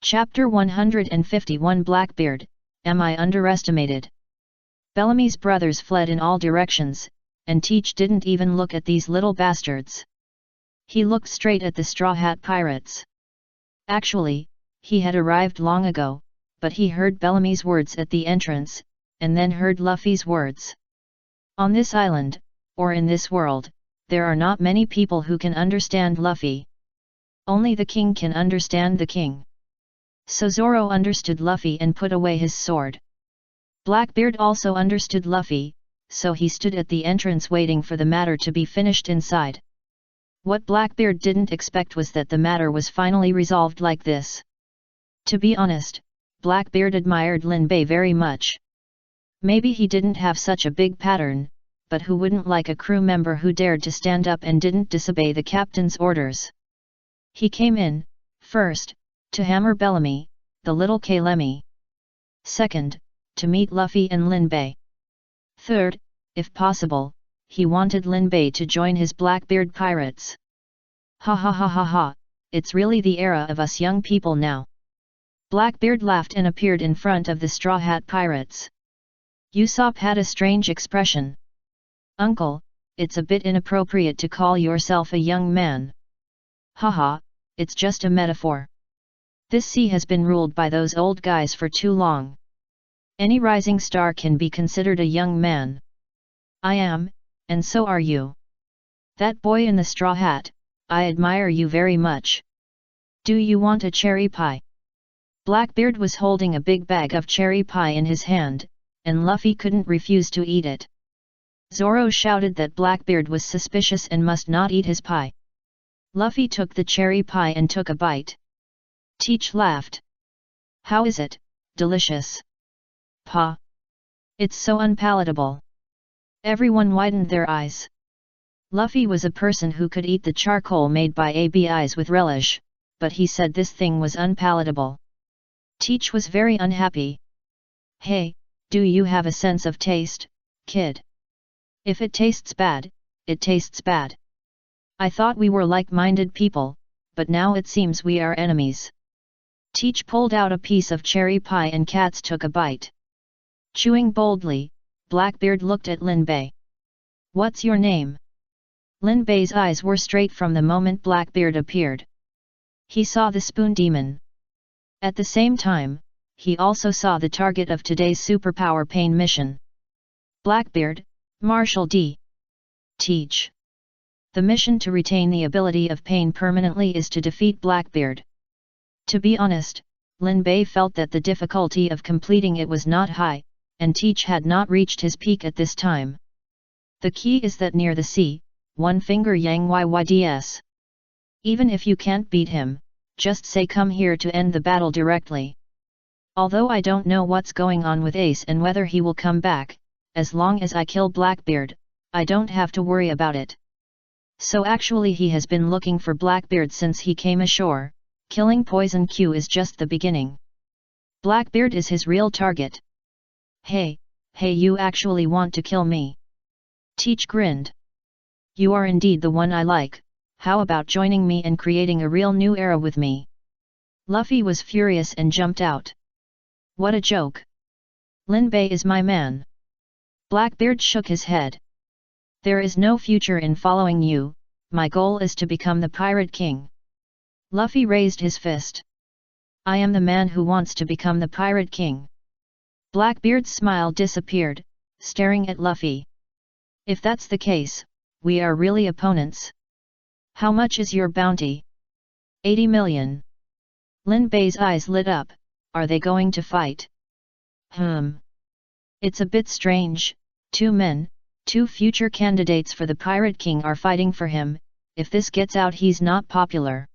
Chapter 151 Blackbeard, Am I Underestimated? Bellamy's brothers fled in all directions, and Teach didn't even look at these little bastards. He looked straight at the Straw Hat Pirates. Actually, he had arrived long ago, but he heard Bellamy's words at the entrance, and then heard Luffy's words. On this island, or in this world, there are not many people who can understand Luffy. Only the king can understand the king. So Zoro understood Luffy and put away his sword. Blackbeard also understood Luffy, so he stood at the entrance waiting for the matter to be finished inside. What Blackbeard didn't expect was that the matter was finally resolved like this. To be honest, Blackbeard admired Lin Bei very much. Maybe he didn't have such a big pattern, but who wouldn't like a crew member who dared to stand up and didn't disobey the captain's orders? He came in, first, to hammer Bellamy, the little Kalemi. Second, to meet Luffy and Lin Bei. Third, if possible, he wanted Lin Bei to join his Blackbeard pirates. Ha ha ha ha ha, it's really the era of us young people now. Blackbeard laughed and appeared in front of the Straw Hat Pirates. Usopp had a strange expression. Uncle, it's a bit inappropriate to call yourself a young man. Haha, it's just a metaphor. This sea has been ruled by those old guys for too long. Any rising star can be considered a young man. I am, and so are you. That boy in the straw hat, I admire you very much. Do you want a cherry pie? Blackbeard was holding a big bag of cherry pie in his hand, and Luffy couldn't refuse to eat it. Zoro shouted that Blackbeard was suspicious and must not eat his pie. Luffy took the cherry pie and took a bite. Teach laughed. How is it, delicious? Pa. It's so unpalatable. Everyone widened their eyes. Luffy was a person who could eat the charcoal made by ABIs with relish, but he said this thing was unpalatable. Teach was very unhappy. Hey, do you have a sense of taste, kid? If it tastes bad, it tastes bad. I thought we were like-minded people, but now it seems we are enemies. Teach pulled out a piece of cherry pie and Cats took a bite. Chewing boldly, Blackbeard looked at Lin Bei. What's your name? Lin Bei's eyes were straight from the moment Blackbeard appeared. He saw the Spoon Demon. At the same time, he also saw the target of today's superpower pain mission. Blackbeard, Marshall D. Teach. The mission to retain the ability of pain permanently is to defeat Blackbeard. To be honest, Lin Bei felt that the difficulty of completing it was not high, and Teach had not reached his peak at this time. The key is that near the sea, one finger yang yyds. Even if you can't beat him, just say come here to end the battle directly. Although I don't know what's going on with Ace and whether he will come back, as long as I kill Blackbeard, I don't have to worry about it. So actually he has been looking for Blackbeard since he came ashore. Killing Poison Q is just the beginning. Blackbeard is his real target. Hey, you actually want to kill me? Teach grinned. You are indeed the one I like, how about joining me and creating a real new era with me? Luffy was furious and jumped out. What a joke. Lin Bei is my man. Blackbeard shook his head. There is no future in following you, my goal is to become the Pirate King. Luffy raised his fist. I am the man who wants to become the Pirate King. Blackbeard's smile disappeared, staring at Luffy. If that's the case, we are really opponents. How much is your bounty? 80 million. Lin Bei's eyes lit up, are they going to fight? It's a bit strange, 2 men, 2 future candidates for the Pirate King are fighting for him, if this gets out he's not popular.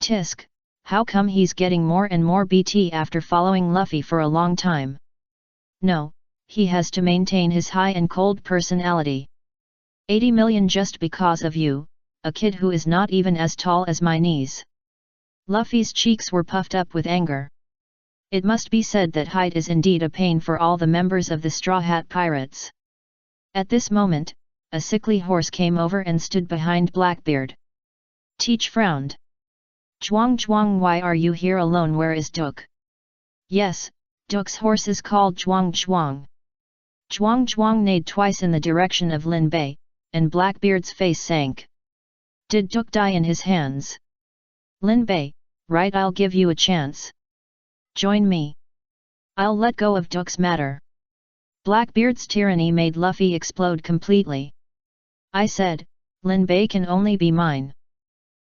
Tisk, how come he's getting more and more BT after following Luffy for a long time? No, he has to maintain his high and cold personality. 80 million just because of you, a kid who is not even as tall as my knees. Luffy's cheeks were puffed up with anger. It must be said that height is indeed a pain for all the members of the Straw Hat Pirates. At this moment, a sickly horse came over and stood behind Blackbeard. Teach frowned. Zhuang, why are you here alone? Where is Duke? Yes, Duke's horse is called Zhuang. Zhuang neighed twice in the direction of Lin Bei, and Blackbeard's face sank. Did Duke die in his hands? Lin Bei, right, I'll give you a chance. Join me. I'll let go of Duke's matter. Blackbeard's tyranny made Luffy explode completely. I said, Lin Bei can only be mine.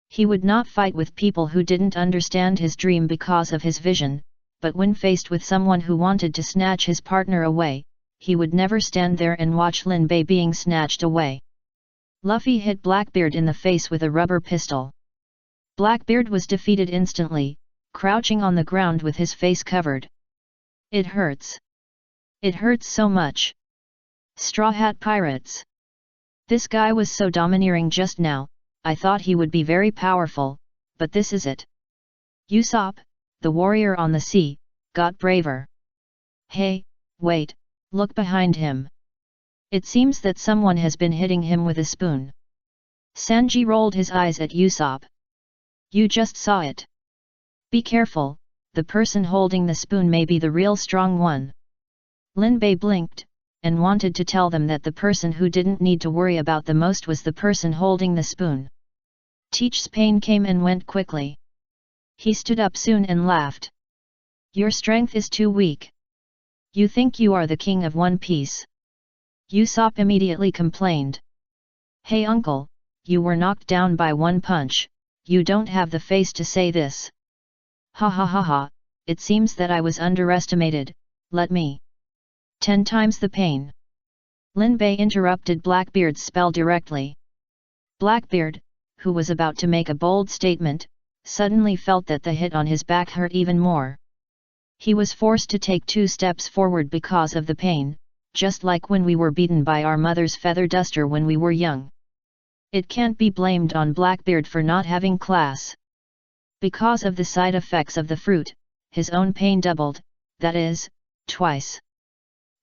He would not fight with people who didn't understand his dream because of his vision, but when faced with someone who wanted to snatch his partner away, he would never stand there and watch Lin Bei being snatched away. Luffy hit Blackbeard in the face with a rubber pistol. Blackbeard was defeated instantly, crouching on the ground with his face covered. It hurts. It hurts so much. Straw Hat Pirates. This guy was so domineering just now, I thought he would be very powerful, but this is it. Usopp, the warrior on the sea, got braver. Hey, wait, look behind him. It seems that someone has been hitting him with a spoon. Sanji rolled his eyes at Usopp. You just saw it. Be careful, the person holding the spoon may be the real strong one. Lin Bei blinked, and wanted to tell them that the person who didn't need to worry about the most was the person holding the spoon. Teach's pain came and went quickly. He stood up soon and laughed. Your strength is too weak. You think you are the king of One Piece? Usopp immediately complained. Hey uncle, you were knocked down by one punch, you don't have the face to say this. Ha ha ha ha, it seems that I was underestimated, let me. 10 times the pain. Lin Bei interrupted Blackbeard's spell directly. Blackbeard, who was about to make a bold statement, suddenly felt that the hit on his back hurt even more. He was forced to take 2 steps forward because of the pain, just like when we were beaten by our mother's feather duster when we were young. It can't be blamed on Blackbeard for not having class. Because of the side effects of the fruit, his own pain doubled, that is, twice.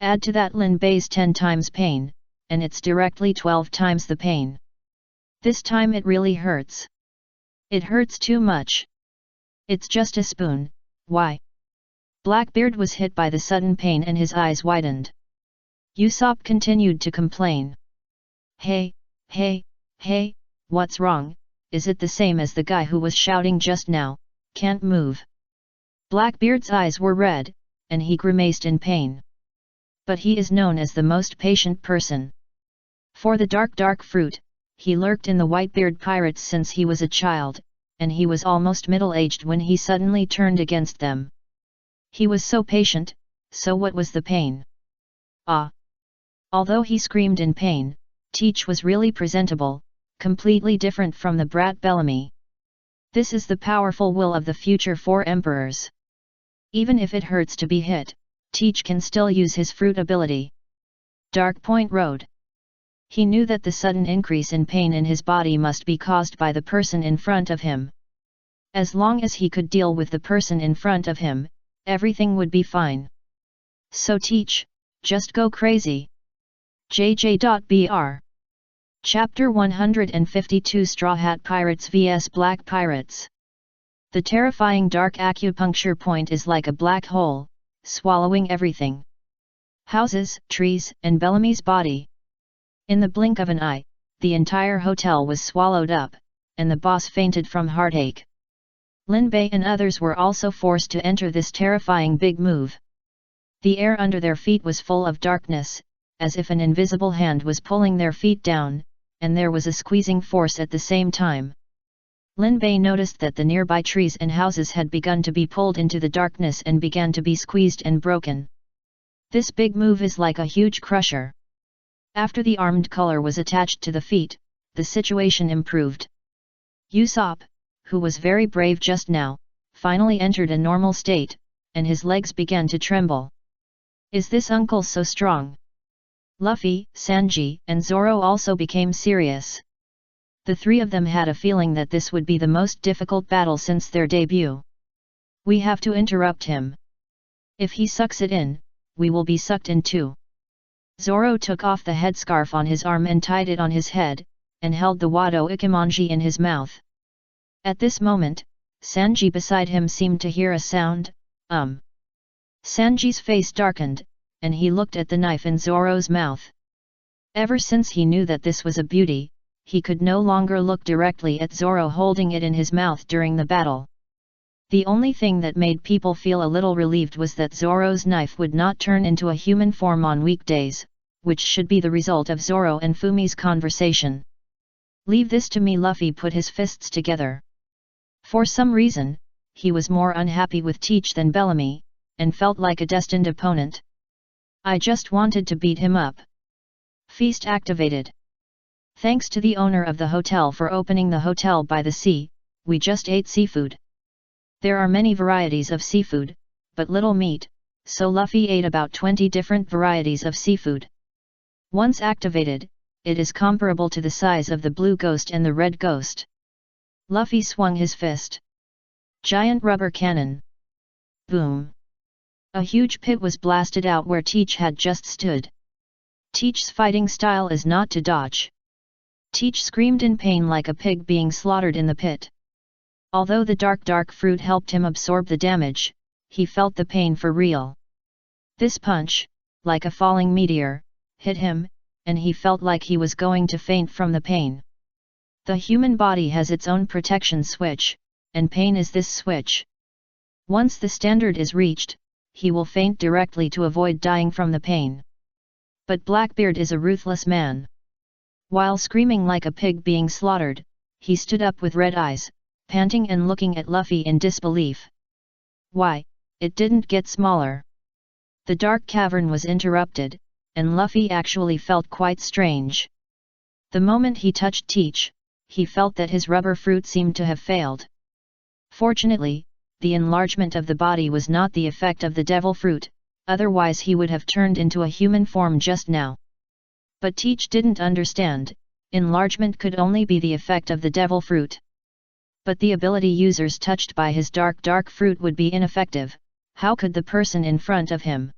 Add to that Lin Bei's 10 times pain, and it's directly 12 times the pain. This time it really hurts. It hurts too much. It's just a spoon, why? Blackbeard was hit by the sudden pain and his eyes widened. Usopp continued to complain. Hey, what's wrong, is it the same as the guy who was shouting just now, can't move? Blackbeard's eyes were red, and he grimaced in pain. But he is known as the most patient person. For the dark fruit, he lurked in the Whitebeard pirates since he was a child, and he was almost middle-aged when he suddenly turned against them. He was so patient, so what was the pain? Ah! Although he screamed in pain, Teach was really presentable, completely different from the brat Bellamy. This is the powerful will of the future 4 emperors. Even if it hurts to be hit, Teach can still use his fruit ability. Dark Point Road. He knew that the sudden increase in pain in his body must be caused by the person in front of him. As long as he could deal with the person in front of him, everything would be fine. So Teach, just go crazy. JJ.BR. Chapter 152 Straw Hat Pirates vs Black Pirates. The terrifying dark acupuncture point is like a black hole, swallowing everything. Houses, trees, and Bellamy's body. In the blink of an eye, the entire hotel was swallowed up, and the boss fainted from heartache. Lin Bei and others were also forced to enter this terrifying big move. The air under their feet was full of darkness, as if an invisible hand was pulling their feet down, and there was a squeezing force at the same time. Lin Bei noticed that the nearby trees and houses had begun to be pulled into the darkness and began to be squeezed and broken. This big move is like a huge crusher. After the armed color was attached to the feet, the situation improved. Usopp, who was very brave just now, finally entered a normal state, and his legs began to tremble. Is this uncle so strong? Luffy, Sanji, and Zoro also became serious. The 3 of them had a feeling that this would be the most difficult battle since their debut. We have to interrupt him. If he sucks it in, we will be sucked in too. Zoro took off the headscarf on his arm and tied it on his head, and held the Wado Ikimonji in his mouth. At this moment, Sanji beside him seemed to hear a sound, Sanji's face darkened, and he looked at the knife in Zoro's mouth. Ever since he knew that this was a beauty, he could no longer look directly at Zoro holding it in his mouth during the battle. The only thing that made people feel a little relieved was that Zoro's knife would not turn into a human form on weekdays, which should be the result of Zoro and Fumi's conversation. "Leave this to me." Luffy put his fists together. For some reason, he was more unhappy with Teach than Bellamy, and felt like a destined opponent. "I just wanted to beat him up." Feast activated. Thanks to the owner of the hotel for opening the hotel by the sea, we just ate seafood. There are many varieties of seafood, but little meat, so Luffy ate about 20 different varieties of seafood. Once activated, it is comparable to the size of the blue ghost and the red ghost. Luffy swung his fist. Giant rubber cannon. Boom! A huge pit was blasted out where Teach had just stood. Teach's fighting style is not to dodge. Teach screamed in pain like a pig being slaughtered in the pit. Although the dark fruit helped him absorb the damage, he felt the pain for real. This punch, like a falling meteor, hit him, and he felt like he was going to faint from the pain. The human body has its own protection switch, and pain is this switch. Once the standard is reached, he will faint directly to avoid dying from the pain. But Blackbeard is a ruthless man. While screaming like a pig being slaughtered, he stood up with red eyes, panting and looking at Luffy in disbelief. Why, it didn't get smaller. The dark cavern was interrupted, and Luffy actually felt quite strange. The moment he touched Teach, he felt that his rubber fruit seemed to have failed. Fortunately, the enlargement of the body was not the effect of the devil fruit, otherwise he would have turned into a human form just now. But Teach didn't understand, enlargement could only be the effect of the devil fruit. But the ability users touched by his dark fruit would be ineffective. How could the person in front of him?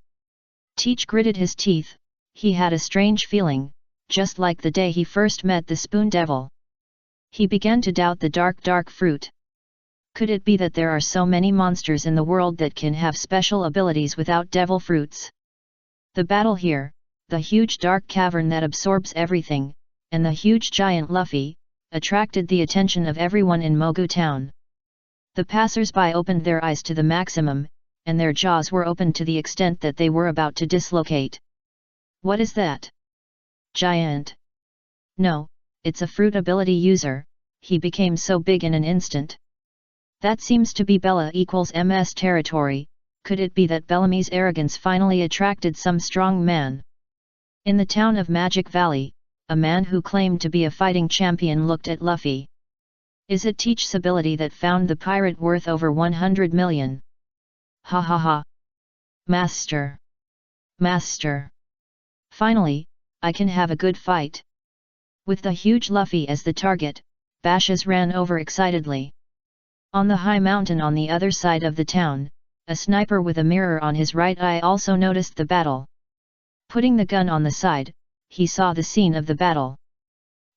Teach gritted his teeth. He had a strange feeling, just like the day he first met the Spoon Devil. He began to doubt the dark fruit. Could it be that there are so many monsters in the world that can have special abilities without devil fruits? The battle here, the huge dark cavern that absorbs everything, and the huge giant Luffy, attracted the attention of everyone in Mogu Town. The passers-by opened their eyes to the maximum, and their jaws were opened to the extent that they were about to dislocate. What is that? Giant? No, it's a fruit ability user. He became so big in an instant. That seems to be Bella equals MS territory. Could it be that Bellamy's arrogance finally attracted some strong man? In the town of Magic Valley, a man who claimed to be a fighting champion looked at Luffy. Is it Teach's ability that found the pirate worth over 100 million? Ha ha ha! Master! Master! Finally, I can have a good fight. With the huge Luffy as the target, Bashes ran over excitedly. On the high mountain on the other side of the town, a sniper with a mirror on his right eye also noticed the battle. Putting the gun on the side, he saw the scene of the battle.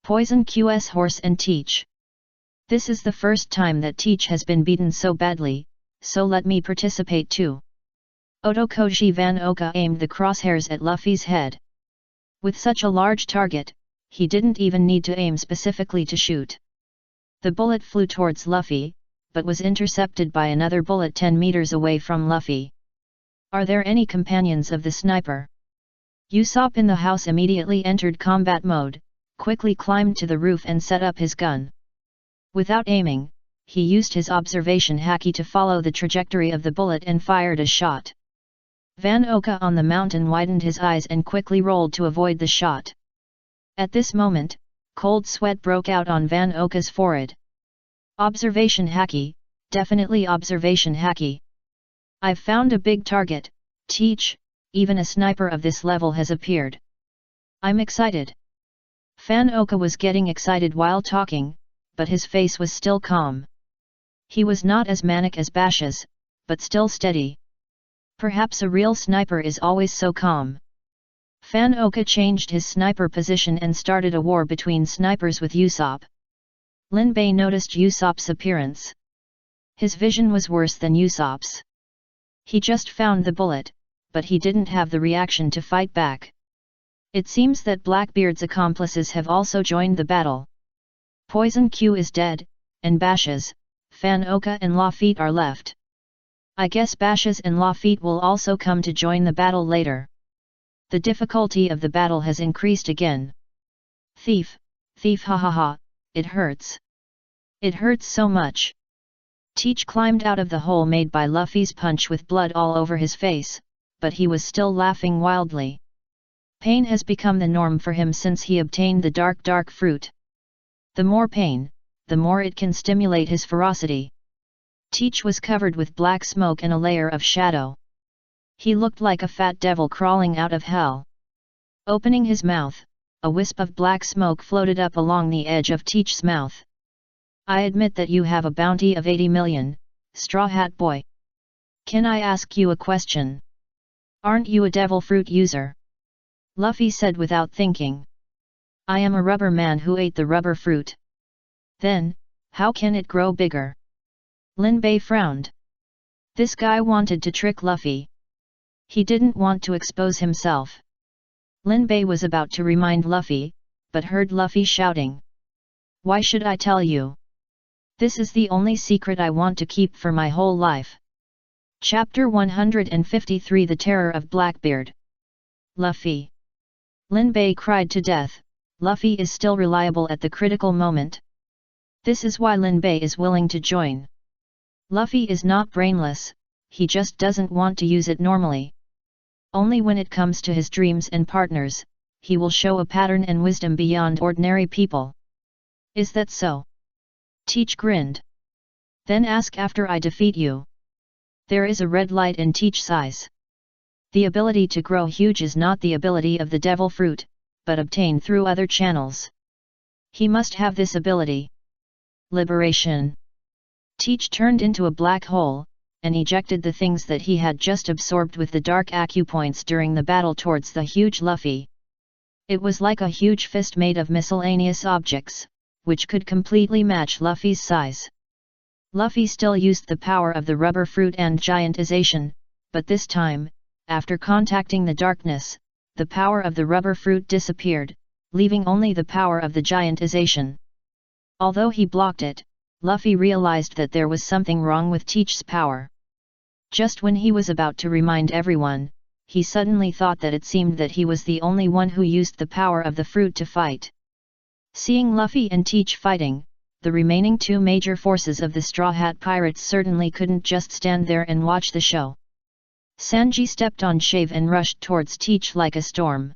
Poison Q's horse and Teach. This is the first time that Teach has been beaten so badly, so let me participate too. Otokoji Van Oka aimed the crosshairs at Luffy's head. With such a large target, he didn't even need to aim specifically to shoot. The bullet flew towards Luffy, but was intercepted by another bullet 10 meters away from Luffy. Are there any companions of the sniper? Usopp in the house immediately entered combat mode, quickly climbed to the roof and set up his gun. Without aiming, he used his observation haki to follow the trajectory of the bullet and fired a shot. Van Oka on the mountain widened his eyes and quickly rolled to avoid the shot. At this moment, cold sweat broke out on Van Oka's forehead. Observation haki, definitely observation haki. I've found a big target, Teach. Even a sniper of this level has appeared. I'm excited. Van Oka was getting excited while talking, but his face was still calm. He was not as manic as Bashes, but still steady. Perhaps a real sniper is always so calm. Van Oka changed his sniper position and started a war between snipers with Usopp. Lin Bei noticed Usopp's appearance. His vision was worse than Usopp's. He just found the bullet, but he didn't have the reaction to fight back. It seems that Blackbeard's accomplices have also joined the battle. Poison Q is dead, and Bashes, Fan Oka and Lafitte are left. I guess Bashes and Lafitte will also come to join the battle later. The difficulty of the battle has increased again. Thief, ha ha ha, it hurts. It hurts so much. Teach climbed out of the hole made by Luffy's punch with blood all over his face, but he was still laughing wildly. Pain has become the norm for him since he obtained the dark fruit. The more pain, the more it can stimulate his ferocity. Teach was covered with black smoke and a layer of shadow. He looked like a fat devil crawling out of hell. Opening his mouth, a wisp of black smoke floated up along the edge of Teach's mouth. I admit that you have a bounty of 80 million, Straw Hat Boy. Can I ask you a question? Aren't you a devil fruit user? Luffy said without thinking. I am a rubber man who ate the rubber fruit. Then, how can it grow bigger? Linbei frowned. This guy wanted to trick Luffy. He didn't want to expose himself. Linbei was about to remind Luffy, but heard Luffy shouting. Why should I tell you? This is the only secret I want to keep for my whole life. Chapter 153 The Terror of Blackbeard. Luffy. Linbei cried to death. Luffy is still reliable at the critical moment. This is why Linbei is willing to join. Luffy is not brainless, he just doesn't want to use it normally. Only when it comes to his dreams and partners, he will show a pattern and wisdom beyond ordinary people. Is that so? Teach grinned. Then ask after I defeat you. There is a red light in Teach's eyes. The ability to grow huge is not the ability of the devil fruit, but obtained through other channels. He must have this ability. Liberation. Teach turned into a black hole, and ejected the things that he had just absorbed with the dark acupoints during the battle towards the huge Luffy. It was like a huge fist made of miscellaneous objects, which could completely match Luffy's size. Luffy still used the power of the rubber fruit and giantization, but this time, after contacting the darkness, the power of the rubber fruit disappeared, leaving only the power of the giantization. Although he blocked it, Luffy realized that there was something wrong with Teach's power. Just when he was about to remind everyone, he suddenly thought that it seemed that he was the only one who used the power of the fruit to fight. Seeing Luffy and Teach fighting, the remaining two major forces of the Straw Hat Pirates certainly couldn't just stand there and watch the show. Sanji stepped on Shave and rushed towards Teach like a storm.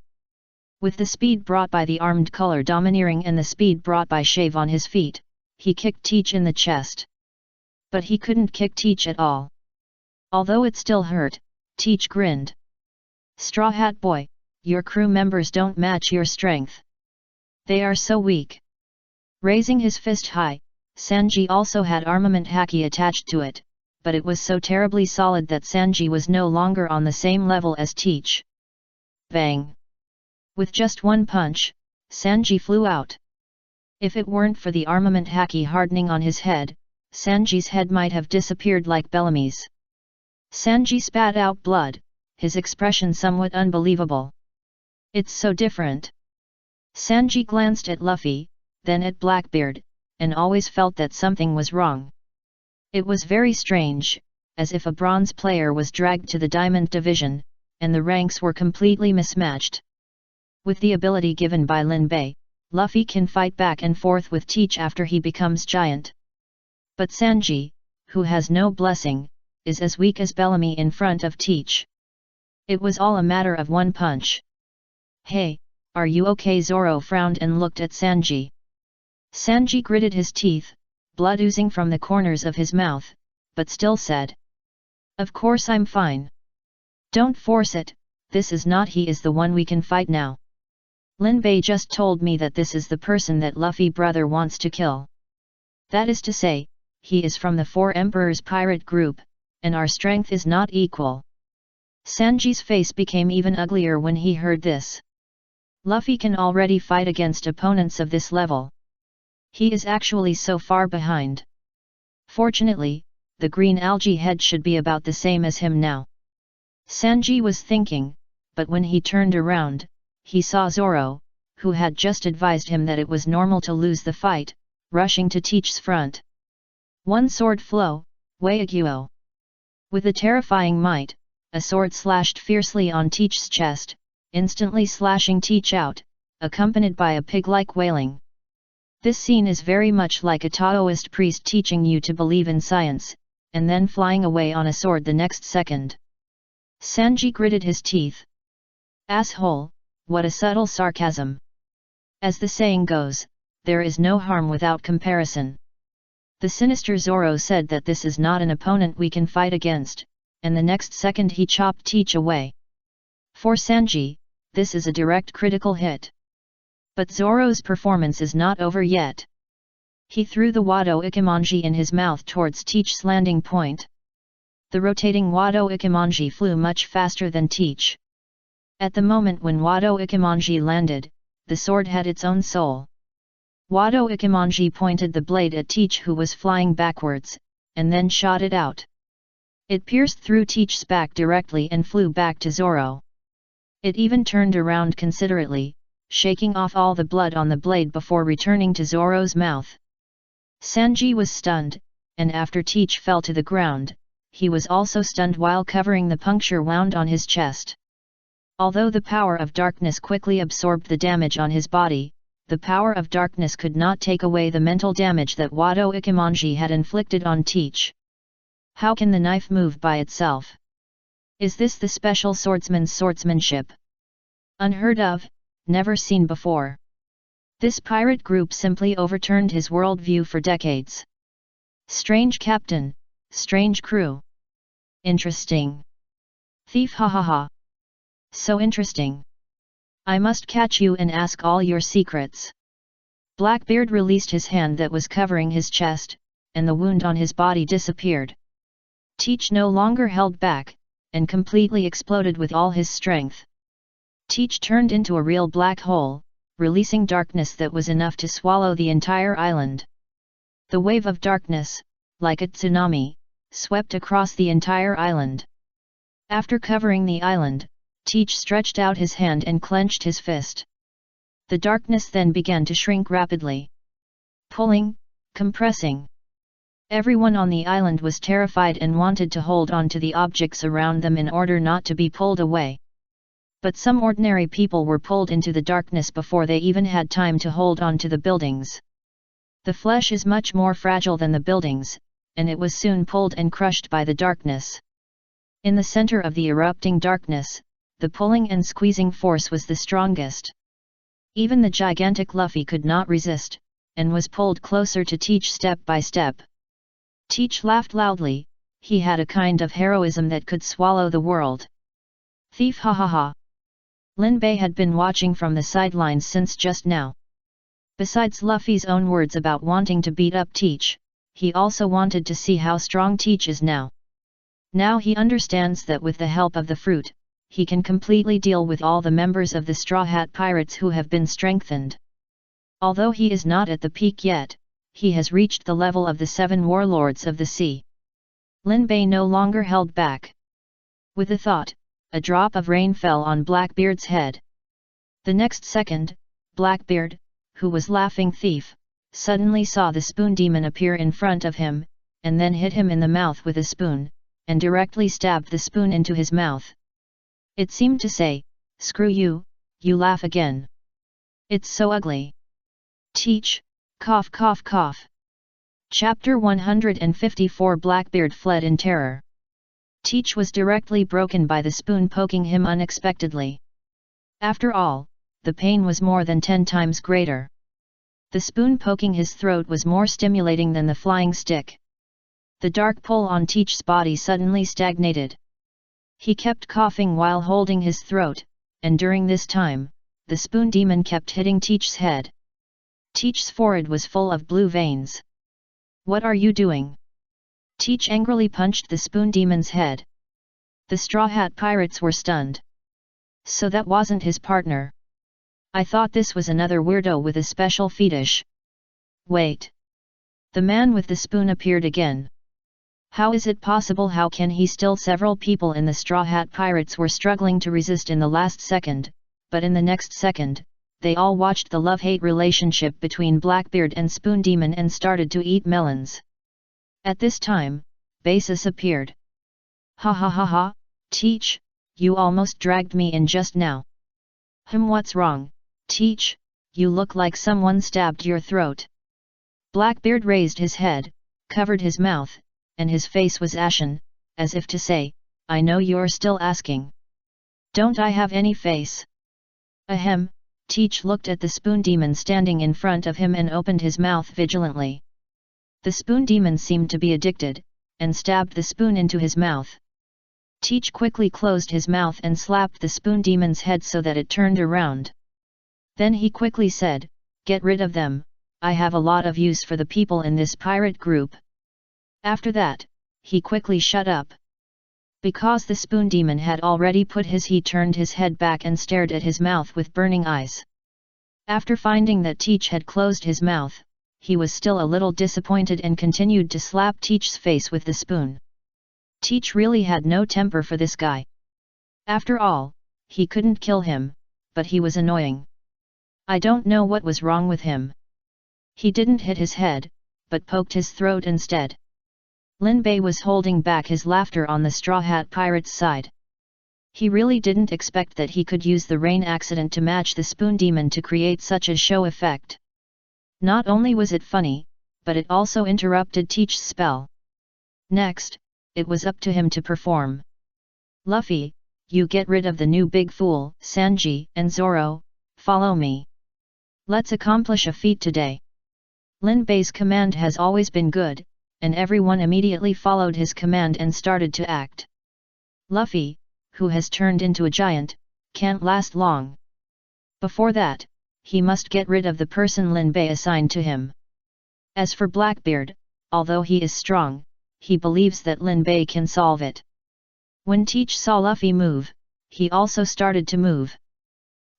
With the speed brought by the armed color domineering and the speed brought by Shave on his feet, he kicked Teach in the chest. But he couldn't kick Teach at all. Although it still hurt, Teach grinned. Straw Hat Boy, your crew members don't match your strength. They are so weak. Raising his fist high, Sanji also had armament haki attached to it, but it was so terribly solid that Sanji was no longer on the same level as Teach. Bang! With just one punch, Sanji flew out. If it weren't for the armament haki hardening on his head, Sanji's head might have disappeared like Bellamy's. Sanji spat out blood, his expression somewhat unbelievable. It's so different. Sanji glanced at Luffy, then at Blackbeard, and always felt that something was wrong. It was very strange, as if a bronze player was dragged to the diamond division, and the ranks were completely mismatched. With the ability given by Linbei, Luffy can fight back and forth with Teach after he becomes giant. But Sanji, who has no blessing, is as weak as Bellamy in front of Teach. It was all a matter of one punch. Hey, are you okay? Zoro frowned and looked at Sanji. Sanji gritted his teeth, blood oozing from the corners of his mouth, but still said. Of course I'm fine. Don't force it, this is not he is the one we can fight now. Linbei just told me that this is the person that Luffy brother wants to kill. That is to say, he is from the Four Emperors pirate group, and our strength is not equal. Sanji's face became even uglier when he heard this. Luffy can already fight against opponents of this level. He is actually so far behind. Fortunately, the green algae head should be about the same as him now. Sanji was thinking, but when he turned around, he saw Zoro, who had just advised him that it was normal to lose the fight, rushing to Teach's front. One sword flow, Waiaguo. With a terrifying might, a sword slashed fiercely on Teach's chest, instantly slashing Teach out, accompanied by a pig-like wailing. This scene is very much like a Taoist priest teaching you to believe in science, and then flying away on a sword the next second. Sanji gritted his teeth. Asshole, what a subtle sarcasm. As the saying goes, there is no harm without comparison. The sinister Zoro said that this is not an opponent we can fight against, and the next second he chopped Teach away. For Sanji, this is a direct critical hit. But Zoro's performance is not over yet. He threw the Wado Ikimonji in his mouth towards Teach's landing point. The rotating Wado Ikimonji flew much faster than Teach. At the moment when Wado Ikimonji landed, the sword had its own soul. Wado Ikimonji pointed the blade at Teach, who was flying backwards, and then shot it out. It pierced through Teach's back directly and flew back to Zoro. It even turned around considerately, shaking off all the blood on the blade before returning to Zoro's mouth. Sanji was stunned, and after Teach fell to the ground, he was also stunned while covering the puncture wound on his chest. Although the power of darkness quickly absorbed the damage on his body, the power of darkness could not take away the mental damage that Wado Ikimonji had inflicted on Teach. How can the knife move by itself? Is this the special swordsman's swordsmanship? Unheard of, never seen before. This pirate group simply overturned his worldview for decades. Strange captain, strange crew. Interesting. Thief, ha ha ha. So interesting. I must catch you and ask all your secrets. Blackbeard released his hand that was covering his chest, and the wound on his body disappeared. Teach no longer held back, and completely exploded with all his strength. Teach turned into a real black hole, releasing darkness that was enough to swallow the entire island. The wave of darkness, like a tsunami, swept across the entire island. After covering the island, Teach stretched out his hand and clenched his fist. The darkness then began to shrink rapidly. Pulling, compressing. Everyone on the island was terrified and wanted to hold on to the objects around them in order not to be pulled away. But some ordinary people were pulled into the darkness before they even had time to hold on to the buildings. The flesh is much more fragile than the buildings, and it was soon pulled and crushed by the darkness. In the center of the erupting darkness, the pulling and squeezing force was the strongest. Even the gigantic Luffy could not resist, and was pulled closer to Teach step by step. Teach laughed loudly. He had a kind of heroism that could swallow the world. Thief, ha ha ha. Lin Bei had been watching from the sidelines since just now. Besides Luffy's own words about wanting to beat up Teach, he also wanted to see how strong Teach is now. Now he understands that with the help of the fruit, he can completely deal with all the members of the Straw Hat Pirates who have been strengthened. Although he is not at the peak yet, he has reached the level of the 7 warlords of the sea. Lin Bei no longer held back. With a thought, a drop of rain fell on Blackbeard's head. The next second, Blackbeard, who was laughing thief, suddenly saw the spoon demon appear in front of him, and then hit him in the mouth with a spoon, and directly stabbed the spoon into his mouth. It seemed to say, "Screw you, you laugh again. It's so ugly." Teach, cough cough cough. Chapter 154 Blackbeard fled in terror. Teach was directly broken by the spoon poking him unexpectedly. After all, the pain was more than 10 times greater. The spoon poking his throat was more stimulating than the flying stick. The dark pull on Teach's body suddenly stagnated. He kept coughing while holding his throat, and during this time, the spoon demon kept hitting Teach's head. Teach's forehead was full of blue veins. "What are you doing?" Teach angrily punched the spoon demon's head. The Straw Hat Pirates were stunned. So that wasn't his partner. I thought this was another weirdo with a special fetish. Wait. The man with the spoon appeared again. How is it possible? How can he still? Several people in the Straw Hat Pirates were struggling to resist in the last second, but in the next second, they all watched the love-hate relationship between Blackbeard and Spoon Demon and started to eat melons. At this time, Basis appeared. Ha ha ha ha, Teach, you almost dragged me in just now. What's wrong, Teach? You look like someone stabbed your throat. Blackbeard raised his head, covered his mouth, and his face was ashen, as if to say, I know you're still asking. Don't I have any face? Ahem, Teach looked at the Spoon Demon standing in front of him and opened his mouth vigilantly. The Spoon Demon seemed to be addicted, and stabbed the spoon into his mouth. Teach quickly closed his mouth and slapped the Spoon Demon's head so that it turned around. Then he quickly said, Get rid of them, I have a lot of use for the people in this pirate group. After that, he quickly shut up. Because the Spoon Demon had already he turned his head back and stared at his mouth with burning eyes. After finding that Teach had closed his mouth, he was still a little disappointed and continued to slap Teach's face with the spoon. Teach really had no temper for this guy. After all, he couldn't kill him, but he was annoying. I don't know what was wrong with him. He didn't hit his head, but poked his throat instead. Lin Bei was holding back his laughter on the Straw Hat Pirate's side. He really didn't expect that he could use the rain accident to match the Spoon Demon to create such a show effect. Not only was it funny, but it also interrupted Teach's spell. Next, it was up to him to perform. Luffy, you get rid of the new big fool, Sanji, and Zoro, follow me. Let's accomplish a feat today. Lin Bei's command has always been good, and everyone immediately followed his command and started to act. Luffy, who has turned into a giant, can't last long. Before that, he must get rid of the person Lin Bei assigned to him. As for Blackbeard, although he is strong, he believes that Lin Bei can solve it. When Teach saw Luffy move, he also started to move.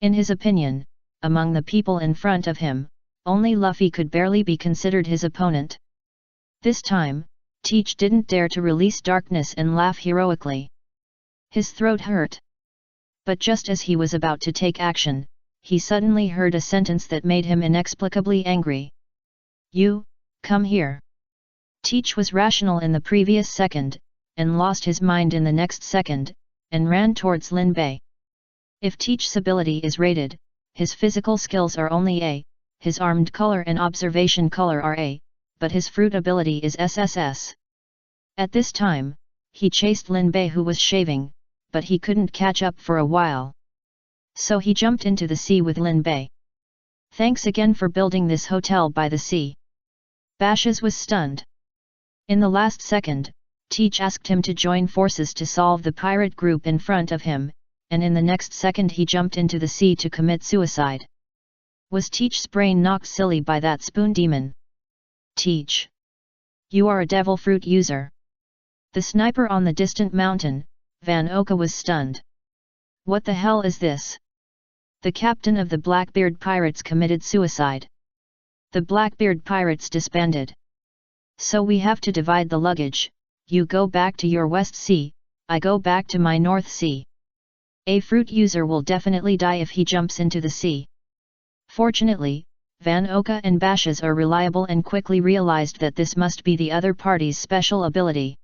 In his opinion, among the people in front of him, only Luffy could barely be considered his opponent. This time, Teach didn't dare to release darkness and laugh heroically. His throat hurt. But just as he was about to take action, he suddenly heard a sentence that made him inexplicably angry. You, come here. Teach was rational in the previous second, and lost his mind in the next second, and ran towards Lin Bei. If Teach's ability is rated, his physical skills are only A, his armed color and observation color are A, but his fruit ability is SSS. At this time, he chased Lin Bei who was shaving, but he couldn't catch up for a while. So he jumped into the sea with Lin Bei. Thanks again for building this hotel by the sea. Bashes was stunned. In the last second, Teach asked him to join forces to solve the pirate group in front of him, and in the next second he jumped into the sea to commit suicide. Was Teach's brain knocked silly by that Spoon Demon? Teach. You are a devil fruit user. The sniper on the distant mountain, Van Oka was stunned. What the hell is this? The captain of the Blackbeard Pirates committed suicide. The Blackbeard Pirates disbanded. So we have to divide the luggage, you go back to your West Sea, I go back to my North Sea. A fruit user will definitely die if he jumps into the sea. Fortunately, Van Oka and Bashes are reliable and quickly realized that this must be the other party's special ability.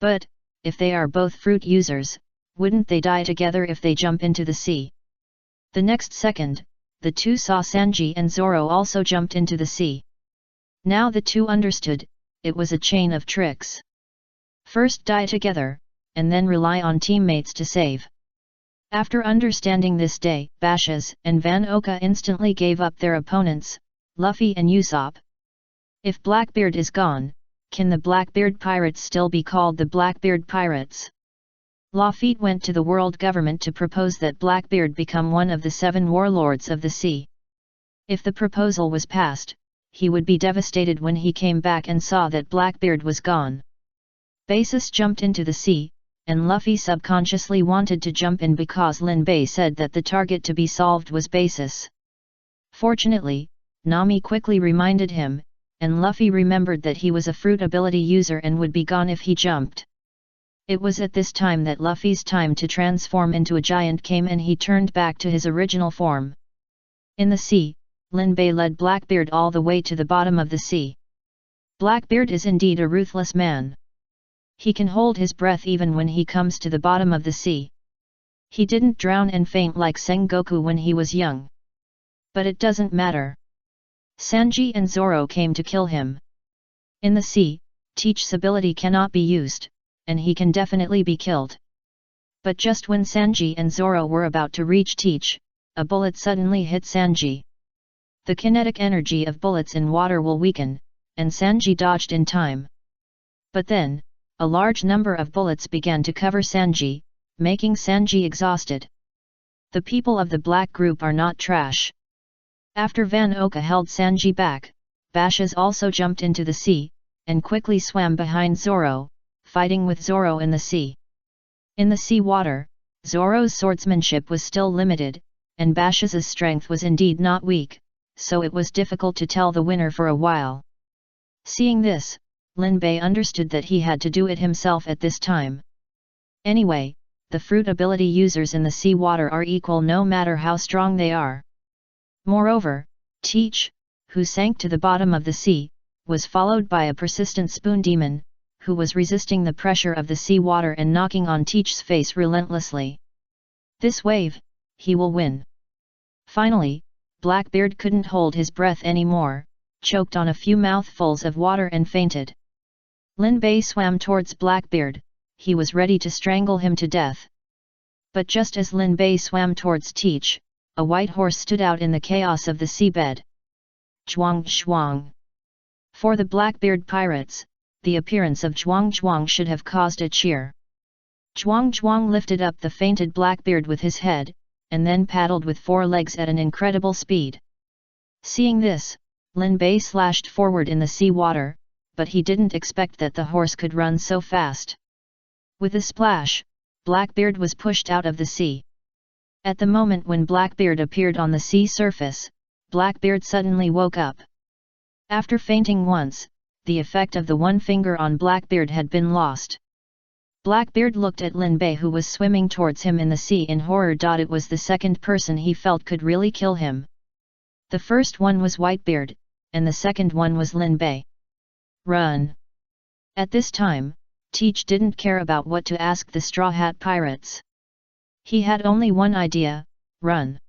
But, if they are both fruit users, wouldn't they die together if they jump into the sea? The next second, the two saw Sanji and Zoro also jumped into the sea. Now the two understood, it was a chain of tricks. First die together, and then rely on teammates to save. After understanding this day, Bashes and Van Oka instantly gave up their opponents, Luffy and Usopp. If Blackbeard is gone, can the Blackbeard Pirates still be called the Blackbeard Pirates? Lafitte went to the world government to propose that Blackbeard become one of the 7 warlords of the sea. If the proposal was passed, he would be devastated when he came back and saw that Blackbeard was gone. Basis jumped into the sea, and Luffy subconsciously wanted to jump in because Lin Bei said that the target to be solved was Basis. Fortunately, Nami quickly reminded him, and Luffy remembered that he was a fruit ability user and would be gone if he jumped. It was at this time that Luffy's time to transform into a giant came and he turned back to his original form. In the sea, Linbei led Blackbeard all the way to the bottom of the sea. Blackbeard is indeed a ruthless man. He can hold his breath even when he comes to the bottom of the sea. He didn't drown and faint like Sengoku when he was young. But it doesn't matter. Sanji and Zoro came to kill him. In the sea, Teach's ability cannot be used, and he can definitely be killed. But just when Sanji and Zoro were about to reach Teach, a bullet suddenly hit Sanji. The kinetic energy of bullets in water will weaken, and Sanji dodged in time. But then, a large number of bullets began to cover Sanji, making Sanji exhausted. The people of the black group are not trash. After Van Oka held Sanji back, Bashes also jumped into the sea, and quickly swam behind Zoro, fighting with Zoro in the sea. In the sea water, Zoro's swordsmanship was still limited, and Bash's strength was indeed not weak, so it was difficult to tell the winner for a while. Seeing this, Linbei understood that he had to do it himself at this time. Anyway, the fruit ability users in the sea water are equal no matter how strong they are. Moreover, Teach, who sank to the bottom of the sea, was followed by a persistent spoon demon, who was resisting the pressure of the sea water and knocking on Teach's face relentlessly. This wave, he will win. Finally, Blackbeard couldn't hold his breath anymore, choked on a few mouthfuls of water and fainted. Linbei swam towards Blackbeard, he was ready to strangle him to death. But just as Linbei swam towards Teach, a white horse stood out in the chaos of the seabed. Zhuang Zhuang. For the Blackbeard pirates, the appearance of Zhuang Zhuang should have caused a cheer. Zhuang Zhuang lifted up the fainted Blackbeard with his head, and then paddled with 4 legs at an incredible speed. Seeing this, Linbei slashed forward in the sea water, but he didn't expect that the horse could run so fast. With a splash, Blackbeard was pushed out of the sea. At the moment when Blackbeard appeared on the sea surface, Blackbeard suddenly woke up. After fainting once, the effect of the one finger on Blackbeard had been lost. Blackbeard looked at Linbei who was swimming towards him in the sea in horror. It was the second person he felt could really kill him. The first one was Whitebeard, and the second one was Linbei. Run! At this time, Teach didn't care about what to ask the Straw Hat Pirates. He had only one idea: run.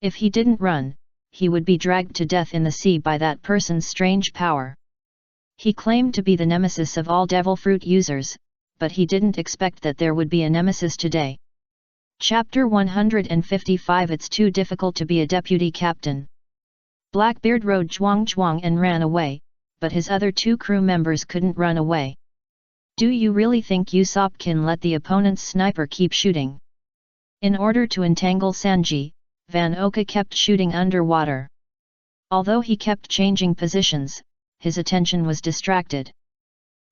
If he didn't run, he would be dragged to death in the sea by that person's strange power. He claimed to be the nemesis of all devil fruit users, but he didn't expect that there would be a nemesis today. Chapter 155. It's too difficult to be a deputy captain. Blackbeard rode Zhuang Zhuang and ran away, but his other 2 crew members couldn't run away. Do you really think Usopp can let the opponent's sniper keep shooting? In order to entangle Sanji, Van Oka kept shooting underwater. Although he kept changing positions, his attention was distracted.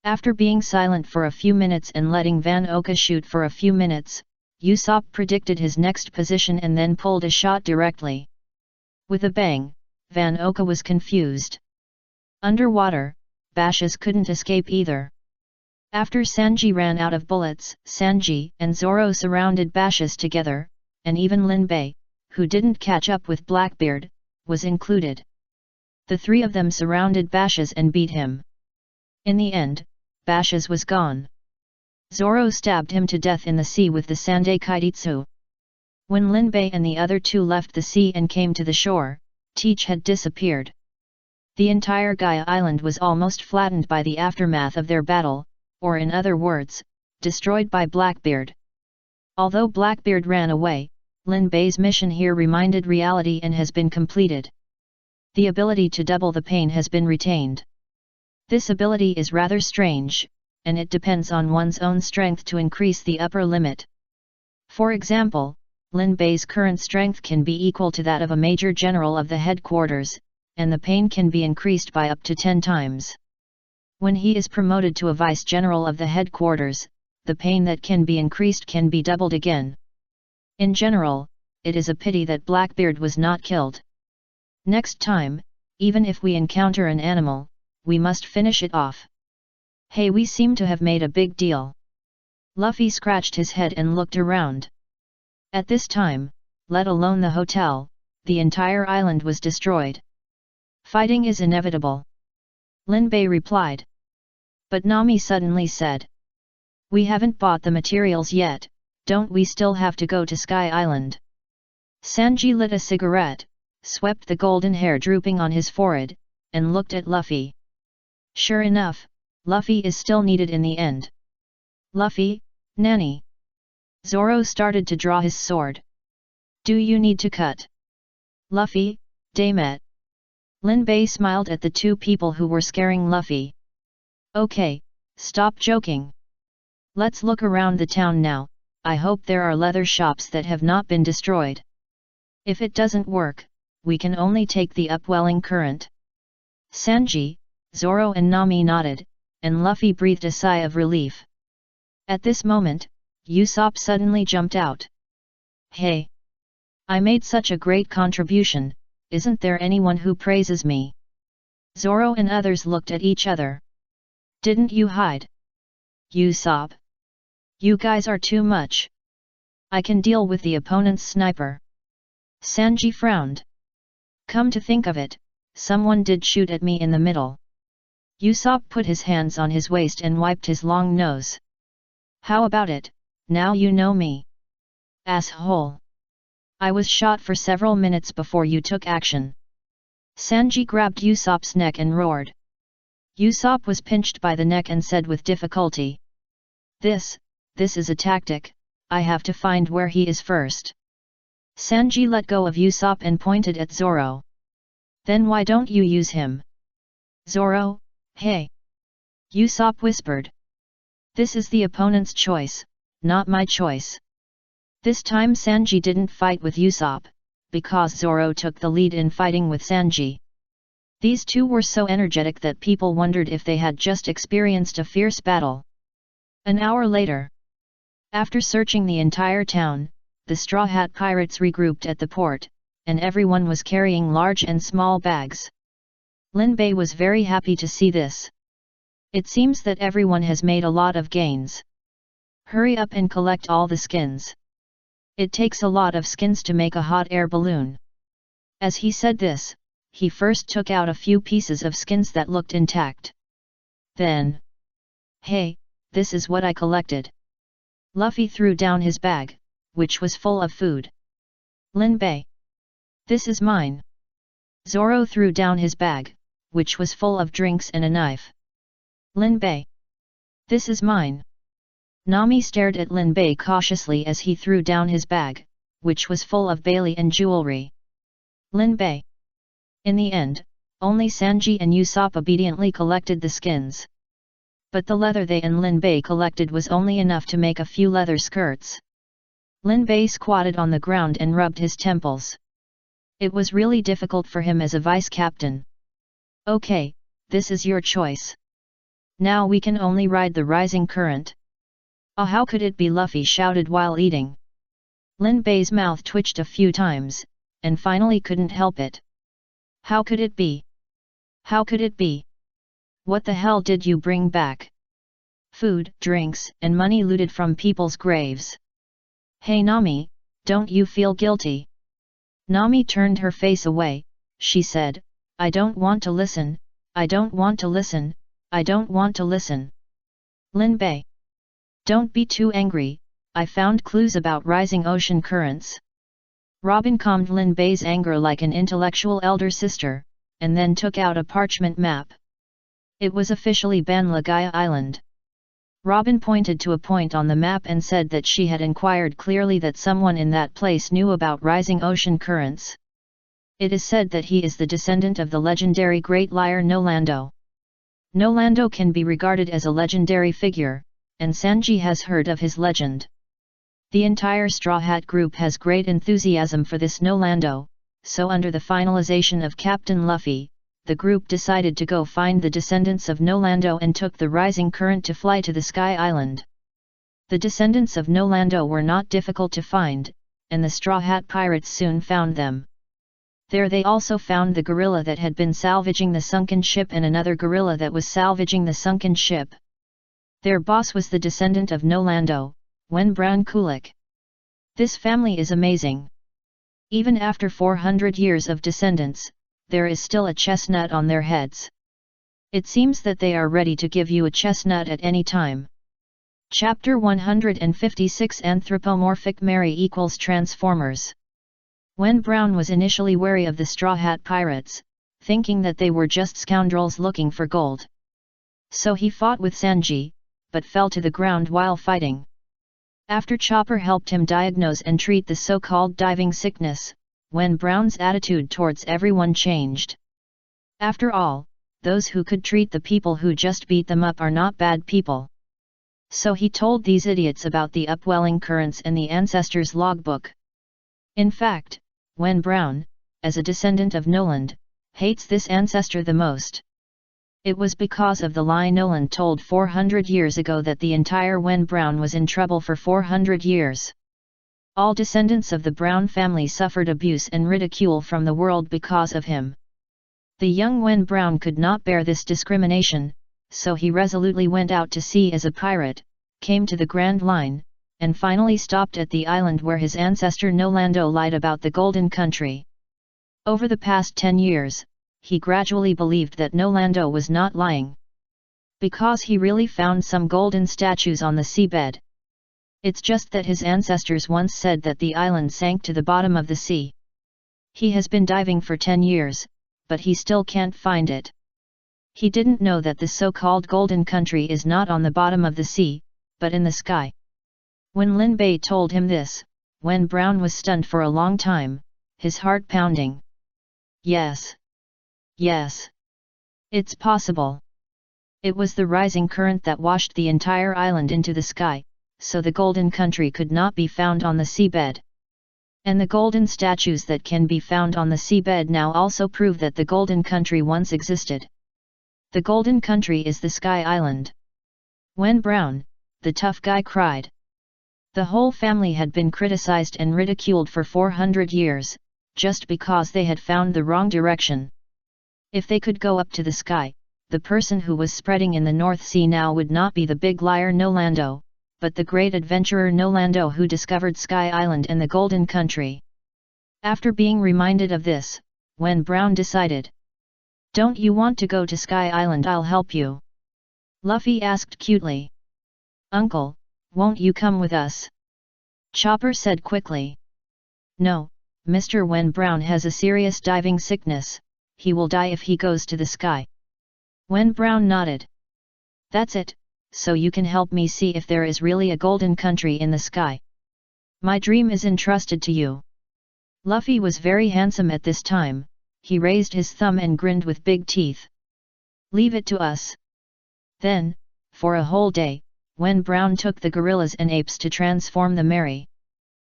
After being silent for a few minutes and letting Van Oka shoot for a few minutes, Usopp predicted his next position and then pulled a shot directly. With a bang, Van Oka was confused. Underwater, Bashes couldn't escape either. After Sanji ran out of bullets, Sanji and Zoro surrounded Bashes together, and even Linbei, who didn't catch up with Blackbeard, was included. The 3 of them surrounded Bashes and beat him. In the end, Bashes was gone. Zoro stabbed him to death in the sea with the Sandai Kaititsu. When Linbei and the other 2 left the sea and came to the shore, Teach had disappeared. The entire Gaia Island was almost flattened by the aftermath of their battle, or in other words, destroyed by Blackbeard. Although Blackbeard ran away, Linbei's mission here reminded reality and has been completed. The ability to double the pain has been retained. This ability is rather strange, and it depends on one's own strength to increase the upper limit. For example, Linbei's current strength can be equal to that of a major general of the headquarters, and the pain can be increased by up to 10 times. When he is promoted to a vice-general of the headquarters, the pain that can be increased can be doubled again. In general, it is a pity that Blackbeard was not killed. Next time, even if we encounter an animal, we must finish it off. Hey, we seem to have made a big deal. Luffy scratched his head and looked around. At this time, let alone the hotel, the entire island was destroyed. Fighting is inevitable. Linbei replied. But Nami suddenly said. We haven't bought the materials yet, don't we still have to go to Sky Island? Sanji lit a cigarette, swept the golden hair drooping on his forehead, and looked at Luffy. Sure enough, Luffy is still needed in the end. Luffy, Nanny. Zoro started to draw his sword. Do you need to cut? Luffy, Damet. Linbei smiled at the two people who were scaring Luffy. Okay, stop joking. Let's look around the town now, I hope there are leather shops that have not been destroyed. If it doesn't work, we can only take the upwelling current. Sanji, Zoro and Nami nodded, and Luffy breathed a sigh of relief. At this moment, Usopp suddenly jumped out. Hey! I made such a great contribution, isn't there anyone who praises me? Zoro and others looked at each other. Didn't you hide? Usopp. You guys are too much. I can deal with the opponent's sniper. Sanji frowned. Come to think of it, someone did shoot at me in the middle. Usopp put his hands on his waist and wiped his long nose. How about it, now you know me. Asshole. I was shot for several minutes before you took action. Sanji grabbed Usopp's neck and roared. Usopp was pinched by the neck and said with difficulty. This is a tactic, I have to find where he is first. Sanji let go of Usopp and pointed at Zoro. Then why don't you use him? Zoro, hey! Usopp whispered. This is the opponent's choice, not my choice. This time Sanji didn't fight with Usopp, because Zoro took the lead in fighting with Sanji. These two were so energetic that people wondered if they had just experienced a fierce battle. An hour later. After searching the entire town, the Straw Hat Pirates regrouped at the port, and everyone was carrying large and small bags. Linbei was very happy to see this. It seems that everyone has made a lot of gains. Hurry up and collect all the skins. It takes a lot of skins to make a hot air balloon. As he said this, he first took out a few pieces of skins that looked intact. Then, hey, this is what I collected. Luffy threw down his bag, which was full of food. Linbei. This is mine. Zoro threw down his bag, which was full of drinks and a knife. Linbei. This is mine. Nami stared at Linbei cautiously as he threw down his bag, which was full of Bailey and jewelry. Linbei. In the end, only Sanji and Usopp obediently collected the skins. But the leather they and Linbei collected was only enough to make a few leather skirts. Linbei squatted on the ground and rubbed his temples. It was really difficult for him as a vice captain. Okay, this is your choice. Now we can only ride the rising current. Oh, how could it be? Luffy shouted while eating. Linbei's mouth twitched a few times, and finally couldn't help it. How could it be? How could it be? What the hell did you bring back? Food, drinks, and money looted from people's graves. Hey Nami, don't you feel guilty? Nami turned her face away, she said, I don't want to listen, I don't want to listen, I don't want to listen. Linbei. Don't be too angry, I found clues about rising ocean currents. Robin calmed Linbei's anger like an intellectual elder sister, and then took out a parchment map. It was officially Ban Lagaya Island. Robin pointed to a point on the map and said that she had inquired clearly that someone in that place knew about rising ocean currents. It is said that he is the descendant of the legendary Great Liar Nolando. Nolando can be regarded as a legendary figure, and Sanji has heard of his legend. The entire Straw Hat group has great enthusiasm for this Nolando, so under the finalization of Captain Luffy, the group decided to go find the descendants of Nolando and took the rising current to fly to the Sky Island. The descendants of Nolando were not difficult to find, and the Straw Hat Pirates soon found them. There they also found the gorilla that had been salvaging the sunken ship and another gorilla that was salvaging the sunken ship. Their boss was the descendant of Nolando, Wen Brown Kulik. This family is amazing. Even after 400 years of descendants, there is still a chestnut on their heads. It seems that they are ready to give you a chestnut at any time. Chapter 156 Anthropomorphic Mary equals Transformers. Wen Brown was initially wary of the Straw Hat Pirates, thinking that they were just scoundrels looking for gold. So he fought with Sanji, but fell to the ground while fighting. After Chopper helped him diagnose and treat the so-called diving sickness, Wen Brown's attitude towards everyone changed. After all, those who could treat the people who just beat them up are not bad people. So he told these idiots about the upwelling currents and the ancestors' logbook. In fact, Wen Brown, as a descendant of Noland, hates this ancestor the most. It was because of the lie Noland told 400 years ago that the entire Wen Brown was in trouble for 400 years. All descendants of the Brown family suffered abuse and ridicule from the world because of him. The young Wen Brown could not bear this discrimination, so he resolutely went out to sea as a pirate, came to the Grand Line, and finally stopped at the island where his ancestor Nolando lied about the Golden Country. Over the past 10 years, he gradually believed that Nolando was not lying. Because he really found some golden statues on the seabed. It's just that his ancestors once said that the island sank to the bottom of the sea. He has been diving for 10 years, but he still can't find it. He didn't know that the so-called Golden Country is not on the bottom of the sea, but in the sky. When Lin Bei told him this, Wen Brown was stunned for a long time, his heart pounding. Yes. Yes. It's possible. It was the rising current that washed the entire island into the sky, so the Golden Country could not be found on the seabed. And the golden statues that can be found on the seabed now also prove that the Golden Country once existed. The Golden Country is the Sky Island. Wen Brown, the tough guy, cried. The whole family had been criticized and ridiculed for 400 years, just because they had found the wrong direction. If they could go up to the sky, the person who was spreading in the North Sea now would not be the big liar Nolando, but the great adventurer Nolando who discovered Sky Island and the Golden Country. After being reminded of this, Wen Brown decided. Don't you want to go to Sky Island? I'll help you. Luffy asked cutely. Uncle, won't you come with us? Chopper said quickly. No, Mr. Wen Brown has a serious diving sickness, he will die if he goes to the sky. Wen Brown nodded. That's it, so you can help me see if there is really a golden country in the sky. My dream is entrusted to you. Luffy was very handsome at this time, he raised his thumb and grinned with big teeth. Leave it to us. Then, for a whole day, Wen Brown took the gorillas and apes to transform the Mary.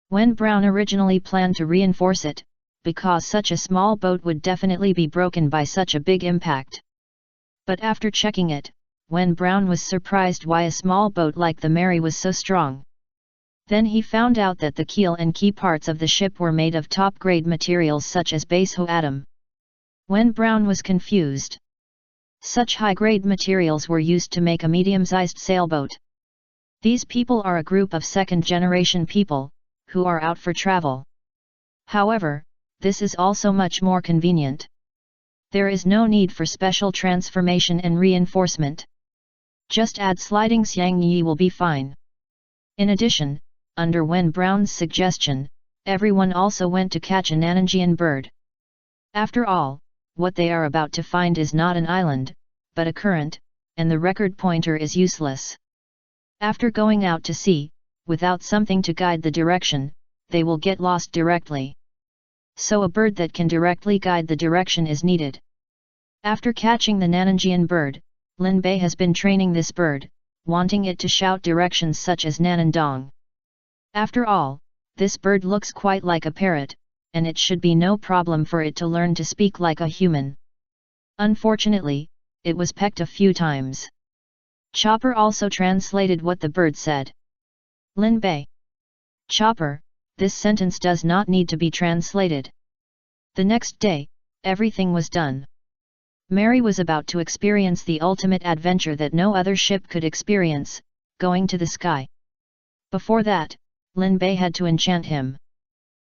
Wen Brown originally planned to reinforce it, because such a small boat would definitely be broken by such a big impact. But after checking it, Wen Brown was surprised why a small boat like the Mary was so strong. Then he found out that the keel and key parts of the ship were made of top-grade materials such as base ho-atom. Wen Brown was confused. Such high-grade materials were used to make a medium-sized sailboat. These people are a group of second-generation people, who are out for travel. However, this is also much more convenient. There is no need for special transformation and reinforcement. Just add sliding Xiang Yi will be fine. In addition, under Wen Brown's suggestion, everyone also went to catch a Nanangian bird. After all, what they are about to find is not an island, but a current, and the record pointer is useless. After going out to sea, without something to guide the direction, they will get lost directly. So a bird that can directly guide the direction is needed. After catching the Nanangian bird, Lin Bei has been training this bird, wanting it to shout directions such as Nanandong. After all, this bird looks quite like a parrot, and it should be no problem for it to learn to speak like a human. Unfortunately, it was pecked a few times. Chopper also translated what the bird said. Lin Bei. Chopper, this sentence does not need to be translated. The next day, everything was done. Mary was about to experience the ultimate adventure that no other ship could experience, going to the sky. Before that, Lin Bei had to enchant him.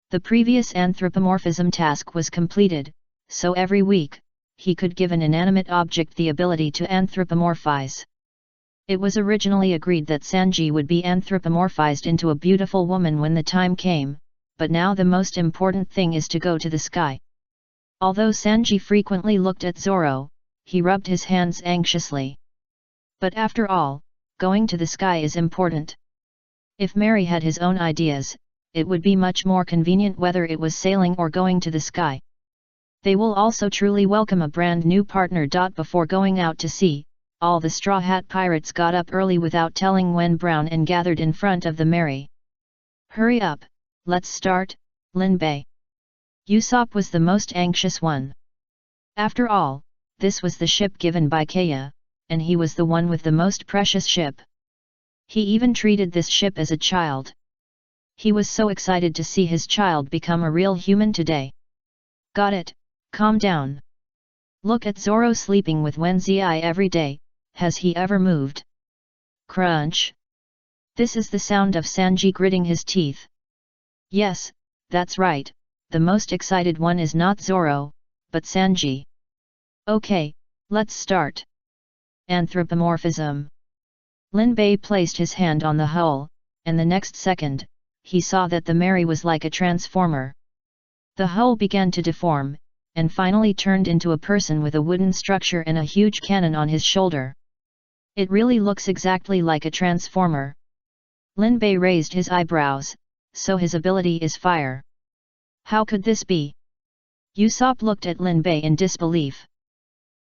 The previous anthropomorphism task was completed, so every week, he could give an inanimate object the ability to anthropomorphize. It was originally agreed that Sanji would be anthropomorphized into a beautiful woman when the time came, but now the most important thing is to go to the sky. Although Sanji frequently looked at Zoro, he rubbed his hands anxiously. But after all, going to the sky is important. If Mary had his own ideas, it would be much more convenient whether it was sailing or going to the sky. They will also truly welcome a brand new partner. Before going out to sea, all the Straw Hat Pirates got up early without telling Wen Brown and gathered in front of the Mary. Hurry up, let's start, Lin Bei. Usopp was the most anxious one. After all, this was the ship given by Kaya, and he was the one with the most precious ship. He even treated this ship as a child. He was so excited to see his child become a real human today. Got it, calm down. Look at Zoro sleeping with Wen Zi every day, has he ever moved? Crunch. This is the sound of Sanji gritting his teeth. Yes, that's right, the most excited one is not Zoro, but Sanji. Okay, let's start. Anthropomorphism. Lin Bei placed his hand on the hull, and the next second, he saw that the Mary was like a transformer. The hull began to deform, and finally turned into a person with a wooden structure and a huge cannon on his shoulder. It really looks exactly like a transformer. Lin Bei raised his eyebrows, so his ability is fire. How could this be? Usopp looked at Lin Bei in disbelief.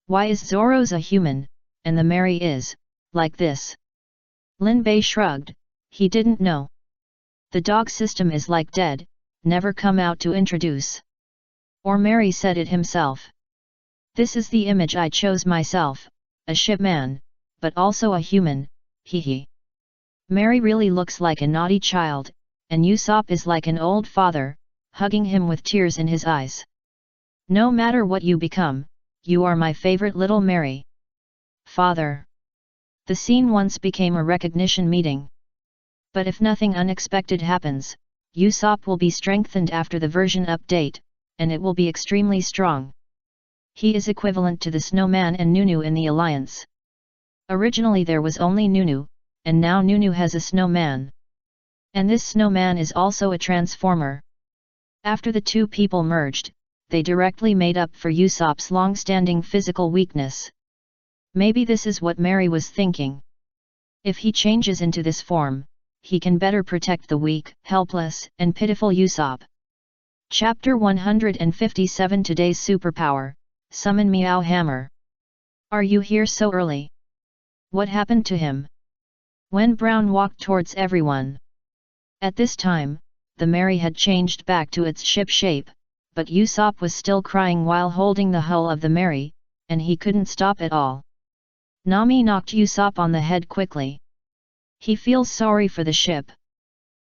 Why is Zoro's a human, and the Mary is, like this? Lin Bei shrugged, he didn't know. The dog system is like dead, never come out to introduce. Or Mary said it himself. This is the image I chose myself, a shipman, but also a human, hee. Mary really looks like a naughty child, and Usopp is like an old father, hugging him with tears in his eyes. No matter what you become, you are my favorite little Mary. Father. The scene once became a recognition meeting. But if nothing unexpected happens, Usopp will be strengthened after the version update, and it will be extremely strong. He is equivalent to the Snowman and Nunu in the Alliance. Originally there was only Nunu, and now Nunu has a snowman. And this snowman is also a transformer. After the two people merged, they directly made up for Usopp's long-standing physical weakness. Maybe this is what Mary was thinking. If he changes into this form, he can better protect the weak, helpless, and pitiful Usopp. Chapter 157 Today's Superpower, Summon Meow Hammer. Are you here so early? What happened to him? Wen Brown walked towards everyone. At this time, the Mary had changed back to its ship shape, but Usopp was still crying while holding the hull of the Mary, and he couldn't stop at all. Nami knocked Usopp on the head quickly. He feels sorry for the ship.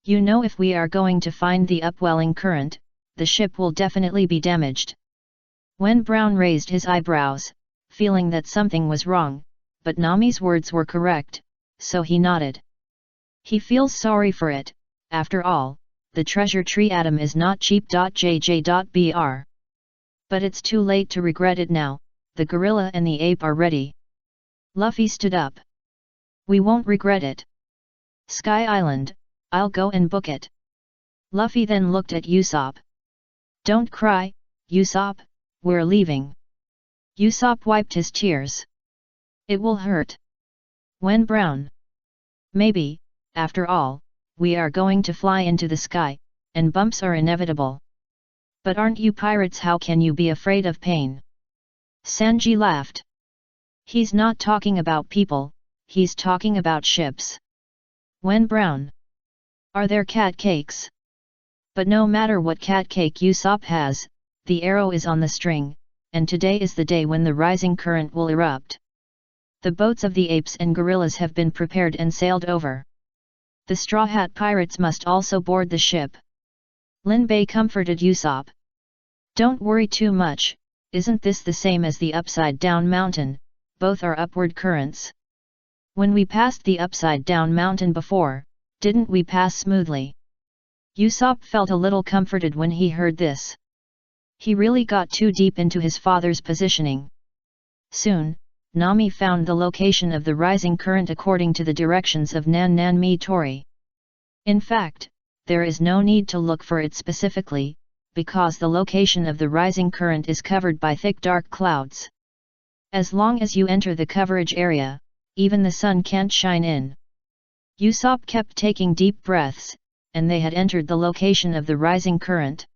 You know, if we are going to find the upwelling current, the ship will definitely be damaged. Wen Brown raised his eyebrows, feeling that something was wrong, but Nami's words were correct, so he nodded. He feels sorry for it, after all, the treasure tree atom is not cheap. JJ.br. But it's too late to regret it now, the gorilla and the ape are ready. Luffy stood up. We won't regret it. Sky Island, I'll go and book it. Luffy then looked at Usopp. Don't cry, Usopp, we're leaving. Usopp wiped his tears. It will hurt. Wen Brown. Maybe, after all, we are going to fly into the sky, and bumps are inevitable. But aren't you pirates? How can you be afraid of pain? Sanji laughed. He's not talking about people, he's talking about ships. Wen Brown. Are there cat cakes? But no matter what cat cake Usopp has, the arrow is on the string, and today is the day when the rising current will erupt. The boats of the apes and gorillas have been prepared and sailed over. The Straw Hat Pirates must also board the ship. Lin Bei comforted Usopp. Don't worry too much, isn't this the same as the upside-down mountain? Both are upward currents. When we passed the upside-down mountain before, didn't we pass smoothly? Usopp felt a little comforted when he heard this. He really got too deep into his father's positioning. Soon, Nami found the location of the rising current according to the directions of Nan Nan Mi Tori. In fact, there is no need to look for it specifically, because the location of the rising current is covered by thick dark clouds. As long as you enter the coverage area, even the sun can't shine in. Usopp kept taking deep breaths, and they had entered the location of the rising current.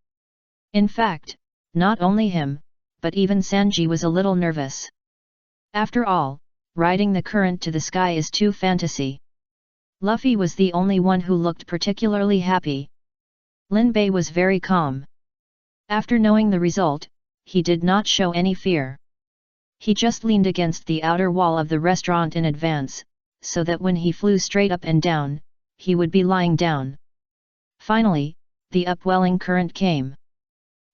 In fact, not only him, but even Sanji was a little nervous. After all, riding the current to the sky is too fantasy. Luffy was the only one who looked particularly happy. Lin Bei was very calm. After knowing the result, he did not show any fear. He just leaned against the outer wall of the restaurant in advance, so that when he flew straight up and down, he would be lying down. Finally, the upwelling current came.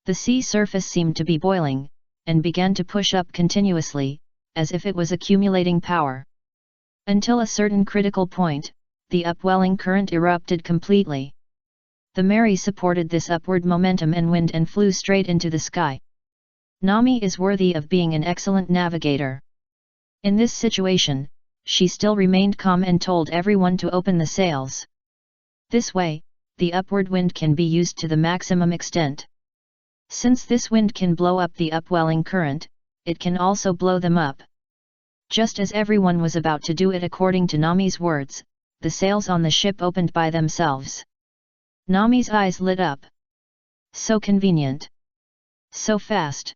The sea surface seemed to be boiling, and began to push up continuously, as if it was accumulating power. Until a certain critical point, the upwelling current erupted completely. The Mary supported this upward momentum and wind and flew straight into the sky. Nami is worthy of being an excellent navigator. In this situation, she still remained calm and told everyone to open the sails. This way, the upward wind can be used to the maximum extent. Since this wind can blow up the upwelling current, it can also blow them up. Just as everyone was about to do it according to Nami's words, the sails on the ship opened by themselves. Nami's eyes lit up. So convenient. So fast.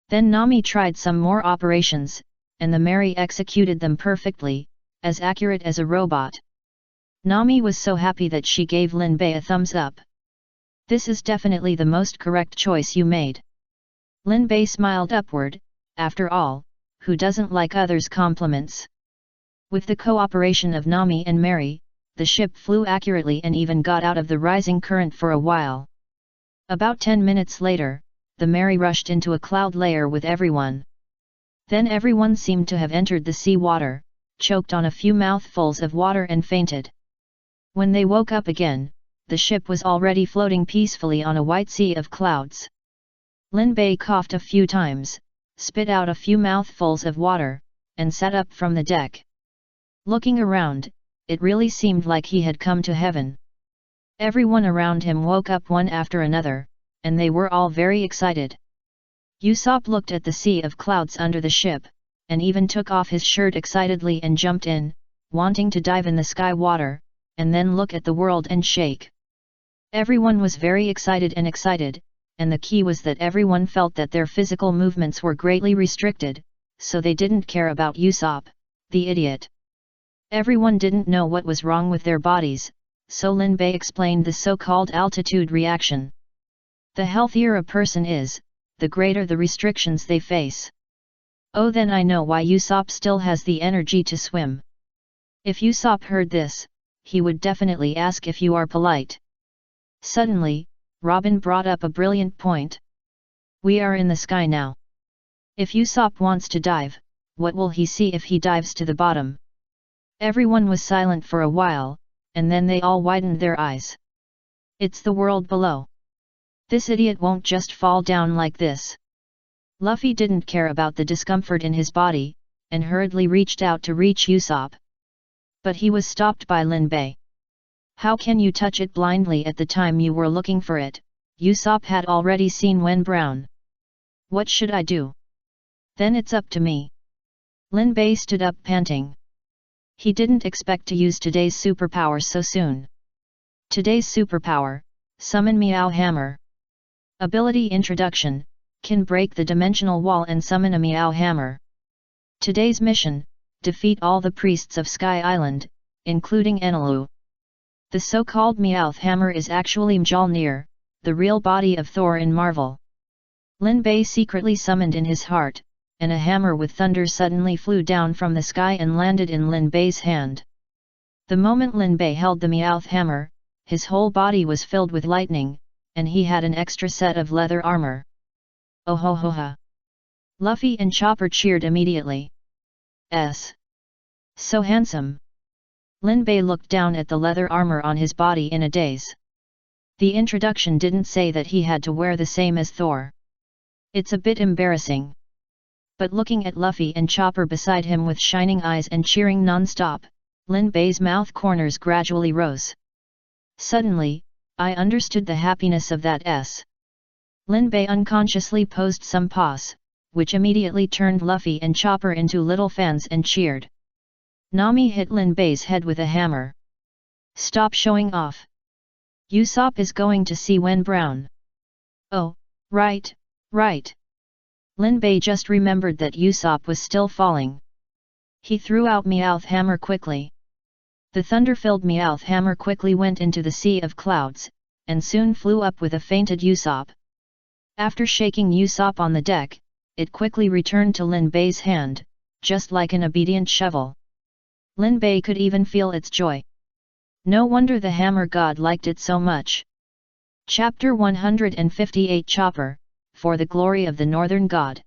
Then Nami tried some more operations, and the Mary executed them perfectly, as accurate as a robot. Nami was so happy that she gave Lin Bei a thumbs up. This is definitely the most correct choice you made. Lin Bei smiled upward. After all, who doesn't like others' compliments? With the cooperation of Nami and Mary, the ship flew accurately and even got out of the rising current for a while. About 10 minutes later, the Mary rushed into a cloud layer with everyone. Then everyone seemed to have entered the sea water, choked on a few mouthfuls of water and fainted. When they woke up again, the ship was already floating peacefully on a white sea of clouds. Lin Bei coughed a few times, spit out a few mouthfuls of water, and sat up from the deck. Looking around, it really seemed like he had come to heaven. Everyone around him woke up one after another, and they were all very excited. Usopp looked at the sea of clouds under the ship, and even took off his shirt excitedly and jumped in, wanting to dive in the sky water, and then look at the world and shake. Everyone was very excited, and the key was that everyone felt that their physical movements were greatly restricted, so they didn't care about Usopp, the idiot. Everyone didn't know what was wrong with their bodies, so Lin Bei explained the so-called altitude reaction. The healthier a person is, the greater the restrictions they face. Oh, then I know why Usopp still has the energy to swim. If Usopp heard this, he would definitely ask if you are polite. Suddenly, Robin brought up a brilliant point. We are in the sky now. If Usopp wants to dive, what will he see if he dives to the bottom? Everyone was silent for a while, and then they all widened their eyes. It's the world below. This idiot won't just fall down like this. Luffy didn't care about the discomfort in his body, and hurriedly reached out to reach Usopp. But he was stopped by Lin Bei. How can you touch it blindly at the time you were looking for it? Usopp had already seen Wen Brown. What should I do? Then it's up to me. Lin Bei stood up panting. He didn't expect to use today's superpower so soon. Today's superpower, Summon Meow Hammer. Ability Introduction, can break the dimensional wall and summon a Meow Hammer. Today's mission, defeat all the priests of Sky Island, including Enelu. The so-called Meowth Hammer is actually Mjolnir, the real body of Thor in Marvel. Lin Bei secretly summoned in his heart, and a hammer with thunder suddenly flew down from the sky and landed in Lin Bei's hand. The moment Lin Bei held the Meowth Hammer, his whole body was filled with lightning, and he had an extra set of leather armor. Oh ho ho ha! Luffy and Chopper cheered immediately. So handsome! Lin Bei looked down at the leather armor on his body in a daze. The introduction didn't say that he had to wear the same as Thor. It's a bit embarrassing. But looking at Luffy and Chopper beside him with shining eyes and cheering non-stop, Lin Bei's mouth corners gradually rose. Suddenly, I understood the happiness of that S. Lin Bei unconsciously posed some pause, which immediately turned Luffy and Chopper into little fans and cheered. Nami hit Lin Bei's head with a hammer. Stop showing off. Usopp is going to see Wen Brown. Oh, right. Lin Bei just remembered that Usopp was still falling. He threw out Meowth hammer quickly. The thunder-filled Meowth hammer quickly went into the sea of clouds, and soon flew up with a fainted Usopp. After shaking Usopp on the deck, it quickly returned to Lin Bei's hand, just like an obedient shovel. Lin Bei could even feel its joy. No wonder the hammer god liked it so much. Chapter 158 Chopper, for the glory of the Northern God.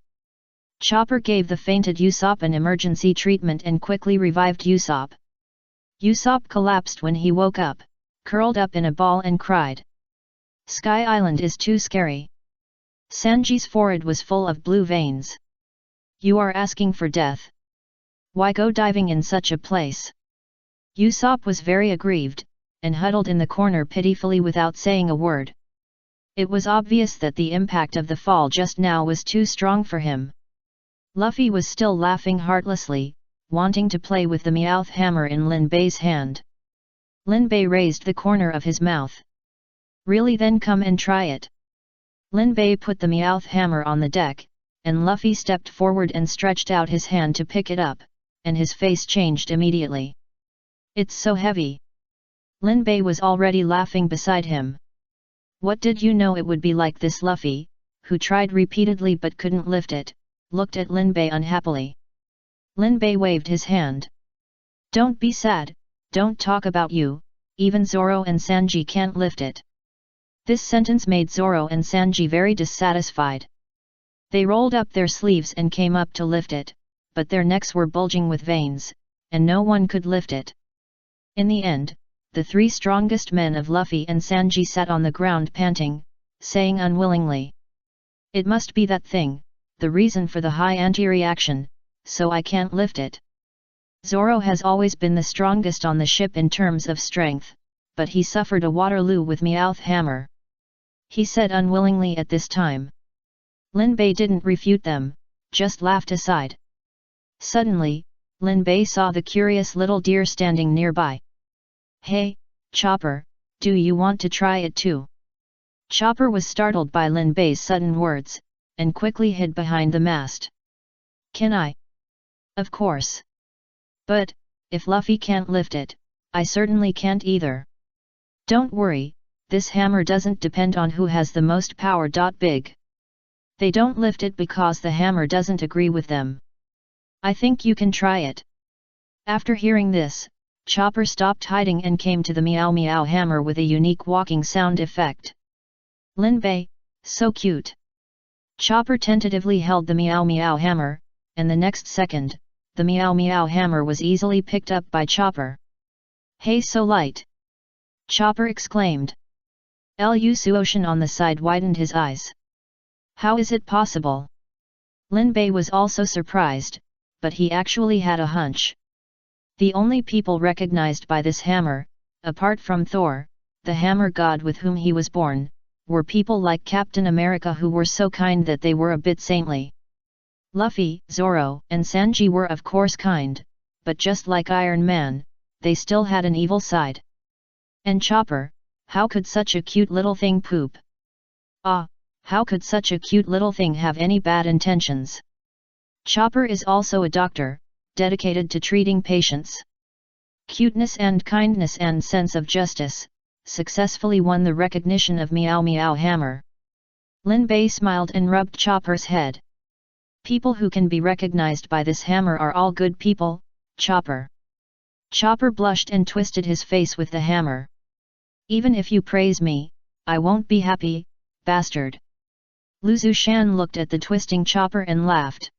Chopper gave the fainted Usopp an emergency treatment and quickly revived Usopp. Usopp collapsed when he woke up, curled up in a ball and cried. Sky Island is too scary. Sanji's forehead was full of blue veins. You are asking for death. Why go diving in such a place? Usopp was very aggrieved, and huddled in the corner pitifully without saying a word. It was obvious that the impact of the fall just now was too strong for him. Luffy was still laughing heartlessly, wanting to play with the Meowth hammer in Lin Bei's hand. Lin Bei raised the corner of his mouth. Really, then come and try it. Lin Bei put the Meowth hammer on the deck, and Luffy stepped forward and stretched out his hand to pick it up, and his face changed immediately. It's so heavy. Lin Bei was already laughing beside him. What did you know it would be like this? Luffy, who tried repeatedly but couldn't lift it, looked at Lin Bei unhappily. Lin Bei waved his hand. Don't be sad, don't talk about you, even Zoro and Sanji can't lift it. This sentence made Zoro and Sanji very dissatisfied. They rolled up their sleeves and came up to lift it, but their necks were bulging with veins, and no one could lift it. In the end, the three strongest men of Luffy and Sanji sat on the ground panting, saying unwillingly. It must be that thing, the reason for the high anti-reaction, so I can't lift it. Zoro has always been the strongest on the ship in terms of strength, but he suffered a Waterloo with Meowth hammer. He said unwillingly at this time. Lin Bei didn't refute them, just laughed aside. Suddenly, Lin Bei saw the curious little deer standing nearby. Hey, Chopper, do you want to try it too? Chopper was startled by Lin Bei's sudden words, and quickly hid behind the mast. Can I? Of course. But, if Luffy can't lift it, I certainly can't either. Don't worry, this hammer doesn't depend on who has the most power. Big. They don't lift it because the hammer doesn't agree with them. I think you can try it. After hearing this, Chopper stopped hiding and came to the meow meow hammer with a unique walking sound effect. Lin Bei, so cute. Chopper tentatively held the meow meow hammer, and the next second, the meow meow hammer was easily picked up by Chopper. Hey, so light! Chopper exclaimed. Lu Suocean on the side widened his eyes. How is it possible? Lin Bei was also surprised, but he actually had a hunch. The only people recognized by this hammer, apart from Thor, the hammer god with whom he was born, were people like Captain America who were so kind that they were a bit saintly. Luffy, Zoro, and Sanji were of course kind, but just like Iron Man, they still had an evil side. And Chopper, how could such a cute little thing poop? Ah, how could such a cute little thing have any bad intentions? Chopper is also a doctor, dedicated to treating patients. Cuteness and kindness and sense of justice, successfully won the recognition of Meow Meow Hammer. Lin Bei smiled and rubbed Chopper's head. People who can be recognized by this hammer are all good people, Chopper. Chopper blushed and twisted his face with the hammer. Even if you praise me, I won't be happy, bastard. Lu Zushan looked at the twisting chopper and laughed.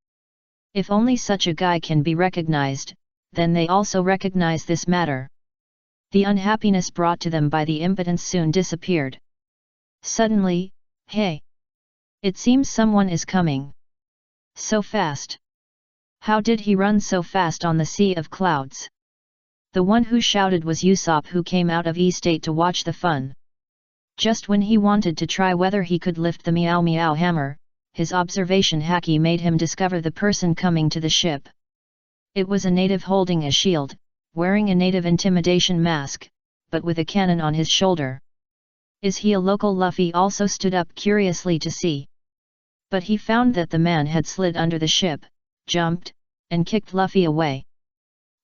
If only such a guy can be recognized, then they also recognize this matter. The unhappiness brought to them by the impotence soon disappeared. Suddenly, hey! It seems someone is coming. So fast. How did he run so fast on the sea of clouds? The one who shouted was Usopp, who came out of E-State to watch the fun. Just when he wanted to try whether he could lift the Meow Meow hammer, his observation haki made him discover the person coming to the ship. It was a native holding a shield, wearing a native intimidation mask, but with a cannon on his shoulder. Is he a local? Luffy also stood up curiously to see. But he found that the man had slid under the ship, jumped, and kicked Luffy away.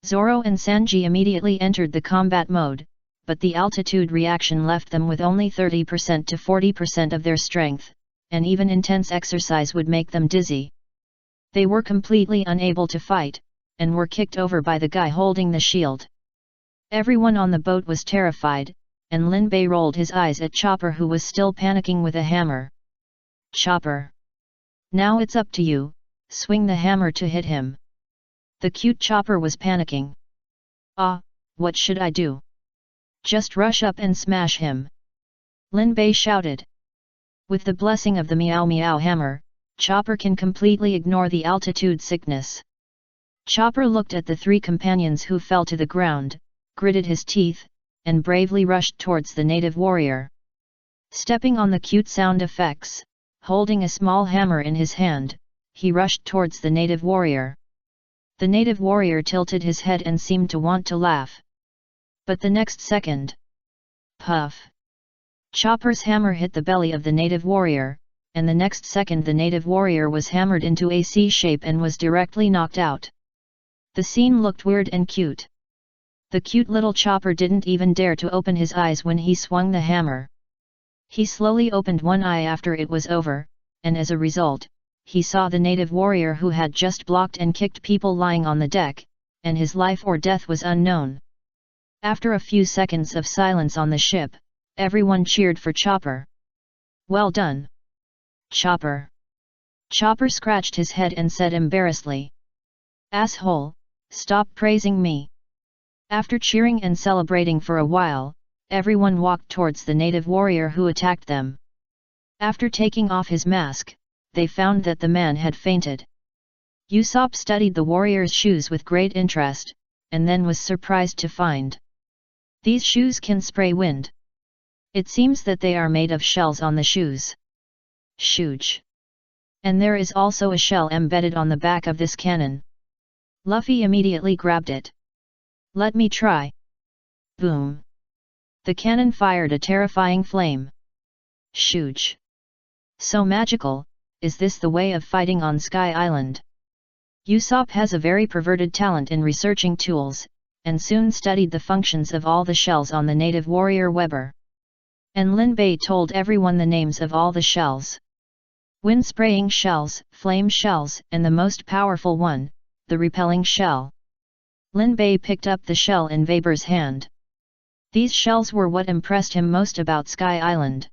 Zoro and Sanji immediately entered the combat mode, but the altitude reaction left them with only 30% to 40% of their strength, and even intense exercise would make them dizzy. They were completely unable to fight, and were kicked over by the guy holding the shield. Everyone on the boat was terrified, and Lin Bei rolled his eyes at Chopper, who was still panicking with a hammer. Chopper! Now it's up to you, swing the hammer to hit him. The cute Chopper was panicking. Ah, what should I do? Just rush up and smash him. Lin Bei shouted. With the blessing of the Meow Meow hammer, Chopper can completely ignore the altitude sickness. Chopper looked at the three companions who fell to the ground, gritted his teeth, and bravely rushed towards the native warrior. Stepping on the cute sound effects, holding a small hammer in his hand, he rushed towards the native warrior. The native warrior tilted his head and seemed to want to laugh. But the next second, puff! Chopper's hammer hit the belly of the native warrior, and the next second the native warrior was hammered into a C shape and was directly knocked out. The scene looked weird and cute. The cute little Chopper didn't even dare to open his eyes when he swung the hammer. He slowly opened one eye after it was over, and as a result, he saw the native warrior who had just blocked and kicked people lying on the deck, and his life or death was unknown. After a few seconds of silence on the ship, everyone cheered for Chopper. Well done, Chopper! Chopper scratched his head and said embarrassedly. Asshole, stop praising me. After cheering and celebrating for a while, everyone walked towards the native warrior who attacked them. After taking off his mask, they found that the man had fainted. Usopp studied the warrior's shoes with great interest, and then was surprised to find these shoes can spray wind. It seems that they are made of shells on the shoes. Shooch! And there is also a shell embedded on the back of this cannon. Luffy immediately grabbed it. Let me try. Boom! The cannon fired a terrifying flame. Shooch! So magical, is this the way of fighting on Sky Island? Usopp has a very perverted talent in researching tools, and soon studied the functions of all the shells on the native warrior Weber. And Lin Bei told everyone the names of all the shells. Wind-spraying shells, flame shells, and the most powerful one, the repelling shell. Lin Bei picked up the shell in Weber's hand. These shells were what impressed him most about Sky Island.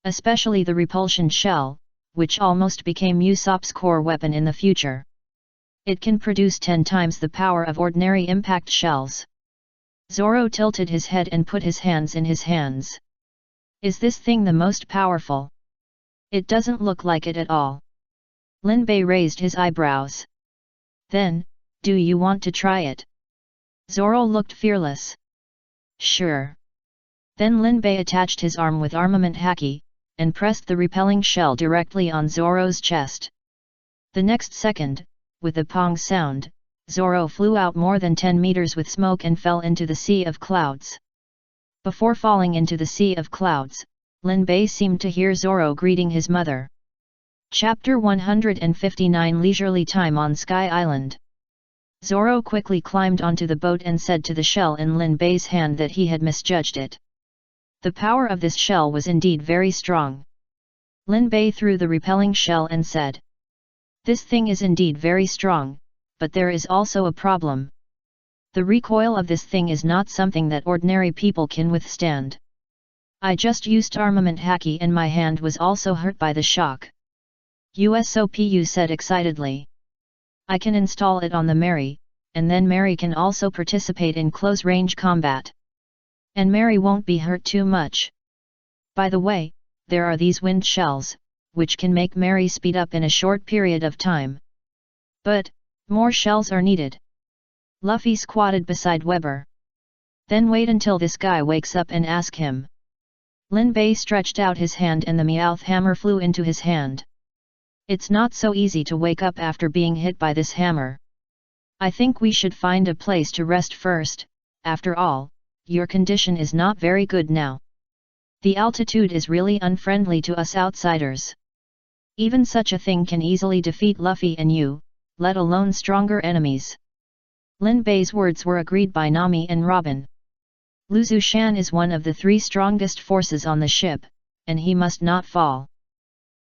Especially the repulsion shell, which almost became Usopp's core weapon in the future. It can produce 10 times the power of ordinary impact shells. Zoro tilted his head and put his hands in his hands. Is this thing the most powerful? It doesn't look like it at all. Lin Bei raised his eyebrows. Then, do you want to try it? Zoro looked fearless. Sure. Then Lin Bei attached his arm with armament haki, and pressed the repelling shell directly on Zoro's chest. The next second, with a pong sound, Zoro flew out more than 10 meters with smoke and fell into the sea of clouds. Before falling into the sea of clouds, Lin Bei seemed to hear Zoro greeting his mother. Chapter 159 Leisurely Time on Sky Island. Zoro quickly climbed onto the boat and said to the shell in Lin Bei's hand that he had misjudged it. The power of this shell was indeed very strong. Lin Bei threw the repelling shell and said, "This thing is indeed very strong, but there is also a problem. The recoil of this thing is not something that ordinary people can withstand. I just used armament haki and my hand was also hurt by the shock. USOPU said excitedly. I can install it on the Mary, and then Mary can also participate in close-range combat. And Mary won't be hurt too much. By the way, there are these wind shells, which can make Mary speed up in a short period of time. But, more shells are needed. Luffy squatted beside Weber. Then wait until this guy wakes up and ask him. Lin Bei stretched out his hand and the Meowth hammer flew into his hand. It's not so easy to wake up after being hit by this hammer. I think we should find a place to rest first, after all, your condition is not very good now. The altitude is really unfriendly to us outsiders. Even such a thing can easily defeat Luffy and you, let alone stronger enemies. Lin Bei's words were agreed by Nami and Robin. Lu Zushan is one of the 3 strongest forces on the ship, and he must not fall.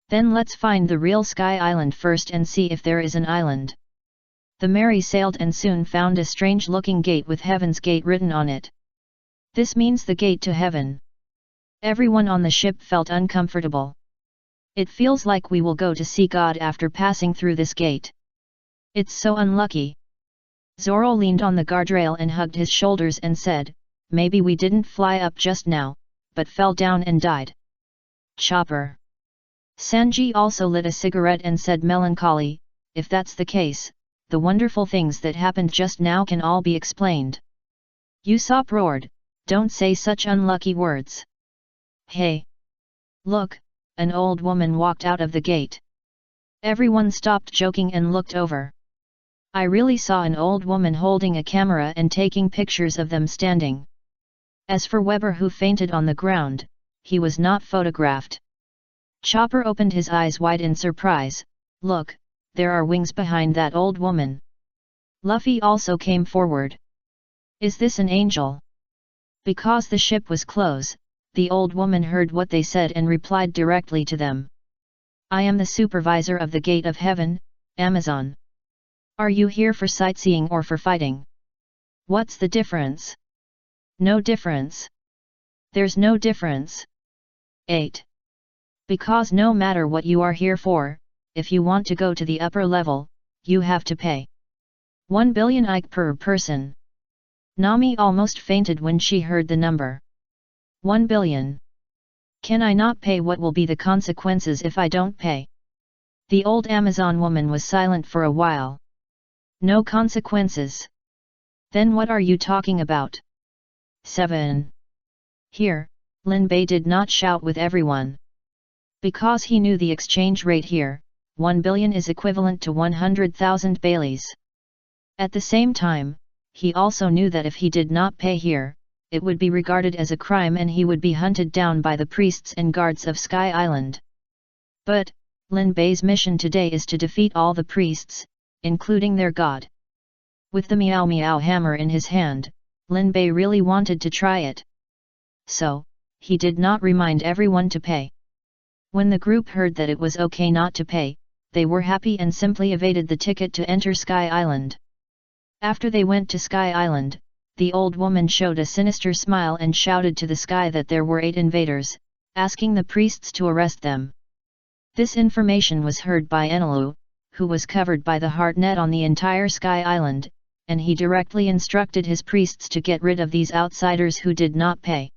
Then let's find the real Sky Island first and see if there is an island. The Mary sailed and soon found a strange-looking gate with Heaven's Gate written on it. This means the gate to heaven. Everyone on the ship felt uncomfortable. It feels like we will go to see God after passing through this gate. It's so unlucky. Zoro leaned on the guardrail and hugged his shoulders and said, maybe we didn't fly up just now, but fell down and died. Chopper. Sanji also lit a cigarette and said melancholy, if that's the case, the wonderful things that happened just now can all be explained. Usopp roared, don't say such unlucky words. Hey! Look, an old woman walked out of the gate. Everyone stopped joking and looked over. I really saw an old woman holding a camera and taking pictures of them standing. As for Weber who fainted on the ground, he was not photographed. Chopper opened his eyes wide in surprise, look, there are wings behind that old woman. Luffy also came forward. Is this an angel? Because the ship was close, the old woman heard what they said and replied directly to them. I am the supervisor of the Gate of Heaven, Amazon. Are you here for sightseeing or for fighting? What's the difference? No difference. There's no difference. 8. Because no matter what you are here for, if you want to go to the upper level, you have to pay 1 billion IQ per person. Nami almost fainted when she heard the number. 1 billion. Can I not pay? What will be the consequences if I don't pay? The old Amazon woman was silent for a while. No consequences. Then what are you talking about? 7. Here, Lin Bei did not shout with everyone. Because he knew the exchange rate here, 1 billion is equivalent to 100,000 Baileys. At the same time, he also knew that if he did not pay here, it would be regarded as a crime and he would be hunted down by the priests and guards of Sky Island. But, Lin Bei's mission today is to defeat all the priests, including their god. With the Meow Meow hammer in his hand, Lin Bei really wanted to try it. So, he did not remind everyone to pay. When the group heard that it was okay not to pay, they were happy and simply evaded the ticket to enter Sky Island. After they went to Sky Island, the old woman showed a sinister smile and shouted to the sky that there were 8 invaders, asking the priests to arrest them. This information was heard by Enelu, who was covered by the heart net on the entire Sky Island, and he directly instructed his priests to get rid of these outsiders who did not pay.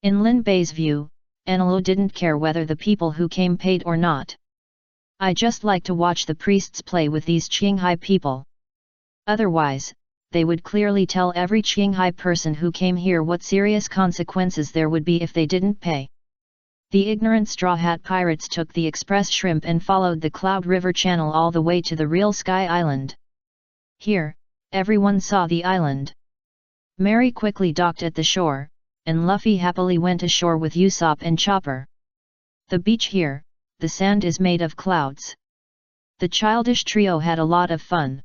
In Lin Bei's view, Enelu didn't care whether the people who came paid or not. I just like to watch the priests play with these Qinghai people. Otherwise, they would clearly tell every Qinghai person who came here what serious consequences there would be if they didn't pay. The ignorant Straw Hat pirates took the express shrimp and followed the Cloud River Channel all the way to the real Sky Island. Here, everyone saw the island. Mary quickly docked at the shore, and Luffy happily went ashore with Usopp and Chopper. The beach here, the sand is made of clouds. The childish trio had a lot of fun.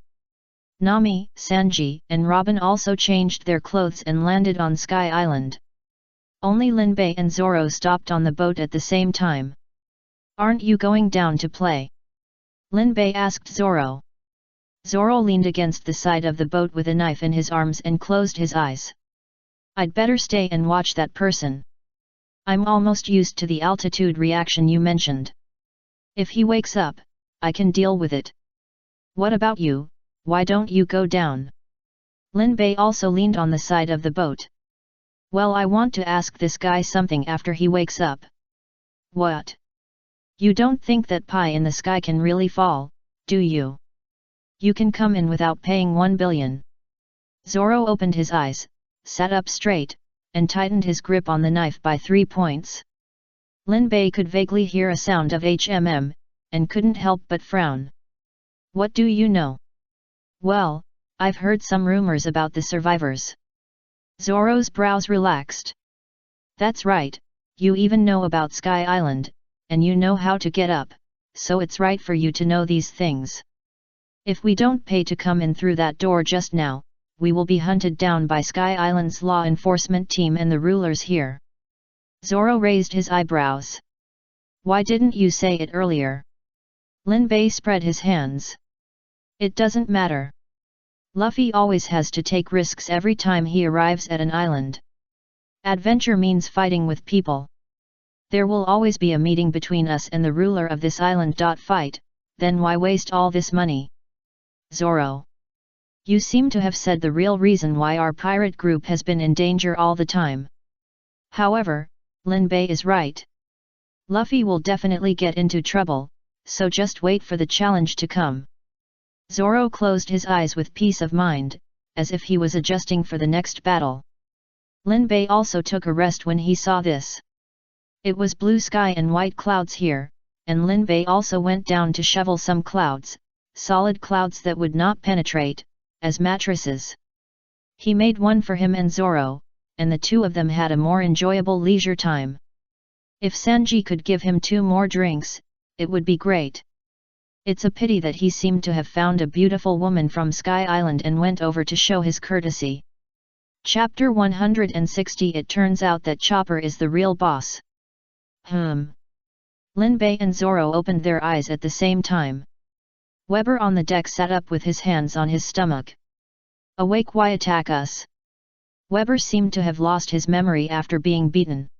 Nami, Sanji, and Robin also changed their clothes and landed on Sky Island. Only Lin Bei and Zoro stopped on the boat at the same time. Aren't you going down to play? Lin Bei asked Zoro. Zoro leaned against the side of the boat with a knife in his arms and closed his eyes. I'd better stay and watch that person. I'm almost used to the altitude reaction you mentioned. If he wakes up, I can deal with it. What about you, why don't you go down? Lin Bei also leaned on the side of the boat. Well, I want to ask this guy something after he wakes up. What? You don't think that pie in the sky can really fall, do you? You can come in without paying 1 billion. Zoro opened his eyes, sat up straight, and tightened his grip on the knife by 3 points. Lin Bei could vaguely hear a sound of HMM, and couldn't help but frown. What do you know? Well, I've heard some rumors about the survivors. Zoro's brows relaxed. That's right, you even know about Sky Island, and you know how to get up, so it's right for you to know these things. If we don't pay to come in through that door just now, we will be hunted down by Sky Island's law enforcement team and the rulers here. Zoro raised his eyebrows. Why didn't you say it earlier? Lin Bei spread his hands. It doesn't matter. Luffy always has to take risks every time he arrives at an island. Adventure means fighting with people. There will always be a meeting between us and the ruler of this island. Fight, then why waste all this money? Zoro. You seem to have said the real reason why our pirate group has been in danger all the time. However, Lin Bei is right. Luffy will definitely get into trouble, so just wait for the challenge to come. Zoro closed his eyes with peace of mind, as if he was adjusting for the next battle. Lin Bei also took a rest when he saw this. It was blue sky and white clouds here, and Lin Bei also went down to shovel some clouds, solid clouds that would not penetrate, as mattresses. He made one for him and Zoro, and the two of them had a more enjoyable leisure time. If Sanji could give him 2 more drinks, it would be great. It's a pity that he seemed to have found a beautiful woman from Sky Island and went over to show his courtesy. Chapter 160. It turns out that Chopper is the real boss. Lin Bei and Zoro opened their eyes at the same time. Weber on the deck sat up with his hands on his stomach. Awake, why attack us? Weber seemed to have lost his memory after being beaten.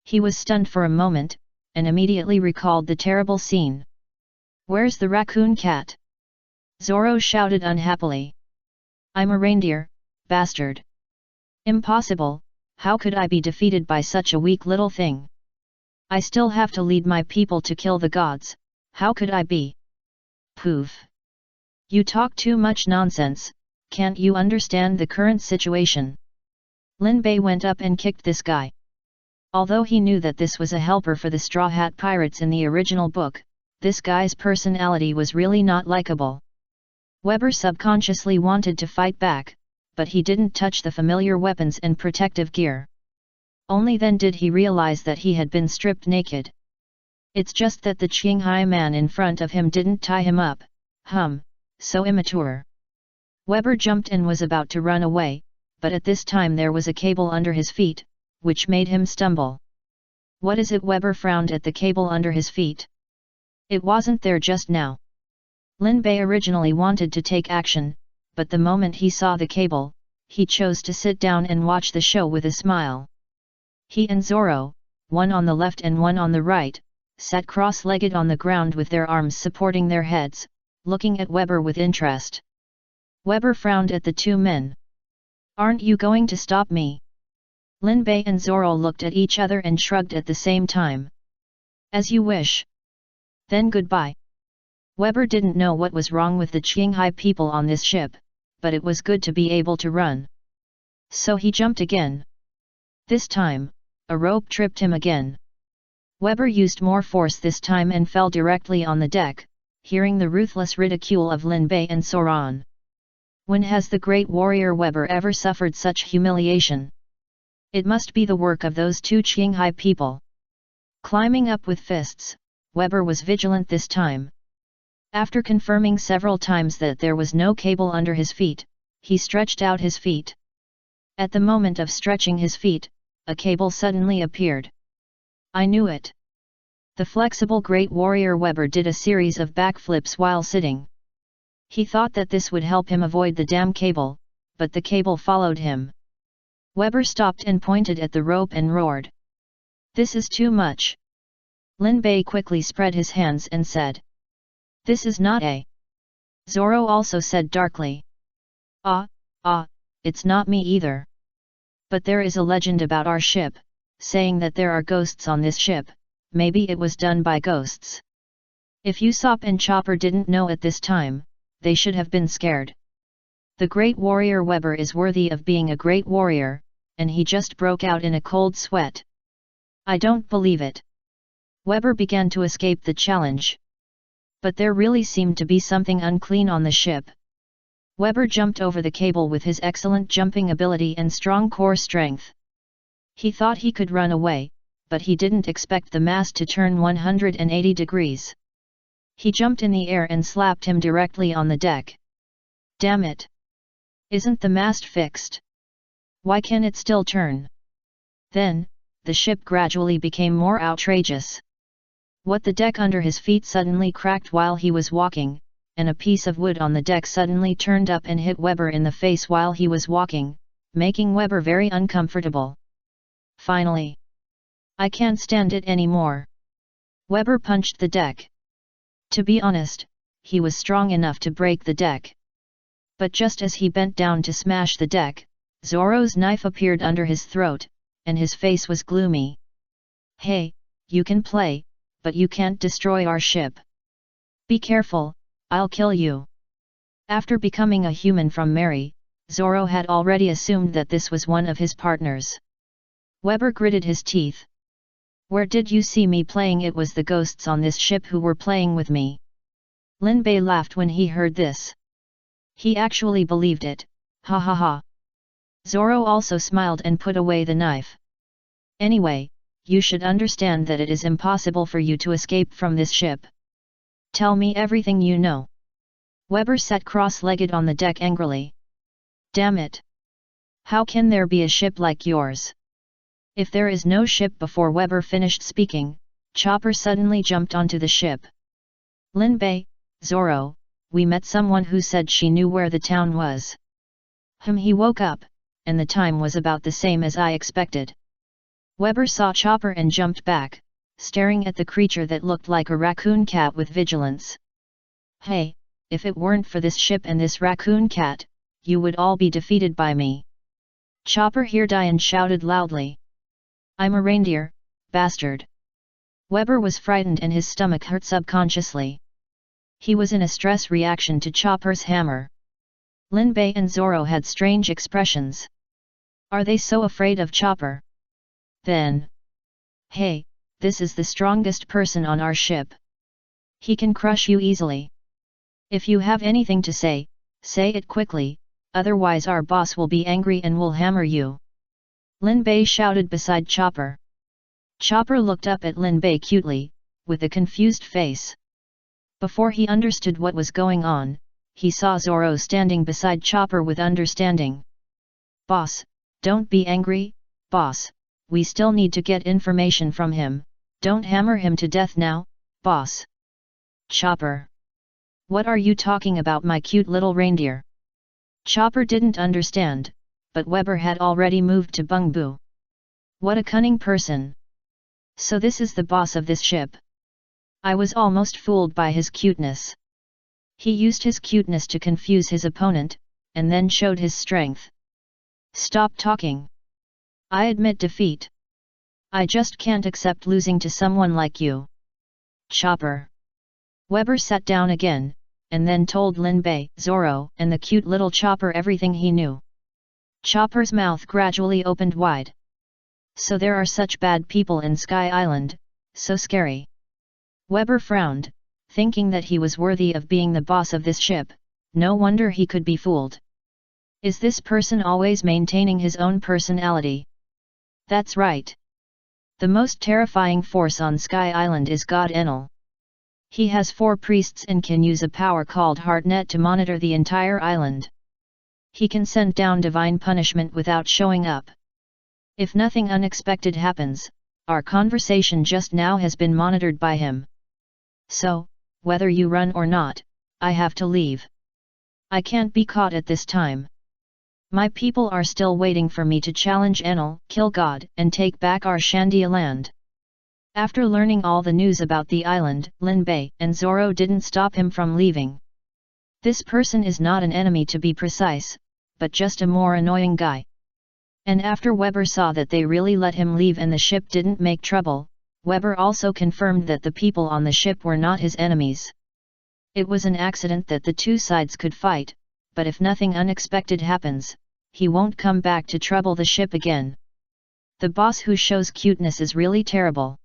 He was stunned for a moment, and immediately recalled the terrible scene. Where's the raccoon cat? Zoro shouted unhappily. I'm a reindeer, bastard. Impossible, how could I be defeated by such a weak little thing? I still have to lead my people to kill the gods, how could I be? Poof. You talk too much nonsense, can't you understand the current situation? Lin Bei went up and kicked this guy. Although he knew that this was a helper for the Straw Hat Pirates in the original book, this guy's personality was really not likable. Weber subconsciously wanted to fight back, but he didn't touch the familiar weapons and protective gear. Only then did he realize that he had been stripped naked. It's just that the Qinghai man in front of him didn't tie him up, so immature. Weber jumped and was about to run away, but at this time there was a cable under his feet, which made him stumble. What is it? Weber frowned at the cable under his feet. It wasn't there just now. Lin Bei originally wanted to take action, but the moment he saw the cable, he chose to sit down and watch the show with a smile. He and Zoro, one on the left and one on the right, sat cross-legged on the ground with their arms supporting their heads, looking at Weber with interest. Weber frowned at the two men. Aren't you going to stop me? Lin Bei and Zoro looked at each other and shrugged at the same time. As you wish. Then goodbye. Weber didn't know what was wrong with the Qinghai people on this ship, but it was good to be able to run. So he jumped again. This time, a rope tripped him again. Weber used more force this time and fell directly on the deck, hearing the ruthless ridicule of Lin Bei and Soran. When has the great warrior Weber ever suffered such humiliation? It must be the work of those two Qinghai people. Climbing up with fists, Weber was vigilant this time. After confirming several times that there was no cable under his feet, he stretched out his feet. At the moment of stretching his feet, a cable suddenly appeared. I knew it. The flexible great warrior Weber did a series of backflips while sitting. He thought that this would help him avoid the damn cable, but the cable followed him. Weber stopped and pointed at the rope and roared. This is too much. Lin Bei quickly spread his hands and said. This is not a. Zoro also said darkly. It's not me either. But there is a legend about our ship, saying that there are ghosts on this ship, maybe it was done by ghosts. If Usopp and Chopper didn't know at this time, they should have been scared. The great warrior Weber is worthy of being a great warrior, and he just broke out in a cold sweat. I don't believe it. Weber began to escape the challenge. But there really seemed to be something unclean on the ship. Weber jumped over the cable with his excellent jumping ability and strong core strength. He thought he could run away, but he didn't expect the mast to turn 180 degrees. He jumped in the air and slapped him directly on the deck. Damn it! Isn't the mast fixed? Why can it still turn? Then, the ship gradually became more outrageous. What the deck under his feet suddenly cracked while he was walking, and a piece of wood on the deck suddenly turned up and hit Weber in the face while he was walking, making Weber very uncomfortable. Finally, I can't stand it anymore. Weber punched the deck. To be honest, he was strong enough to break the deck. But just as he bent down to smash the deck, Zoro's knife appeared under his throat, and his face was gloomy. Hey, you can play, but you can't destroy our ship. Be careful, I'll kill you. After becoming a human from Mary, Zoro had already assumed that this was one of his partners. Weber gritted his teeth. Where did you see me playing? It was the ghosts on this ship who were playing with me. Lin Bei laughed when he heard this. He actually believed it, ha ha ha. Zoro also smiled and put away the knife. Anyway, you should understand that it is impossible for you to escape from this ship. Tell me everything you know. Weber sat cross-legged on the deck angrily. Damn it! How can there be a ship like yours? If there is no ship. Before Weber finished speaking, Chopper suddenly jumped onto the ship. Lin Bei, Zoro, we met someone who said she knew where the town was. He woke up, and the time was about the same as I expected. Weber saw Chopper and jumped back, staring at the creature that looked like a raccoon cat with vigilance. Hey, if it weren't for this ship and this raccoon cat, you would all be defeated by me. Chopper heard and shouted loudly. I'm a reindeer, bastard. Weber was frightened and his stomach hurt subconsciously. He was in a stress reaction to Chopper's hammer. Lin Bei and Zoro had strange expressions. Are they so afraid of Chopper? Then. Hey, this is the strongest person on our ship. He can crush you easily. If you have anything to say it quickly, otherwise our boss will be angry and will hammer you. Lin Bei shouted beside Chopper. Chopper looked up at Lin Bei cutely, with a confused face. Before he understood what was going on, he saw Zoro standing beside Chopper with understanding. Boss, don't be angry, boss, we still need to get information from him, don't hammer him to death now, boss. Chopper. What are you talking about, my cute little reindeer? Chopper didn't understand, but Weber had already moved to Bungbu. What a cunning person. So this is the boss of this ship. I was almost fooled by his cuteness. He used his cuteness to confuse his opponent, and then showed his strength. Stop talking. I admit defeat. I just can't accept losing to someone like you. Chopper. Weber sat down again, and then told Lin Bei, Zoro, and the cute little Chopper everything he knew. Chopper's mouth gradually opened wide. So there are such bad people in Sky Island, so scary. Weber frowned, thinking that he was worthy of being the boss of this ship, no wonder he could be fooled. Is this person always maintaining his own personality? That's right. The most terrifying force on Sky Island is God Enel. He has 4 priests and can use a power called Heartnet to monitor the entire island. He can send down divine punishment without showing up. If nothing unexpected happens, our conversation just now has been monitored by him. So, whether you run or not, I have to leave. I can't be caught at this time. My people are still waiting for me to challenge Enel, kill God, and take back our Shandia land. After learning all the news about the island, Lin Bei and Zoro didn't stop him from leaving. This person is not an enemy to be precise, but just a more annoying guy. And after Weber saw that they really let him leave and the ship didn't make trouble, Weber also confirmed that the people on the ship were not his enemies. It was an accident that the two sides could fight, but if nothing unexpected happens, he won't come back to trouble the ship again. The boss who shows cuteness is really terrible.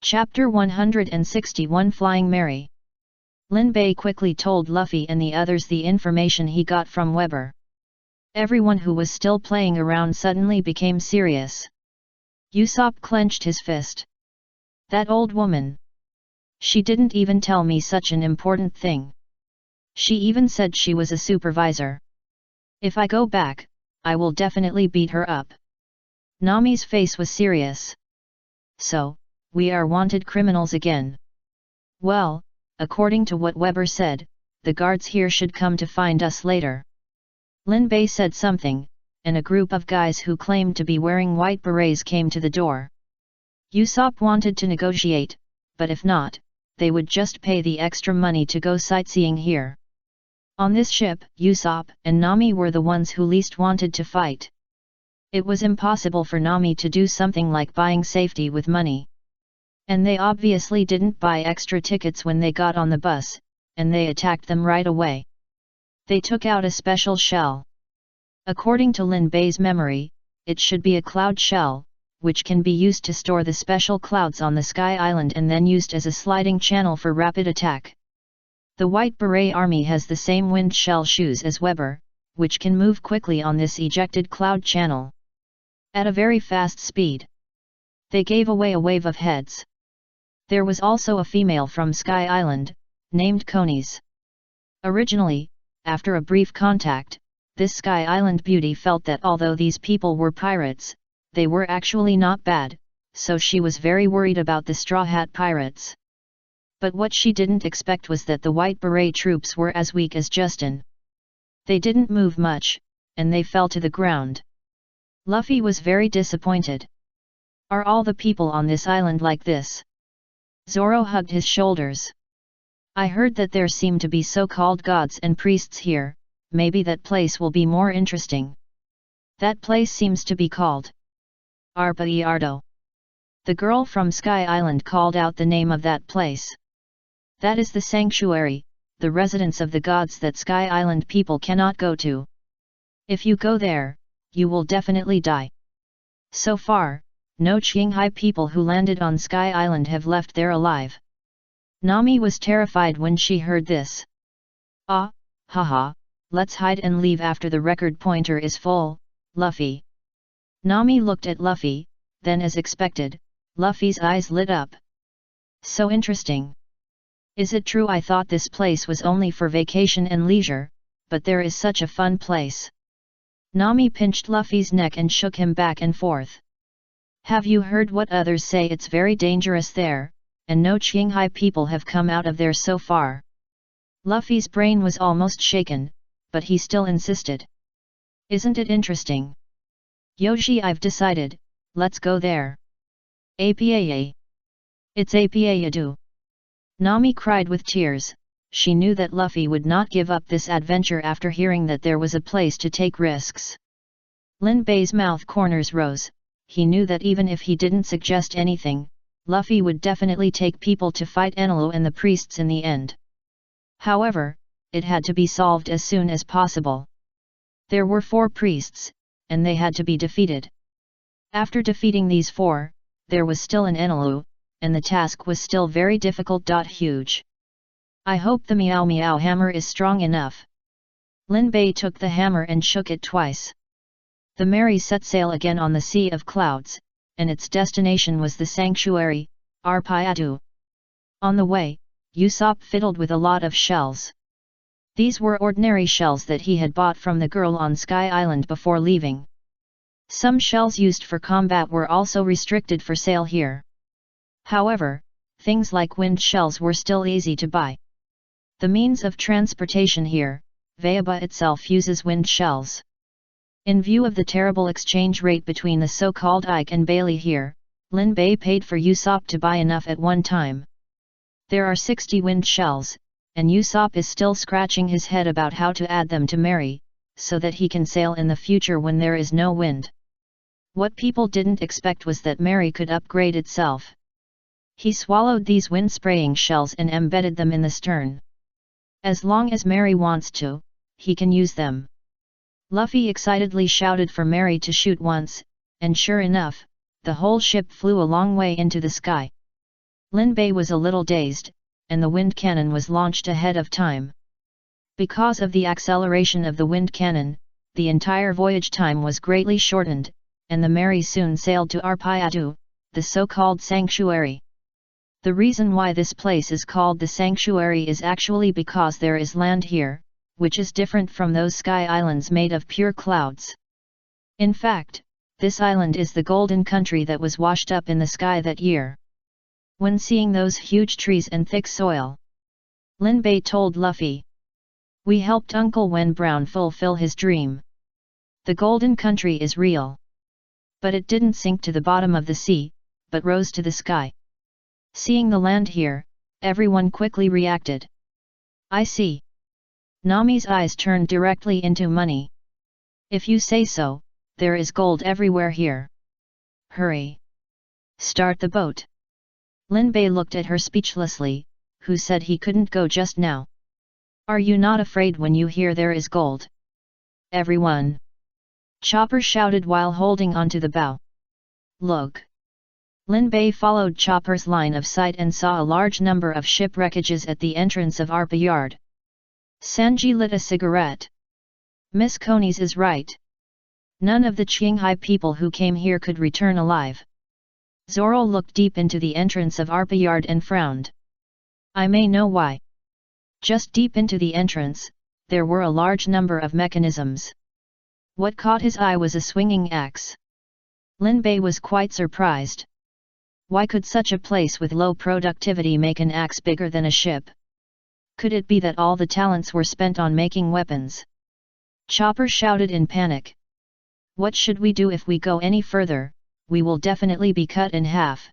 Chapter 161 Flying Mary. Lin Bei quickly told Luffy and the others the information he got from Weber. Everyone who was still playing around suddenly became serious. Usopp clenched his fist. That old woman. She didn't even tell me such an important thing. She even said she was a supervisor. If I go back, I will definitely beat her up. Nami's face was serious. So, we are wanted criminals again. Well, according to what Weber said, the guards here should come to find us later. Lin Bei said something, and a group of guys who claimed to be wearing white berets came to the door. Usopp wanted to negotiate, but if not, they would just pay the extra money to go sightseeing here. On this ship, Usopp and Nami were the ones who least wanted to fight. It was impossible for Nami to do something like buying safety with money. And they obviously didn't buy extra tickets when they got on the bus, and they attacked them right away. They took out a special shell. According to Lin Bei's memory, it should be a cloud shell, which can be used to store the special clouds on the Sky Island and then used as a sliding channel for rapid attack. The White Beret Army has the same wind shell shoes as Weber, which can move quickly on this ejected cloud channel. At a very fast speed. They gave away a wave of heads. There was also a female from Sky Island, named Konis. Originally, after a brief contact, this Sky Island beauty felt that although these people were pirates, they were actually not bad, so she was very worried about the Straw Hat Pirates. But what she didn't expect was that the White Beret troops were as weak as Justin. They didn't move much, and they fell to the ground. Luffy was very disappointed. Are all the people on this island like this? Zoro hugged his shoulders. I heard that there seem to be so-called gods and priests here, maybe that place will be more interesting. That place seems to be called Arpa-Iardo. The girl from Sky Island called out the name of that place. That is the sanctuary, the residence of the gods that Sky Island people cannot go to. If you go there, you will definitely die. So far, no Qinghai people who landed on Sky Island have left there alive. Nami was terrified when she heard this. Ah, haha, let's hide and leave after the record pointer is full, Luffy. Nami looked at Luffy, then as expected, Luffy's eyes lit up. So interesting. Is it true I thought this place was only for vacation and leisure, but there is such a fun place. Nami pinched Luffy's neck and shook him back and forth. Have you heard what others say? It's very dangerous there, and no Qinghai people have come out of there so far. Luffy's brain was almost shaken, but he still insisted. Isn't it interesting? Yoshi, I've decided, let's go there. Apa. It's Apa-ado. Nami cried with tears. She knew that Luffy would not give up this adventure after hearing that there was a place to take risks. Lin Bei's mouth corners rose. He knew that even if he didn't suggest anything, Luffy would definitely take people to fight Enelu and the priests in the end. However, it had to be solved as soon as possible. There were 4 priests, and they had to be defeated. After defeating these 4, there was still an Enelu, and the task was still very difficult. Huge. I hope the Meow Meow hammer is strong enough. Lin Bei took the hammer and shook it twice. The Mary set sail again on the Sea of Clouds, and its destination was the sanctuary, Arpa-Iardo. On the way, Usopp fiddled with a lot of shells. These were ordinary shells that he had bought from the girl on Sky Island before leaving. Some shells used for combat were also restricted for sale here. However, things like wind shells were still easy to buy. The means of transportation here, Vaiaba itself uses wind shells. In view of the terrible exchange rate between the so-called Ike and Bailey here, Lin Bei paid for Usopp to buy enough at one time. There are 60 wind shells, and Usopp is still scratching his head about how to add them to Mary, so that he can sail in the future when there is no wind. What people didn't expect was that Mary could upgrade itself. He swallowed these wind-spraying shells and embedded them in the stern. As long as Mary wants to, he can use them. Luffy excitedly shouted for Mary to shoot once, and sure enough, the whole ship flew a long way into the sky. Lin Bei was a little dazed, and the wind cannon was launched ahead of time. Because of the acceleration of the wind cannon, the entire voyage time was greatly shortened, and the Mary soon sailed to Arpayatu, the so-called sanctuary. The reason why this place is called the sanctuary is actually because there is land here, which is different from those sky islands made of pure clouds. In fact, this island is the golden country that was washed up in the sky that year. When seeing those huge trees and thick soil, Lin Bei told Luffy, "We helped Uncle Wen Brown fulfill his dream. The golden country is real." But it didn't sink to the bottom of the sea, but rose to the sky. Seeing the land here, everyone quickly reacted. "I see." Nami's eyes turned directly into money. "If you say so, there is gold everywhere here. Hurry! Start the boat." Lin Bei looked at her speechlessly, who said he couldn't go just now. "Are you not afraid when you hear there is gold?" "Everyone!" Chopper shouted while holding onto the bow. "Look!" Lin Bei followed Chopper's line of sight and saw a large number of ship wreckages at the entrance of Arpa Yard. Sanji lit a cigarette. "Miss Conies is right. None of the Qinghai people who came here could return alive." Zoro looked deep into the entrance of Arpa Yard and frowned. "I may know why." Just deep into the entrance, there were a large number of mechanisms. What caught his eye was a swinging axe. Lin Bei was quite surprised. Why could such a place with low productivity make an axe bigger than a ship? Could it be that all the talents were spent on making weapons? Chopper shouted in panic. "What should we do if we go any further? We will definitely be cut in half."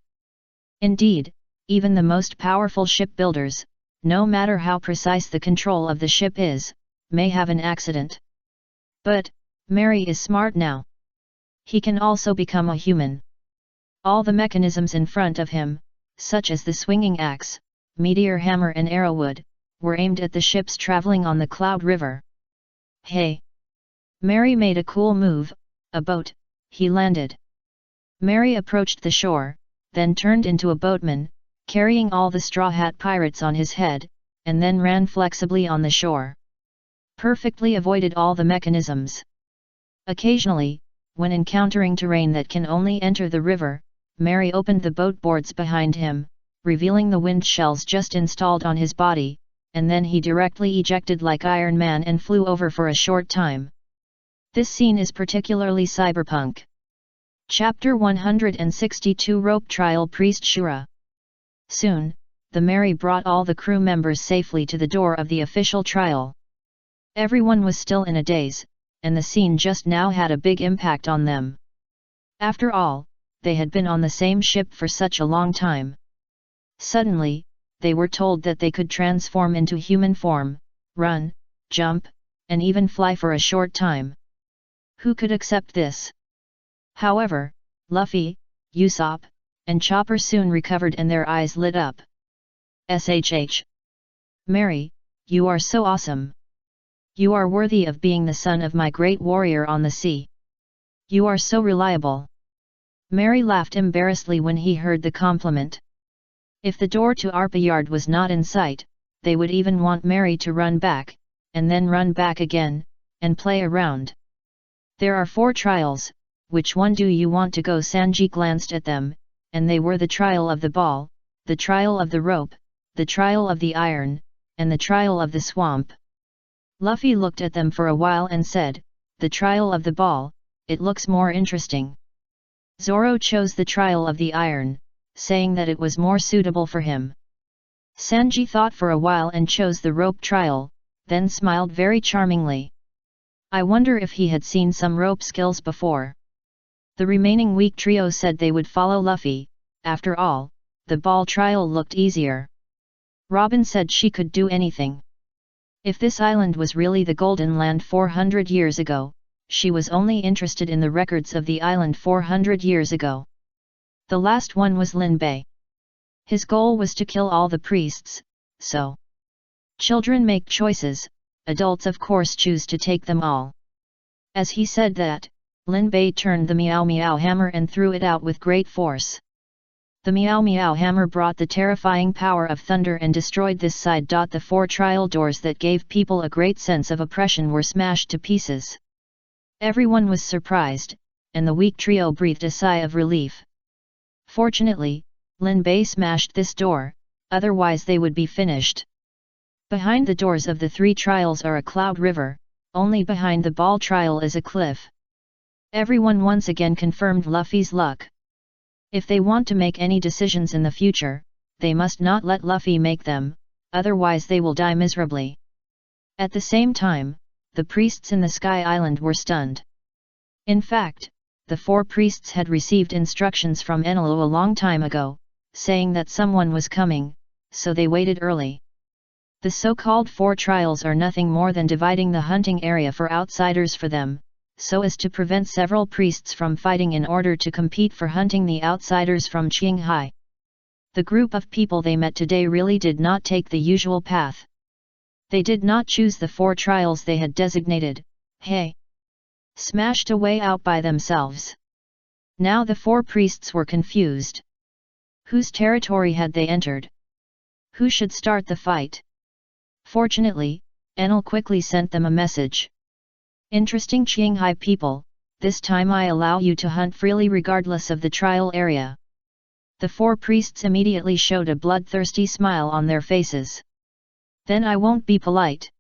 Indeed, even the most powerful shipbuilders, no matter how precise the control of the ship is, may have an accident. But Mary is smart now. He can also become a human. All the mechanisms in front of him, such as the swinging axe, meteor hammer and arrowwood, were aimed at the ships traveling on the Cloud River. "Hey!" Mary made a cool move, "A boat," he landed. Mary approached the shore, then turned into a boatman, carrying all the Straw Hat pirates on his head, and then ran flexibly on the shore. Perfectly avoided all the mechanisms. Occasionally, when encountering terrain that can only enter the river, Mary opened the boat boards behind him, revealing the wind shells just installed on his body, and then he directly ejected like Iron Man and flew over for a short time. This scene is particularly cyberpunk. Chapter 162 Rope Trial Priest Shura. Soon, the Mary brought all the crew members safely to the door of the official trial. Everyone was still in a daze, and the scene just now had a big impact on them. After all, they had been on the same ship for such a long time. Suddenly, they were told that they could transform into human form, run, jump, and even fly for a short time. Who could accept this? However, Luffy, Usopp, and Chopper soon recovered and their eyes lit up. "SHH! Mary, you are so awesome! You are worthy of being the son of my great warrior on the sea. You are so reliable." Mary laughed embarrassedly when he heard the compliment. If the door to Arpa Yard was not in sight, they would even want Mary to run back, and then run back again, and play around. "There are 4 trials, which one do you want to go?" Sanji glanced at them, and they were the trial of the ball, the trial of the rope, the trial of the iron, and the trial of the swamp. Luffy looked at them for a while and said, "The trial of the ball, it looks more interesting." Zoro chose the trial of the iron, saying that it was more suitable for him. Sanji thought for a while and chose the rope trial, then smiled very charmingly. I wonder if he had seen some rope skills before. The remaining weak trio said they would follow Luffy. After all, the ball trial looked easier. Robin said she could do anything. If this island was really the Golden Land 400 years ago, she was only interested in the records of the island 400 years ago. The last one was Lin Bei. His goal was to kill all the priests, so children make choices, adults of course choose to take them all. As he said that, Lin Bei turned the Meow Meow hammer and threw it out with great force. The Meow Meow hammer brought the terrifying power of thunder and destroyed this side. The 4 trial doors that gave people a great sense of oppression were smashed to pieces. Everyone was surprised, and the weak trio breathed a sigh of relief. Fortunately, Lin Bei smashed this door, otherwise they would be finished. Behind the doors of the 3 trials are a cloud river, only behind the ball trial is a cliff. Everyone once again confirmed Luffy's luck. If they want to make any decisions in the future, they must not let Luffy make them, otherwise they will die miserably. At the same time, the priests in the Sky Island were stunned. In fact, the 4 priests had received instructions from Enelu a long time ago, saying that someone was coming, so they waited early. The so-called 4 trials are nothing more than dividing the hunting area for outsiders for them, so as to prevent several priests from fighting in order to compete for hunting the outsiders from Qinghai. The group of people they met today really did not take the usual path. They did not choose the 4 trials they had designated, smashed away out by themselves. Now the 4 priests were confused. Whose territory had they entered? Who should start the fight? Fortunately, Enel quickly sent them a message. Interesting Qinghai people, this time I allow you to hunt freely regardless of the trial area. The 4 priests immediately showed a bloodthirsty smile on their faces. Then I won't be polite.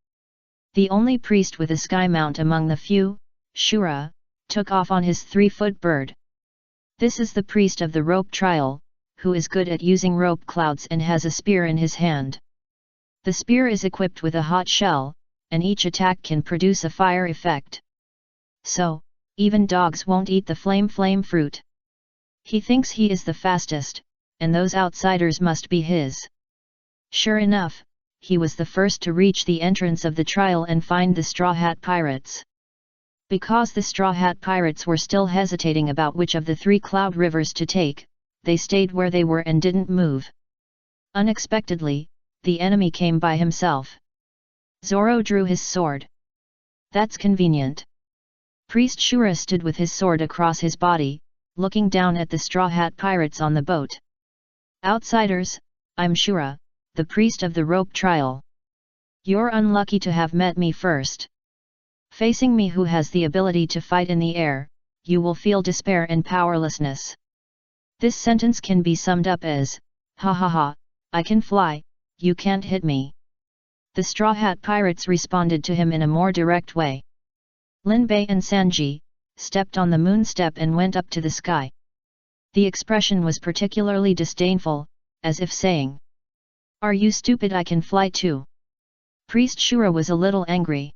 The only priest with a sky mount among the few, Shura, took off on his 3-foot bird. This is the priest of the rope trial, who is good at using rope clouds and has a spear in his hand. The spear is equipped with a hot shell, and each attack can produce a fire effect. So, even dogs won't eat the flame fruit. He thinks he is the fastest, and those outsiders must be his. Sure enough, he was the first to reach the entrance of the trial and find the Straw Hat Pirates. Because the Straw Hat Pirates were still hesitating about which of the 3 cloud rivers to take, they stayed where they were and didn't move. Unexpectedly, the enemy came by himself. Zoro drew his sword. That's convenient. Priest Shura stood with his sword across his body, looking down at the Straw Hat Pirates on the boat. Outsiders, I'm Shura, the priest of the rope trial. You're unlucky to have met me first. Facing me who has the ability to fight in the air, you will feel despair and powerlessness. This sentence can be summed up as, ha ha ha, I can fly, you can't hit me. The Straw Hat Pirates responded to him in a more direct way. Lin Bei and Sanji stepped on the moon step and went up to the sky. The expression was particularly disdainful, as if saying, "Are you stupid? I can fly too." Priest Shura was a little angry.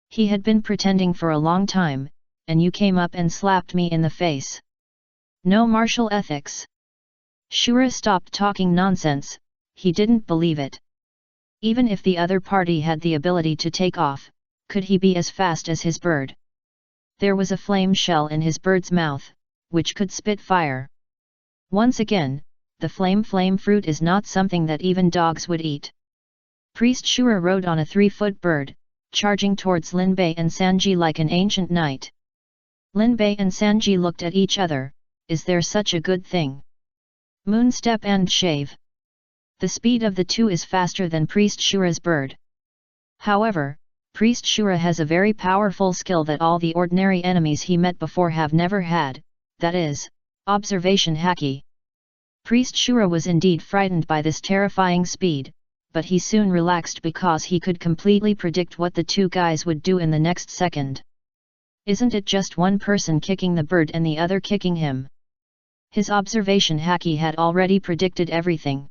He had been pretending for a long time, and you came up and slapped me in the face. No martial ethics. Shura stopped talking nonsense, he didn't believe it. Even if the other party had the ability to take off, could he be as fast as his bird? There was a flame shell in his bird's mouth, which could spit fire. Once again, the flame fruit is not something that even dogs would eat. Priest Shura rode on a 3-foot bird, charging towards Lin Bei and Sanji like an ancient knight. Lin Bei and Sanji looked at each other, is there such a good thing? Moonstep and shave. The speed of the two is faster than Priest Shura's bird. However, Priest Shura has a very powerful skill that all the ordinary enemies he met before have never had, that is, observation haki. Priest Shura was indeed frightened by this terrifying speed, but he soon relaxed because he could completely predict what the two guys would do in the next second. Isn't it just one person kicking the bird and the other kicking him? His observation haki had already predicted everything.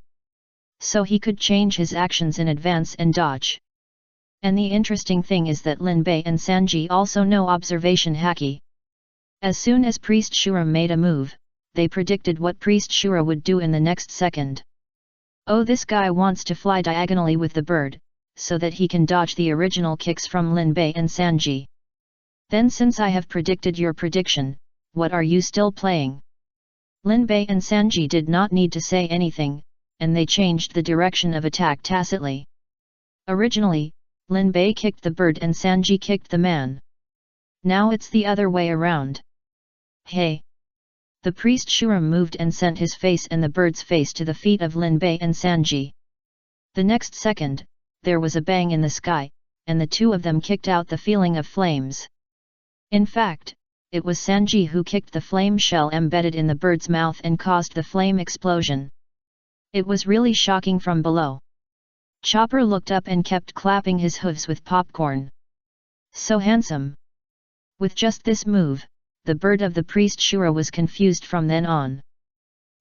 So he could change his actions in advance and dodge. And the interesting thing is that Lin Bei and Sanji also know observation haki. As soon as Priest Shura made a move, they predicted what Priest Shura would do in the next second. Oh, this guy wants to fly diagonally with the bird, so that he can dodge the original kicks from Linbei and Sanji. Then since I have predicted your prediction, what are you still playing? Linbei and Sanji did not need to say anything, and they changed the direction of attack tacitly. Originally, Linbei kicked the bird and Sanji kicked the man. Now it's the other way around. Hey! The priest Shura moved and sent his face and the bird's face to the feet of Linbei and Sanji. The next second, there was a bang in the sky, and the two of them kicked out the feeling of flames. In fact, it was Sanji who kicked the flame shell embedded in the bird's mouth and caused the flame explosion. It was really shocking from below. Chopper looked up and kept clapping his hooves with popcorn. So handsome! With just this move, the bird of the priest Shura was confused from then on.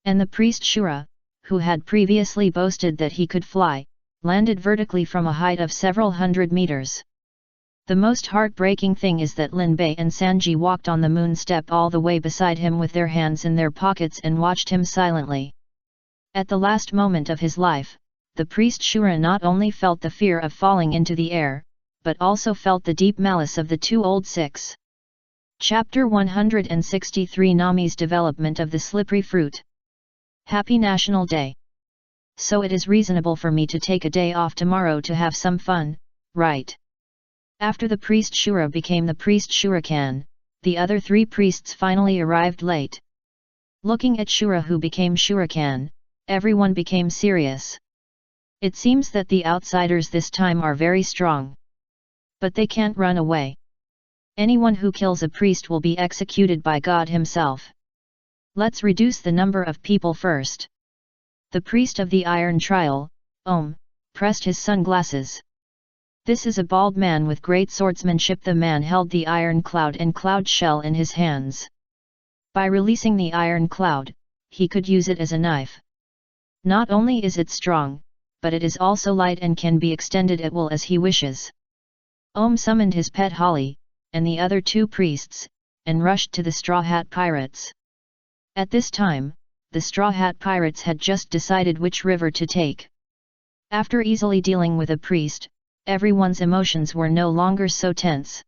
And the priest Shura, who had previously boasted that he could fly, landed vertically from a height of several hundred meters. The most heartbreaking thing is that Linbei and Sanji walked on the moon step all the way beside him with their hands in their pockets and watched him silently. At the last moment of his life, the priest Shura not only felt the fear of falling into the air, but also felt the deep malice of the two old six. Chapter 163 Nami's Development of the Slippery Fruit. Happy National Day! So it is reasonable for me to take a day off tomorrow to have some fun, right? After the priest Shura became the priest Shurakan, the other three priests finally arrived late. Looking at Shura who became Shurakan, everyone became serious. It seems that the outsiders this time are very strong. But they can't run away. Anyone who kills a priest will be executed by God himself. Let's reduce the number of people first. The priest of the Iron Trial, pressed his sunglasses. This is a bald man with great swordsmanship. The man held the iron cloud and cloud shell in his hands. By releasing the iron cloud, he could use it as a knife. Not only is it strong, but it is also light and can be extended at will as he wishes. Summoned his pet Holly, and the other two priests, and rushed to the Straw Hat Pirates. At this time, the Straw Hat Pirates had just decided which river to take. After easily dealing with a priest, everyone's emotions were no longer so tense.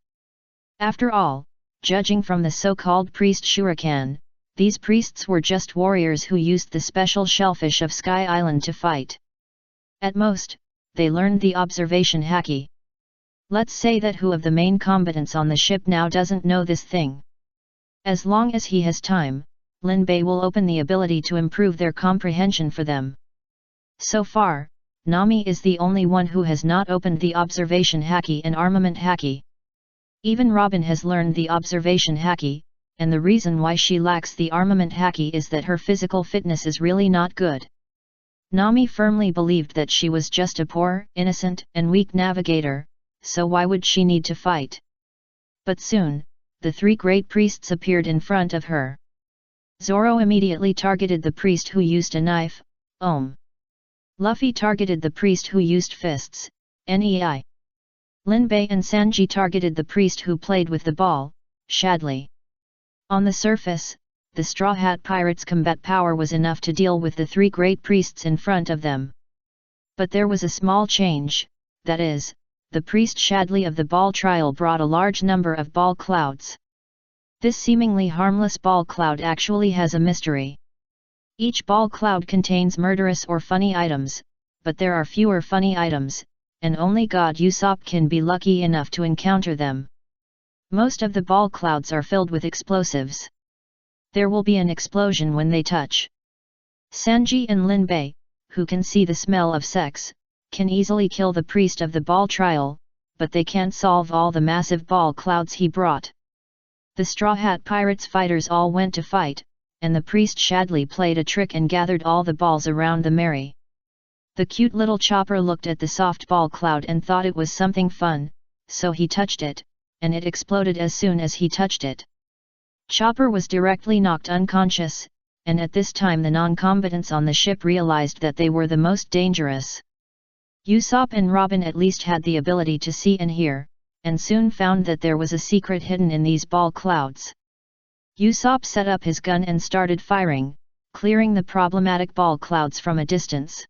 After all, judging from the so-called priest Shurakan, these priests were just warriors who used the special shellfish of Sky Island to fight. At most, they learned the observation haki. Let's say that who of the main combatants on the ship now doesn't know this thing. As long as he has time, Linbei will open the ability to improve their comprehension for them. So far, Nami is the only one who has not opened the observation haki and armament haki. Even Robin has learned the observation haki, and the reason why she lacks the armament haki is that her physical fitness is really not good. Nami firmly believed that she was just a poor, innocent, and weak navigator, so why would she need to fight? But soon, the three great priests appeared in front of her. Zoro immediately targeted the priest who used a knife, Luffy targeted the priest who used fists, Nei. Linbei and Sanji targeted the priest who played with the ball, Shadley. On the surface, the Straw Hat Pirates' combat power was enough to deal with the three great priests in front of them. But there was a small change, that is, the priest Shadley of the ball trial brought a large number of ball clouds. This seemingly harmless ball cloud actually has a mystery. Each ball cloud contains murderous or funny items, but there are fewer funny items, and only God Usopp can be lucky enough to encounter them. Most of the ball clouds are filled with explosives. There will be an explosion when they touch. Sanji and Linbei, who can see the smell of sex, can easily kill the priest of the ball trial, but they can't solve all the massive ball clouds he brought. The Straw Hat Pirates fighters all went to fight, and the priest Shadley played a trick and gathered all the balls around the Mary. The cute little Chopper looked at the soft ball cloud and thought it was something fun, so he touched it, and it exploded as soon as he touched it. Chopper was directly knocked unconscious, and at this time the non-combatants on the ship realized that they were the most dangerous. Usopp and Robin at least had the ability to see and hear, and soon found that there was a secret hidden in these ball clouds. Usopp set up his gun and started firing, clearing the problematic ball clouds from a distance.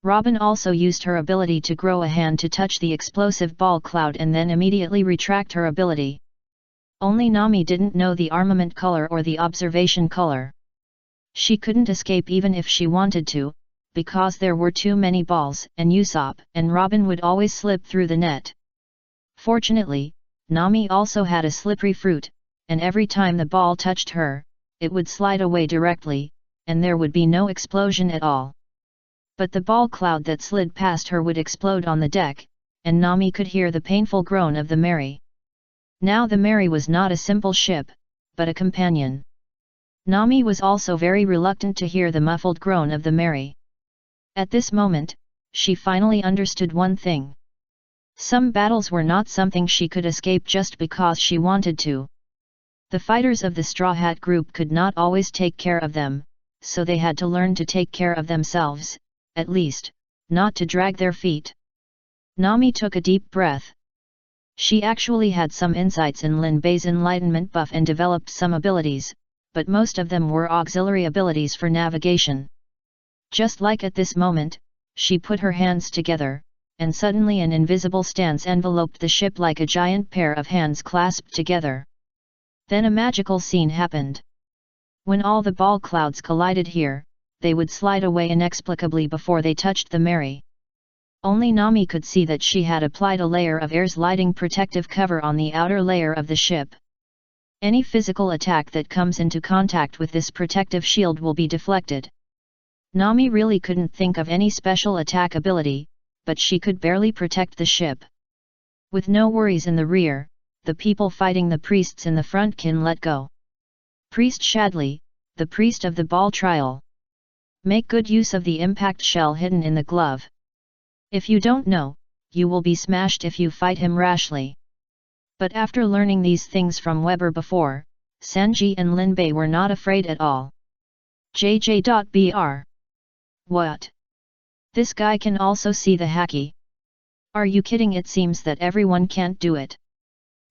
Robin also used her ability to grow a hand to touch the explosive ball cloud and then immediately retract her ability. Only Nami didn't know the armament color or the observation color. She couldn't escape even if she wanted to, because there were too many balls, and Usopp and Robin would always slip through the net. Fortunately, Nami also had a slippery fruit, and every time the ball touched her, it would slide away directly, and there would be no explosion at all. But the ball cloud that slid past her would explode on the deck, and Nami could hear the painful groan of the Mary. Now the Mary was not a simple ship, but a companion. Nami was also very reluctant to hear the muffled groan of the Mary. At this moment, she finally understood one thing. Some battles were not something she could escape just because she wanted to. The fighters of the Straw Hat group could not always take care of them, so they had to learn to take care of themselves, at least, not to drag their feet. Nami took a deep breath. She actually had some insights in Lin Bei's enlightenment buff and developed some abilities, but most of them were auxiliary abilities for navigation. Just like at this moment, she put her hands together, and suddenly an invisible stance enveloped the ship like a giant pair of hands clasped together. Then a magical scene happened. When all the ball clouds collided here, they would slide away inexplicably before they touched the Mary. Only Nami could see that she had applied a layer of air's lighting protective cover on the outer layer of the ship. Any physical attack that comes into contact with this protective shield will be deflected. Nami really couldn't think of any special attack ability, but she could barely protect the ship. With no worries in the rear, the people fighting the priests in the front can let go. Priest Shadley, the priest of the ball trial. Make good use of the impact shell hidden in the glove. If you don't know, you will be smashed if you fight him rashly. But after learning these things from Weber before, Sanji and Lin Bei were not afraid at all. JJ.BR. What? This guy can also see the haki? Are you kidding? It seems that everyone can't do it.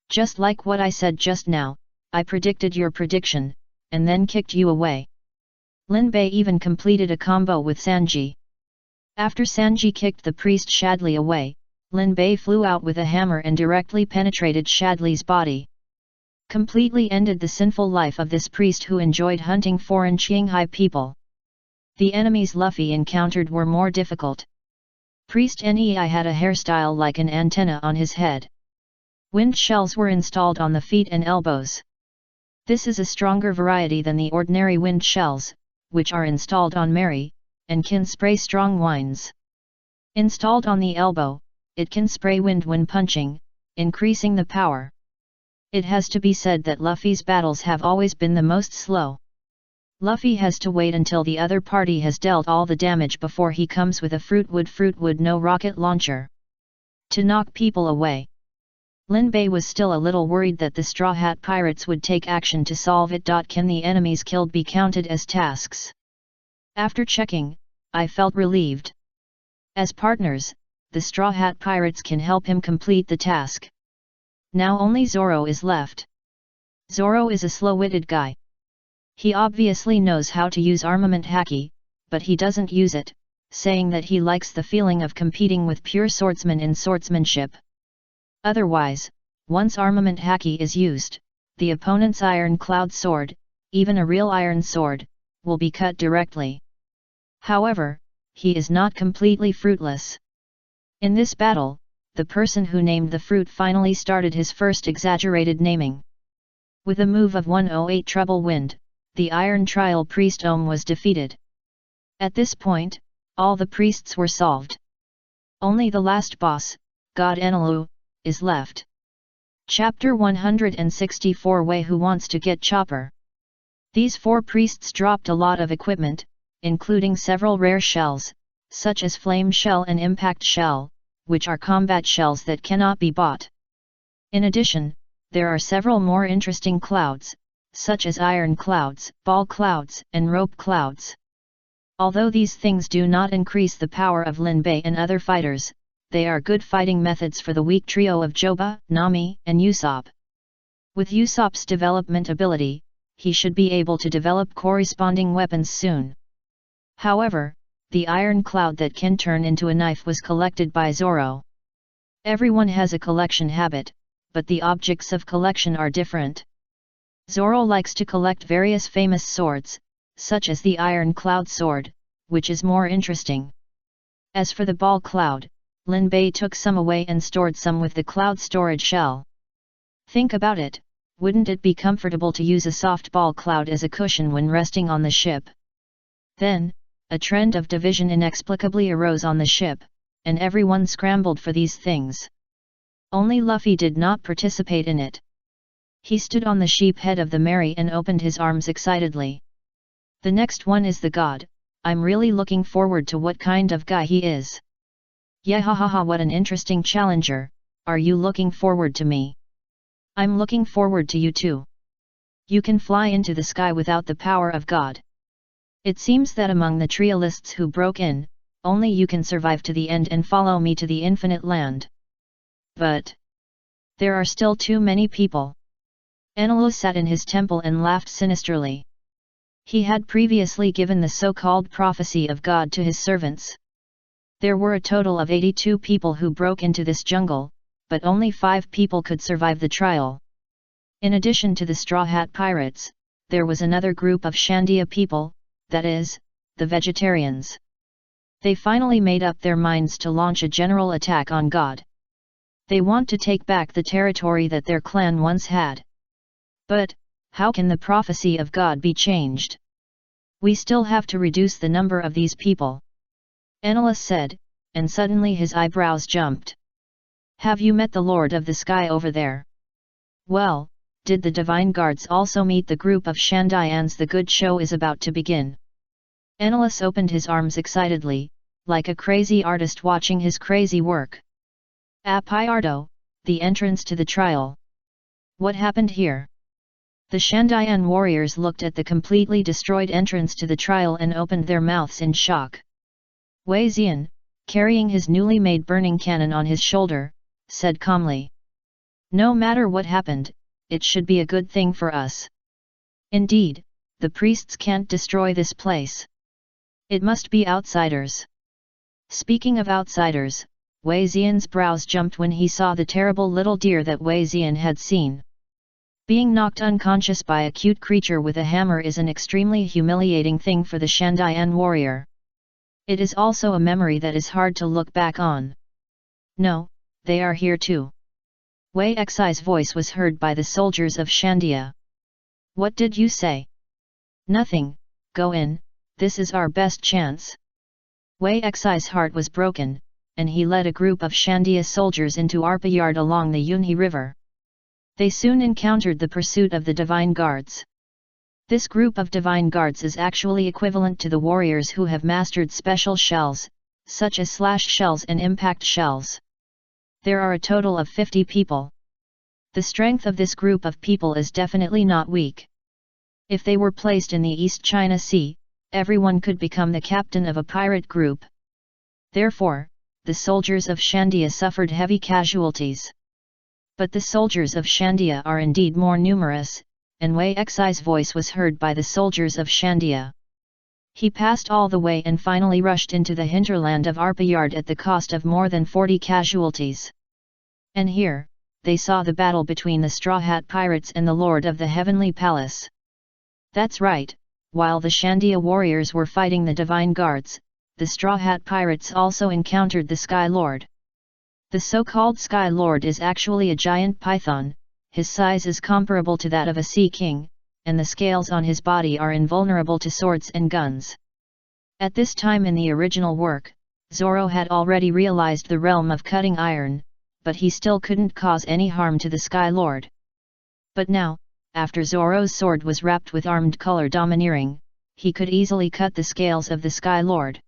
Just like what I said just now, I predicted your prediction, and then kicked you away. Lin Bei even completed a combo with Sanji. After Sanji kicked the priest Shadley away, Lin Bei flew out with a hammer and directly penetrated Shadley's body. Completely ended the sinful life of this priest who enjoyed hunting foreign Qinghai people. The enemies Luffy encountered were more difficult. Priest Nei had a hairstyle like an antenna on his head. Wind shells were installed on the feet and elbows. This is a stronger variety than the ordinary wind shells, which are installed on Mary, and can spray strong winds. Installed on the elbow, it can spray wind when punching, increasing the power. It has to be said that Luffy's battles have always been the most slow. Luffy has to wait until the other party has dealt all the damage before he comes with a fruitwood no rocket launcher to knock people away. Lin Bei was still a little worried that the Straw Hat pirates would take action to solve it. Can the enemies killed be counted as tasks? After checking, I felt relieved. As partners, the Straw Hat pirates can help him complete the task. Now only Zoro is left. Zoro is a slow-witted guy. He obviously knows how to use armament haki, but he doesn't use it, saying that he likes the feeling of competing with pure swordsmen in swordsmanship. Otherwise, once armament haki is used, the opponent's iron cloud sword, even a real iron sword, will be cut directly. However, he is not completely fruitless. In this battle, the person who named the fruit finally started his first exaggerated naming. With a move of 108 Trouble Wind, the Iron Trial Priest Ohm was defeated. At this point, all the priests were solved. Only the last boss, God Enelu, is left. Chapter 164 Wei Who Wants to Get Chopper. These 4 priests dropped a lot of equipment, including several rare shells, such as Flame Shell and Impact Shell, which are combat shells that cannot be bought. In addition, there are several more interesting clouds, such as Iron Clouds, Ball Clouds, and Rope Clouds. Although these things do not increase the power of Lin Bei and other fighters, they are good fighting methods for the weak trio of Joba, Nami, and Usopp. With Usopp's development ability, he should be able to develop corresponding weapons soon. However, the iron cloud that can turn into a knife was collected by Zoro. Everyone has a collection habit, but the objects of collection are different. Zoro likes to collect various famous swords, such as the iron cloud sword, which is more interesting. As for the ball cloud, Lin Bei took some away and stored some with the cloud storage shell. Think about it, wouldn't it be comfortable to use a soft ball cloud as a cushion when resting on the ship? Then, a trend of division inexplicably arose on the ship, and everyone scrambled for these things. Only Luffy did not participate in it. He stood on the sheep head of the Mary and opened his arms excitedly. The next one is the god. I'm really looking forward to what kind of guy he is. Yahahaha, what an interesting challenger. Are you looking forward to me? I'm looking forward to you too. You can fly into the sky without the power of God. It seems that among the trialists who broke in, only you can survive to the end and follow me to the infinite land. But there are still too many people. Enlil sat in his temple and laughed sinisterly. He had previously given the so-called prophecy of God to his servants. There were a total of 82 people who broke into this jungle, but only 5 people could survive the trial. In addition to the Straw Hat Pirates, there was another group of Shandia people, that is, the vegetarians. They finally made up their minds to launch a general attack on God. They want to take back the territory that their clan once had. But, how can the prophecy of God be changed? We still have to reduce the number of these people. Enlil said, and suddenly his eyebrows jumped. Have you met the Lord of the Sky over there? Well, did the Divine Guards also meet the group of Shandians? The good show is about to begin. Enlil opened his arms excitedly, like a crazy artist watching his crazy work. Apayardo, the entrance to the trial. What happened here? The Shandian warriors looked at the completely destroyed entrance to the trial and opened their mouths in shock. Wei Xian, carrying his newly made burning cannon on his shoulder, said calmly. No matter what happened, it should be a good thing for us. Indeed, the priests can't destroy this place. It must be outsiders. Speaking of outsiders, Wei Xian's brows jumped when he saw the terrible little deer that Wei Xian had seen. Being knocked unconscious by a cute creature with a hammer is an extremely humiliating thing for the Shandian warrior. It is also a memory that is hard to look back on. No, they are here too. Wei Xi's voice was heard by the soldiers of Shandia. What did you say? Nothing, go in, this is our best chance. Wei Xi's heart was broken, and he led a group of Shandia soldiers into Arpa Yard along the Yunhe River. They soon encountered the pursuit of the Divine Guards. This group of Divine Guards is actually equivalent to the warriors who have mastered special shells, such as slash shells and impact shells. There are a total of 50 people. The strength of this group of people is definitely not weak. If they were placed in the East China Sea, everyone could become the captain of a pirate group. Therefore, the soldiers of Shandia suffered heavy casualties. But the soldiers of Shandia are indeed more numerous, and Wei Xi's voice was heard by the soldiers of Shandia. He passed all the way and finally rushed into the hinterland of Arpa Yard at the cost of more than 40 casualties. And here, they saw the battle between the Straw Hat Pirates and the Lord of the Heavenly Palace. That's right, while the Shandia warriors were fighting the Divine Guards, the Straw Hat Pirates also encountered the Sky Lord. The so-called Sky Lord is actually a giant python, his size is comparable to that of a sea king, and the scales on his body are invulnerable to swords and guns. At this time in the original work, Zoro had already realized the realm of cutting iron, but he still couldn't cause any harm to the Sky Lord. But now, after Zoro's sword was wrapped with armed color domineering, he could easily cut the scales of the Sky Lord.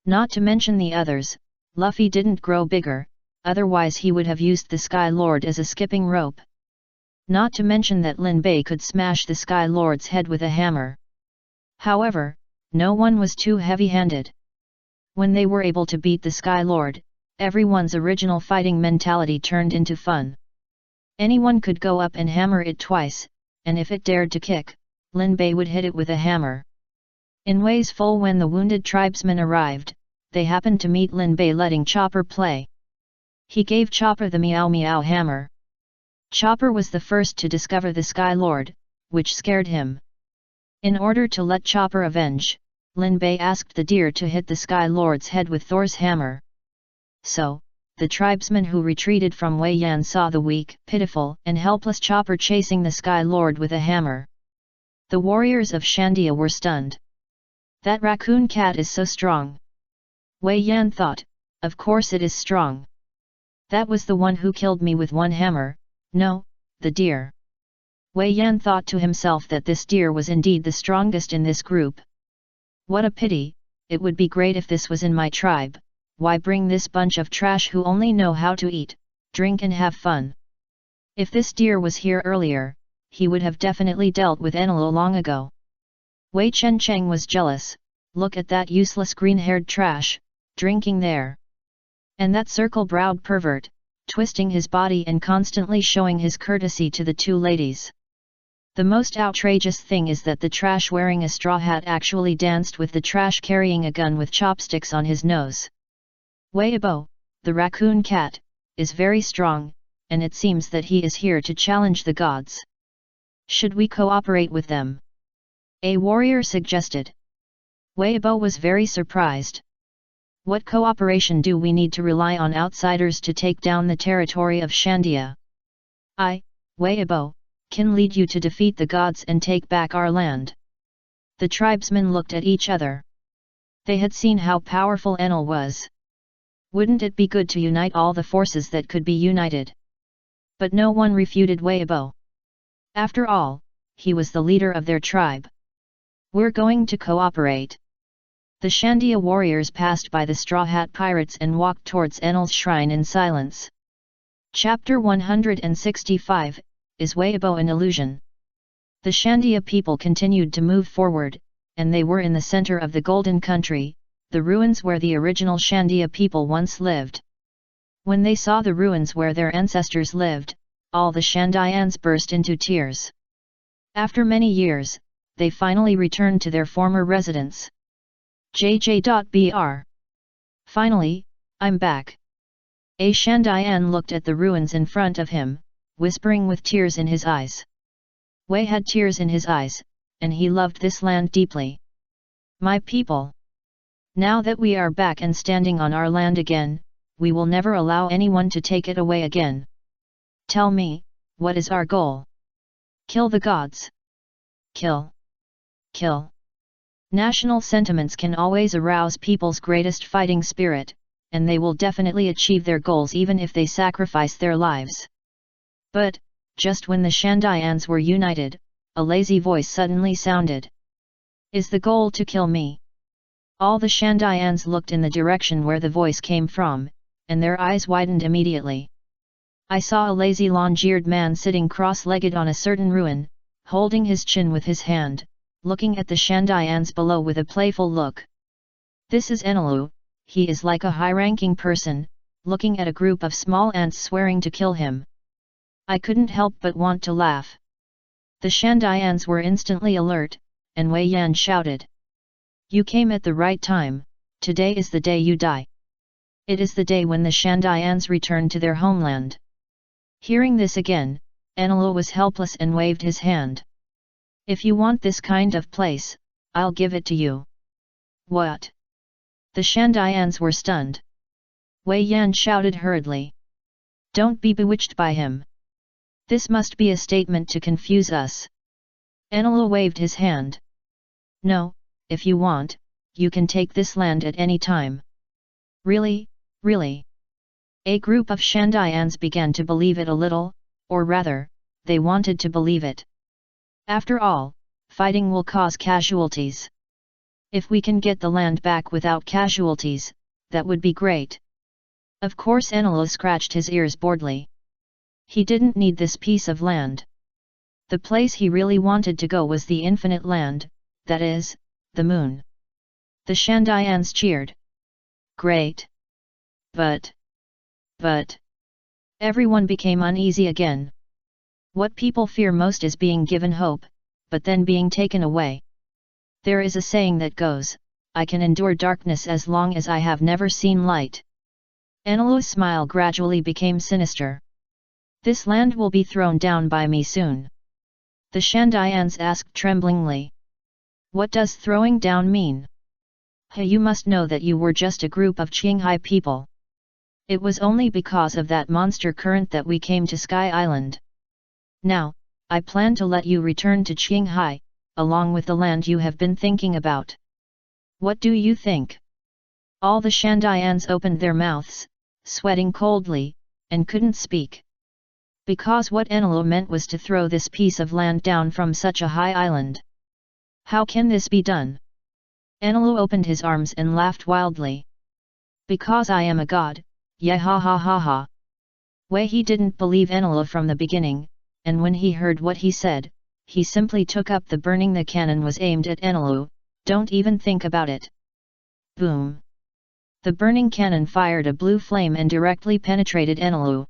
Not to mention the others, Luffy didn't grow bigger, otherwise he would have used the Sky Lord as a skipping rope. Not to mention that Lin Bei could smash the Sky Lord's head with a hammer. However, no one was too heavy-handed. When they were able to beat the Sky Lord, everyone's original fighting mentality turned into fun. Anyone could go up and hammer it twice, and if it dared to kick, Lin Bei would hit it with a hammer. In Wei's full when the wounded tribesmen arrived, they happened to meet Lin Bei letting Chopper play. He gave Chopper the meow meow hammer. Chopper was the first to discover the Sky Lord, which scared him. In order to let Chopper avenge, Lin Bei asked the deer to hit the Sky Lord's head with Thor's hammer. So, the tribesmen who retreated from Wei Yan saw the weak, pitiful, and helpless Chopper chasing the Sky Lord with a hammer. The warriors of Shandia were stunned. That raccoon cat is so strong. Wei Yan thought, of course it is strong. That was the one who killed me with one hammer, no, the deer. Wei Yan thought to himself that this deer was indeed the strongest in this group. What a pity, it would be great if this was in my tribe, why bring this bunch of trash who only know how to eat, drink and have fun? If this deer was here earlier, he would have definitely dealt with Enlil long ago. Wei Chen Cheng was jealous, look at that useless green-haired trash, drinking there. And that circle-browed pervert, twisting his body and constantly showing his courtesy to the two ladies. The most outrageous thing is that the trash wearing a straw hat actually danced with the trash carrying a gun with chopsticks on his nose. Weibo, the raccoon cat, is very strong, and it seems that he is here to challenge the gods. Should we cooperate with them? A warrior suggested. Weibo was very surprised. What cooperation do we need to rely on outsiders to take down the territory of Shandia? I, Weibo, can lead you to defeat the gods and take back our land. The tribesmen looked at each other. They had seen how powerful Enlil was. Wouldn't it be good to unite all the forces that could be united? But no one refuted Weibo. After all, he was the leader of their tribe. We're going to cooperate. The Shandia warriors passed by the Straw Hat pirates and walked towards Enlil's shrine in silence. Chapter 165, Is Weibo an Illusion? The Shandia people continued to move forward, and they were in the center of the Golden Country, the ruins where the original Shandia people once lived. When they saw the ruins where their ancestors lived, all the Shandians burst into tears. After many years, they finally returned to their former residence. JJ.BR. Finally, I'm back. A Shandian looked at the ruins in front of him, whispering with tears in his eyes. Wei had tears in his eyes, and he loved this land deeply. My people. Now that we are back and standing on our land again, we will never allow anyone to take it away again. Tell me, what is our goal? Kill the gods. Kill. Kill. National sentiments can always arouse people's greatest fighting spirit, and they will definitely achieve their goals even if they sacrifice their lives. But, just when the Shandians were united, a lazy voice suddenly sounded. Is the goal to kill me? All the Shandians looked in the direction where the voice came from, and their eyes widened immediately. I saw a lazy long-eared man sitting cross-legged on a certain ruin, holding his chin with his hand, looking at the Shandians below with a playful look. This is Enlil, he is like a high-ranking person, looking at a group of small ants swearing to kill him. I couldn't help but want to laugh. The Shandians were instantly alert, and Wei Yan shouted. You came at the right time, today is the day you die. It is the day when the Shandians return to their homeland. Hearing this again, Enlil was helpless and waved his hand. If you want this kind of place, I'll give it to you. What? The Shandians were stunned. Wei Yan shouted hurriedly. Don't be bewitched by him. This must be a statement to confuse us. Enlil waved his hand. No, if you want, you can take this land at any time. Really, really? A group of Shandians began to believe it a little, or rather, they wanted to believe it. After all, fighting will cause casualties. If we can get the land back without casualties, that would be great. Of course Enlil scratched his ears boredly. He didn't need this piece of land. The place he really wanted to go was the infinite land, that is, the moon. The Shandians cheered. Great! But... Everyone became uneasy again. What people fear most is being given hope, but then being taken away. There is a saying that goes, "I can endure darkness as long as I have never seen light." Anilu's smile gradually became sinister. "This land will be thrown down by me soon." The Shandayans asked tremblingly. "What does throwing down mean?" "Hey, you must know that you were just a group of Qinghai people. It was only because of that monster current that we came to Sky Island. Now, I plan to let you return to Qinghai, along with the land you have been thinking about. What do you think?" All the Shandayans opened their mouths, sweating coldly, and couldn't speak. Because what Anilu meant was to throw this piece of land down from such a high island. How can this be done? Anilu opened his arms and laughed wildly. "Because I am a god, yeah ha ha ha ha." Wei he didn't believe Anilu from the beginning, and when he heard what he said, he simply took up the burning. The cannon was aimed at Anilu, don't even think about it. Boom! The burning cannon fired a blue flame and directly penetrated Anilu.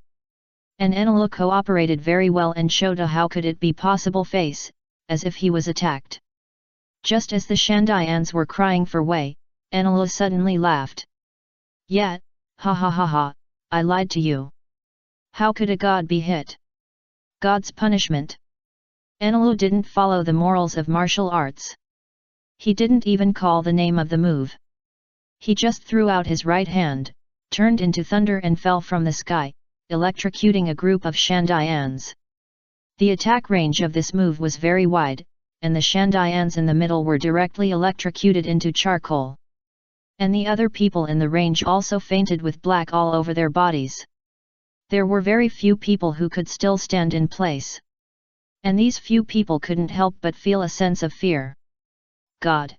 And Anilu cooperated very well and showed a how could it be possible face, as if he was attacked. Just as the Shandayans were crying for Wei, Anilu suddenly laughed. "Yeah, ha ha ha ha, I lied to you. How could a god be hit? God's punishment." Anilu didn't follow the morals of martial arts. He didn't even call the name of the move. He just threw out his right hand, turned into thunder and fell from the sky, electrocuting a group of Shandayans. The attack range of this move was very wide, and the Shandayans in the middle were directly electrocuted into charcoal. And the other people in the range also fainted with black all over their bodies. There were very few people who could still stand in place. And these few people couldn't help but feel a sense of fear. God!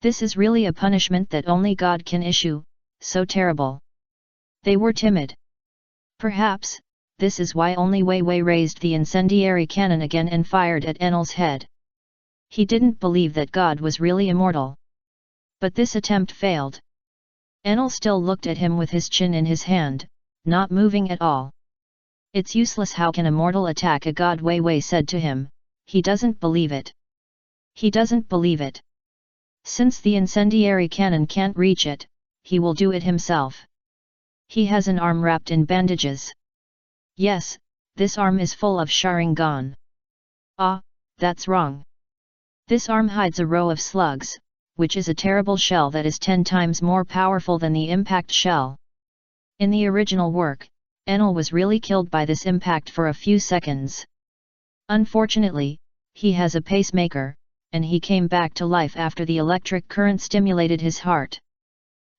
This is really a punishment that only God can issue, so terrible. They were timid. Perhaps, this is why only Wei Wei raised the incendiary cannon again and fired at Enel's head. He didn't believe that God was really immortal. But this attempt failed. Enel still looked at him with his chin in his hand, not moving at all. "It's useless. How can a mortal attack a god?" Wei Wei said to him. "He doesn't believe it. He doesn't believe it. Since the incendiary cannon can't reach it, he will do it himself. He has an arm wrapped in bandages." "Yes, this arm is full of Sharingan." "Ah, that's wrong. This arm hides a row of slugs, which is a terrible shell that is 10 times more powerful than the impact shell." In the original work, Enel was really killed by this impact for a few seconds. Unfortunately, he has a pacemaker, and he came back to life after the electric current stimulated his heart.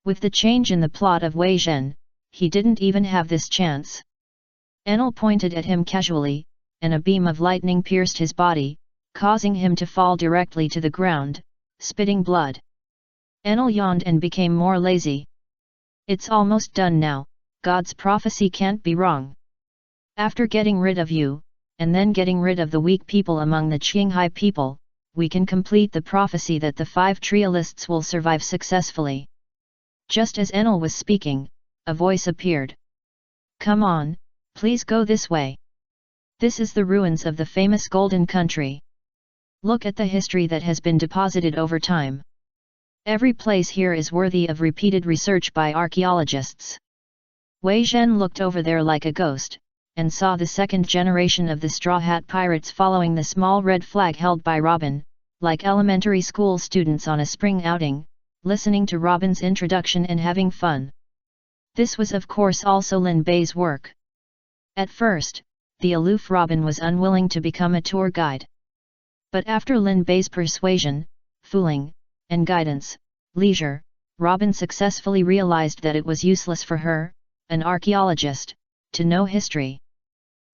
With the change in the plot of Wei Zhen, he didn't even have this chance. Enel pointed at him casually, and a beam of lightning pierced his body, causing him to fall directly to the ground, spitting blood. Enel yawned and became more lazy. "It's almost done now, God's prophecy can't be wrong. After getting rid of you, and then getting rid of the weak people among the Qinghai people, we can complete the prophecy that the 5 trialists will survive successfully." Just as Enel was speaking, a voice appeared. "Come on, please go this way. This is the ruins of the famous Golden Country. Look at the history that has been deposited over time. Every place here is worthy of repeated research by archaeologists." Wei Zhen looked over there like a ghost, and saw the second generation of the Straw Hat Pirates following the small red flag held by Robin, like elementary school students on a spring outing, listening to Robin's introduction and having fun. This was of course also Lin Bei's work. At first, the aloof Robin was unwilling to become a tour guide. But after Lin Bei's persuasion, fooling, and guidance, leisure, Robin successfully realized that it was useless for her, an archaeologist, to know history.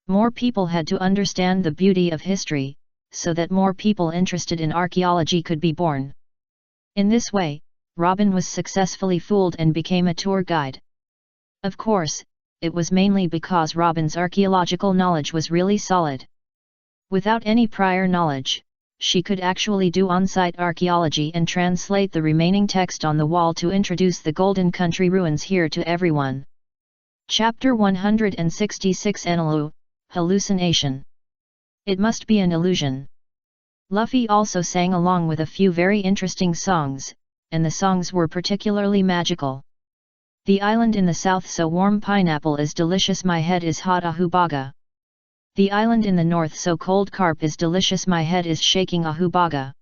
More people had to understand the beauty of history, so that more people interested in archaeology could be born. In this way, Robin was successfully fooled and became a tour guide. Of course, it was mainly because Robin's archaeological knowledge was really solid. Without any prior knowledge, she could actually do on-site archaeology and translate the remaining text on the wall to introduce the Golden Country ruins here to everyone. Chapter 166 Enelu, Hallucination. It must be an illusion. Luffy also sang along with a few very interesting songs, and the songs were particularly magical. The island in the south so warm, pineapple is delicious, my head is hot, ahubaga. The island in the north so cold, carp is delicious, my head is shaking, ahubaga.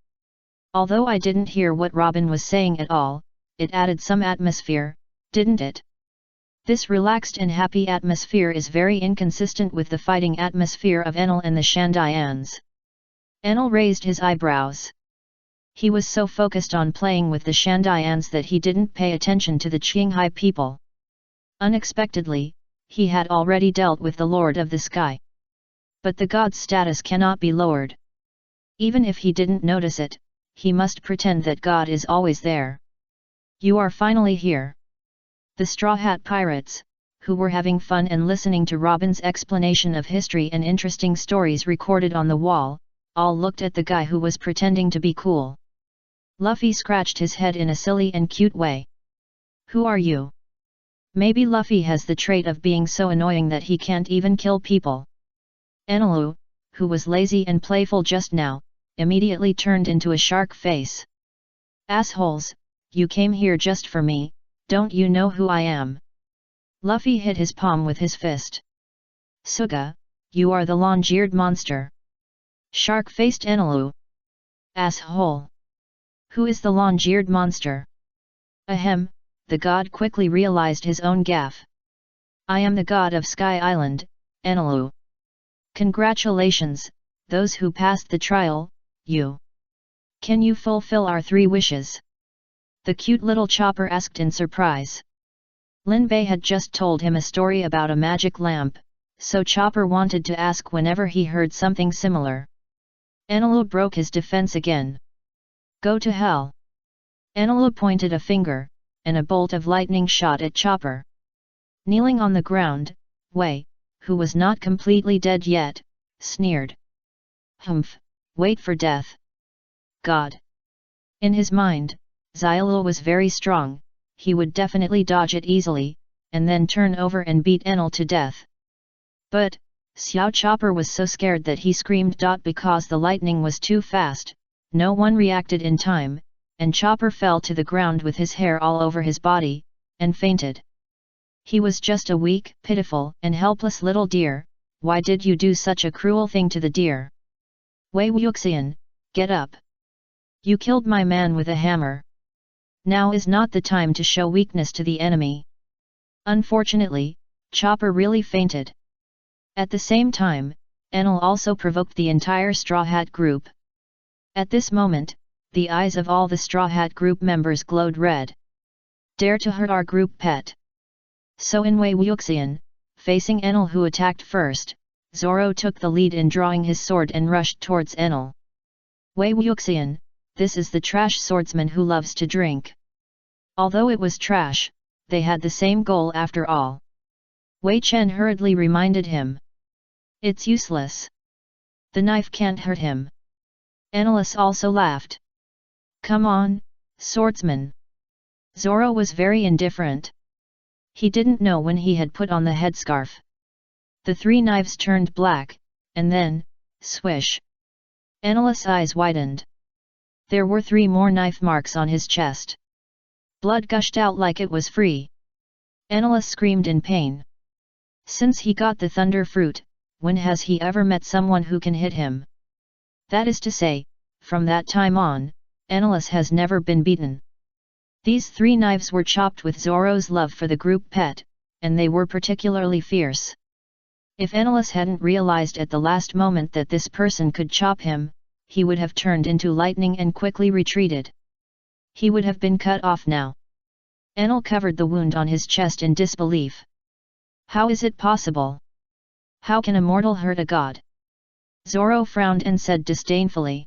Although I didn't hear what Robin was saying at all, it added some atmosphere, didn't it? This relaxed and happy atmosphere is very inconsistent with the fighting atmosphere of Enel and the Shandayans. Enel raised his eyebrows. He was so focused on playing with the Shandayans that he didn't pay attention to the Qinghai people. Unexpectedly, he had already dealt with the Lord of the Sky. But the god's status cannot be lowered. Even if he didn't notice it, he must pretend that God is always there. You are finally here. The Straw Hat Pirates, who were having fun and listening to Robin's explanation of history and interesting stories recorded on the wall, all looked at the guy who was pretending to be cool. Luffy scratched his head in a silly and cute way. Who are you? Maybe Luffy has the trait of being so annoying that he can't even kill people. Enelu, who was lazy and playful just now, immediately turned into a shark face. Assholes, you came here just for me, don't you know who I am? Luffy hit his palm with his fist. Suga, you are the long-eared monster. Shark-faced Enelu. Asshole. Who is the long-eared monster? Ahem, the god quickly realized his own gaffe. I am the god of Sky Island, Enelu. Congratulations, those who passed the trial, you. Can you fulfill our 3 wishes? The cute little Chopper asked in surprise. Lin Bei had just told him a story about a magic lamp, so Chopper wanted to ask whenever he heard something similar. Enelu broke his defense again. Go to hell. Enelu pointed a finger, and a bolt of lightning shot at Chopper. Kneeling on the ground, Wei, who was not completely dead yet, sneered. Humph, wait for death. God. In his mind, Xylo was very strong, he would definitely dodge it easily, and then turn over and beat Enel to death. But, Xiao Chopper was so scared that he screamed. Because the lightning was too fast, no one reacted in time, and Chopper fell to the ground with his hair all over his body, and fainted. He was just a weak, pitiful, and helpless little deer. Why did you do such a cruel thing to the deer? Wei Wuxian, get up. You killed my man with a hammer. Now is not the time to show weakness to the enemy. Unfortunately, Chopper really fainted. At the same time, Enel also provoked the entire Straw Hat group. At this moment, the eyes of all the Straw Hat group members glowed red. Dare to hurt our group pet. So in Wei Wuxian, facing Enel who attacked first, Zoro took the lead in drawing his sword and rushed towards Enel. Wei Wuxian, this is the trash swordsman who loves to drink. Although it was trash, they had the same goal after all. Wei Chen hurriedly reminded him. It's useless. The knife can't hurt him. Enelus also laughed. Come on, swordsman. Zoro was very indifferent. He didn't know when he had put on the headscarf. The 3 knives turned black, and then, swish. Enelus' eyes widened. There were 3 more knife marks on his chest. Blood gushed out like it was free. Enelus screamed in pain. Since he got the thunder fruit, when has he ever met someone who can hit him? That is to say, from that time on, Enelus has never been beaten. These 3 knives were chopped with Zoro's love for the group pet, and they were particularly fierce. If Enelus hadn't realized at the last moment that this person could chop him, he would have turned into lightning and quickly retreated. He would have been cut off now. Enel covered the wound on his chest in disbelief. How is it possible? How can a mortal hurt a god? Zoro frowned and said disdainfully.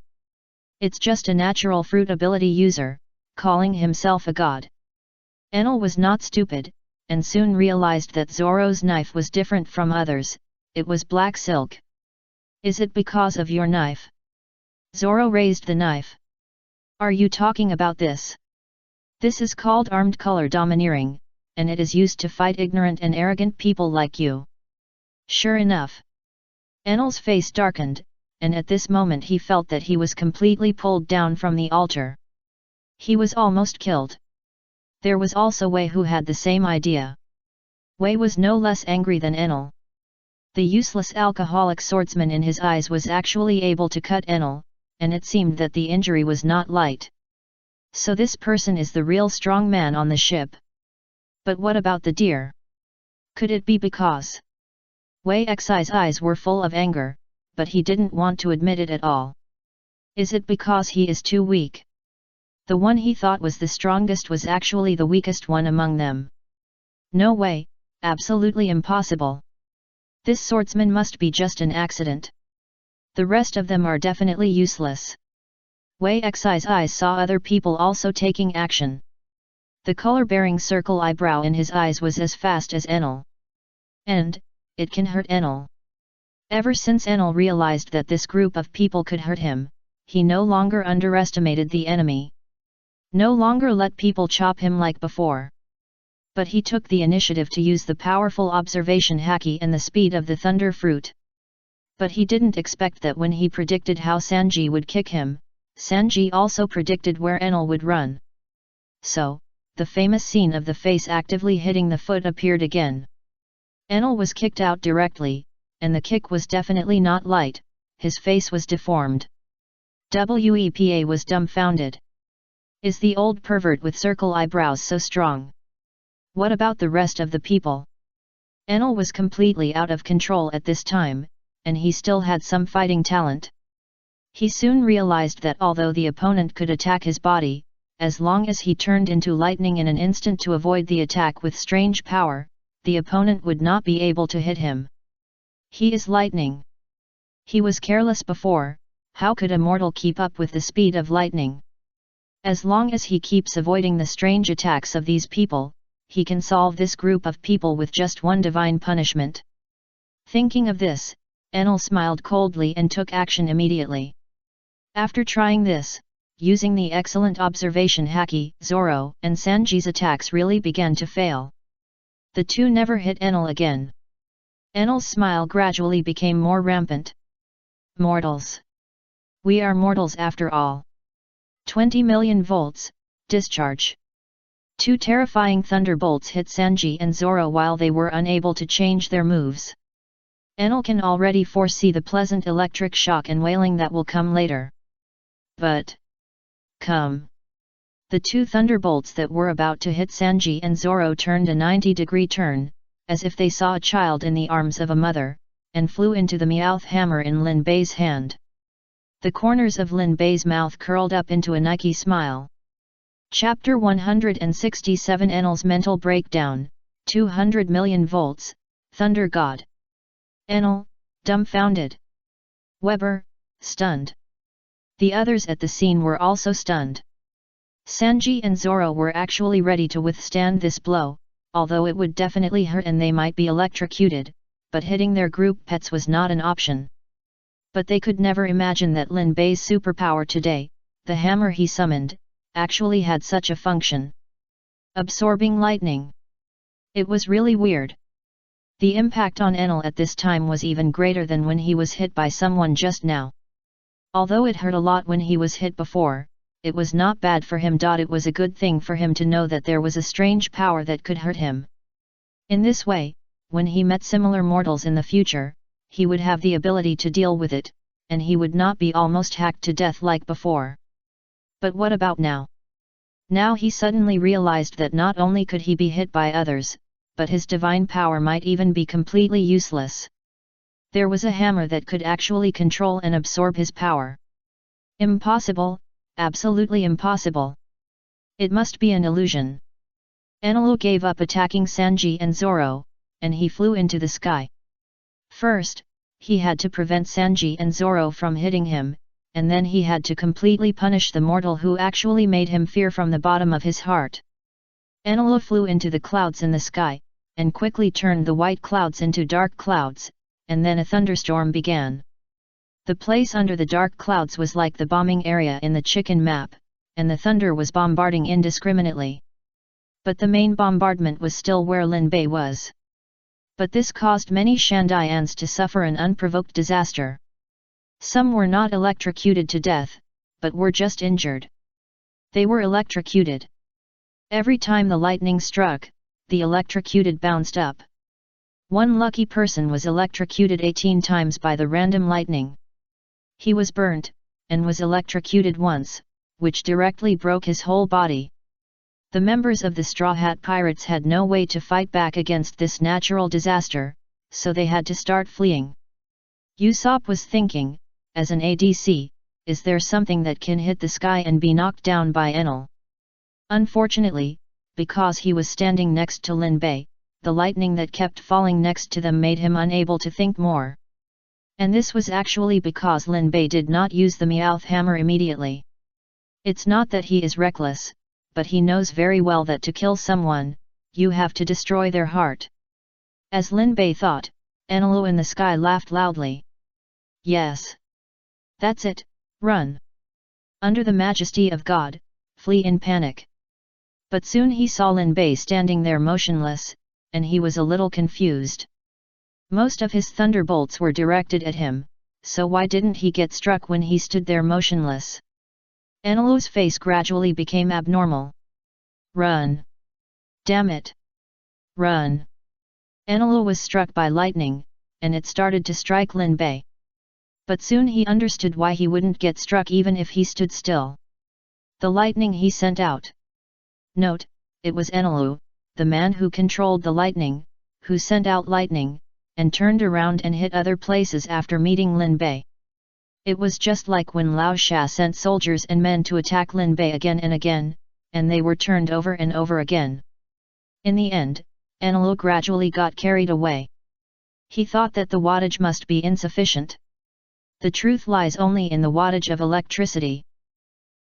It's just a natural fruit ability user, calling himself a god. Enel was not stupid, and soon realized that Zoro's knife was different from others, it was black silk. Is it because of your knife? Zoro raised the knife. Are you talking about this? This is called armed color domineering, and it is used to fight ignorant and arrogant people like you. Sure enough. Enel's face darkened, and at this moment he felt that he was completely pulled down from the altar. He was almost killed. There was also Wei who had the same idea. Wei was no less angry than Enel. The useless alcoholic swordsman in his eyes was actually able to cut Enel, and it seemed that the injury was not light. So this person is the real strong man on the ship. But what about the deer? Could it be because? Wei Xi's eyes were full of anger, but he didn't want to admit it at all. Is it because he is too weak? The one he thought was the strongest was actually the weakest one among them. No way, absolutely impossible. This swordsman must be just an accident. The rest of them are definitely useless. Wei Xi's eyes saw other people also taking action. The color-bearing circle eyebrow in his eyes was as fast as Enel. And, it can hurt Enel. Ever since Enel realized that this group of people could hurt him, he no longer underestimated the enemy. No longer let people chop him like before. But he took the initiative to use the powerful observation haki and the speed of the thunder fruit. But he didn't expect that when he predicted how Sanji would kick him, Sanji also predicted where Enel would run. So, the famous scene of the face actively hitting the foot appeared again. Enel was kicked out directly, and the kick was definitely not light, his face was deformed. Wepa was dumbfounded. Is the old pervert with circle eyebrows so strong? What about the rest of the people? Enel was completely out of control at this time, and he still had some fighting talent. He soon realized that although the opponent could attack his body, as long as he turned into lightning in an instant to avoid the attack with strange power, the opponent would not be able to hit him. He is lightning. He was careless before, how could a mortal keep up with the speed of lightning? As long as he keeps avoiding the strange attacks of these people, he can solve this group of people with just one divine punishment. Thinking of this, Enel smiled coldly and took action immediately. After trying this, using the excellent observation haki, Zoro and Sanji's attacks really began to fail. The two never hit Enel again. Enel's smile gradually became more rampant. Mortals. We are mortals after all. 20 million volts, discharge. Two terrifying thunderbolts hit Sanji and Zoro while they were unable to change their moves. Enel can already foresee the pleasant electric shock and wailing that will come later. But come. The two thunderbolts that were about to hit Sanji and Zoro turned a 90-degree turn, as if they saw a child in the arms of a mother, and flew into the Meowth hammer in Lin Bei's hand. The corners of Lin Bei's mouth curled up into a Nike smile. Chapter 167 Enel's Mental Breakdown, 200 million volts, Thunder God. Enel, dumbfounded. Weber, stunned. The others at the scene were also stunned. Sanji and Zoro were actually ready to withstand this blow, although it would definitely hurt and they might be electrocuted, but hitting their group pets was not an option. But they could never imagine that Lin Bei's superpower today, the hammer he summoned, actually had such a function. Absorbing lightning. It was really weird. The impact on Enel at this time was even greater than when he was hit by someone just now. Although it hurt a lot when he was hit before, it was not bad for him. It was a good thing for him to know that there was a strange power that could hurt him. In this way, when he met similar mortals in the future, he would have the ability to deal with it, and he would not be almost hacked to death like before. But what about now? Now he suddenly realized that not only could he be hit by others, but his divine power might even be completely useless. There was a hammer that could actually control and absorb his power. Impossible, absolutely impossible. It must be an illusion. Enel gave up attacking Sanji and Zoro, and he flew into the sky. First, he had to prevent Sanji and Zoro from hitting him, and then he had to completely punish the mortal who actually made him fear from the bottom of his heart. Enel flew into the clouds in the sky, and quickly turned the white clouds into dark clouds, and then a thunderstorm began. The place under the dark clouds was like the bombing area in the chicken map, and the thunder was bombarding indiscriminately. But the main bombardment was still where Lin Bei was. But this caused many Shandaians to suffer an unprovoked disaster. Some were not electrocuted to death, but were just injured. They were electrocuted. Every time the lightning struck, the electrocuted bounced up. One lucky person was electrocuted 18 times by the random lightning. He was burnt, and was electrocuted once, which directly broke his whole body. The members of the Straw Hat Pirates had no way to fight back against this natural disaster, so they had to start fleeing. Usopp was thinking, as an ADC, is there something that can hit the sky and be knocked down by Enel? Unfortunately, because he was standing next to Lin Bei, the lightning that kept falling next to them made him unable to think more. And this was actually because Lin Bei did not use the Meowth hammer immediately. It's not that he is reckless, but he knows very well that to kill someone, you have to destroy their heart. As Lin Bei thought, Enelu in the sky laughed loudly. Yes. That's it, run. Under the majesty of God, flee in panic. But soon he saw Lin Bei standing there motionless, and he was a little confused. Most of his thunderbolts were directed at him, so why didn't he get struck when he stood there motionless? Enelu's face gradually became abnormal. Run! Damn it! Run! Enelu was struck by lightning, and it started to strike Lin Bei. But soon he understood why he wouldn't get struck even if he stood still. The lightning he sent out. Note, it was Enelu, the man who controlled the lightning, who sent out lightning, and turned around and hit other places after meeting Lin Bei. It was just like when Lao Sha sent soldiers and men to attack Lin Bei again and again, and they were turned over and over again. In the end, Enelu gradually got carried away. He thought that the wattage must be insufficient. The truth lies only in the wattage of electricity.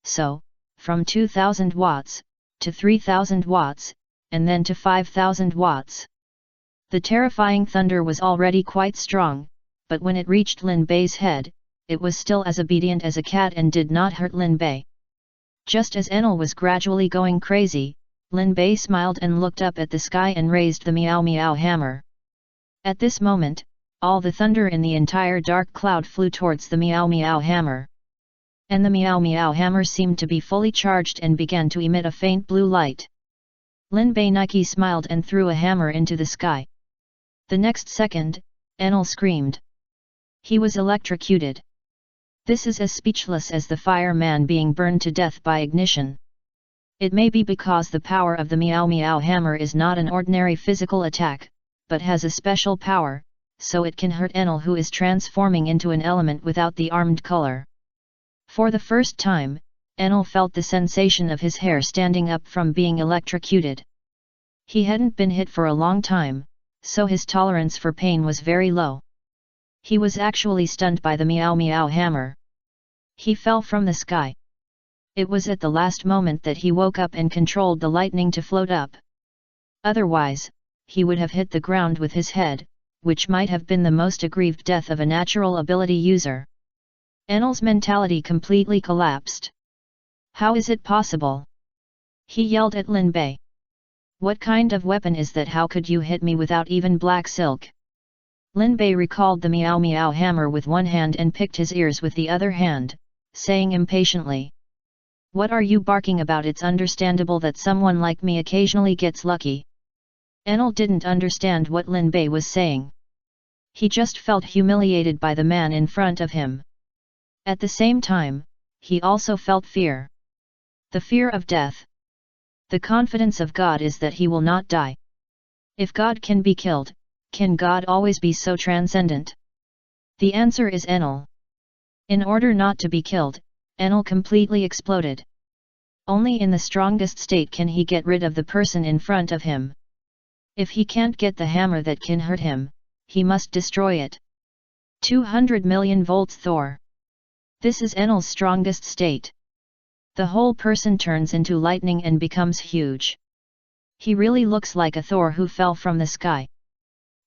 So, from 2000 watts, to 3000 watts, and then to 5000 watts. The terrifying thunder was already quite strong, but when it reached Lin Bei's head, it was still as obedient as a cat and did not hurt Lin Bei. Just as Enel was gradually going crazy, Lin Bei smiled and looked up at the sky and raised the Meow Meow hammer. At this moment, all the thunder in the entire dark cloud flew towards the Meow Meow hammer. And the Meow Meow hammer seemed to be fully charged and began to emit a faint blue light. Lin Bei Nike smiled and threw a hammer into the sky. The next second, Enel screamed. He was electrocuted. This is as speechless as the fireman being burned to death by ignition. It may be because the power of the Meow Meow hammer is not an ordinary physical attack, but has a special power, so it can hurt Enel who is transforming into an element without the armed color. For the first time, Enel felt the sensation of his hair standing up from being electrocuted. He hadn't been hit for a long time, so his tolerance for pain was very low. He was actually stunned by the Meow Meow hammer. He fell from the sky. It was at the last moment that he woke up and controlled the lightning to float up. Otherwise, he would have hit the ground with his head, which might have been the most aggrieved death of a natural ability user. Enel's mentality completely collapsed. How is it possible? He yelled at Lin Bei. What kind of weapon is that? How could you hit me without even black silk? Lin Bei recalled the Meow Meow hammer with one hand and picked his ears with the other hand, saying impatiently. What are you barking about? It's understandable that someone like me occasionally gets lucky. Enel didn't understand what Lin Bei was saying. He just felt humiliated by the man in front of him. At the same time, he also felt fear. The fear of death. The confidence of God is that he will not die. If God can be killed, can God always be so transcendent? The answer is Enel. In order not to be killed, Enel completely exploded. Only in the strongest state can he get rid of the person in front of him. If he can't get the hammer that can hurt him, he must destroy it. 200 million volts Thor. This is Enel's strongest state. The whole person turns into lightning and becomes huge. He really looks like a Thor who fell from the sky.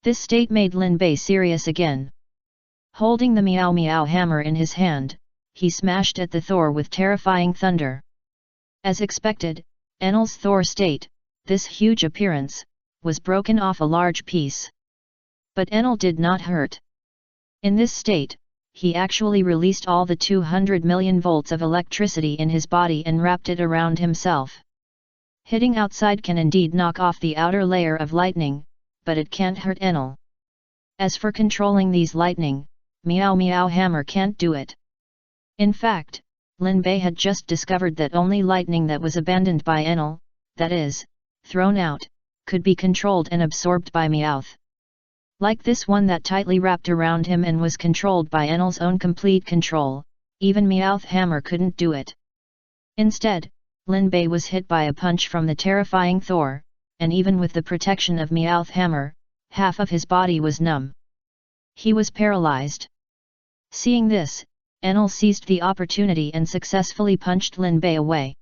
This state made Lin Bei serious again. Holding the Meow Meow hammer in his hand, he smashed at the Thor with terrifying thunder. As expected, Enel's Thor state, this huge appearance, was broken off a large piece. But Enel did not hurt. In this state, he actually released all the 200 million volts of electricity in his body and wrapped it around himself. Hitting outside can indeed knock off the outer layer of lightning, but it can't hurt Enel. As for controlling these lightning, Meow Meow Hammer can't do it. In fact, Lin Bei had just discovered that only lightning that was abandoned by Enel, that is, thrown out, could be controlled and absorbed by Meowth. Like this one that tightly wrapped around him and was controlled by Enel's own complete control, even Meowth Hammer couldn't do it. Instead, Lin Bei was hit by a punch from the terrifying Thor, and even with the protection of Meowth Hammer, half of his body was numb. He was paralyzed. Seeing this, Enel seized the opportunity and successfully punched Lin Bei away.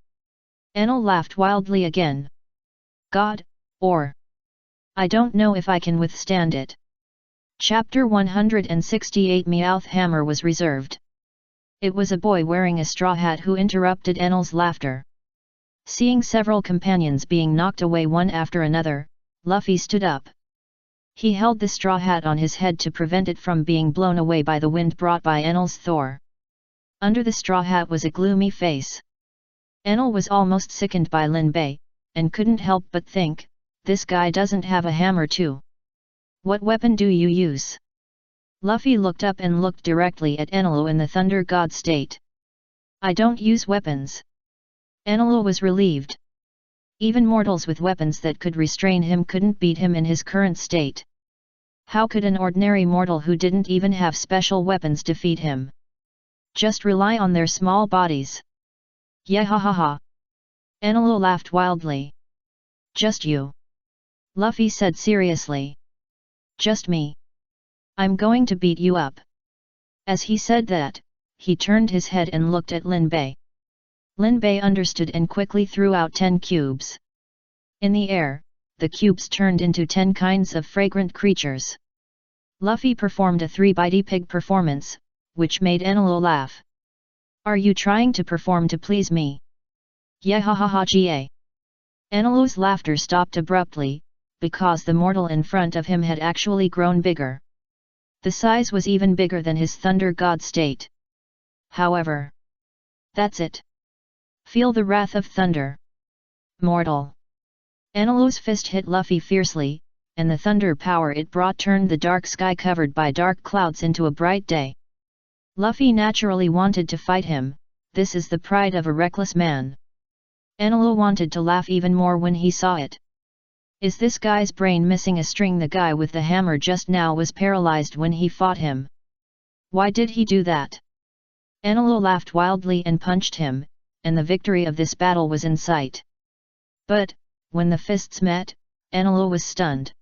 Enel laughed wildly again. God, or I don't know if I can withstand it. Chapter 168 Meowth Hammer was reserved. It was a boy wearing a straw hat who interrupted Enel's laughter. Seeing several companions being knocked away one after another, Luffy stood up. He held the straw hat on his head to prevent it from being blown away by the wind brought by Enel's Thor. Under the straw hat was a gloomy face. Enel was almost sickened by Lin Bei, and couldn't help but think, this guy doesn't have a hammer too. What weapon do you use? Luffy looked up and looked directly at Enel in the Thunder God state. I don't use weapons. Enel was relieved. Even mortals with weapons that could restrain him couldn't beat him in his current state. How could an ordinary mortal who didn't even have special weapons defeat him? Just rely on their small bodies. Yeah ha ha ha. Enel laughed wildly. Just you. Luffy said seriously. Just me. I'm going to beat you up. As he said that, he turned his head and looked at Lin Bei. Lin Bei understood and quickly threw out 10 cubes. In the air, the cubes turned into 10 kinds of fragrant creatures. Luffy performed a 3-bitey pig performance, which made Enel laugh. Are you trying to perform to please me? Yeah ha ha ha ga. Enel's laughter stopped abruptly, because the mortal in front of him had actually grown bigger. The size was even bigger than his Thunder God state. However, that's it. Feel the wrath of thunder. Mortal. Enel's fist hit Luffy fiercely, and the thunder power it brought turned the dark sky covered by dark clouds into a bright day. Luffy naturally wanted to fight him, this is the pride of a reckless man. Enel wanted to laugh even more when he saw it. Is this guy's brain missing a string? The guy with the hammer just now was paralyzed when he fought him. Why did he do that? Enel laughed wildly and punched him, and the victory of this battle was in sight. But, when the fists met, Enel was stunned.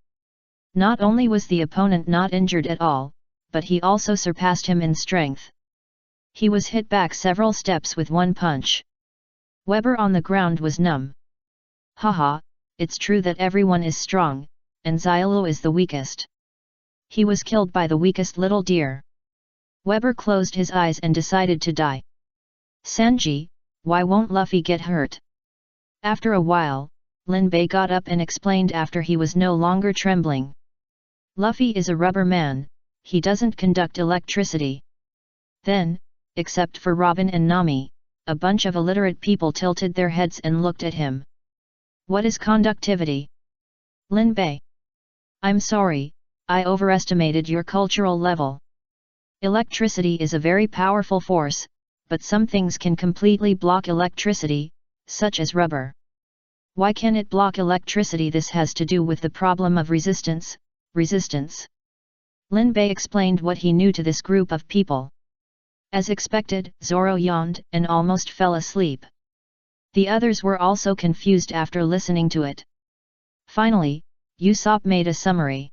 Not only was the opponent not injured at all, but he also surpassed him in strength. He was hit back several steps with one punch. Weber on the ground was numb. Haha, it's true that everyone is strong, and Xiaolu is the weakest. He was killed by the weakest little deer. Weber closed his eyes and decided to die. Sanji, why won't Luffy get hurt? After a while, Lin Bei got up and explained after he was no longer trembling. Luffy is a rubber man, he doesn't conduct electricity. Then, except for Robin and Nami, a bunch of illiterate people tilted their heads and looked at him. What is conductivity? Lin Bei. I'm sorry, I overestimated your cultural level. Electricity is a very powerful force, but some things can completely block electricity, such as rubber. Why can it block electricity? This has to do with the problem of resistance. Lin Bei explained what he knew to this group of people. As expected, Zoro yawned and almost fell asleep. The others were also confused after listening to it. Finally, Usopp made a summary.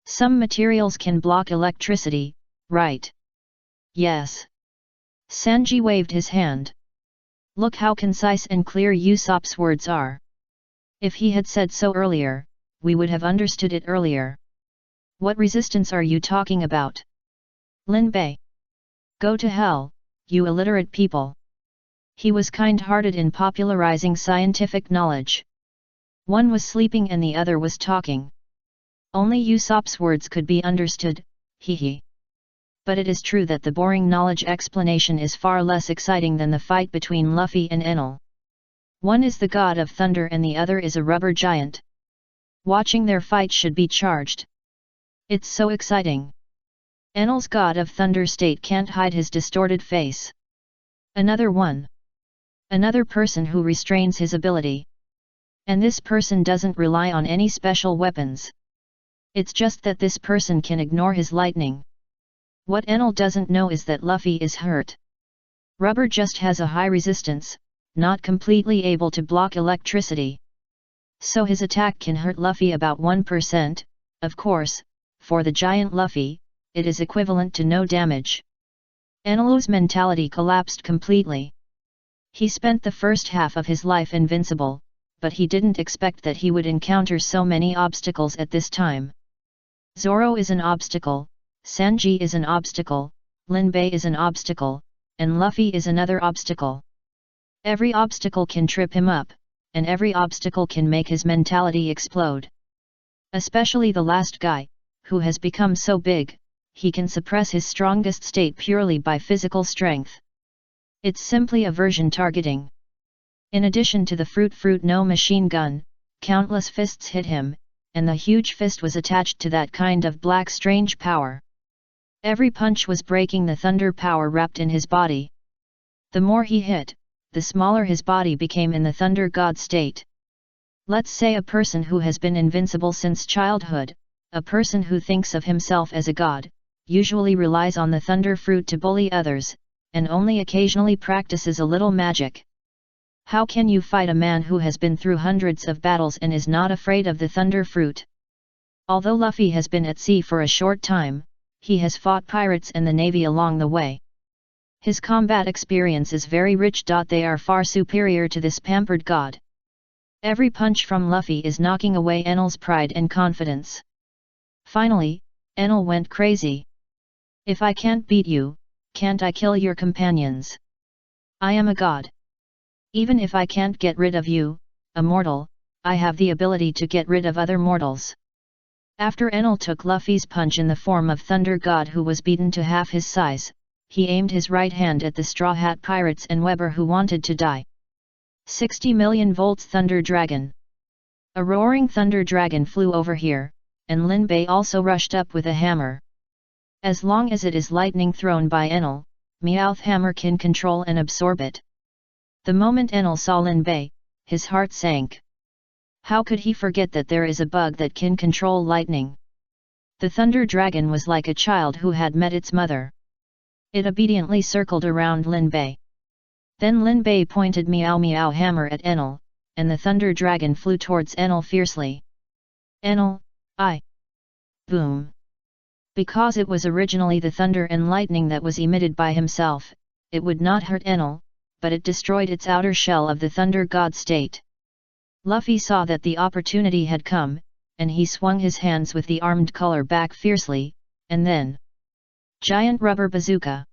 Some materials can block electricity, right? Yes. Sanji waved his hand. Look how concise and clear Usopp's words are. If he had said so earlier, we would have understood it earlier. What resistance are you talking about? Lin Bei. Go to hell, you illiterate people. He was kind-hearted in popularizing scientific knowledge. One was sleeping and the other was talking. Only Usopp's words could be understood, hee hee. But it is true that the boring knowledge explanation is far less exciting than the fight between Luffy and Enel. One is the god of thunder and the other is a rubber giant. Watching their fight should be charged. It's so exciting. Enel's god of thunder state can't hide his distorted face. Another one. Another person who restrains his ability. And this person doesn't rely on any special weapons. It's just that this person can ignore his lightning. What Enel doesn't know is that Luffy is hurt. Rubber just has a high resistance, not completely able to block electricity. So his attack can hurt Luffy about 1%, of course, for the giant Luffy, it is equivalent to no damage. Enelu's mentality collapsed completely. He spent the first half of his life invincible, but he didn't expect that he would encounter so many obstacles at this time. Zoro is an obstacle, Sanji is an obstacle, Linbei is an obstacle, and Luffy is another obstacle. Every obstacle can trip him up, and every obstacle can make his mentality explode. Especially the last guy, who has become so big, he can suppress his strongest state purely by physical strength. It's simply aversion targeting. In addition to the fruit no machine gun, countless fists hit him, and the huge fist was attached to that kind of black strange power. Every punch was breaking the thunder power wrapped in his body. The more he hit, the smaller his body became in the thunder god state. Let's say a person who has been invincible since childhood, a person who thinks of himself as a god, usually relies on the thunder fruit to bully others, and only occasionally practices a little magic. How can you fight a man who has been through hundreds of battles and is not afraid of the thunder fruit? Although Luffy has been at sea for a short time, he has fought pirates and the navy along the way. His combat experience is very rich. They are far superior to this pampered god. Every punch from Luffy is knocking away Enel's pride and confidence. Finally, Enel went crazy. If I can't beat you, can't I kill your companions? I am a god. Even if I can't get rid of you, a mortal, I have the ability to get rid of other mortals. After Enel took Luffy's punch in the form of Thunder God who was beaten to half his size, he aimed his right hand at the Straw Hat Pirates and Weber who wanted to die. 60 million volts Thunder Dragon. A roaring Thunder Dragon flew over here, and Linbei also rushed up with a hammer. As long as it is lightning thrown by Enel, Meowth Hammer can control and absorb it. The moment Enel saw Linbei, his heart sank. How could he forget that there is a bug that can control lightning? The Thunder Dragon was like a child who had met its mother. It obediently circled around Linbei. Then Linbei pointed Meow Hammer at Enel, and the Thunder Dragon flew towards Enel fiercely. Enel, Boom! Because it was originally the thunder and lightning that was emitted by himself, it would not hurt Enel, but it destroyed its outer shell of the Thunder God state. Luffy saw that the opportunity had come, and he swung his hands with the armed color back fiercely, and then... Giant Rubber Bazooka!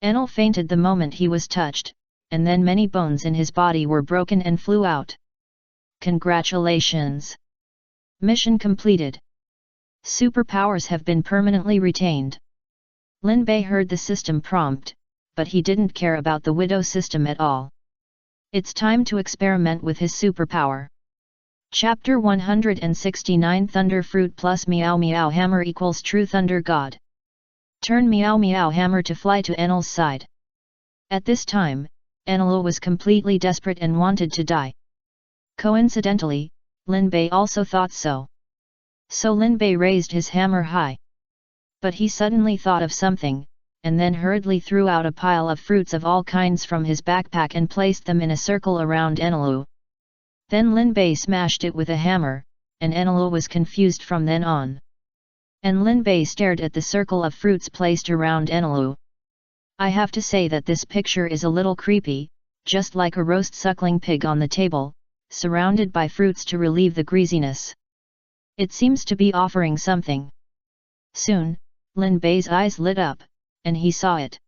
Enel fainted the moment he was touched, and then many bones in his body were broken and flew out. Congratulations! Mission completed. Superpowers have been permanently retained. Linbei heard the system prompt, but he didn't care about the Widow system at all. It's time to experiment with his superpower. Chapter 169 Thunder Fruit plus Meow Hammer equals True Thunder God. Turn Meow Hammer to fly to Enel's side. At this time, Enel was completely desperate and wanted to die. Coincidentally, Linbei also thought so. So Linbei raised his hammer high. But he suddenly thought of something, and then hurriedly threw out a pile of fruits of all kinds from his backpack and placed them in a circle around Enel. Then Linbei smashed it with a hammer, and Enel was confused from then on. And Linbei stared at the circle of fruits placed around Enel. I have to say that this picture is a little creepy, just like a roast suckling pig on the table, surrounded by fruits to relieve the greasiness. It seems to be offering something. Soon, Linbei's eyes lit up, and he saw it.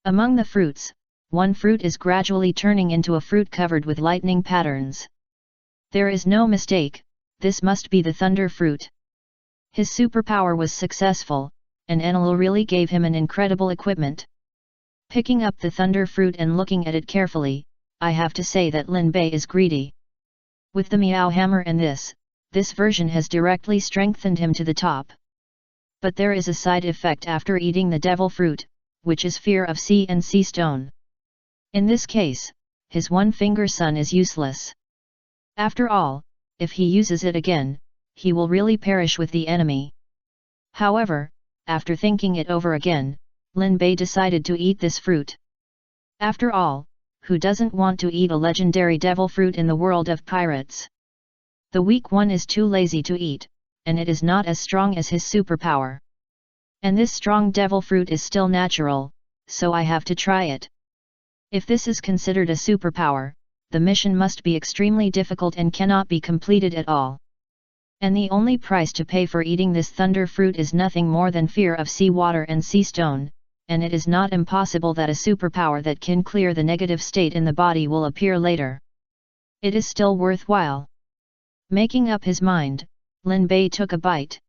Among the fruits, one fruit is gradually turning into a fruit covered with lightning patterns. There is no mistake, this must be the thunder fruit. His superpower was successful, and Enlil really gave him an incredible equipment. Picking up the thunder fruit and looking at it carefully, I have to say that Lin Bei is greedy. With the Meow Hammer and this version has directly strengthened him to the top. But there is a side effect after eating the devil fruit, which is fear of sea and sea stone. In this case, his one-finger sun is useless. After all, if he uses it again, he will really perish with the enemy. However, after thinking it over again, Lin Bei decided to eat this fruit. After all, who doesn't want to eat a legendary devil fruit in the world of pirates? The weak one is too lazy to eat, and it is not as strong as his superpower. And this strong devil fruit is still natural, so I have to try it. If this is considered a superpower, the mission must be extremely difficult and cannot be completed at all. And the only price to pay for eating this thunder fruit is nothing more than fear of sea water and sea stone, and it is not impossible that a superpower that can clear the negative state in the body will appear later. It is still worthwhile. Making up his mind, Lin Bei took a bite.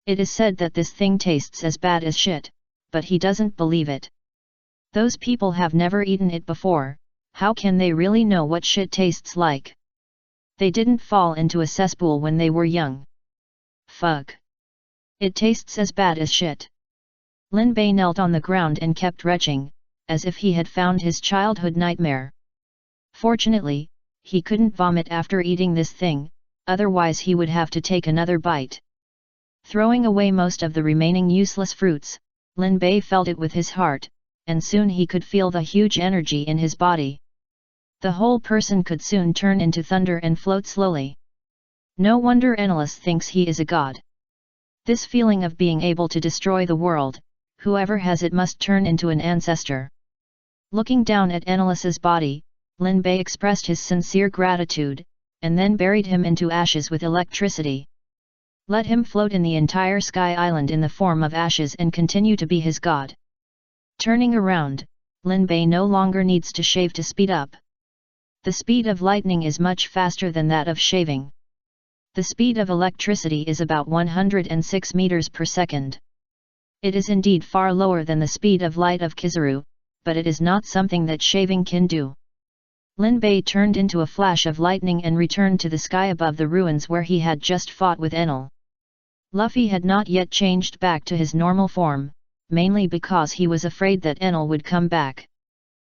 It is said that this thing tastes as bad as shit, but he doesn't believe it. Those people have never eaten it before, how can they really know what shit tastes like? They didn't fall into a cesspool when they were young. Fuck. It tastes as bad as shit. Lin Bei knelt on the ground and kept retching, as if he had found his childhood nightmare. Fortunately, he couldn't vomit after eating this thing, otherwise he would have to take another bite. Throwing away most of the remaining useless fruits, Lin Bei felt it with his heart, and soon he could feel the huge energy in his body. The whole person could soon turn into thunder and float slowly. No wonder Enlil thinks he is a god. This feeling of being able to destroy the world, whoever has it must turn into an ancestor. Looking down at Enlis's body, Lin Bei expressed his sincere gratitude, and then buried him into ashes with electricity. Let him float in the entire sky island in the form of ashes and continue to be his god. Turning around, Lin Bei no longer needs to shave to speed up. The speed of lightning is much faster than that of shaving. The speed of electricity is about 106 meters per second. It is indeed far lower than the speed of light of Kizaru, but it is not something that shaving can do. Lin Bei turned into a flash of lightning and returned to the sky above the ruins where he had just fought with Enlil. Luffy had not yet changed back to his normal form, mainly because he was afraid that Enlil would come back.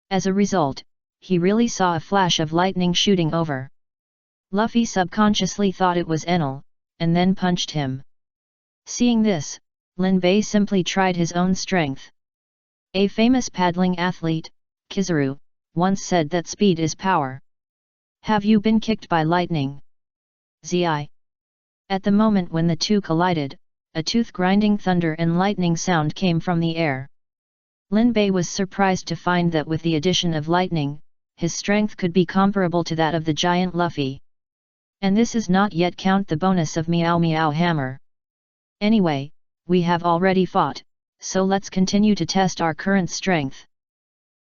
As a result, he really saw a flash of lightning shooting over. Luffy subconsciously thought it was Enlil, and then punched him. Seeing this, Lin Bei simply tried his own strength. A famous paddling athlete, Kizaru, once said that speed is power. Have you been kicked by lightning? Zi. At the moment when the two collided, a tooth-grinding thunder and lightning sound came from the air. Lin Bei was surprised to find that with the addition of lightning, his strength could be comparable to that of the giant Luffy. And this is not yet count the bonus of Meow Meow Hammer. Anyway, we have already fought, so let's continue to test our current strength.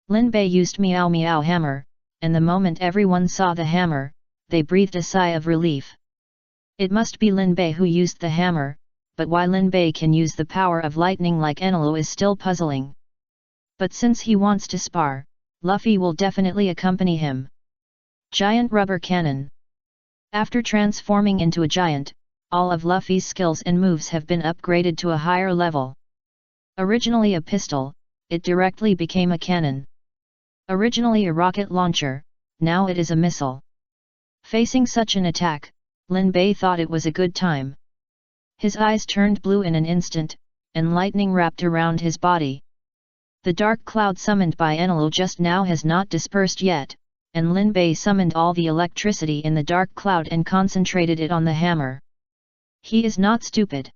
Lin Bei used Meow Meow Hammer, and the moment everyone saw the hammer, they breathed a sigh of relief. It must be Lin Bei who used the hammer, but why Lin Bei can use the power of lightning like Enlil is still puzzling. But since he wants to spar, Luffy will definitely accompany him. Giant Rubber Cannon. After transforming into a giant, all of Luffy's skills and moves have been upgraded to a higher level. Originally a pistol, it directly became a cannon. Originally a rocket launcher, now it is a missile. Facing such an attack, Lin Bei thought it was a good time. His eyes turned blue in an instant, and lightning wrapped around his body. The dark cloud summoned by Enlil just now has not dispersed yet, and Lin Bei summoned all the electricity in the dark cloud and concentrated it on the hammer. He is not stupid.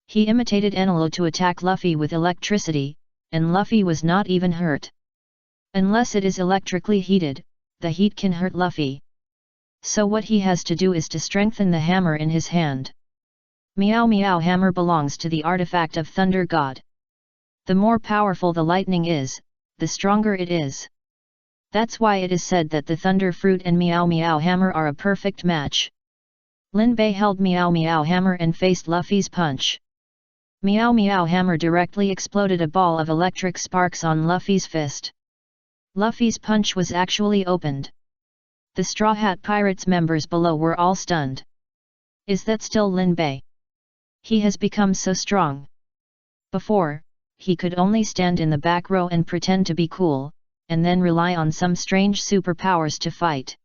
He imitated Enlil to attack Luffy with electricity, and Luffy was not even hurt. Unless it is electrically heated, the heat can hurt Luffy. So what he has to do is to strengthen the hammer in his hand. Meow Meow Hammer belongs to the artifact of Thunder God. The more powerful the lightning is, the stronger it is. That's why it is said that the Thunder Fruit and Meow Meow Hammer are a perfect match. Lin Bei held Meow Meow Hammer and faced Luffy's punch. Meow meow hammer directly exploded a ball of electric sparks on Luffy's fist. Luffy's punch was actually opened. The Straw Hat Pirates members below were all stunned. Is that still Lin Bei? He has become so strong. Before, he could only stand in the back row and pretend to be cool, and then rely on some strange superpowers to fight.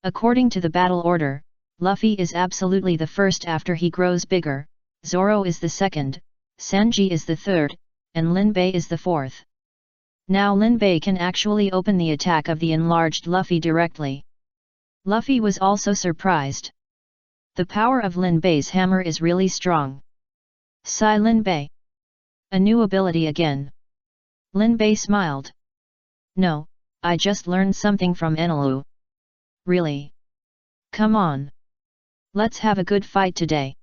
According to the battle order, Luffy is absolutely the first after he grows bigger, Zoro is the second, Sanji is the third, and Lin Bei is the fourth. Now Lin Bei can actually open the attack of the enlarged Luffy directly. Luffy was also surprised. The power of Lin Bei's hammer is really strong. Sigh Lin Bei. A new ability again. Lin Bei smiled. No, I just learned something from Enelu. Really? Come on. Let's have a good fight today.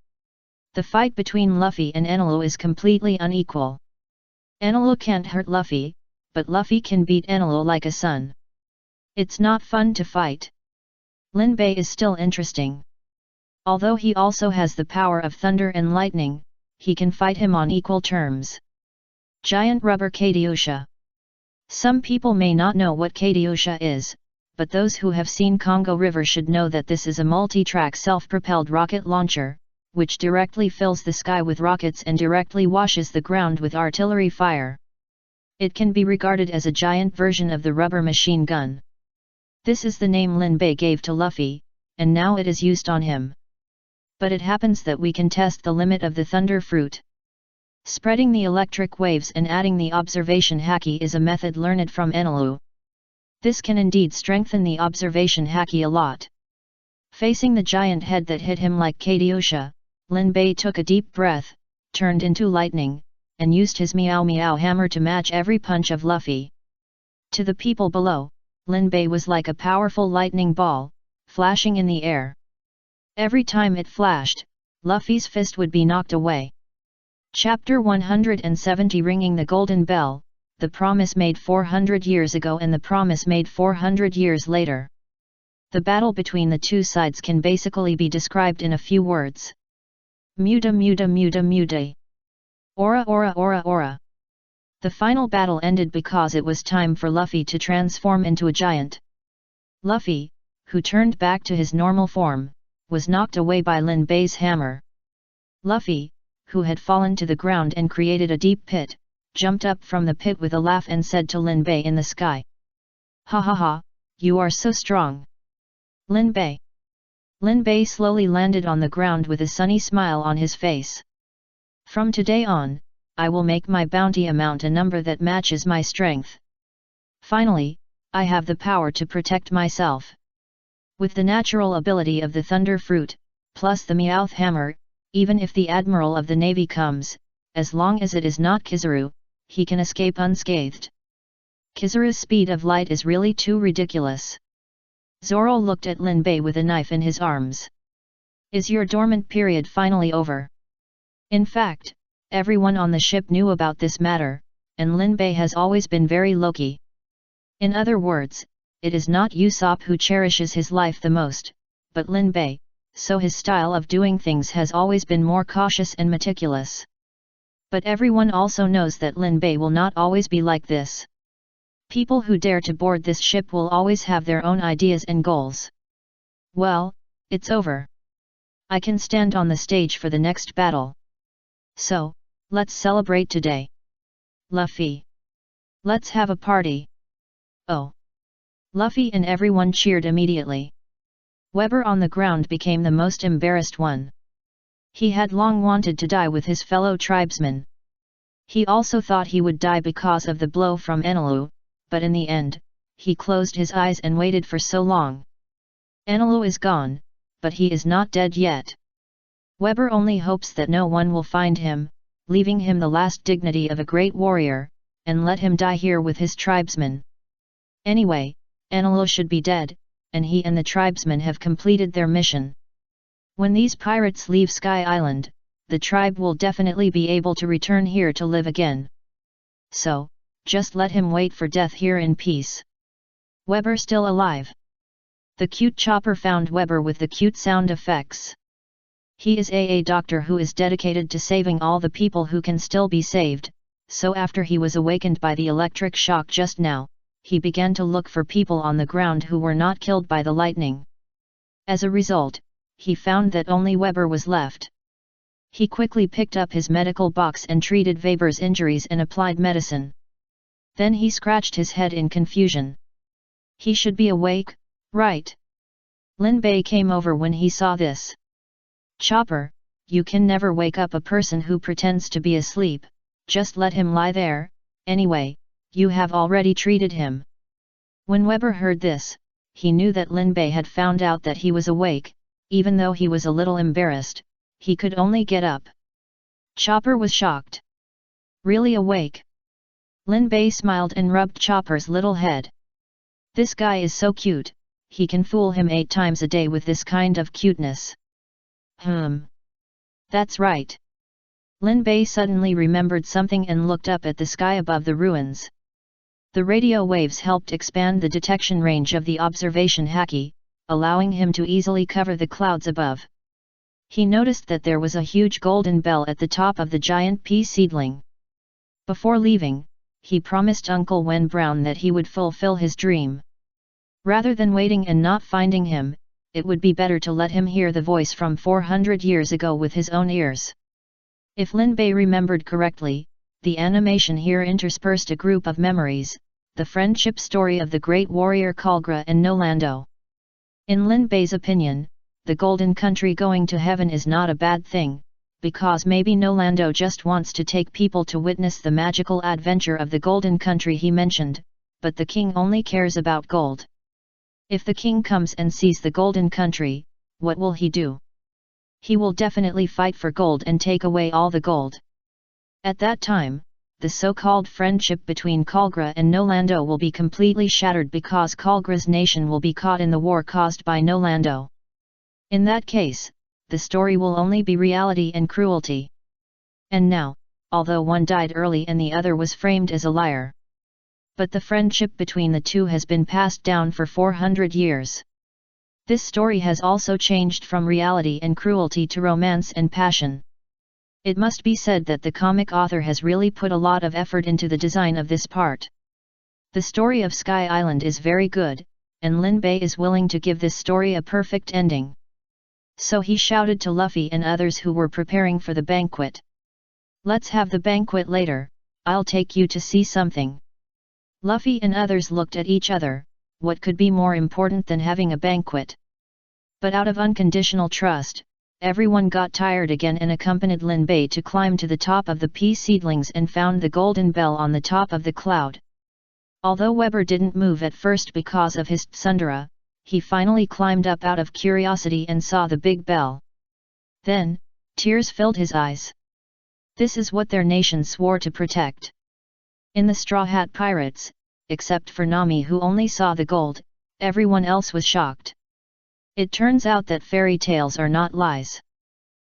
The fight between Luffy and Enelu is completely unequal. Enelu can't hurt Luffy, but Luffy can beat Enelu like a son. It's not fun to fight. Lin Bei is still interesting. Although he also has the power of thunder and lightning, he can fight him on equal terms. Giant Rubber Katyusha. Some people may not know what Katyusha is, but those who have seen Congo River should know that this is a multi-track self-propelled rocket launcher, which directly fills the sky with rockets and directly washes the ground with artillery fire. It can be regarded as a giant version of the rubber machine gun. This is the name Lin Bei gave to Luffy, and now it is used on him. But it happens that we can test the limit of the thunder fruit. Spreading the electric waves and adding the observation haki is a method learned from Enelu. This can indeed strengthen the observation haki a lot. Facing the giant head that hit him like Katyusha, Lin Bei took a deep breath, turned into lightning, and used his meow meow hammer to match every punch of Luffy. To the people below, Lin Bei was like a powerful lightning ball, flashing in the air. Every time it flashed, Luffy's fist would be knocked away. Chapter 170 Ringing the Golden Bell, the promise made 400 years ago and the promise made 400 years later. The battle between the two sides can basically be described in a few words. Muda muda muda muda. Ora ora ora ora. The final battle ended because it was time for Luffy to transform into a giant. Luffy, who turned back to his normal form, was knocked away by Lin Bei's hammer. Luffy, who had fallen to the ground and created a deep pit, jumped up from the pit with a laugh and said to Lin Bei in the sky. Ha ha ha, you are so strong. Lin Bei. Lin Bei slowly landed on the ground with a sunny smile on his face. From today on, I will make my bounty amount a number that matches my strength. Finally, I have the power to protect myself. With the natural ability of the Thunder Fruit, plus the Meowth Hammer, even if the Admiral of the Navy comes, as long as it is not Kizaru, he can escape unscathed. Kizaru's speed of light is really too ridiculous. Zoro looked at Lin Bei with a knife in his arms. Is your dormant period finally over? In fact, everyone on the ship knew about this matter, and Lin Bei has always been very low-key. In other words, it is not Usopp who cherishes his life the most, but Lin Bei, so his style of doing things has always been more cautious and meticulous. But everyone also knows that Lin Bei will not always be like this. People who dare to board this ship will always have their own ideas and goals. Well, it's over. I can stand on the stage for the next battle. So, let's celebrate today. Luffy. Let's have a party. Oh. Luffy and everyone cheered immediately. Weber on the ground became the most embarrassed one. He had long wanted to die with his fellow tribesmen. He also thought he would die because of the blow from Enelu, but in the end, he closed his eyes and waited for so long. Enelu is gone, but he is not dead yet. Weber only hopes that no one will find him, leaving him the last dignity of a great warrior, and let him die here with his tribesmen. Anyway, Enelu should be dead, and he and the tribesmen have completed their mission. When these pirates leave Sky Island, the tribe will definitely be able to return here to live again. So, just let him wait for death here in peace. Weber still alive. The cute chopper found Weber with the cute sound effects. He is a doctor who is dedicated to saving all the people who can still be saved, so after he was awakened by the electric shock just now, he began to look for people on the ground who were not killed by the lightning. As a result, he found that only Weber was left. He quickly picked up his medical box and treated Weber's injuries and applied medicine. Then he scratched his head in confusion. He should be awake, right? Lin Bei came over when he saw this. Chopper, you can never wake up a person who pretends to be asleep, just let him lie there, anyway, you have already treated him. When Weber heard this, he knew that Lin Bei had found out that he was awake, even though he was a little embarrassed, he could only get up. Chopper was shocked. Really awake? Lin Bei smiled and rubbed Chopper's little head. This guy is so cute, he can fool him 8 times a day with this kind of cuteness. That's right. Lin Bei suddenly remembered something and looked up at the sky above the ruins. The radio waves helped expand the detection range of the observation haki, allowing him to easily cover the clouds above. He noticed that there was a huge golden bell at the top of the giant pea seedling. Before leaving, he promised Uncle Wen Brown that he would fulfill his dream. Rather than waiting and not finding him, it would be better to let him hear the voice from 400 years ago with his own ears. If Lin Bei remembered correctly, the animation here interspersed a group of memories, the friendship story of the great warrior Kalgra and Nolando. In Lin Bei's opinion, the Golden Country going to heaven is not a bad thing, because maybe Nolando just wants to take people to witness the magical adventure of the Golden Country he mentioned, but the king only cares about gold. If the king comes and sees the Golden Country, what will he do? He will definitely fight for gold and take away all the gold. At that time, the so-called friendship between Kalgra and Nolando will be completely shattered because Kalgra's nation will be caught in the war caused by Nolando. In that case, the story will only be reality and cruelty. And now, although one died early and the other was framed as a liar. But the friendship between the two has been passed down for 400 years. This story has also changed from reality and cruelty to romance and passion. It must be said that the comic author has really put a lot of effort into the design of this part. The story of Sky Island is very good, and Lin Bei is willing to give this story a perfect ending. So he shouted to Luffy and others who were preparing for the banquet. Let's have the banquet later, I'll take you to see something. Luffy and others looked at each other, what could be more important than having a banquet? But out of unconditional trust, everyone got tired again and accompanied Lin Bei to climb to the top of the pea seedlings and found the golden bell on the top of the cloud. Although Weber didn't move at first because of his tsundere, he finally climbed up out of curiosity and saw the big bell. Then, tears filled his eyes. This is what their nation swore to protect. In the Straw Hat Pirates, except for Nami who only saw the gold, everyone else was shocked. It turns out that fairy tales are not lies.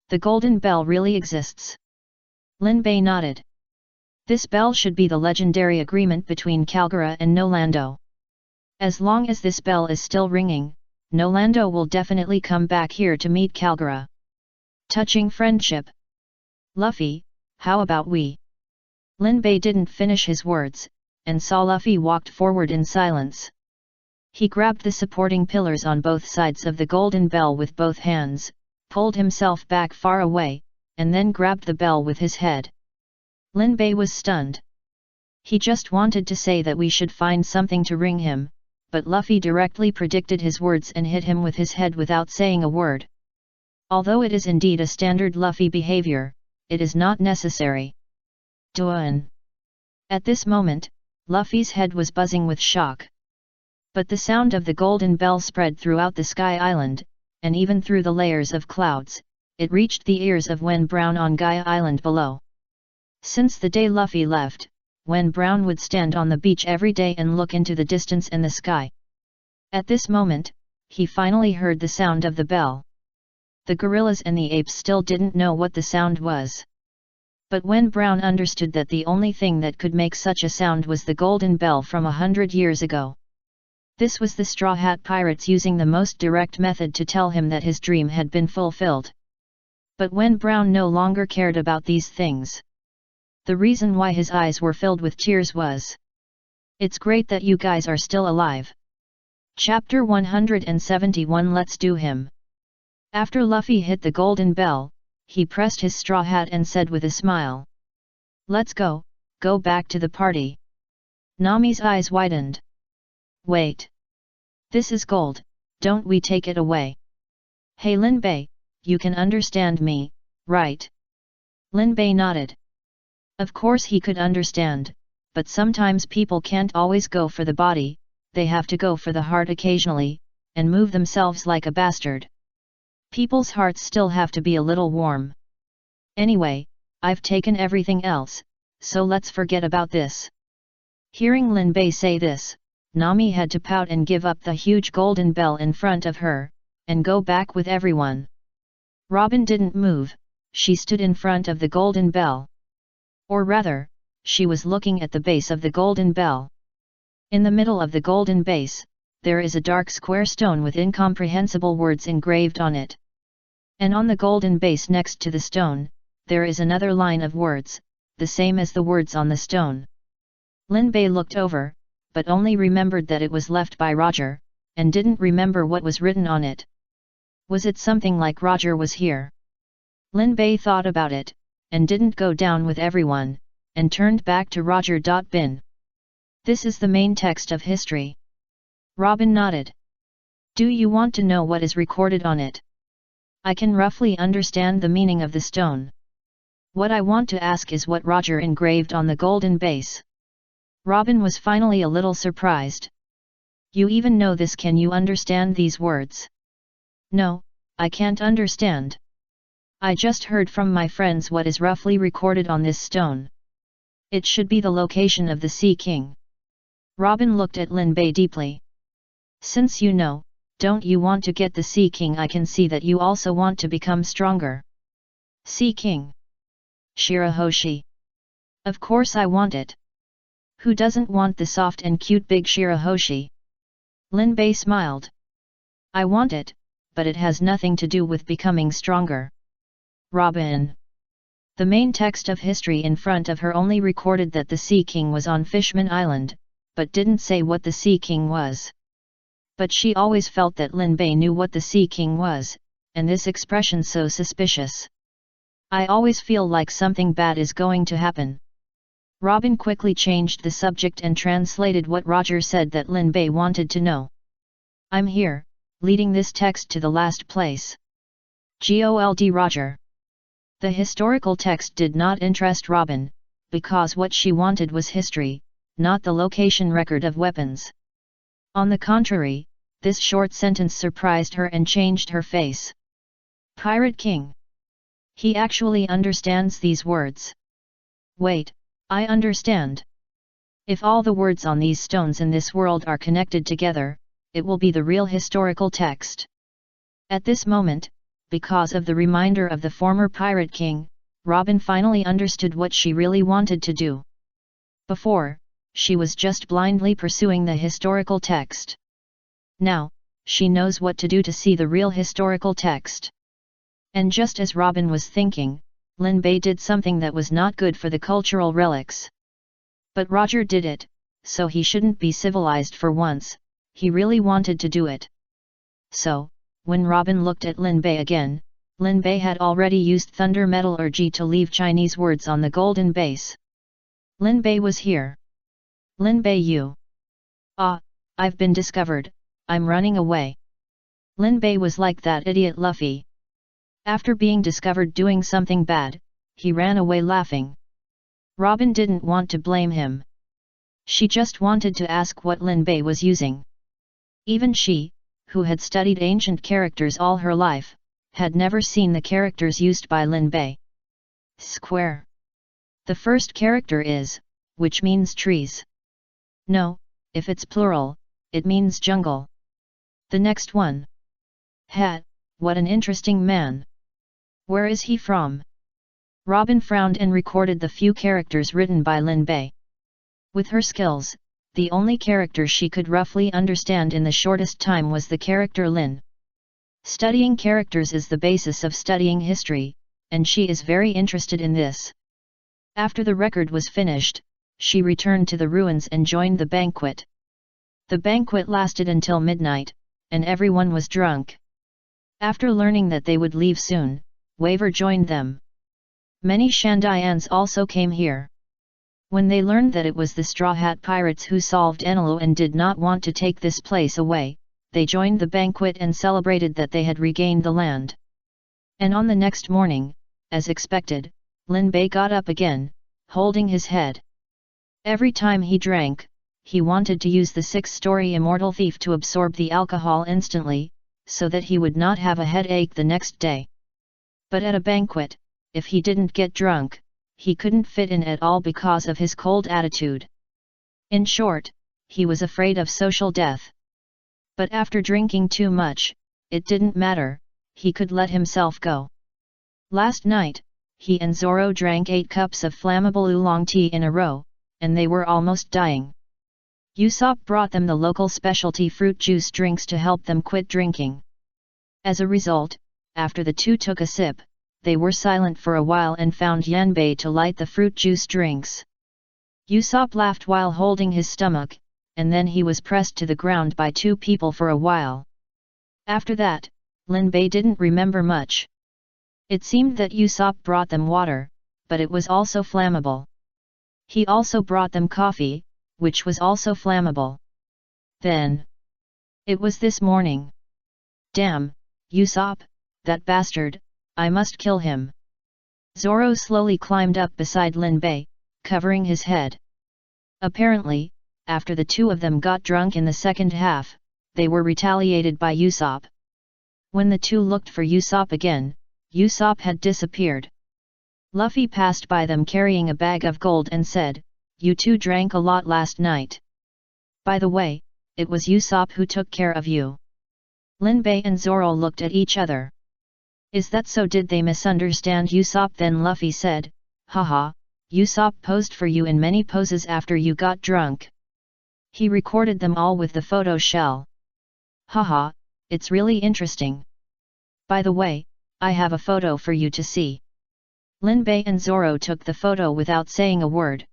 The golden bell really exists. Lin Bei nodded. This bell should be the legendary agreement between Kalgra and Nolando. As long as this bell is still ringing, Nolando will definitely come back here to meet Kalgra. Touching friendship. Luffy, how about we? Lin Bei didn't finish his words, and saw Luffy walked forward in silence. He grabbed the supporting pillars on both sides of the golden bell with both hands, pulled himself back far away, and then grabbed the bell with his head. Lin Bei was stunned. He just wanted to say that we should find something to ring him, but Luffy directly predicted his words and hit him with his head without saying a word. Although it is indeed a standard Luffy behavior, it is not necessary. Duan. At this moment, Luffy's head was buzzing with shock. But the sound of the golden bell spread throughout the Sky Island, and even through the layers of clouds, it reached the ears of Wen Brown on Gaia Island below. Since the day Luffy left, Wen Brown would stand on the beach every day and look into the distance and the sky. At this moment, he finally heard the sound of the bell. The gorillas and the apes still didn't know what the sound was. But Wen Brown understood that the only thing that could make such a sound was the golden bell from 100 years ago. This was the Straw Hat Pirates using the most direct method to tell him that his dream had been fulfilled. But when Brown no longer cared about these things, the reason why his eyes were filled with tears was, "It's great that you guys are still alive." Chapter 171 Let's Do Him. After Luffy hit the golden bell, he pressed his straw hat and said with a smile, "Let's go back to the party." Nami's eyes widened. "Wait. This is gold, don't we take it away?" "Hey Linbei, you can understand me, right?" Linbei nodded. Of course he could understand, but sometimes people can't always go for the body, they have to go for the heart occasionally, and move themselves like a bastard. People's hearts still have to be a little warm. "Anyway, I've taken everything else, so let's forget about this." Hearing Linbei say this, Nami had to pout and give up the huge golden bell in front of her, and go back with everyone. Robin didn't move, she stood in front of the golden bell. Or rather, she was looking at the base of the golden bell. In the middle of the golden base, there is a dark square stone with incomprehensible words engraved on it. And on the golden base next to the stone, there is another line of words, the same as the words on the stone. Linbei looked over, but only remembered that it was left by Roger, and didn't remember what was written on it. Was it something like "Roger was here"? Linbei thought about it, and didn't go down with everyone, and turned back to Roger.bin. "This is the main text of history." Robin nodded. "Do you want to know what is recorded on it?" "I can roughly understand the meaning of the stone. What I want to ask is what Roger engraved on the golden base." Robin was finally a little surprised. "You even know this? Can you understand these words?" "No, I can't understand. I just heard from my friends what is roughly recorded on this stone. It should be the location of the Sea King." Robin looked at Linbei deeply. "Since you know, don't you want to get the Sea King? I can see that you also want to become stronger." "Sea King? Shirahoshi? Of course I want it. Who doesn't want the soft and cute big Shirahoshi?" Linbei smiled. "I want it, but it has nothing to do with becoming stronger." Robin. The main text of history in front of her only recorded that the Sea King was on Fishman Island, but didn't say what the Sea King was. But she always felt that Linbei knew what the Sea King was, and this expression so suspicious. "I always feel like something bad is going to happen." Robin quickly changed the subject and translated what Roger said that Linbei wanted to know. "I'm here, leading this text to the last place. Gold Roger." The historical text did not interest Robin, because what she wanted was history, not the location record of weapons. On the contrary, this short sentence surprised her and changed her face. "Pirate King. He actually understands these words. Wait, I understand. If all the words on these stones in this world are connected together, it will be the real historical text." At this moment, because of the reminder of the former Pirate King, Robin finally understood what she really wanted to do. Before, she was just blindly pursuing the historical text. Now, she knows what to do to see the real historical text. And just as Robin was thinking, Linbei did something that was not good for the cultural relics. But Roger did it, so he shouldn't be civilized for once. He really wanted to do it. So, when Robin looked at Linbei again, Linbei had already used thunder metallurgy to leave Chinese words on the golden base. Linbei was here. "Linbei, you. Ah, I've been discovered, I'm running away." Linbei was like that idiot Luffy. After being discovered doing something bad, he ran away laughing. Robin didn't want to blame him. She just wanted to ask what Linbei was using. Even she, who had studied ancient characters all her life, had never seen the characters used by Linbei. Square. The first character is, which means trees. No, if it's plural, it means jungle. The next one. Hat, what an interesting man. Where is he from? Robin frowned and recorded the few characters written by Linbei. With her skills, the only character she could roughly understand in the shortest time was the character Lin. Studying characters is the basis of studying history, and she is very interested in this. After the record was finished, she returned to the ruins and joined the banquet. The banquet lasted until midnight, and everyone was drunk. After learning that they would leave soon, Waver joined them. Many Shandians also came here. When they learned that it was the Straw Hat Pirates who solved Enelu and did not want to take this place away, they joined the banquet and celebrated that they had regained the land. And on the next morning, as expected, Lin Bei got up again, holding his head. Every time he drank, he wanted to use the 6-story immortal thief to absorb the alcohol instantly, so that he would not have a headache the next day. But at a banquet, if he didn't get drunk, he couldn't fit in at all because of his cold attitude. In short, he was afraid of social death. But after drinking too much, it didn't matter, he could let himself go. Last night, he and Zoro drank 8 cups of flammable oolong tea in a row, and they were almost dying. Usopp brought them the local specialty fruit juice drinks to help them quit drinking. As a result, after the two took a sip, they were silent for a while and found Yanbei to light the fruit juice drinks. Usopp laughed while holding his stomach, and then he was pressed to the ground by 2 people for a while. After that, Lin Bei didn't remember much. It seemed that Usopp brought them water, but it was also flammable. He also brought them coffee, which was also flammable. Then, it was this morning. Damn, Usopp, that bastard, I must kill him. Zoro slowly climbed up beside Lin Bei, covering his head. Apparently, after the 2 of them got drunk in the second half, they were retaliated by Usopp. When the 2 looked for Usopp again, Usopp had disappeared. Luffy passed by them carrying a bag of gold and said, "You 2 drank a lot last night. By the way, it was Usopp who took care of you." Lin Bei and Zoro looked at each other. Is that so? Did they misunderstand Usopp? Then Luffy said, "Haha, Usopp posed for you in many poses after you got drunk. He recorded them all with the photo shell. Haha, it's really interesting. By the way, I have a photo for you to see." Lin Bei and Zoro took the photo without saying a word.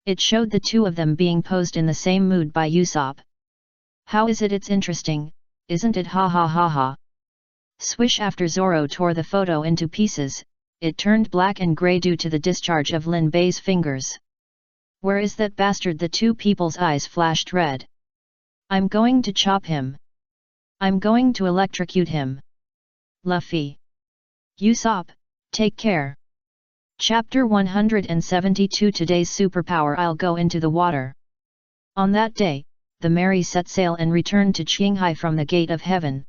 It showed the 2 of them being posed in the same mood by Usopp. How is it? It's interesting, isn't it? Ha ha ha ha. Swish! After Zoro tore the photo into pieces, it turned black and grey due to the discharge of Lin Bei's fingers. Where is that bastard? The 2 people's eyes flashed red. I'm going to chop him. I'm going to electrocute him. Luffy. Usopp, take care. Chapter 172. Today's superpower. I'll go into the water. On that day, the Mary set sail and returned to Qinghai from the Gate of Heaven.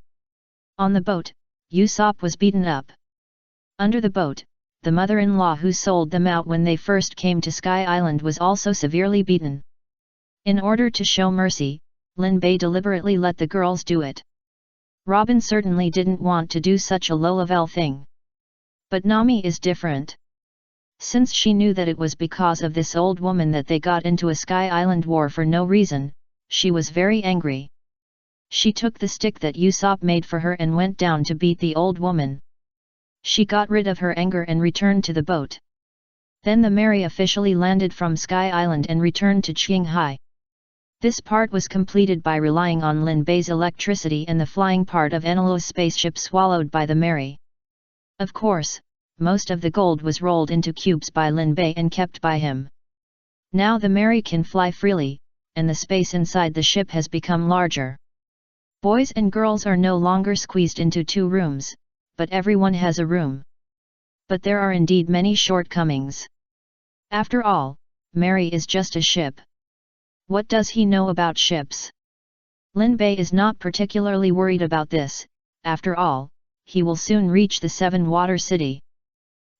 On the boat, Usopp was beaten up. Under the boat, the mother-in-law who sold them out when they first came to Sky Island was also severely beaten. In order to show mercy, Lin Bei deliberately let the girls do it. Robin certainly didn't want to do such a low-level thing. But Nami is different. Since she knew that it was because of this old woman that they got into a Sky Island war for no reason, she was very angry. She took the stick that Usopp made for her and went down to beat the old woman. She got rid of her anger and returned to the boat. Then the Mary officially landed from Sky Island and returned to Qinghai. This part was completed by relying on Lin Bei's electricity and the flying part of Enelu's spaceship swallowed by the Mary. Of course, most of the gold was rolled into cubes by Lin Bei and kept by him. Now the Mary can fly freely, and the space inside the ship has become larger. Boys and girls are no longer squeezed into 2 rooms, but everyone has a room. But there are indeed many shortcomings. After all, Mary is just a ship. What does he know about ships? Lin Bei is not particularly worried about this. After all, he will soon reach the 7-Water City.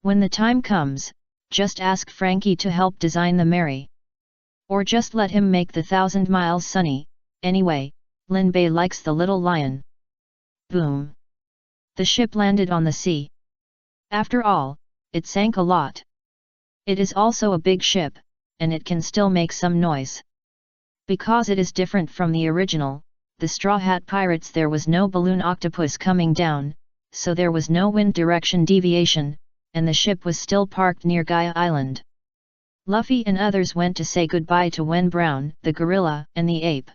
When the time comes, just ask Frankie to help design the Mary. Or just let him make the 1,000 Miles Sunny. Anyway, Lin Bei likes the little lion. Boom! The ship landed on the sea. After all, it sank a lot. It is also a big ship, and it can still make some noise. Because it is different from the original, the Straw Hat Pirates, there was no balloon octopus coming down, so there was no wind direction deviation, and the ship was still parked near Gaia Island. Luffy and others went to say goodbye to Wen Brown, the gorilla, and the ape.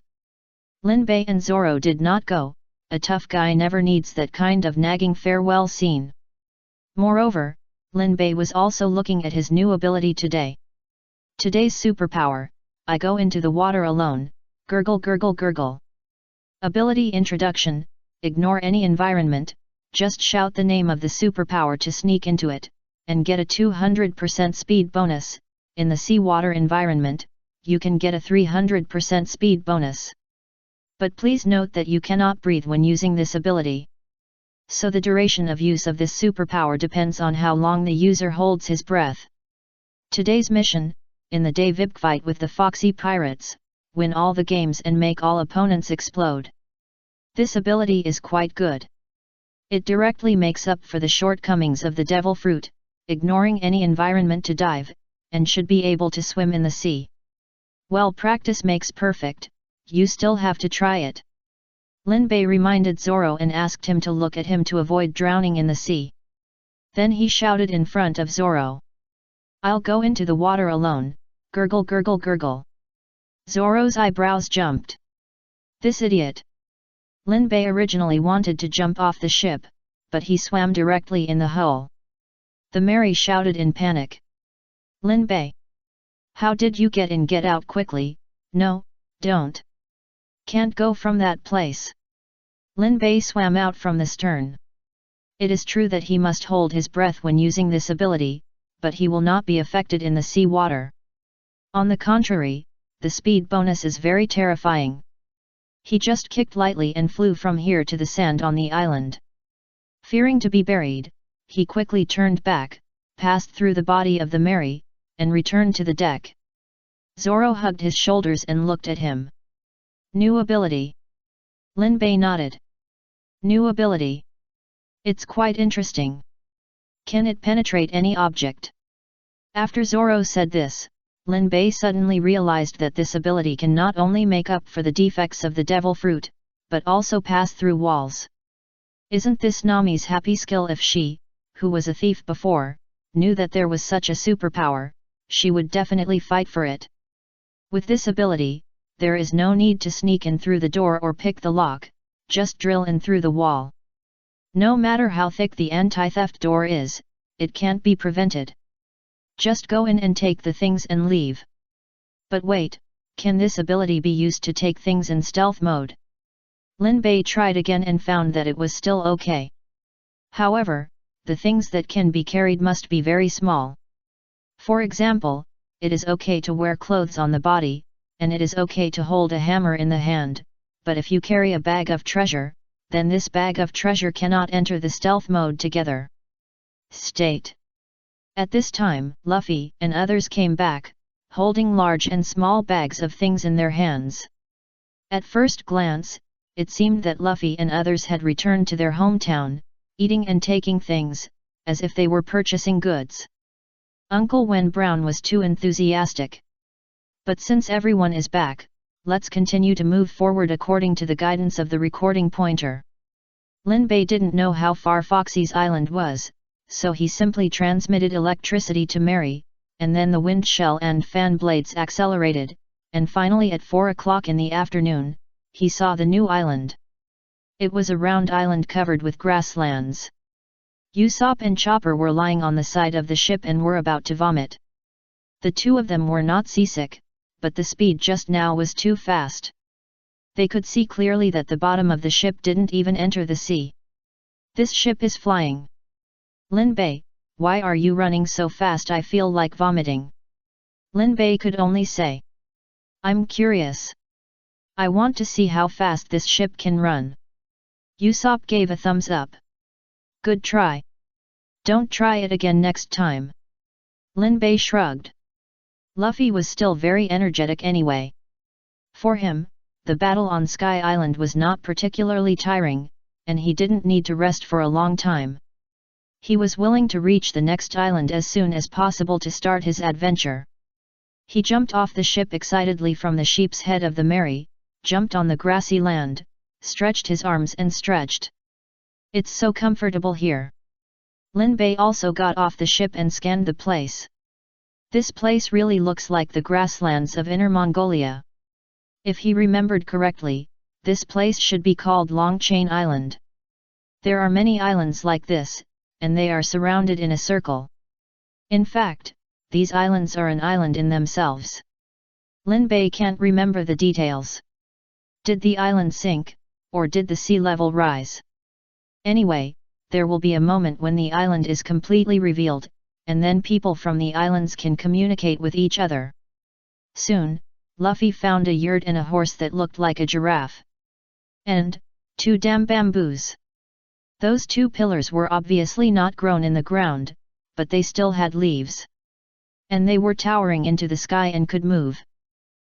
Linbei and Zoro did not go. A tough guy never needs that kind of nagging farewell scene. Moreover, Linbei was also looking at his new ability today. Today's superpower: I go into the water alone, gurgle gurgle gurgle. Ability introduction: ignore any environment, just shout the name of the superpower to sneak into it, and get a 200% speed bonus. In the seawater environment, you can get a 300% speed bonus. But please note that you cannot breathe when using this ability. So the duration of use of this superpower depends on how long the user holds his breath. Today's mission: in the day VIP fight with the Foxy Pirates, win all the games and make all opponents explode. This ability is quite good. It directly makes up for the shortcomings of the Devil Fruit, ignoring any environment to dive, and should be able to swim in the sea. Well, practice makes perfect, you still have to try it. Linbei reminded Zoro and asked him to look at him to avoid drowning in the sea. Then he shouted in front of Zoro, "I'll go into the water alone, gurgle gurgle gurgle." Zoro's eyebrows jumped. This idiot! Linbei originally wanted to jump off the ship, but he swam directly in the hull. The Mary shouted in panic. "Linbei! How did you get in? Get out quickly!" "No, don't! Can't go from that place!" Linbei swam out from the stern. It is true that he must hold his breath when using this ability, but he will not be affected in the sea water. On the contrary, the speed bonus is very terrifying. He just kicked lightly and flew from here to the sand on the island. Fearing to be buried, he quickly turned back, passed through the body of the Mary, and returned to the deck. Zoro hugged his shoulders and looked at him. New ability. Linbei nodded. New ability. It's quite interesting. Can it penetrate any object? After Zoro said this, Linbei suddenly realized that this ability can not only make up for the defects of the Devil Fruit, but also pass through walls. Isn't this Nami's happy skill? If she, who was a thief before, knew that there was such a superpower, she would definitely fight for it. With this ability, there is no need to sneak in through the door or pick the lock, just drill in through the wall. No matter how thick the anti-theft door is, it can't be prevented. Just go in and take the things and leave. But wait, can this ability be used to take things in stealth mode? Linbei tried again and found that it was still okay. However, the things that can be carried must be very small. For example, it is okay to wear clothes on the body, and it is okay to hold a hammer in the hand, but if you carry a bag of treasure, then this bag of treasure cannot enter the stealth mode together. State. At this time, Luffy and others came back, holding large and small bags of things in their hands. At first glance, it seemed that Luffy and others had returned to their hometown, eating and taking things, as if they were purchasing goods. Uncle Wen Brown was too enthusiastic. But since everyone is back, let's continue to move forward according to the guidance of the recording pointer. Linbei didn't know how far Foxy's island was, so he simply transmitted electricity to Mary, and then the wind shell and fan blades accelerated, and finally at 4 o'clock in the afternoon, he saw the new island. It was a round island covered with grasslands. Usopp and Chopper were lying on the side of the ship and were about to vomit. The two of them were not seasick, but the speed just now was too fast. They could see clearly that the bottom of the ship didn't even enter the sea. This ship is flying. Linbei, why are you running so fast? I feel like vomiting. Linbei could only say, I'm curious. I want to see how fast this ship can run. Usopp gave a thumbs up. Good try. Don't try it again next time. Linbei shrugged. Luffy was still very energetic anyway. For him, the battle on Sky Island was not particularly tiring, and he didn't need to rest for a long time. He was willing to reach the next island as soon as possible to start his adventure. He jumped off the ship excitedly from the sheep's head of the Mary, jumped on the grassy land, stretched his arms and stretched. It's so comfortable here. Lin Bei also got off the ship and scanned the place. This place really looks like the grasslands of Inner Mongolia. If he remembered correctly, this place should be called Longchain Island. There are many islands like this, and they are surrounded in a circle. In fact, these islands are an island in themselves. Lin Bei can't remember the details. Did the island sink, or did the sea level rise? Anyway, there will be a moment when the island is completely revealed, and then people from the islands can communicate with each other. Soon, Luffy found a yurt and a horse that looked like a giraffe. And 2 damn bamboos. Those 2 pillars were obviously not grown in the ground, but they still had leaves. And they were towering into the sky and could move.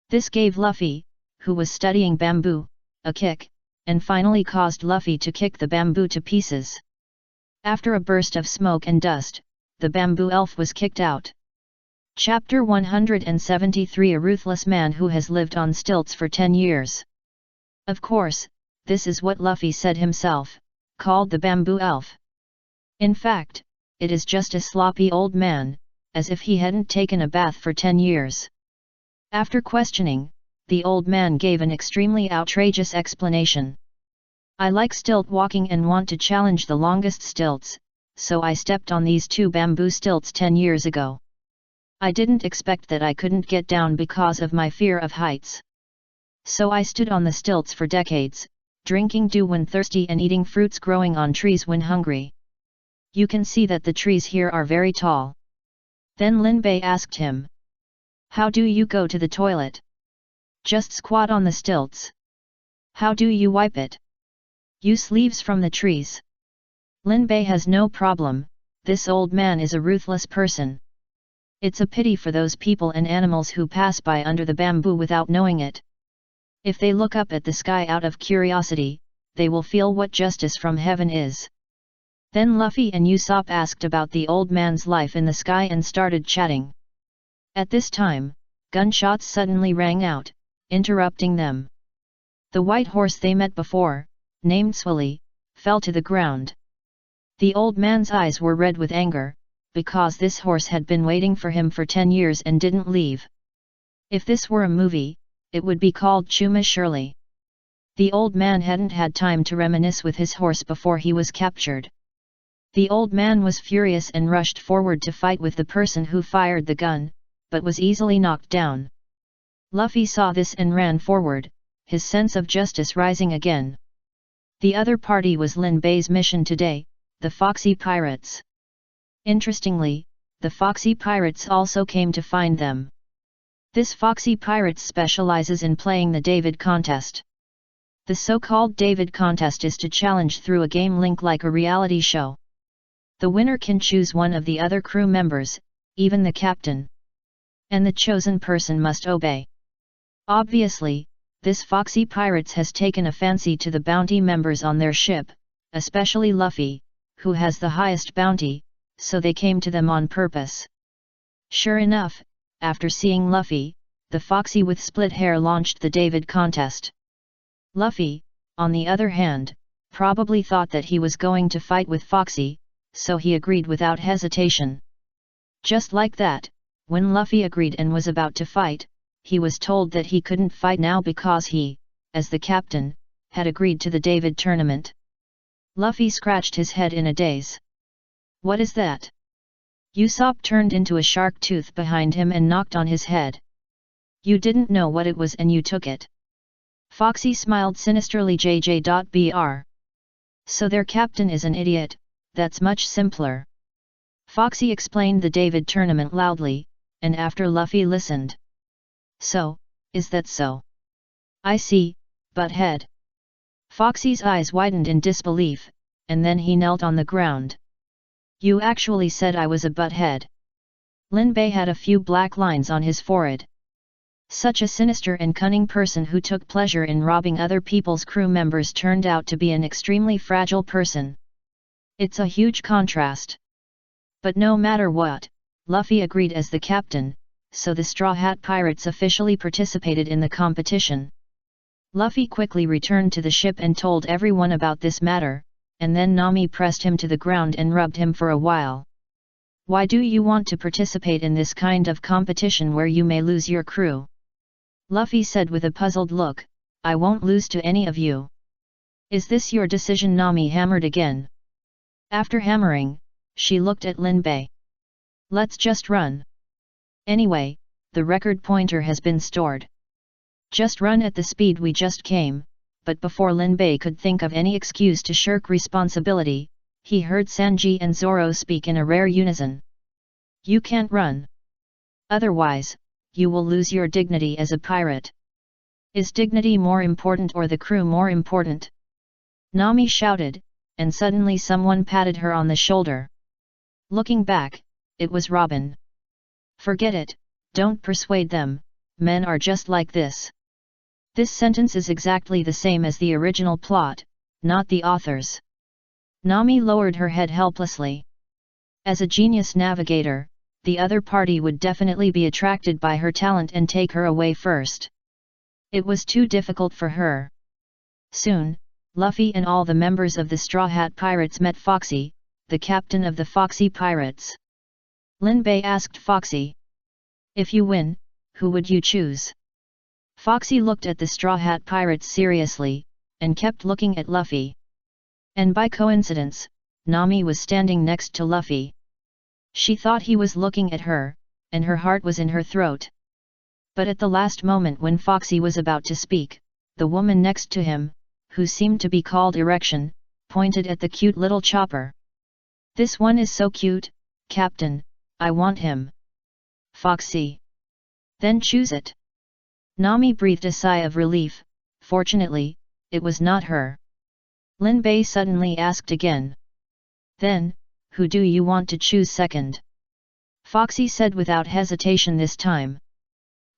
This gave Luffy, who was studying bamboo, a kick, and finally caused Luffy to kick the bamboo to pieces. After a burst of smoke and dust, the bamboo elf was kicked out. Chapter 173 A Ruthless Man Who Has Lived on Stilts for 10 Years. Of course, this is what Luffy said himself, called the bamboo elf. In fact, it is just a sloppy old man, as if he hadn't taken a bath for 10 years. After questioning, the old man gave an extremely outrageous explanation. I like stilt walking and want to challenge the longest stilts, so I stepped on these 2 bamboo stilts 10 years ago. I didn't expect that I couldn't get down because of my fear of heights. So I stood on the stilts for decades, drinking dew when thirsty and eating fruits growing on trees when hungry. You can see that the trees here are very tall. Then Lin Bei asked him. How do you go to the toilet? Just squat on the stilts. How do you wipe it? Use leaves from the trees. Lin Bei has no problem, this old man is a ruthless person. It's a pity for those people and animals who pass by under the bamboo without knowing it. If they look up at the sky out of curiosity, they will feel what justice from heaven is. Then Luffy and Usopp asked about the old man's life in the sky and started chatting. At this time, gunshots suddenly rang out, interrupting them. The white horse they met before, named Swilly, fell to the ground. The old man's eyes were red with anger, because this horse had been waiting for him for 10 years and didn't leave. If this were a movie, it would be called Chuma Shirley. The old man hadn't had time to reminisce with his horse before he was captured. The old man was furious and rushed forward to fight with the person who fired the gun, but was easily knocked down. Luffy saw this and ran forward, his sense of justice rising again. The other party was Lin Bei's mission today, the Foxy Pirates. Interestingly, the Foxy Pirates also came to find them. This Foxy Pirates specializes in playing the David contest. The so-called David contest is to challenge through a game link like a reality show. The winner can choose one of the other crew members, even the captain. And the chosen person must obey. Obviously, this Foxy Pirates has taken a fancy to the bounty members on their ship, especially Luffy, who has the highest bounty, so they came to them on purpose. Sure enough, after seeing Luffy, the Foxy with split hair launched the David contest. Luffy, on the other hand, probably thought that he was going to fight with Foxy, so he agreed without hesitation. Just like that, when Luffy agreed and was about to fight, he was told that he couldn't fight now because he, as the captain, had agreed to the David tournament. Luffy scratched his head in a daze. What is that? Usopp turned into a shark tooth behind him and knocked on his head. You didn't know what it was and you took it. Foxy smiled sinisterly. JJ.Br. So their captain is an idiot, that's much simpler. Foxy explained the David tournament loudly, and after Luffy listened. So, is that so? I see, butthead. Foxy's eyes widened in disbelief, and then he knelt on the ground. You actually said I was a butthead. Lin Bei had a few black lines on his forehead. Such a sinister and cunning person who took pleasure in robbing other people's crew members turned out to be an extremely fragile person. It's a huge contrast. But no matter what, Luffy agreed as the captain, so the Straw Hat Pirates officially participated in the competition. Luffy quickly returned to the ship and told everyone about this matter, and then Nami pressed him to the ground and rubbed him for a while. "Why do you want to participate in this kind of competition where you may lose your crew?" Luffy said with a puzzled look. "I won't lose to any of you." "Is this your decision?" Nami hammered again. After hammering, she looked at Lin Bei. "Let's just run. Anyway, the record pointer has been stored. Just run at the speed we just came." But before Lin Bei could think of any excuse to shirk responsibility, he heard Sanji and Zoro speak in a rare unison. "You can't run. Otherwise, you will lose your dignity as a pirate." "Is dignity more important or the crew more important?" Nami shouted, and suddenly someone patted her on the shoulder. Looking back, it was Robin. "Forget it, don't persuade them, men are just like this." This sentence is exactly the same as the original plot, not the author's. Nami lowered her head helplessly. As a genius navigator, the other party would definitely be attracted by her talent and take her away first. It was too difficult for her. Soon, Luffy and all the members of the Straw Hat Pirates met Foxy, the captain of the Foxy Pirates. Lin Bei asked Foxy, "If you win, who would you choose?" Foxy looked at the Straw Hat Pirates seriously, and kept looking at Luffy. And by coincidence, Nami was standing next to Luffy. She thought he was looking at her, and her heart was in her throat. But at the last moment when Foxy was about to speak, the woman next to him, who seemed to be called Erection, pointed at the cute little chopper. "This one is so cute, Captain, I want him." "Foxy. Then choose it." Nami breathed a sigh of relief. Fortunately, it was not her. Lin Bei suddenly asked again. "Then, who do you want to choose second?" Foxy said without hesitation this time.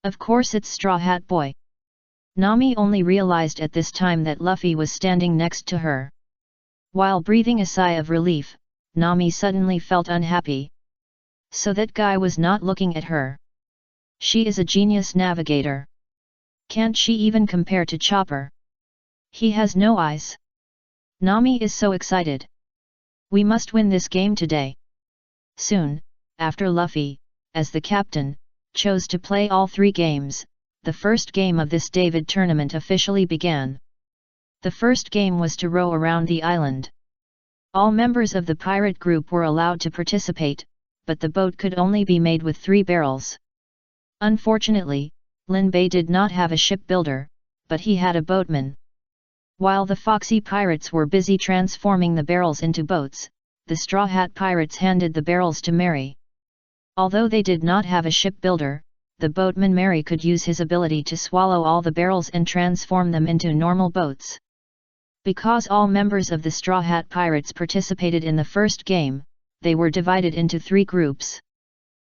"Of course it's Straw Hat Boy." Nami only realized at this time that Luffy was standing next to her. While breathing a sigh of relief, Nami suddenly felt unhappy. So that guy was not looking at her. She is a genius navigator. Can't she even compare to Chopper? He has no eyes. Nami is so excited. "We must win this game today." Soon, after Luffy, as the captain, chose to play all three games, the first game of this David tournament officially began. The first game was to row around the island. All members of the pirate group were allowed to participate, but the boat could only be made with 3 barrels. Unfortunately, Lin Bei did not have a shipbuilder, but he had a boatman. While the Foxy Pirates were busy transforming the barrels into boats, the Straw Hat Pirates handed the barrels to Mary. Although they did not have a shipbuilder, the boatman Mary could use his ability to swallow all the barrels and transform them into normal boats. Because all members of the Straw Hat Pirates participated in the first game, they were divided into 3 groups.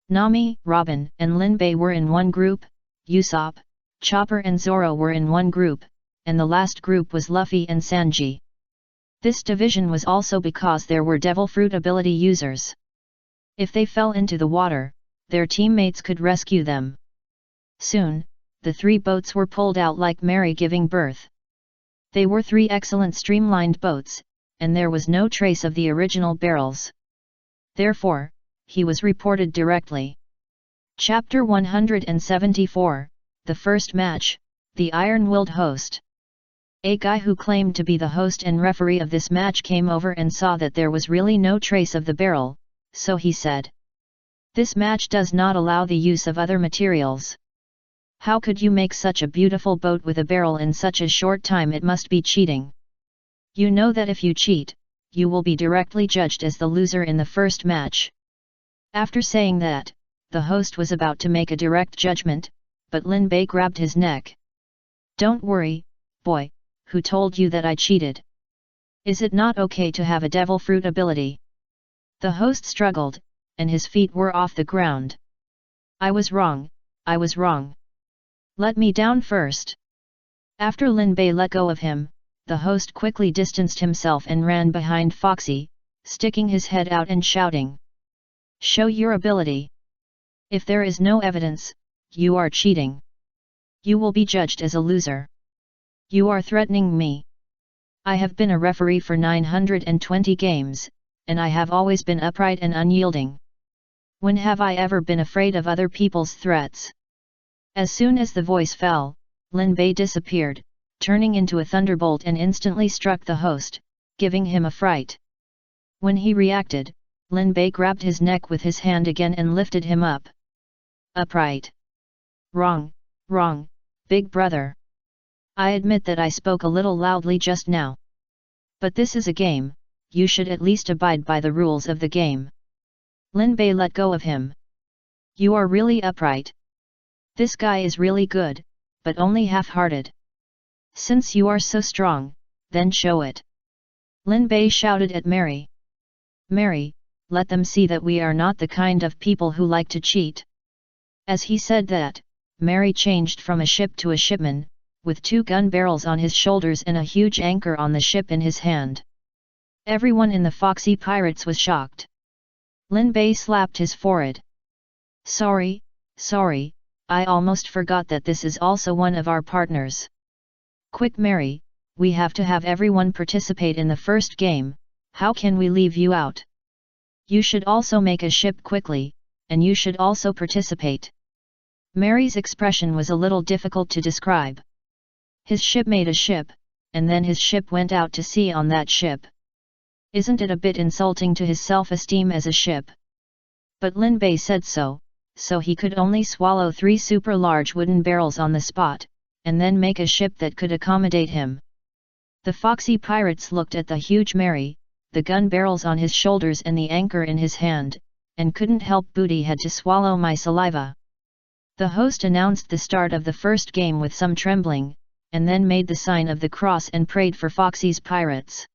Nami, Robin, and Lin Bei were in one group, Usopp, Chopper and Zoro were in one group, and the last group was Luffy and Sanji. This division was also because there were Devil Fruit ability users. If they fell into the water, their teammates could rescue them. Soon, the 3 boats were pulled out like Mary giving birth. They were 3 excellent streamlined boats, and there was no trace of the original barrels. Therefore, he was reported directly. Chapter 174, The First Match, The Iron-Willed Host. A guy who claimed to be the host and referee of this match came over and saw that there was really no trace of the barrel, so he said, "This match does not allow the use of other materials. How could you make such a beautiful boat with a barrel in such a short time? It must be cheating. You know that if you cheat, you will be directly judged as the loser in the first match." After saying that, the host was about to make a direct judgment, but Lin Bei grabbed his neck. "Don't worry, boy, who told you that I cheated? Is it not okay to have a devil fruit ability?" The host struggled, and his feet were off the ground. I was wrong. Let me down first." After Lin Bei let go of him, the host quickly distanced himself and ran behind Foxy, sticking his head out and shouting, "Show your ability. If there is no evidence, you are cheating. You will be judged as a loser. You are threatening me. I have been a referee for 920 games, and I have always been upright and unyielding. When have I ever been afraid of other people's threats? As soon as the voice fell, Lin Bei disappeared, turning into a thunderbolt and instantly struck the host, giving him a fright. When he reacted, Lin Bei grabbed his neck with his hand again and lifted him up. Upright. Wrong, wrong, big brother. I admit that I spoke a little loudly just now. But this is a game, you should at least abide by the rules of the game. Lin Bei let go of him. You are really upright. This guy is really good, but only half-hearted. Since you are so strong, then show it. Lin Bei shouted at Mary. Mary, let them see that we are not the kind of people who like to cheat. As he said that, Mary changed from a ship to a shipman, with 2 gun barrels on his shoulders and a huge anchor on the ship in his hand. Everyone in the Foxy Pirates was shocked. Lin Bei slapped his forehead. Sorry, I almost forgot that this is also one of our partners. Quick Mary, we have to have everyone participate in the first game, how can we leave you out? You should also make a ship quickly, and you should also participate. Mary's expression was a little difficult to describe. His ship made a ship, and then his ship went out to sea on that ship. Isn't it a bit insulting to his self-esteem as a ship? But Lin Bei said so he could only swallow 3 super large wooden barrels on the spot, and then make a ship that could accommodate him. The Foxy Pirates looked at the huge Mary, the gun barrels on his shoulders and the anchor in his hand, and couldn't help booty had to swallow my saliva. The host announced the start of the first game with some trembling, and then made the sign of the cross and prayed for Foxy's pirates.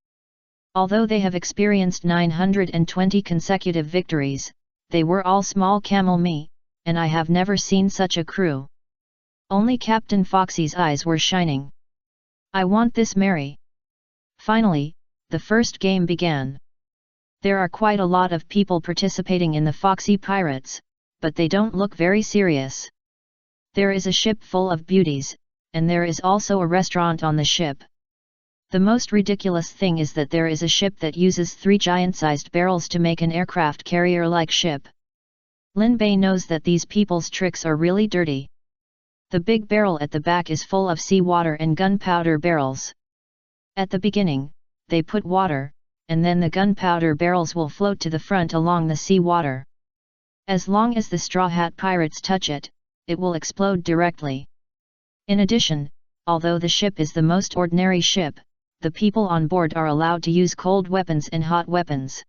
Although they have experienced 920 consecutive victories, they were all small camel me, and I have never seen such a crew. Only Captain Foxy's eyes were shining. I want this Mary. Finally, the first game began. There are quite a lot of people participating in the Foxy Pirates, but they don't look very serious. There is a ship full of beauties, and there is also a restaurant on the ship. The most ridiculous thing is that there is a ship that uses 3 giant-sized barrels to make an aircraft carrier-like ship. Lin Bei knows that these people's tricks are really dirty. The big barrel at the back is full of seawater and gunpowder barrels. At the beginning, they put water, and then the gunpowder barrels will float to the front along the seawater. As long as the Straw Hat Pirates touch it, it will explode directly. In addition, although the ship is the most ordinary ship, the people on board are allowed to use cold weapons and hot weapons.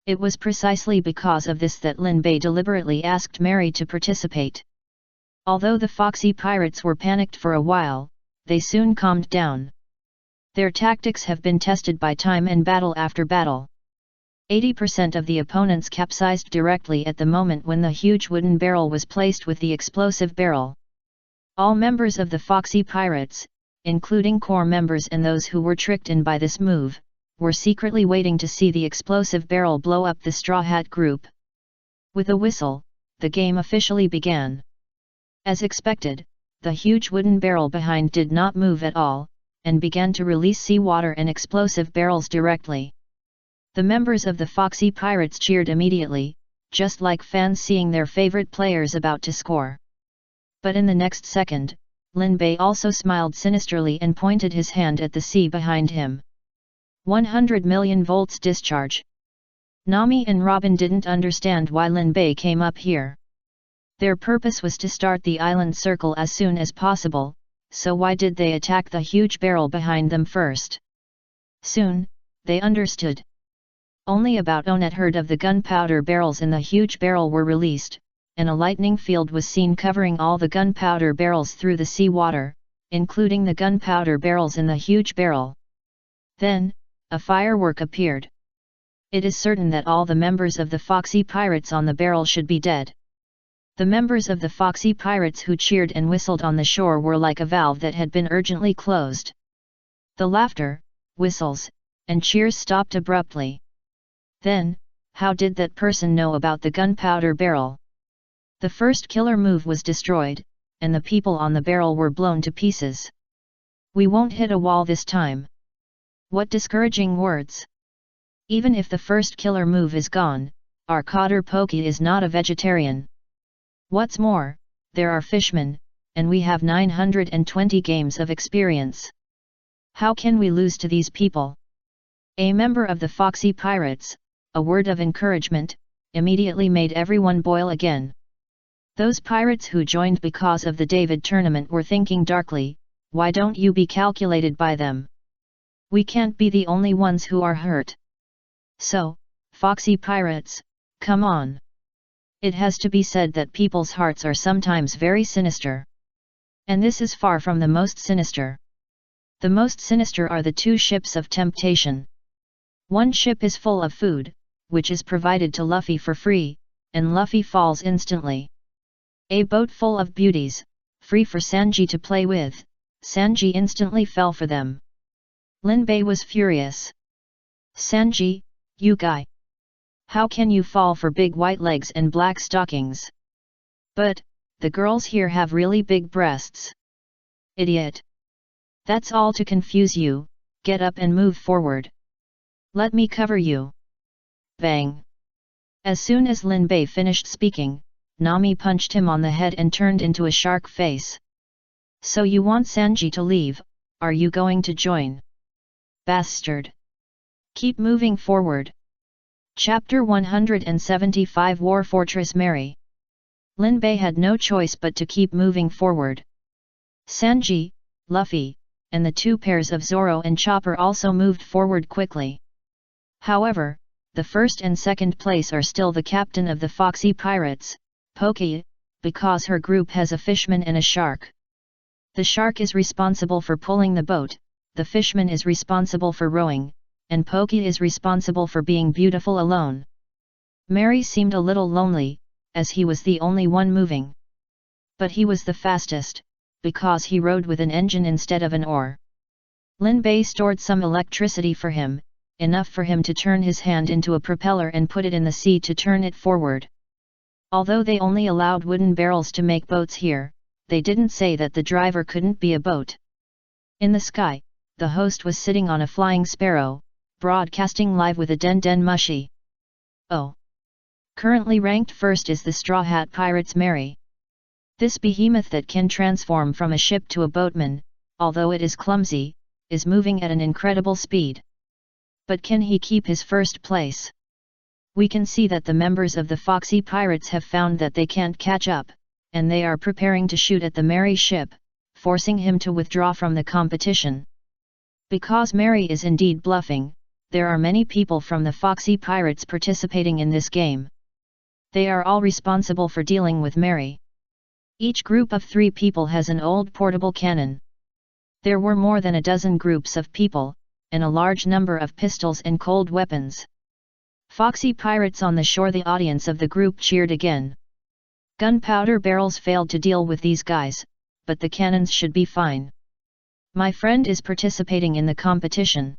It was precisely because of this that Lin Bei deliberately asked Mary to participate. Although the Foxy Pirates were panicked for a while, they soon calmed down. Their tactics have been tested by time and battle after battle. 80% of the opponents capsized directly at the moment when the huge wooden barrel was placed with the explosive barrel. All members of the Foxy Pirates, including core members and those who were tricked in by this move, were secretly waiting to see the explosive barrel blow up the Straw Hat group. With a whistle, the game officially began. As expected, the huge wooden barrel behind did not move at all, and began to release seawater and explosive barrels directly. The members of the Foxy Pirates cheered immediately, just like fans seeing their favorite players about to score. But in the next second, Lin Bei also smiled sinisterly and pointed his hand at the sea behind him. 100 million volts discharge. Nami and Robin didn't understand why Lin Bei came up here. Their purpose was to start the island circle as soon as possible, so why did they attack the huge barrel behind them first? Soon, they understood. Only about Onet heard of the gunpowder barrels in the huge barrel were released, and a lightning field was seen covering all the gunpowder barrels through the seawater, including the gunpowder barrels in the huge barrel. Then, a firework appeared. It is certain that all the members of the Foxy Pirates on the barrel should be dead. The members of the Foxy Pirates who cheered and whistled on the shore were like a valve that had been urgently closed. The laughter, whistles, and cheers stopped abruptly. Then, how did that person know about the gunpowder barrel? The first killer move was destroyed, and the people on the barrel were blown to pieces. We won't hit a wall this time. What discouraging words! Even if the first killer move is gone, our cotter Pokey is not a vegetarian. What's more, there are fishmen, and we have 920 games of experience. How can we lose to these people? A member of the Foxy Pirates, a word of encouragement, immediately made everyone boil again. Those pirates who joined because of the David tournament were thinking darkly, why don't you be calculated by them? We can't be the only ones who are hurt. So, Foxy Pirates, come on. It has to be said that people's hearts are sometimes very sinister. And this is far from the most sinister. The most sinister are the two ships of temptation. One ship is full of food, which is provided to Luffy for free, and Luffy falls instantly. A boat full of beauties, free for Sanji to play with, Sanji instantly fell for them. Linbei was furious. Sanji, you guy! How can you fall for big white legs and black stockings? But, the girls here have really big breasts. Idiot! That's all to confuse you, get up and move forward. Let me cover you. Bang! As soon as Linbei finished speaking, Nami punched him on the head and turned into a shark face. So you want Sanji to leave, are you going to join? Bastard! Keep moving forward. Chapter 175 War Fortress Mary. Linbei had no choice but to keep moving forward. Sanji, Luffy, and the two pairs of Zoro and Chopper also moved forward quickly. However, the first and second place are still the captain of the Foxy Pirates, Pokey, because her group has a fishman and a shark. The shark is responsible for pulling the boat, the fishman is responsible for rowing, and Pokey is responsible for being beautiful alone. Mary seemed a little lonely, as he was the only one moving. But he was the fastest, because he rowed with an engine instead of an oar. Linbei stored some electricity for him, enough for him to turn his hand into a propeller and put it in the sea to turn it forward. Although they only allowed wooden barrels to make boats here, they didn't say that the driver couldn't be a boat. In the sky, the host was sitting on a flying sparrow, broadcasting live with a Den Den Mushi. Oh! Currently ranked first is the Straw Hat Pirates Mary. This behemoth that can transform from a ship to a boatman, although it is clumsy, is moving at an incredible speed. But can he keep his first place? We can see that the members of the Foxy Pirates have found that they can't catch up, and they are preparing to shoot at the Mary ship, forcing him to withdraw from the competition. Because Mary is indeed bluffing, there are many people from the Foxy Pirates participating in this game. They are all responsible for dealing with Mary. Each group of 3 people has an old portable cannon. There were more than a dozen groups of people, and a large number of pistols and cold weapons. Foxy Pirates on the shore. The audience of the group cheered again. Gunpowder barrels failed to deal with these guys, but the cannons should be fine. My friend is participating in the competition.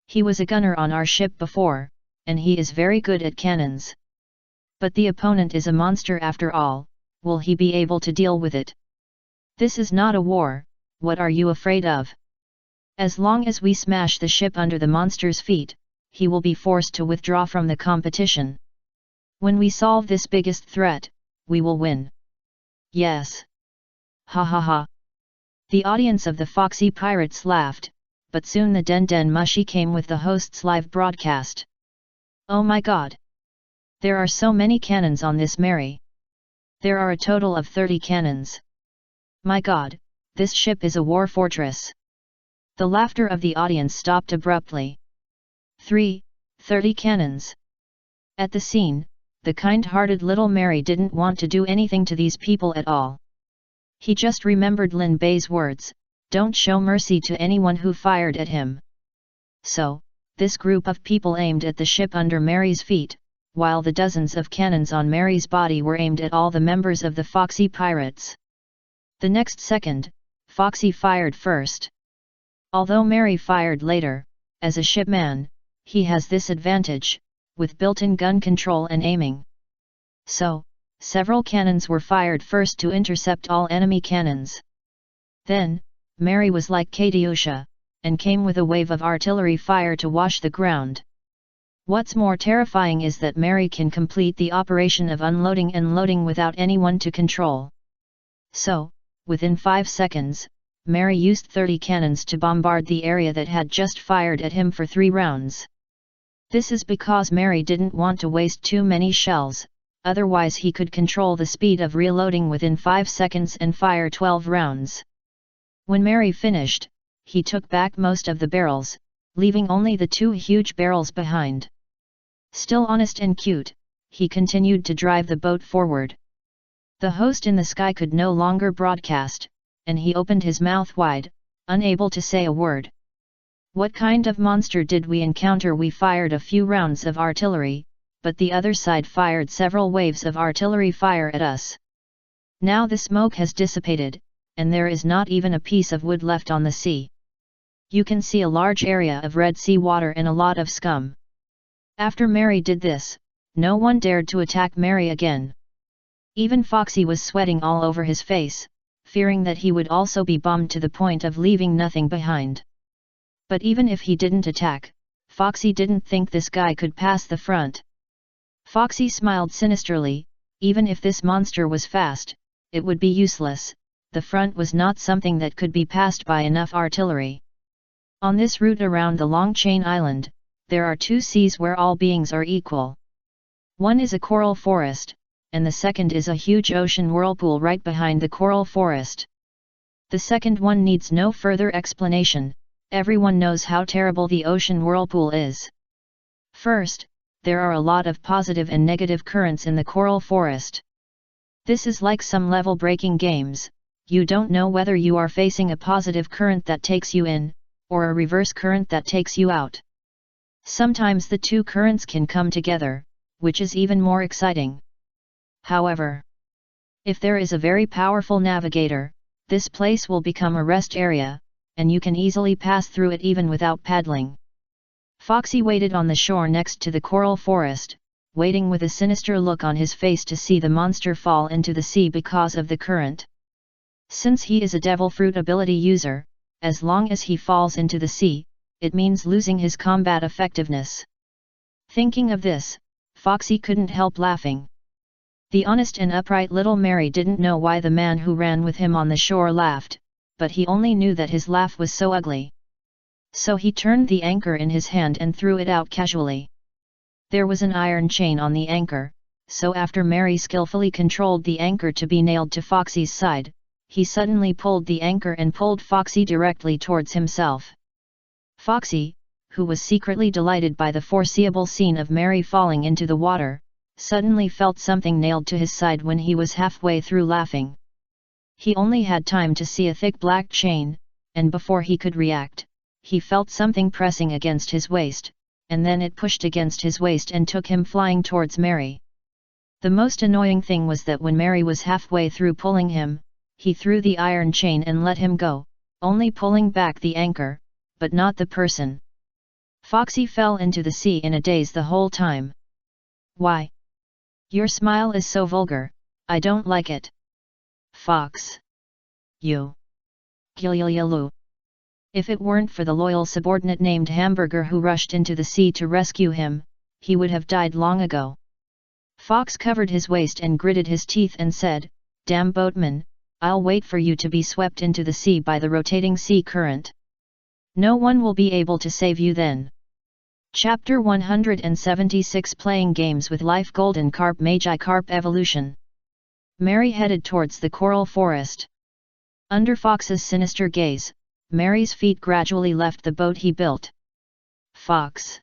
He was a gunner on our ship before, and he is very good at cannons. But the opponent is a monster after all, will he be able to deal with it? This is not a war, what are you afraid of? As long as we smash the ship under the monster's feet, he will be forced to withdraw from the competition. When we solve this biggest threat, we will win. Yes. Ha ha ha. The audience of the Foxy Pirates laughed, but soon the Den Den Mushi came with the host's live broadcast. Oh my god! There are so many cannons on this Mary. There are a total of 30 cannons. My god, this ship is a war fortress. The laughter of the audience stopped abruptly. 30 cannons. At the scene, the kind-hearted little Mary didn't want to do anything to these people at all. He just remembered Linbei's words, don't show mercy to anyone who fired at him. So, this group of people aimed at the ship under Mary's feet, while the dozens of cannons on Mary's body were aimed at all the members of the Foxy Pirates. The next second, Foxy fired first. Although Mary fired later, as a shipman, he has this advantage, with built-in gun control and aiming. So, several cannons were fired first to intercept all enemy cannons. Then, Mary was like Katyusha, and came with a wave of artillery fire to wash the ground. What's more terrifying is that Mary can complete the operation of unloading and loading without anyone to control. So, within 5 seconds, Mary used 30 cannons to bombard the area that had just fired at him for 3 rounds. This is because Mary didn't want to waste too many shells, otherwise he could control the speed of reloading within 5 seconds and fire 12 rounds. When Mary finished, he took back most of the barrels, leaving only the 2 huge barrels behind. Still honest and cute, he continued to drive the boat forward. The host in the sky could no longer broadcast, and he opened his mouth wide, unable to say a word. What kind of monster did we encounter? We fired a few rounds of artillery, but the other side fired several waves of artillery fire at us. Now the smoke has dissipated, and there is not even a piece of wood left on the sea. You can see a large area of Red Sea water and a lot of scum. After Mary did this, no one dared to attack Mary again. Even Foxy was sweating all over his face, fearing that he would also be bombed to the point of leaving nothing behind. But even if he didn't attack, Foxy didn't think this guy could pass the front. Foxy smiled sinisterly. Even if this monster was fast, it would be useless. The front was not something that could be passed by enough artillery. On this route around the Long Chain Island, there are 2 seas where all beings are equal. One is a coral forest, and the second is a huge ocean whirlpool right behind the coral forest. The second one needs no further explanation, everyone knows how terrible the ocean whirlpool is. First, there are a lot of positive and negative currents in the coral forest. This is like some level-breaking games. You don't know whether you are facing a positive current that takes you in, or a reverse current that takes you out. Sometimes the 2 currents can come together, which is even more exciting. However, if there is a very powerful navigator, this place will become a rest area, and you can easily pass through it even without paddling. Foxy waited on the shore next to the coral forest, waiting with a sinister look on his face to see the monster fall into the sea because of the current. Since he is a devil fruit ability user, as long as he falls into the sea, it means losing his combat effectiveness. Thinking of this, Foxy couldn't help laughing. The honest and upright little Mary didn't know why the man who ran with him on the shore laughed, but he only knew that his laugh was so ugly. So he turned the anchor in his hand and threw it out casually. There was an iron chain on the anchor, so after Mary skillfully controlled the anchor to be nailed to Foxy's side, he suddenly pulled the anchor and pulled Foxy directly towards himself. Foxy, who was secretly delighted by the foreseeable scene of Mary falling into the water, suddenly felt something nailed to his side when he was halfway through laughing. He only had time to see a thick black chain, and before he could react, he felt something pressing against his waist, and then it pushed against his waist and took him flying towards Mary. The most annoying thing was that when Mary was halfway through pulling him, he threw the iron chain and let him go, only pulling back the anchor, but not the person. Foxy fell into the sea in a daze the whole time. Why? Your smile is so vulgar, I don't like it. Fox. You. Gilyalu. If it weren't for the loyal subordinate named Hamburger who rushed into the sea to rescue him, he would have died long ago. Fox covered his waist and gritted his teeth and said, "Damn boatman, I'll wait for you to be swept into the sea by the rotating sea current. No one will be able to save you then." Chapter 176 Playing Games with Life Golden Carp Magikarp Evolution. Mary headed towards the coral forest. Under Fox's sinister gaze, Mary's feet gradually left the boat he built. Fox.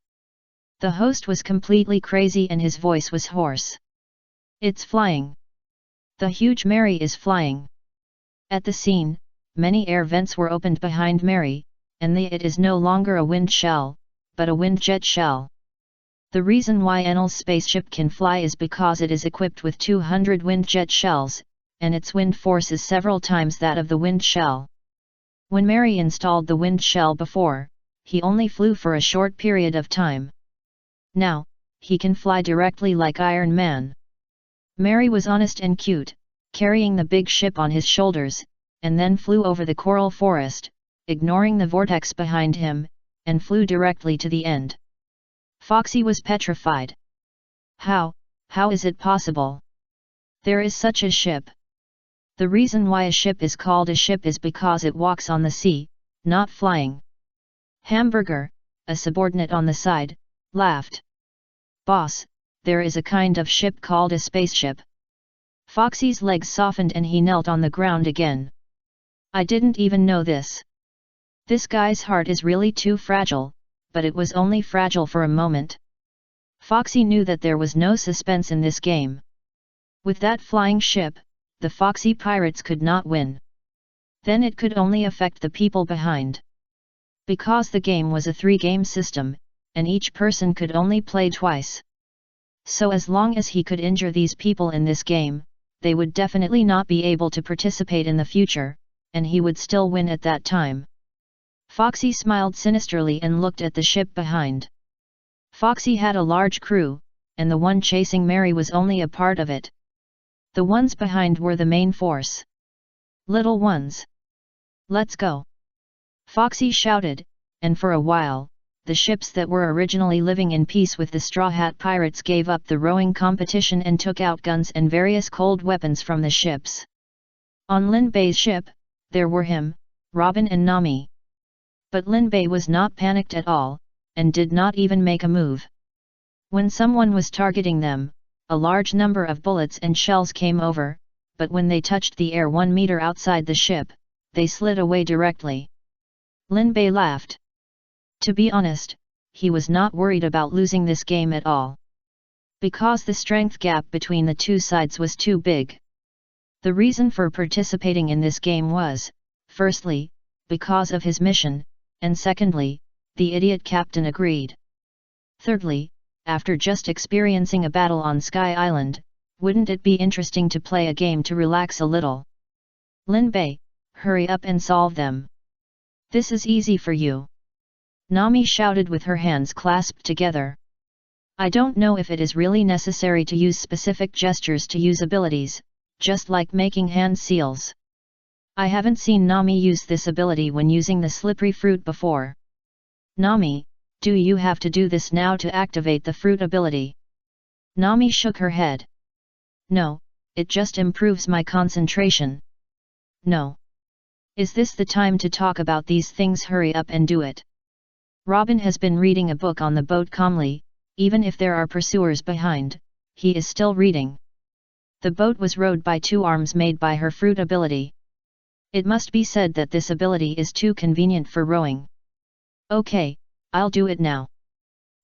The host was completely crazy and his voice was hoarse. It's flying. The huge Mary is flying. At the scene, many air vents were opened behind Mary, and it is no longer a wind shell, but a wind jet shell. The reason why Enel's spaceship can fly is because it is equipped with 200 wind jet shells, and its wind force is several times that of the wind shell. When Mary installed the wind shell before, he only flew for a short period of time. Now, he can fly directly like Iron Man. Mary was honest and cute, carrying the big ship on his shoulders, and then flew over the coral forest, ignoring the vortex behind him, and flew directly to the end. Foxy was petrified. How is it possible? There is such a ship. The reason why a ship is called a ship is because it walks on the sea, not flying. Hamburger, a subordinate on the side, laughed. Boss, there is a kind of ship called a spaceship. Foxy's legs softened and he knelt on the ground again. I didn't even know this. This guy's heart is really too fragile, but it was only fragile for a moment. Foxy knew that there was no suspense in this game. With that flying ship, the Foxy pirates could not win. Then it could only affect the people behind. Because the game was a 3-game system, and each person could only play twice. So as long as he could injure these people in this game, they would definitely not be able to participate in the future, and he would still win at that time. Foxy smiled sinisterly and looked at the ship behind. Foxy had a large crew, and the one chasing Mary was only a part of it. The ones behind were the main force. Little ones. Let's go! Foxy shouted, and for a while, the ships that were originally living in peace with the Straw Hat Pirates gave up the rowing competition and took out guns and various cold weapons from the ships. On Lin Bei's ship, there were him, Robin and Nami. But Lin Bei was not panicked at all, and did not even make a move. When someone was targeting them, a large number of bullets and shells came over, but when they touched the air 1 meter outside the ship, they slid away directly. Lin Bei laughed. To be honest, he was not worried about losing this game at all. Because the strength gap between the two sides was too big. The reason for participating in this game was, firstly, because of his mission, and secondly, the idiot captain agreed. Thirdly, after just experiencing a battle on Sky Island, wouldn't it be interesting to play a game to relax a little? Lin Bei, hurry up and solve them. This is easy for you. Nami shouted with her hands clasped together. I don't know if it is really necessary to use specific gestures to use abilities, just like making hand seals. I haven't seen Nami use this ability when using the slippery fruit before. Nami, do you have to do this now to activate the fruit ability? Nami shook her head. No, it just improves my concentration. No. Is this the time to talk about these things? Hurry up and do it. Robin has been reading a book on the boat calmly, even if there are pursuers behind, he is still reading. The boat was rowed by 2 arms made by her fruit ability. It must be said that this ability is too convenient for rowing. Okay, I'll do it now.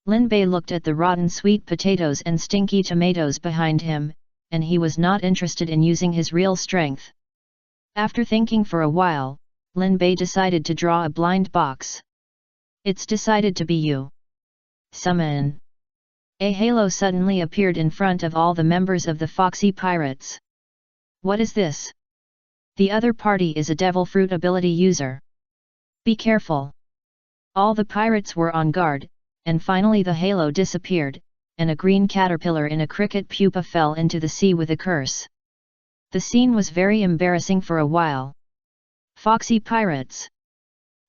Lin Bei looked at the rotten sweet potatoes and stinky tomatoes behind him, and he was not interested in using his real strength. After thinking for a while, Lin Bei decided to draw a blind box. It's decided to be you. Summon. A halo suddenly appeared in front of all the members of the Foxy Pirates. What is this? The other party is a devil fruit ability user. Be careful. All the pirates were on guard, and finally the halo disappeared, and a green caterpillar in a cricket pupa fell into the sea with a curse. The scene was very embarrassing for a while. Foxy Pirates.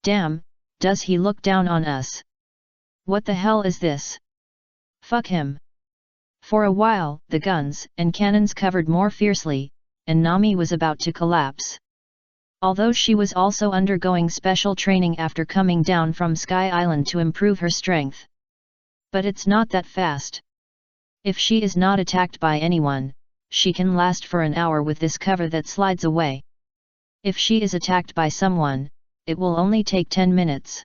Damn, does he look down on us? What the hell is this? Fuck him. For a while, the guns and cannons covered more fiercely, and Nami was about to collapse. Although she was also undergoing special training after coming down from Sky Island to improve her strength. But it's not that fast. If she is not attacked by anyone, she can last for an hour with this cover that slides away. If she is attacked by someone, it will only take 10 minutes.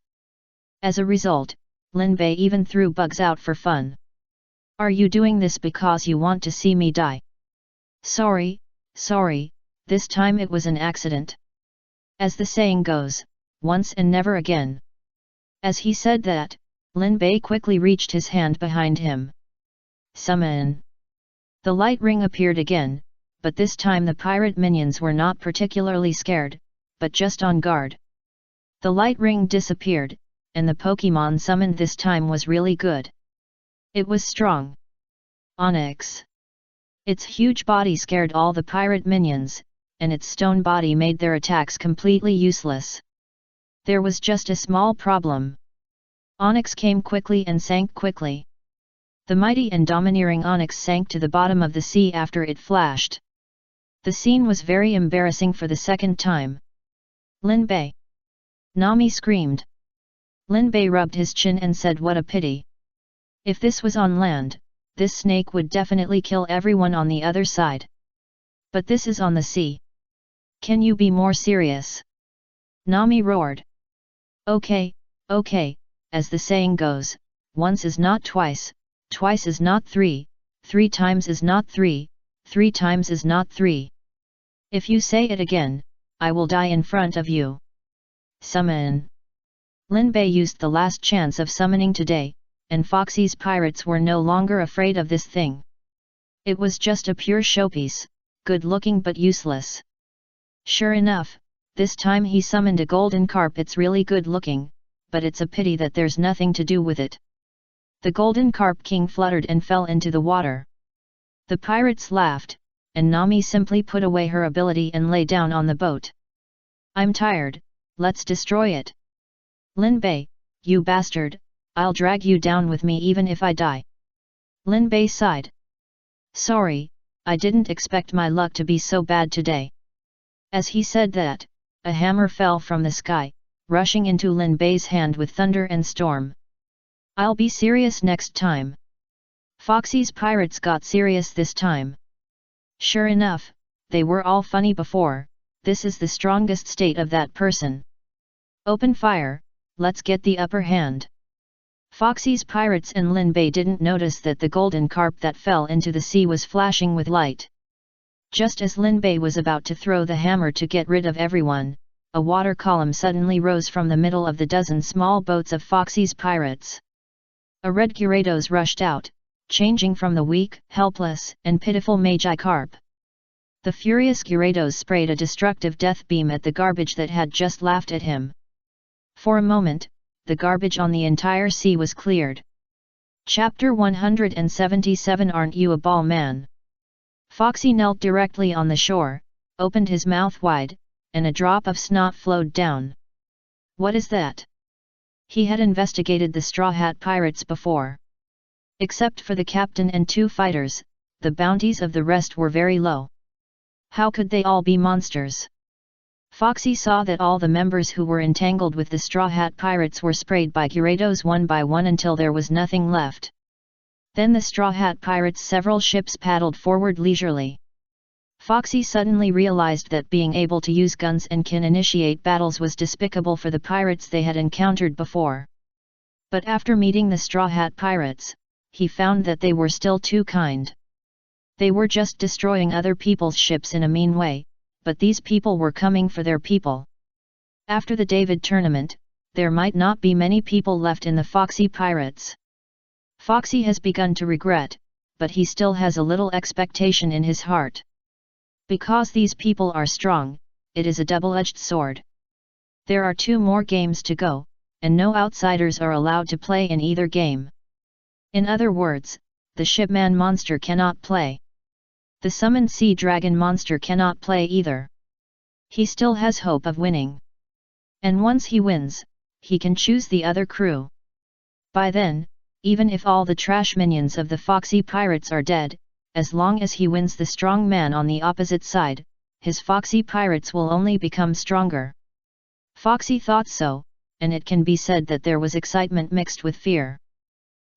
As a result, Lin Bei even threw bugs out for fun. Are you doing this because you want to see me die? Sorry, this time it was an accident. As the saying goes, once and never again. As he said that, Lin Bei quickly reached his hand behind him. Summon. The light ring appeared again, but this time the pirate minions were not particularly scared, but just on guard. The light ring disappeared, and the Pokemon summoned this time was really good. It was strong. Onyx. Its huge body scared all the pirate minions, and its stone body made their attacks completely useless. There was just a small problem. Onyx came quickly and sank quickly. The mighty and domineering Onyx sank to the bottom of the sea after it flashed. The scene was very embarrassing for the second time. Lin Bei! Nami screamed. Lin Bei rubbed his chin and said, "What a pity. If this was on land, this snake would definitely kill everyone on the other side. But this is on the sea. Can you be more serious?" Nami roared. Okay, as the saying goes, once is not twice, twice is not three, 3 times is not 3, 3 times is not 3. If you say it again, I will die in front of you. Summon. Lin Bei used the last chance of summoning today, and Foxy's pirates were no longer afraid of this thing. It was just a pure showpiece, good looking but useless. Sure enough, this time he summoned a golden carp. It's really good looking, but it's a pity that there's nothing to do with it. The golden carp king fluttered and fell into the water. The pirates laughed, and Nami simply put away her ability and lay down on the boat. I'm tired, let's destroy it. Lin Bei, you bastard, I'll drag you down with me even if I die. Lin Bei sighed. Sorry, I didn't expect my luck to be so bad today. As he said that, a hammer fell from the sky, rushing into Lin Bei's hand with thunder and storm. I'll be serious next time. Foxy's pirates got serious this time. Sure enough, they were all funny before, this is the strongest state of that person. Open fire, let's get the upper hand. Foxy's pirates and Lin Bei didn't notice that the golden carp that fell into the sea was flashing with light. Just as Lin Bei was about to throw the hammer to get rid of everyone, a water column suddenly rose from the middle of the dozen small boats of Foxy's pirates. A red Gyarados rushed out, changing from the weak, helpless, and pitiful Magikarp. The furious Gyarados sprayed a destructive death beam at the garbage that had just laughed at him. For a moment, the garbage on the entire sea was cleared. Chapter 177 Aren't you a ball man? Foxy knelt directly on the shore, opened his mouth wide, and a drop of snot flowed down. What is that? He had investigated the Straw Hat Pirates before. Except for the captain and 2 fighters, the bounties of the rest were very low. How could they all be monsters? Foxy saw that all the members who were entangled with the Straw Hat Pirates were sprayed by Gyarados one by one until there was nothing left. Then the Straw Hat Pirates' several ships paddled forward leisurely. Foxy suddenly realized that being able to use guns and can initiate battles was despicable for the pirates they had encountered before. But after meeting the Straw Hat Pirates, he found that they were still too kind. They were just destroying other people's ships in a mean way, but these people were coming for their people. After the David tournament, there might not be many people left in the Foxy Pirates. Foxy has begun to regret, but he still has a little expectation in his heart. Because these people are strong, it is a double-edged sword. There are 2 more games to go, and no outsiders are allowed to play in either game. In other words, the Shipman monster cannot play. The summoned Sea Dragon monster cannot play either. He still has hope of winning. And once he wins, he can choose the other crew. By then, even if all the trash minions of the Foxy Pirates are dead, as long as he wins the strong man on the opposite side, his Foxy Pirates will only become stronger. Foxy thought so, and it can be said that there was excitement mixed with fear.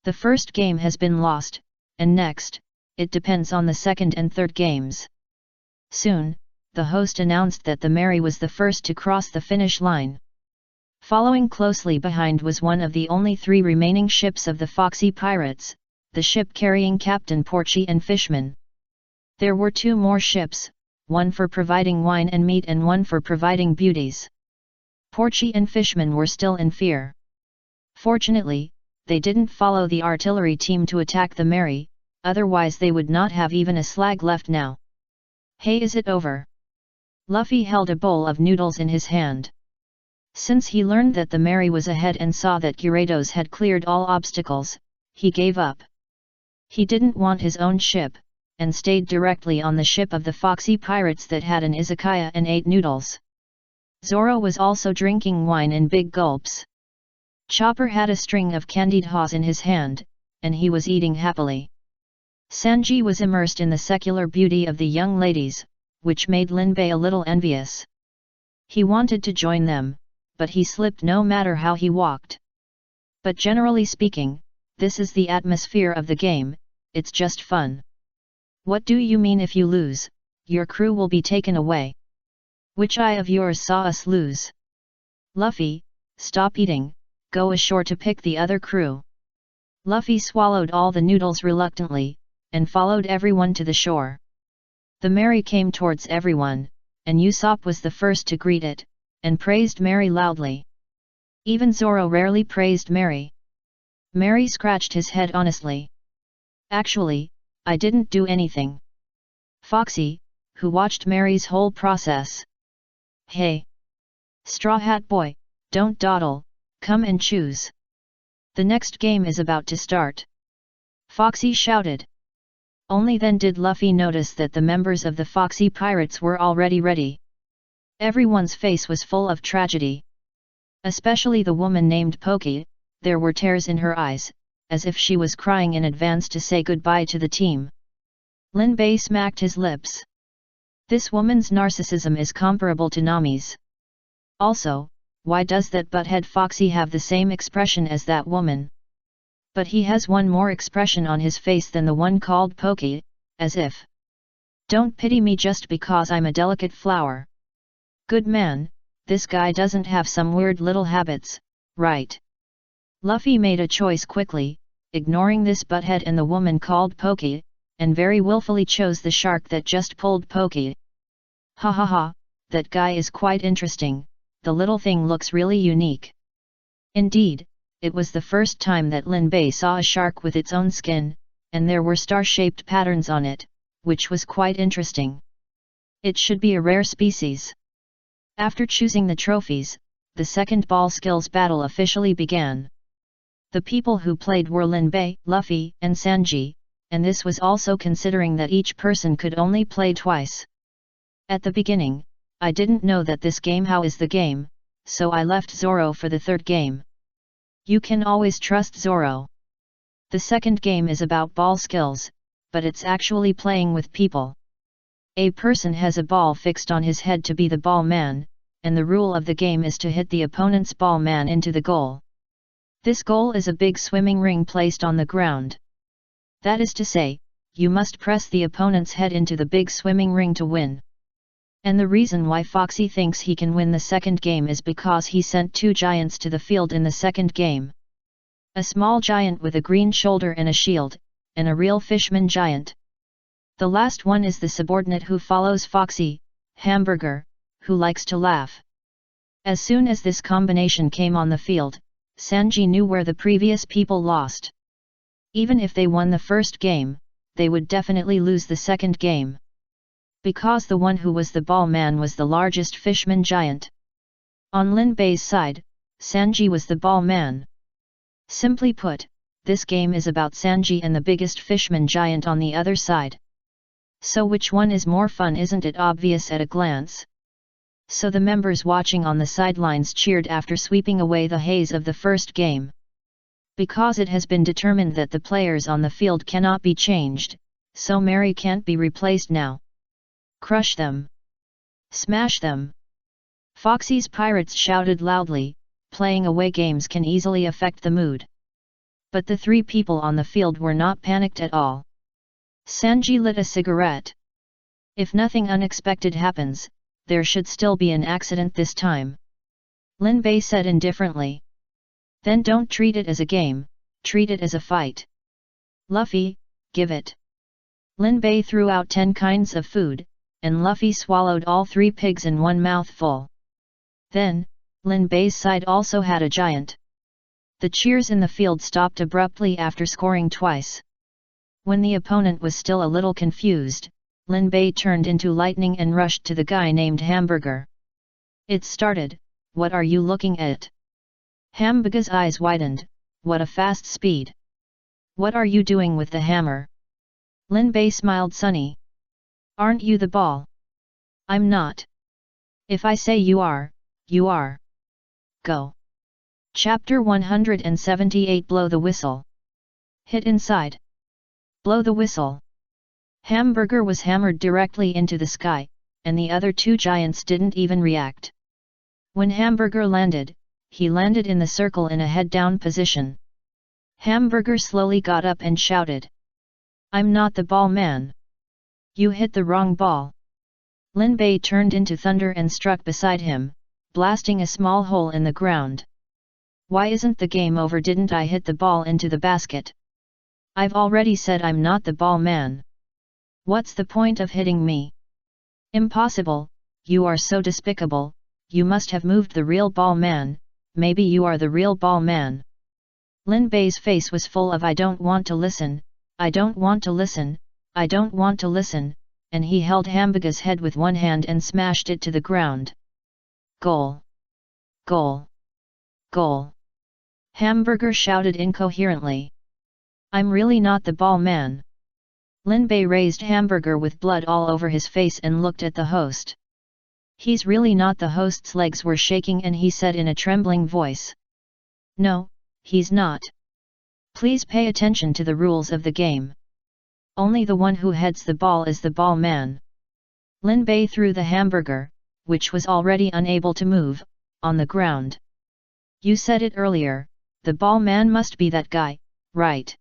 The first game has been lost, and next, it depends on the second and third games. Soon, the host announced that the Mary was the first to cross the finish line. Following closely behind was one of the only 3 remaining ships of the Foxy Pirates, the ship carrying Captain Porchy and Fishman. There were 2 more ships, one for providing wine and meat and one for providing beauties. Porchy and Fishman were still in fear. Fortunately, they didn't follow the artillery team to attack the Mary, otherwise they would not have even a slag left now. Hey, is it over? Luffy held a bowl of noodles in his hand. Since he learned that the Mary was ahead and saw that Gyarados had cleared all obstacles, he gave up. He didn't want his own ship, and stayed directly on the ship of the Foxy Pirates that had an izakaya and ate noodles. Zoro was also drinking wine in big gulps. Chopper had a string of candied haws in his hand, and he was eating happily. Sanji was immersed in the secular beauty of the young ladies, which made Linbei a little envious. He wanted to join them, but he slipped no matter how he walked. But generally speaking, this is the atmosphere of the game, it's just fun. What do you mean if you lose, your crew will be taken away? Which eye of yours saw us lose? Luffy, stop eating, go ashore to pick the other crew. Luffy swallowed all the noodles reluctantly, and followed everyone to the shore. The Mary came towards everyone, and Usopp was the first to greet it, and praised Mary loudly. Even Zoro rarely praised Mary. Mary scratched his head honestly. Actually, I didn't do anything. Foxy, who watched Mary's whole process. Hey! Straw Hat Boy, don't dawdle, come and choose. The next game is about to start. Foxy shouted. Only then did Luffy notice that the members of the Foxy Pirates were already ready. Everyone's face was full of tragedy. Especially the woman named Poki, there were tears in her eyes, as if she was crying in advance to say goodbye to the team. Linbei smacked his lips. This woman's narcissism is comparable to Nami's. Also, why does that butthead Foxy have the same expression as that woman? But he has one more expression on his face than the one called Poki, as if, don't pity me just because I'm a delicate flower. Good man, this guy doesn't have some weird little habits, right? Luffy made a choice quickly, ignoring this butthead and the woman called Poki, and very willfully chose the shark that just pulled Poki. Ha ha ha, that guy is quite interesting, the little thing looks really unique. Indeed, it was the first time that Linbei saw a shark with its own skin, and there were star-shaped patterns on it, which was quite interesting. It should be a rare species. After choosing the trophies, the second ball skills battle officially began. The people who played were Linbei, Luffy, and Sanji, and this was also considering that each person could only play twice. At the beginning, I didn't know that this game how is the game, so I left Zoro for the third game. You can always trust Zoro. The second game is about ball skills, but it's actually playing with people. A person has a ball fixed on his head to be the ball man, and the rule of the game is to hit the opponent's ball man into the goal. This goal is a big swimming ring placed on the ground. That is to say, you must press the opponent's head into the big swimming ring to win. And the reason why Foxy thinks he can win the second game is because he sent two giants to the field in the second game. A small giant with a green shoulder and a shield, and a real fishman giant. The last one is the subordinate who follows Foxy, Hamburger, who likes to laugh. As soon as this combination came on the field, Sanji knew where the previous people lost. Even if they won the first game, they would definitely lose the second game. Because the one who was the ball man was the largest fishman giant. On Linbei's side, Sanji was the ball man. Simply put, this game is about Sanji and the biggest fishman giant on the other side. So which one is more fun, isn't it obvious at a glance? So the members watching on the sidelines cheered after sweeping away the haze of the first game. Because it has been determined that the players on the field cannot be changed, so Mary can't be replaced now. Crush them! Smash them! Foxy's pirates shouted loudly, playing away games can easily affect the mood. But the three people on the field were not panicked at all. Sanji lit a cigarette. If nothing unexpected happens, there should still be an accident this time. Linbei said indifferently. Then don't treat it as a game, treat it as a fight. Luffy, give it. Linbei threw out 10 kinds of food, and Luffy swallowed all 3 pigs in one mouthful. Then, Linbei's side also had a giant. The cheers in the field stopped abruptly after scoring twice. When the opponent was still a little confused, Linbei turned into lightning and rushed to the guy named Hamburger. It started, what are you looking at? Hamburger's eyes widened, what a fast speed. What are you doing with the hammer? Linbei smiled sunny. Aren't you the ball? I'm not. If I say you are, you are. Go. Chapter 178 Blow the Whistle. Hit inside. Blow the whistle. Hamburger was hammered directly into the sky, and the other two giants didn't even react. When Hamburger landed, he landed in the circle in a head-down position. Hamburger slowly got up and shouted. I'm not the ball man. You hit the wrong ball. Lin Bei turned into thunder and struck beside him, blasting a small hole in the ground. Why isn't the game over? Didn't I hit the ball into the basket? I've already said I'm not the ball man. What's the point of hitting me? Impossible, you are so despicable, you must have moved the real ball man, maybe you are the real ball man. Lin Bei's face was full of I don't want to listen, I don't want to listen, I don't want to listen, and he held Hamburger's head with one hand and smashed it to the ground. Goal! Goal! Goal! Hamburger shouted incoherently. I'm really not the ball man. Lin Bei raised Hamburger with blood all over his face and looked at the host. He's really not. The host's legs were shaking and he said in a trembling voice. No, he's not. Please pay attention to the rules of the game. Only the one who heads the ball is the ball man. Lin Bei threw the hamburger, which was already unable to move, on the ground. You said it earlier, the ball man must be that guy, right?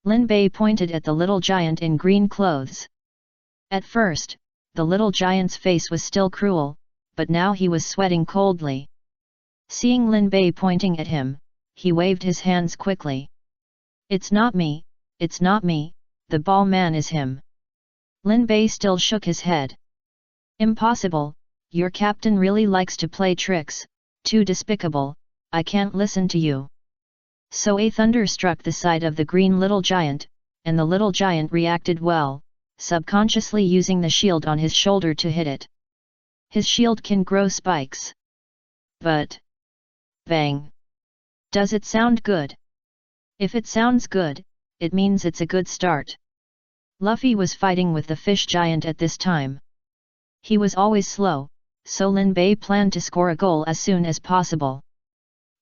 Lin Bei pointed at the little giant in green clothes. At first, the little giant's face was still cruel, but now he was sweating coldly. Seeing Lin Bei pointing at him, he waved his hands quickly. It's not me, the ball man is him. Lin Bei still shook his head. Impossible, your captain really likes to play tricks, too despicable, I can't listen to you. So a thunder struck the side of the green little giant, and the little giant reacted well, subconsciously using the shield on his shoulder to hit it. His shield can grow spikes. But... bang! Does it sound good? If it sounds good, it means it's a good start. Luffy was fighting with the fish giant at this time. He was always slow, so Lin Bei planned to score a goal as soon as possible.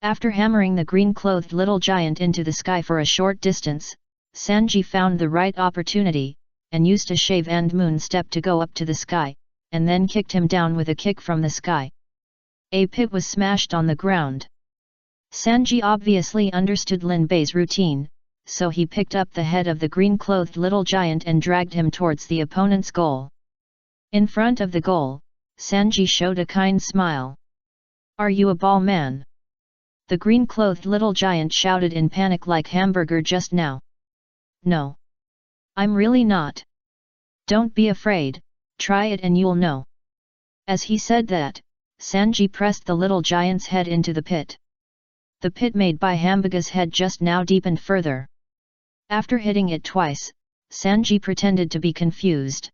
After hammering the green-clothed little giant into the sky for a short distance, Sanji found the right opportunity, and used a shave and moon step to go up to the sky, and then kicked him down with a kick from the sky. A pit was smashed on the ground. Sanji obviously understood Lin Bei's routine, so he picked up the head of the green-clothed little giant and dragged him towards the opponent's goal. In front of the goal, Sanji showed a kind smile. Are you a ball man? The green-clothed little giant shouted in panic like Hamburger just now. No. I'm really not. Don't be afraid, try it and you'll know. As he said that, Sanji pressed the little giant's head into the pit. The pit made by Hamburger's head just now deepened further. After hitting it twice, Sanji pretended to be confused.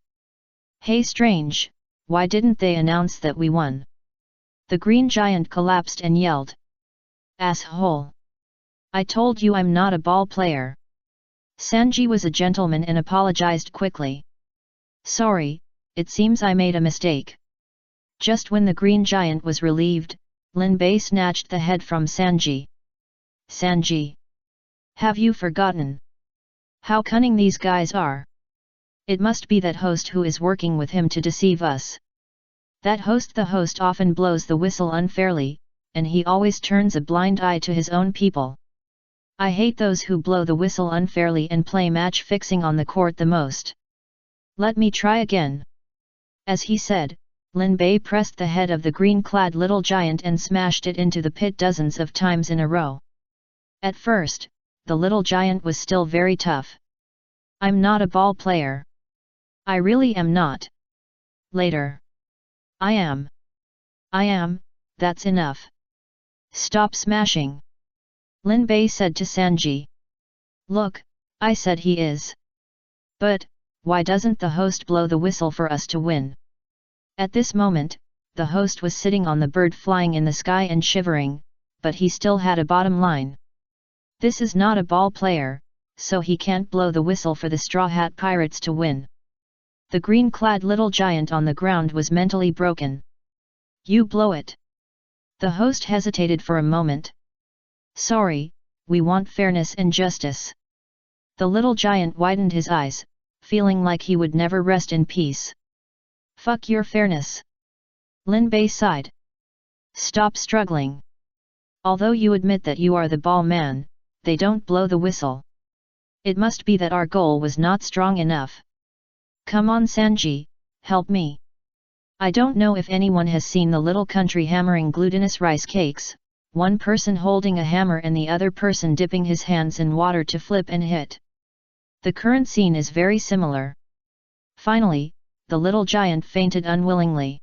Hey strange, why didn't they announce that we won? The green giant collapsed and yelled. Asshole! I told you I'm not a ball player. Sanji was a gentleman and apologized quickly. Sorry, it seems I made a mistake. Just when the green giant was relieved, Lin Bei snatched the head from Sanji. Sanji! Have you forgotten how cunning these guys are? It must be that host who is working with him to deceive us. That host, the host often blows the whistle unfairly, and he always turns a blind eye to his own people. I hate those who blow the whistle unfairly and play match fixing on the court the most. Let me try again. As he said, Lin Bei pressed the head of the green-clad little giant and smashed it into the pit dozens of times in a row. At first, the little giant was still very tough. I'm not a ball player. I really am not. Later. I am. That's enough. Stop smashing. Lin Bei said to Sanji. Look, I said he is. But, why doesn't the host blow the whistle for us to win? At this moment, the host was sitting on the bird flying in the sky and shivering, but he still had a bottom line. This is not a ball player, so he can't blow the whistle for the Straw Hat Pirates to win. The green-clad little giant on the ground was mentally broken. You blow it. The host hesitated for a moment. Sorry, we want fairness and justice. The little giant widened his eyes, feeling like he would never rest in peace. Fuck your fairness. Lin Bei sighed. Stop struggling. Although you admit that you are the ball man, they don't blow the whistle. It must be that our goal was not strong enough. Come on Sanji, help me. I don't know if anyone has seen the little country hammering glutinous rice cakes, one person holding a hammer and the other person dipping his hands in water to flip and hit. The current scene is very similar. Finally, the little giant fainted unwillingly.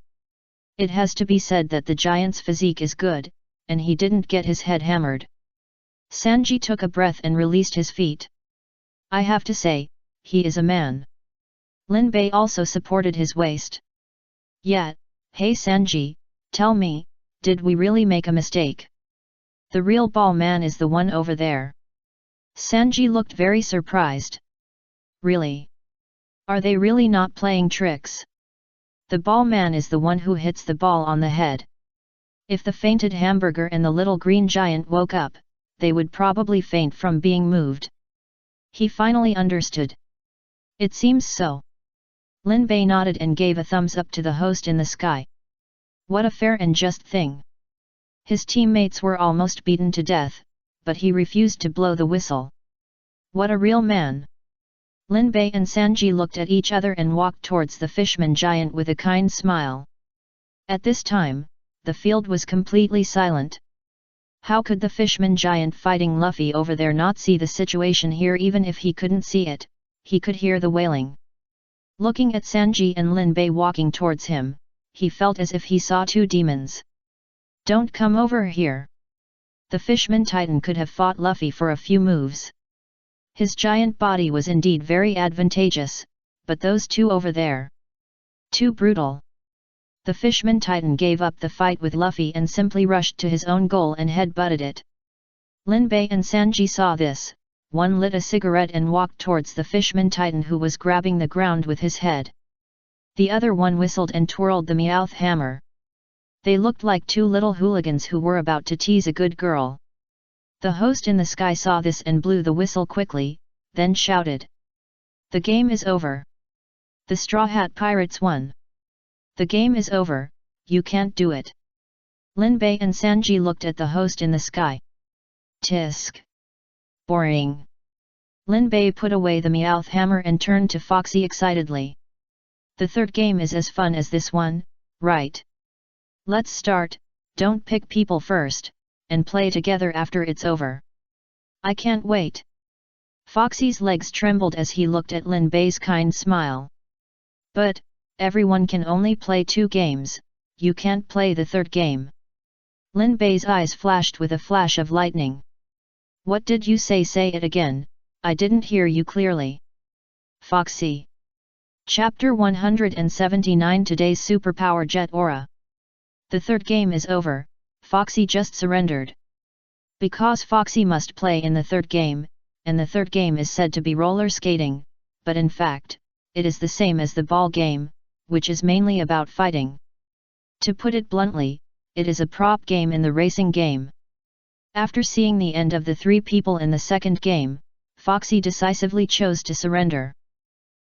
It has to be said that the giant's physique is good, and he didn't get his head hammered. Sanji took a breath and released his feet. I have to say, he is a man. Lin Bei also supported his waist. Yet, hey Sanji, tell me, did we really make a mistake? The real ball man is the one over there. Sanji looked very surprised. Really? Are they really not playing tricks? The ball man is the one who hits the ball on the head. If the fainted hamburger and the little green giant woke up, they would probably faint from being moved. He finally understood. It seems so. Lin Bei nodded and gave a thumbs up to the host in the sky. What a fair and just thing. His teammates were almost beaten to death, but he refused to blow the whistle. What a real man. Lin Bei and Sanji looked at each other and walked towards the fishman giant with a kind smile. At this time, the field was completely silent. How could the fishman giant fighting Luffy over there not see the situation here? Even if he couldn't see it, he could hear the wailing. Looking at Sanji and Lin Bei walking towards him, he felt as if he saw two demons. Don't come over here. The fishman titan could have fought Luffy for a few moves. His giant body was indeed very advantageous, but those two over there. Too brutal. The fishman titan gave up the fight with Luffy and simply rushed to his own goal and head-butted it. Lin Bei and Sanji saw this, one lit a cigarette and walked towards the fishman titan who was grabbing the ground with his head. The other one whistled and twirled the Meowth hammer. They looked like two little hooligans who were about to tease a good girl. The host in the sky saw this and blew the whistle quickly, then shouted. The game is over. The Straw Hat Pirates won. The game is over, you can't do it. Lin Bei and Sanji looked at the host in the sky. Tisk. Boring. Lin Bei put away the Meowth hammer and turned to Foxy excitedly. The third game is as fun as this one, right? Let's start, don't pick people first, and play together after it's over. I can't wait. Foxy's legs trembled as he looked at Lin Bei's kind smile. But, everyone can only play 2 games, you can't play the third game. Lin Bei's eyes flashed with a flash of lightning. What did you say? Say it again, I didn't hear you clearly. Foxy. Chapter 179 Today's Superpower Jet Aura. The third game is over, Foxy just surrendered. Because Foxy must play in the third game, and the third game is said to be roller skating, but in fact, it is the same as the ball game, which is mainly about fighting. To put it bluntly, it is a prop game in the racing game. After seeing the end of the 3 people in the second game, Foxy decisively chose to surrender.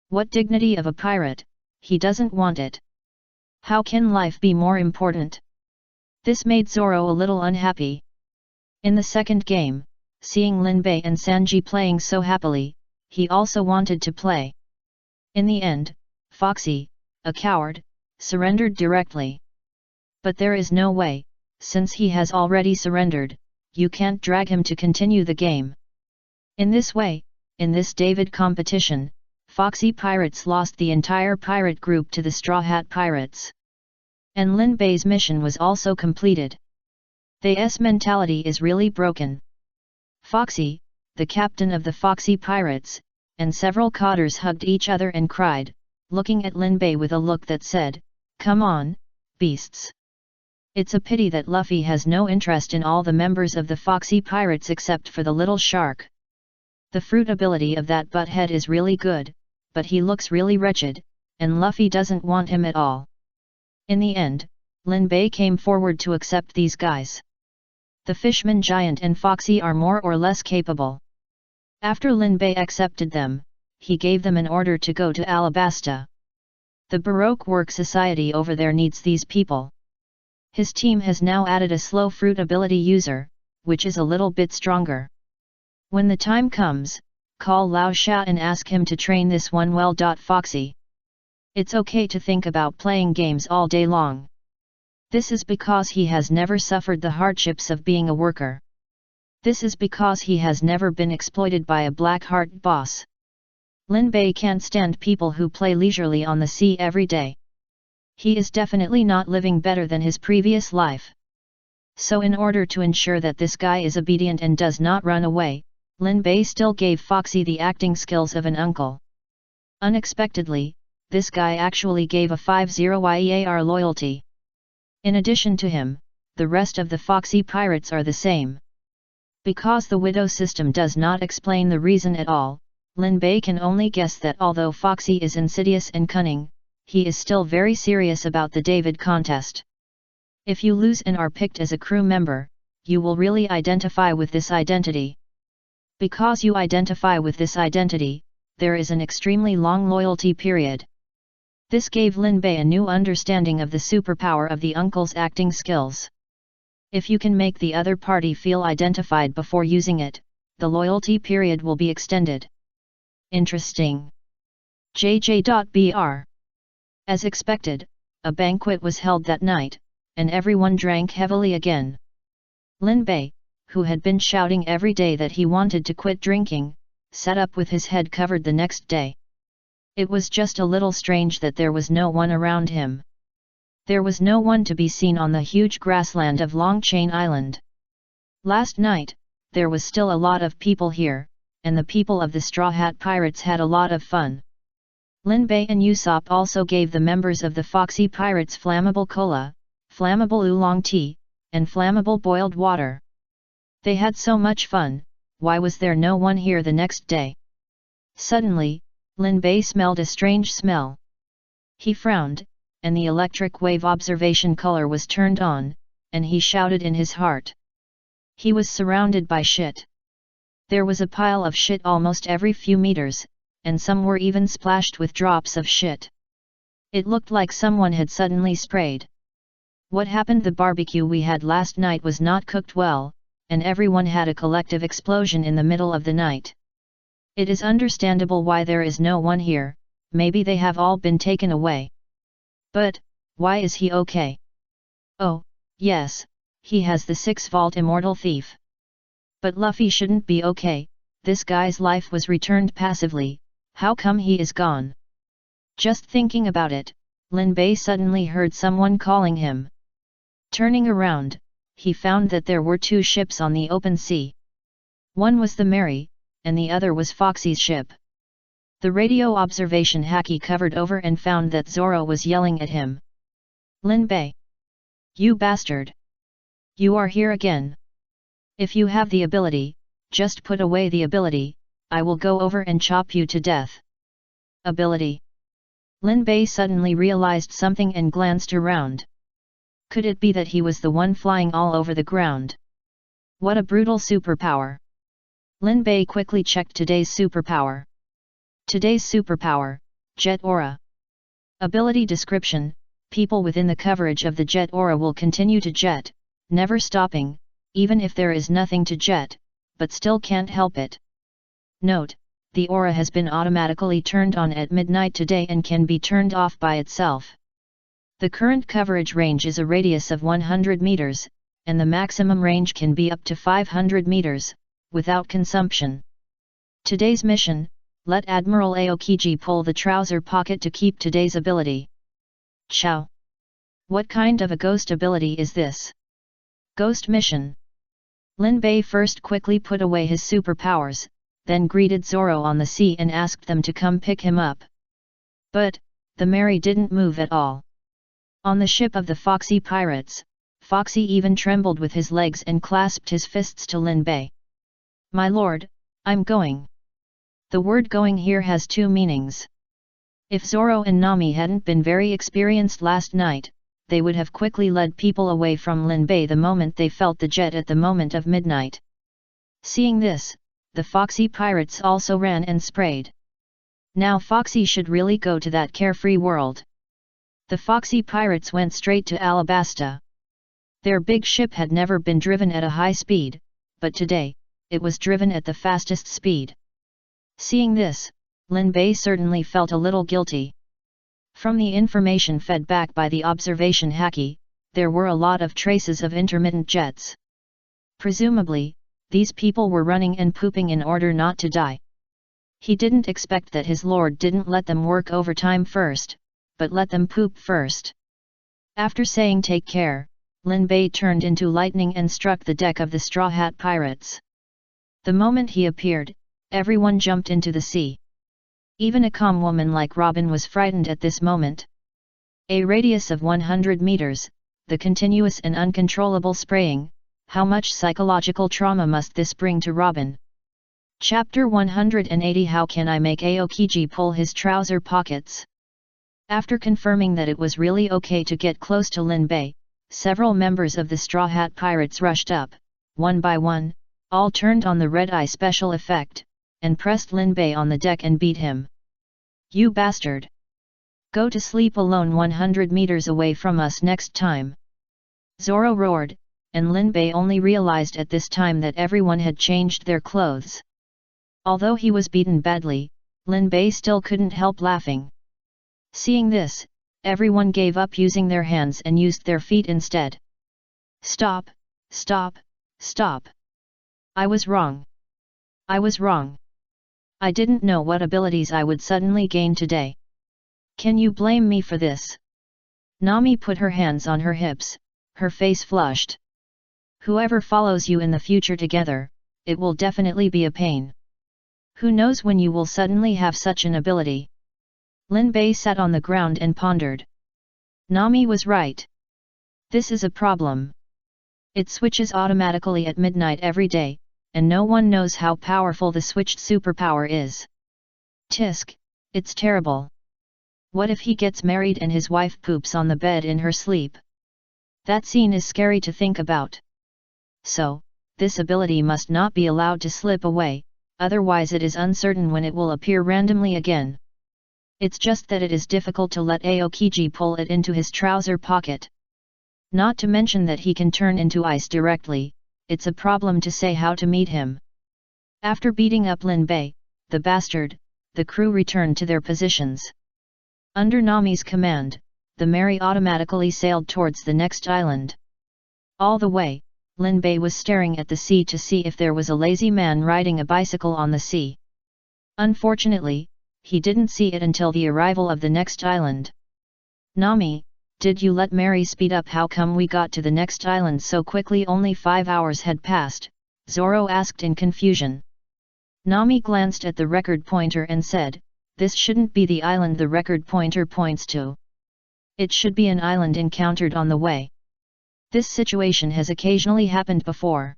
What dignity of a pirate, he doesn't want it. How can life be more important? This made Zoro a little unhappy. In the second game, seeing Lin Bei and Sanji playing so happily, he also wanted to play. In the end, Foxy, a coward, surrendered directly. But there is no way, since he has already surrendered, you can't drag him to continue the game. In this way, in this David competition, Foxy Pirates lost the entire pirate group to the Straw Hat Pirates. And Lin Bei's mission was also completed. They's mentality is really broken. Foxy, the captain of the Foxy Pirates, and several cotters hugged each other and cried, looking at Lin Bei with a look that said, "Come on, beasts." It's a pity that Luffy has no interest in all the members of the Foxy Pirates except for the little shark. The fruit ability of that butthead is really good, but he looks really wretched, and Luffy doesn't want him at all. In the end, Lin Bei came forward to accept these guys. The Fishman Giant and Foxy are more or less capable. After Lin Bei accepted them, he gave them an order to go to Alabasta. The Baroque Work Society over there needs these people. His team has now added a slow fruit ability user, which is a little bit stronger. When the time comes, call Lao Sha and ask him to train this one well. Foxy. It's okay to think about playing games all day long. This is because he has never suffered the hardships of being a worker. This is because he has never been exploited by a black-heart boss. Lin Bei can't stand people who play leisurely on the sea every day. He is definitely not living better than his previous life. So in order to ensure that this guy is obedient and does not run away, Lin Bei still gave Foxy the acting skills of an uncle. Unexpectedly, this guy actually gave a 50 YEAR loyalty. In addition to him, the rest of the Foxy pirates are the same. Because the widow system does not explain the reason at all, Lin Bei can only guess that although Foxy is insidious and cunning, he is still very serious about the David contest. If you lose and are picked as a crew member, you will really identify with this identity. Because you identify with this identity, there is an extremely long loyalty period. This gave Lin Bei a new understanding of the superpower of the uncle's acting skills. If you can make the other party feel identified before using it, the loyalty period will be extended. Interesting. JJ.BR. As expected, a banquet was held that night, and everyone drank heavily again. Lin Bei, who had been shouting every day that he wanted to quit drinking, sat up with his head covered the next day. It was just a little strange that there was no one around him. There was no one to be seen on the huge grassland of Longchain Island. Last night, there was still a lot of people here, and the people of the Straw Hat Pirates had a lot of fun. Lin Bei and Usopp also gave the members of the Foxy Pirates flammable cola, flammable oolong tea, and flammable boiled water. They had so much fun. Why was there no one here the next day? Suddenly, Lin Bei smelled a strange smell. He frowned, and the electric wave observation color was turned on, and he shouted in his heart. He was surrounded by shit. There was a pile of shit almost every few meters, and some were even splashed with drops of shit. It looked like someone had suddenly sprayed. What happened? The barbecue we had last night was not cooked well, and everyone had a collective explosion in the middle of the night. It is understandable why there is no one here, maybe they have all been taken away. But, why is he okay? Oh, yes, he has the 6-vault immortal thief. But Luffy shouldn't be okay, this guy's life was returned passively, how come he is gone? Just thinking about it, Lin Bei suddenly heard someone calling him. Turning around, he found that there were 2 ships on the open sea. One was the Mary, and the other was Foxy's ship. The radio observation Haki covered over and found that Zoro was yelling at him. Lin Bei! You bastard! You are here again! If you have the ability, just put away the ability, I will go over and chop you to death. Ability. Lin Bei suddenly realized something and glanced around. Could it be that he was the one flying all over the ground? What a brutal superpower! Lin Bei quickly checked today's superpower. Today's superpower, Jet Aura. Ability description: people within the coverage of the jet aura will continue to jet, never stopping, even if there is nothing to jet, but still can't help it. Note: the aura has been automatically turned on at midnight today and can be turned off by itself. The current coverage range is a radius of 100 meters, and the maximum range can be up to 500 meters, without consumption. Today's mission: let Admiral Aokiji pull the trouser pocket to keep today's ability. Chow! What kind of a ghost ability is this? Ghost mission. Lin Bei first quickly put away his superpowers, then greeted Zoro on the sea and asked them to come pick him up. But, the Mary didn't move at all. On the ship of the Foxy Pirates, Foxy even trembled with his legs and clasped his fists to Lin Bei. My lord, I'm going. The word going here has 2 meanings. If Zoro and Nami hadn't been very experienced last night, they would have quickly led people away from Lin Bei the moment they felt the jet at the moment of midnight. Seeing this, the foxy pirates also ran and sprayed. Now Foxy should really go to that carefree world. The foxy pirates went straight to Alabasta. Their big ship had never been driven at a high speed, but today, it was driven at the fastest speed. Seeing this, Lin Bei certainly felt a little guilty. From the information fed back by the observation Haki, there were a lot of traces of intermittent jets. Presumably, these people were running and pooping in order not to die. He didn't expect that his lord didn't let them work overtime first, but let them poop first. After saying take care, Lin Bei turned into lightning and struck the deck of the Straw Hat Pirates. The moment he appeared, everyone jumped into the sea. Even a calm woman like Robin was frightened at this moment. A radius of 100 meters, the continuous and uncontrollable spraying, how much psychological trauma must this bring to Robin? Chapter 180 How can I make Aokiji pull his trouser pockets? After confirming that it was really okay to get close to Lin Bei, several members of the Straw Hat Pirates rushed up, one by one, all turned on the red eye special effect, and pressed Lin Bei on the deck and beat him. You bastard! Go to sleep alone 100 meters away from us next time! Zoro roared, and Lin Bei only realized at this time that everyone had changed their clothes. Although he was beaten badly, Lin Bei still couldn't help laughing. Seeing this, everyone gave up using their hands and used their feet instead. Stop! Stop! Stop! I was wrong! I was wrong! I didn't know what abilities I would suddenly gain today. Can you blame me for this? Nami put her hands on her hips, her face flushed. Whoever follows you in the future together, it will definitely be a pain. Who knows when you will suddenly have such an ability? Lin Bei sat on the ground and pondered. Nami was right. This is a problem. It switches automatically at midnight every day, and no one knows how powerful the switched superpower is. Tisk, it's terrible. What if he gets married and his wife poops on the bed in her sleep? That scene is scary to think about. So, this ability must not be allowed to slip away, otherwise it is uncertain when it will appear randomly again. It's just that it is difficult to let Aokiji pull it into his trouser pocket. Not to mention that he can turn into ice directly, it's a problem to say how to meet him. After beating up Lin Bei, the bastard, the crew returned to their positions. Under Nami's command, the Mary automatically sailed towards the next island. All the way, Lin Bei was staring at the sea to see if there was a lazy man riding a bicycle on the sea. Unfortunately, he didn't see it until the arrival of the next island. Nami, did you let Mary speed up? How come we got to the next island so quickly? Only 5 hours had passed, Zoro asked in confusion. Nami glanced at the record pointer and said, this shouldn't be the island the record pointer points to. It should be an island encountered on the way. This situation has occasionally happened before.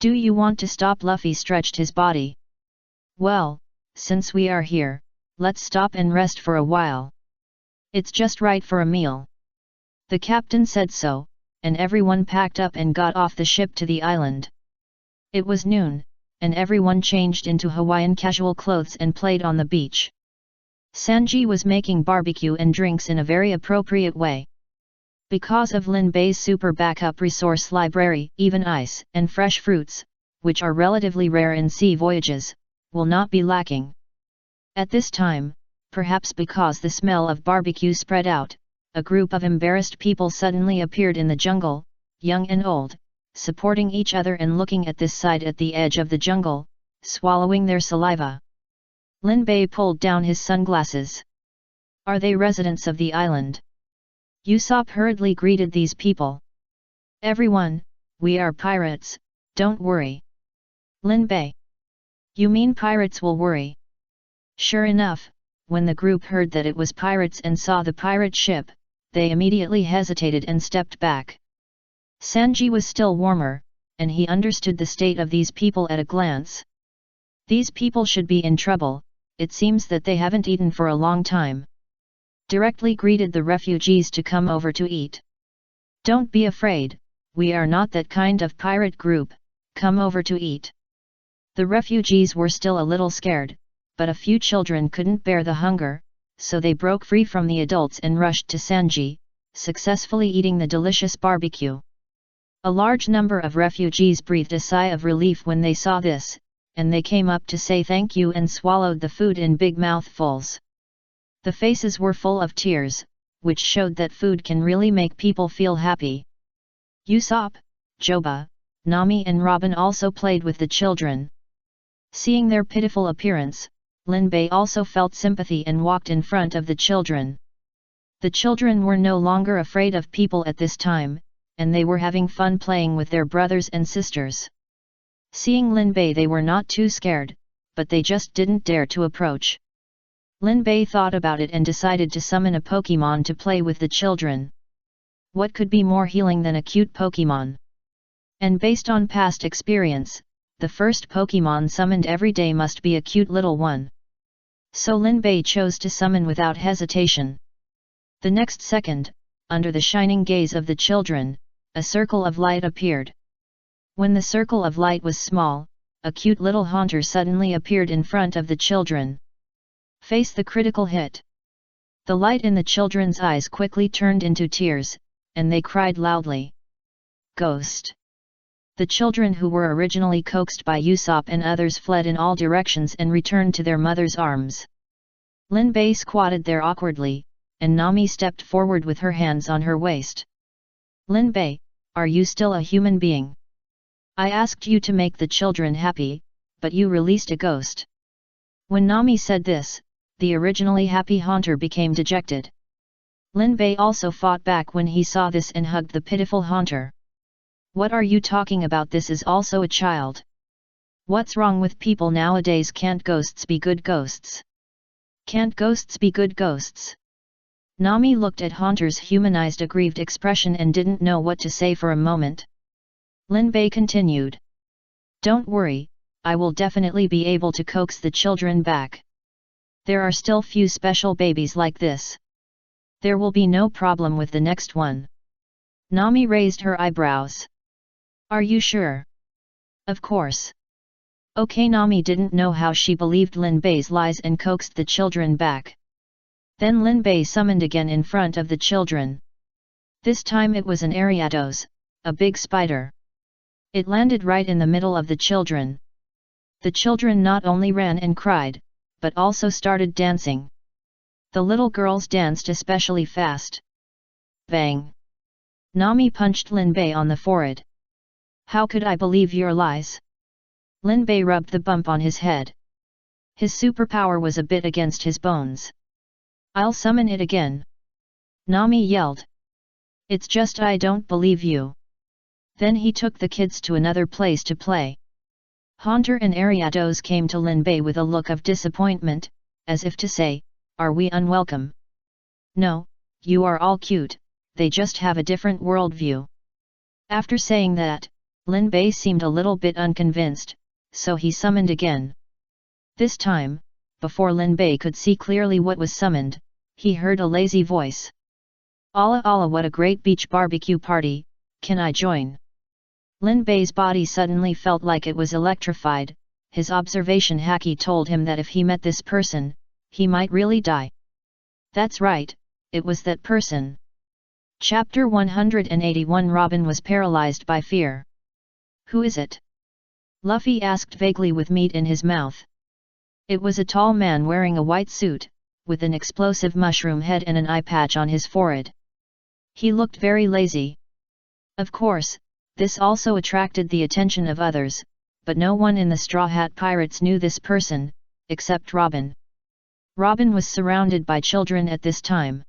Do you want to stop? Luffy stretched his body. Well, since we are here, let's stop and rest for a while. It's just right for a meal. The captain said so, and everyone packed up and got off the ship to the island. It was noon, and everyone changed into Hawaiian casual clothes and played on the beach. Sanji was making barbecue and drinks in a very appropriate way. Because of Lin Bei's super backup resource library, even ice and fresh fruits, which are relatively rare in sea voyages, will not be lacking. At this time, perhaps because the smell of barbecue spread out, a group of embarrassed people suddenly appeared in the jungle, young and old, supporting each other and looking at this side at the edge of the jungle, swallowing their saliva. Lin Bei pulled down his sunglasses. Are they residents of the island? Usopp hurriedly greeted these people. Everyone, we are pirates, don't worry. Lin Bei. You mean pirates will worry? Sure enough, when the group heard that it was pirates and saw the pirate ship, they immediately hesitated and stepped back. Sanji was still warmer, and he understood the state of these people at a glance. These people should be in trouble, it seems that they haven't eaten for a long time. directly greeted the refugees to come over to eat. "Don't be afraid, we are not that kind of pirate group, come over to eat." The refugees were still a little scared, but a few children couldn't bear the hunger, so they broke free from the adults and rushed to Sanji, successfully eating the delicious barbecue. A large number of refugees breathed a sigh of relief when they saw this, and they came up to say thank you and swallowed the food in big mouthfuls. The faces were full of tears, which showed that food can really make people feel happy. Usopp, Joba, Nami and Robin also played with the children. Seeing their pitiful appearance, Linbei also felt sympathy and walked in front of the children. The children were no longer afraid of people at this time, and they were having fun playing with their brothers and sisters. Seeing Linbei, they were not too scared, but they just didn't dare to approach. Linbei thought about it and decided to summon a Pokemon to play with the children. What could be more healing than a cute Pokemon? And based on past experience, the first Pokemon summoned every day must be a cute little one. So Linbei chose to summon without hesitation. The next second, under the shining gaze of the children, a circle of light appeared. When the circle of light was small, a cute little haunter suddenly appeared in front of the children. Face the critical hit. The light in the children's eyes quickly turned into tears, and they cried loudly. Ghost. The children who were originally coaxed by Usopp and others fled in all directions and returned to their mother's arms. Linbei squatted there awkwardly, and Nami stepped forward with her hands on her waist. Linbei, are you still a human being? I asked you to make the children happy, but you released a ghost. When Nami said this, the originally happy haunter became dejected. Linbei also fought back when he saw this and hugged the pitiful haunter. What are you talking about? This is also a child. What's wrong with people nowadays? Can't ghosts be good ghosts? Can't ghosts be good ghosts? Nami looked at Haunter's humanized aggrieved expression and didn't know what to say for a moment. Linbei continued. Don't worry, I will definitely be able to coax the children back. There are still few special babies like this. There will be no problem with the next one. Nami raised her eyebrows. Are you sure? Of course. Okay, Nami didn't know how she believed Linbei's lies and coaxed the children back. Then Linbei summoned again in front of the children. This time it was an Ariados, a big spider. It landed right in the middle of the children. The children not only ran and cried, but also started dancing. The little girls danced especially fast. Bang! Nami punched Linbei on the forehead. How could I believe your lies? Linbei rubbed the bump on his head. His superpower was a bit against his bones. I'll summon it again. Nami yelled. It's just I don't believe you. Then he took the kids to another place to play. Haunter and Ariados came to Linbei with a look of disappointment, as if to say, are we unwelcome? No, you are all cute, they just have a different worldview. After saying that, Linbei seemed a little bit unconvinced, so he summoned again. This time, before Linbei could see clearly what was summoned, he heard a lazy voice. Allah Allah, what a great beach barbecue party, can I join? Linbei's body suddenly felt like it was electrified. His observation Haki told him that if he met this person, he might really die. That's right, it was that person. Chapter 181. Robin was paralyzed by fear. Who is it? Luffy asked vaguely with meat in his mouth. It was a tall man wearing a white suit, with an explosive mushroom head and an eye patch on his forehead. He looked very lazy. Of course, this also attracted the attention of others, but no one in the Straw Hat Pirates knew this person, except Robin. Robin was surrounded by children at this time.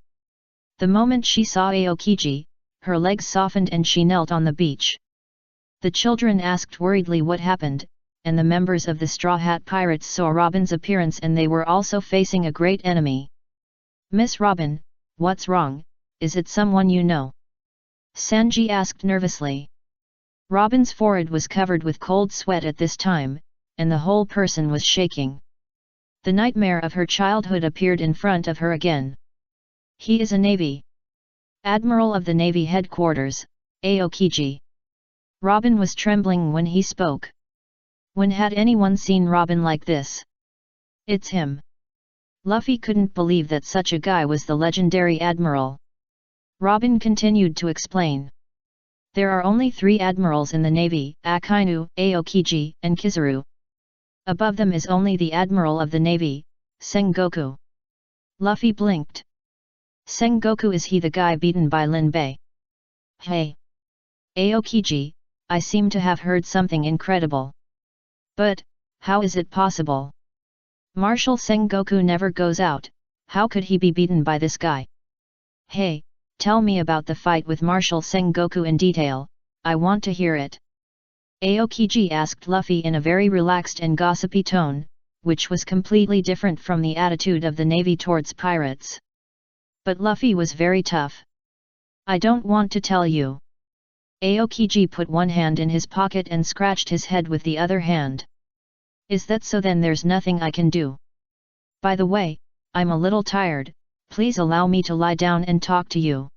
The moment she saw Aokiji, her legs softened and she knelt on the beach. The children asked worriedly what happened, and the members of the Straw Hat Pirates saw Robin's appearance and they were also facing a great enemy. Miss Robin, what's wrong, is it someone you know? Sanji asked nervously. Robin's forehead was covered with cold sweat at this time, and the whole person was shaking. The nightmare of her childhood appeared in front of her again. He is a Navy Admiral of the Navy Headquarters, Aokiji. Robin was trembling when he spoke. When had anyone seen Robin like this? It's him. Luffy couldn't believe that such a guy was the legendary Admiral. Robin continued to explain. There are only 3 admirals in the Navy, Akainu, Aokiji, and Kizaru. Above them is only the Admiral of the Navy, Sengoku. Luffy blinked. Sengoku, is he the guy beaten by Lin Bei? Hey! Aokiji, I seem to have heard something incredible. But, how is it possible? Marshal Sengoku never goes out, how could he be beaten by this guy? Hey, tell me about the fight with Marshal Sengoku in detail, I want to hear it. Aokiji asked Luffy in a very relaxed and gossipy tone, which was completely different from the attitude of the Navy towards pirates. But Luffy was very tough. I don't want to tell you. Aokiji put one hand in his pocket and scratched his head with the other hand. Is that so? Then there's nothing I can do. By the way, I'm a little tired, please allow me to lie down and talk to you.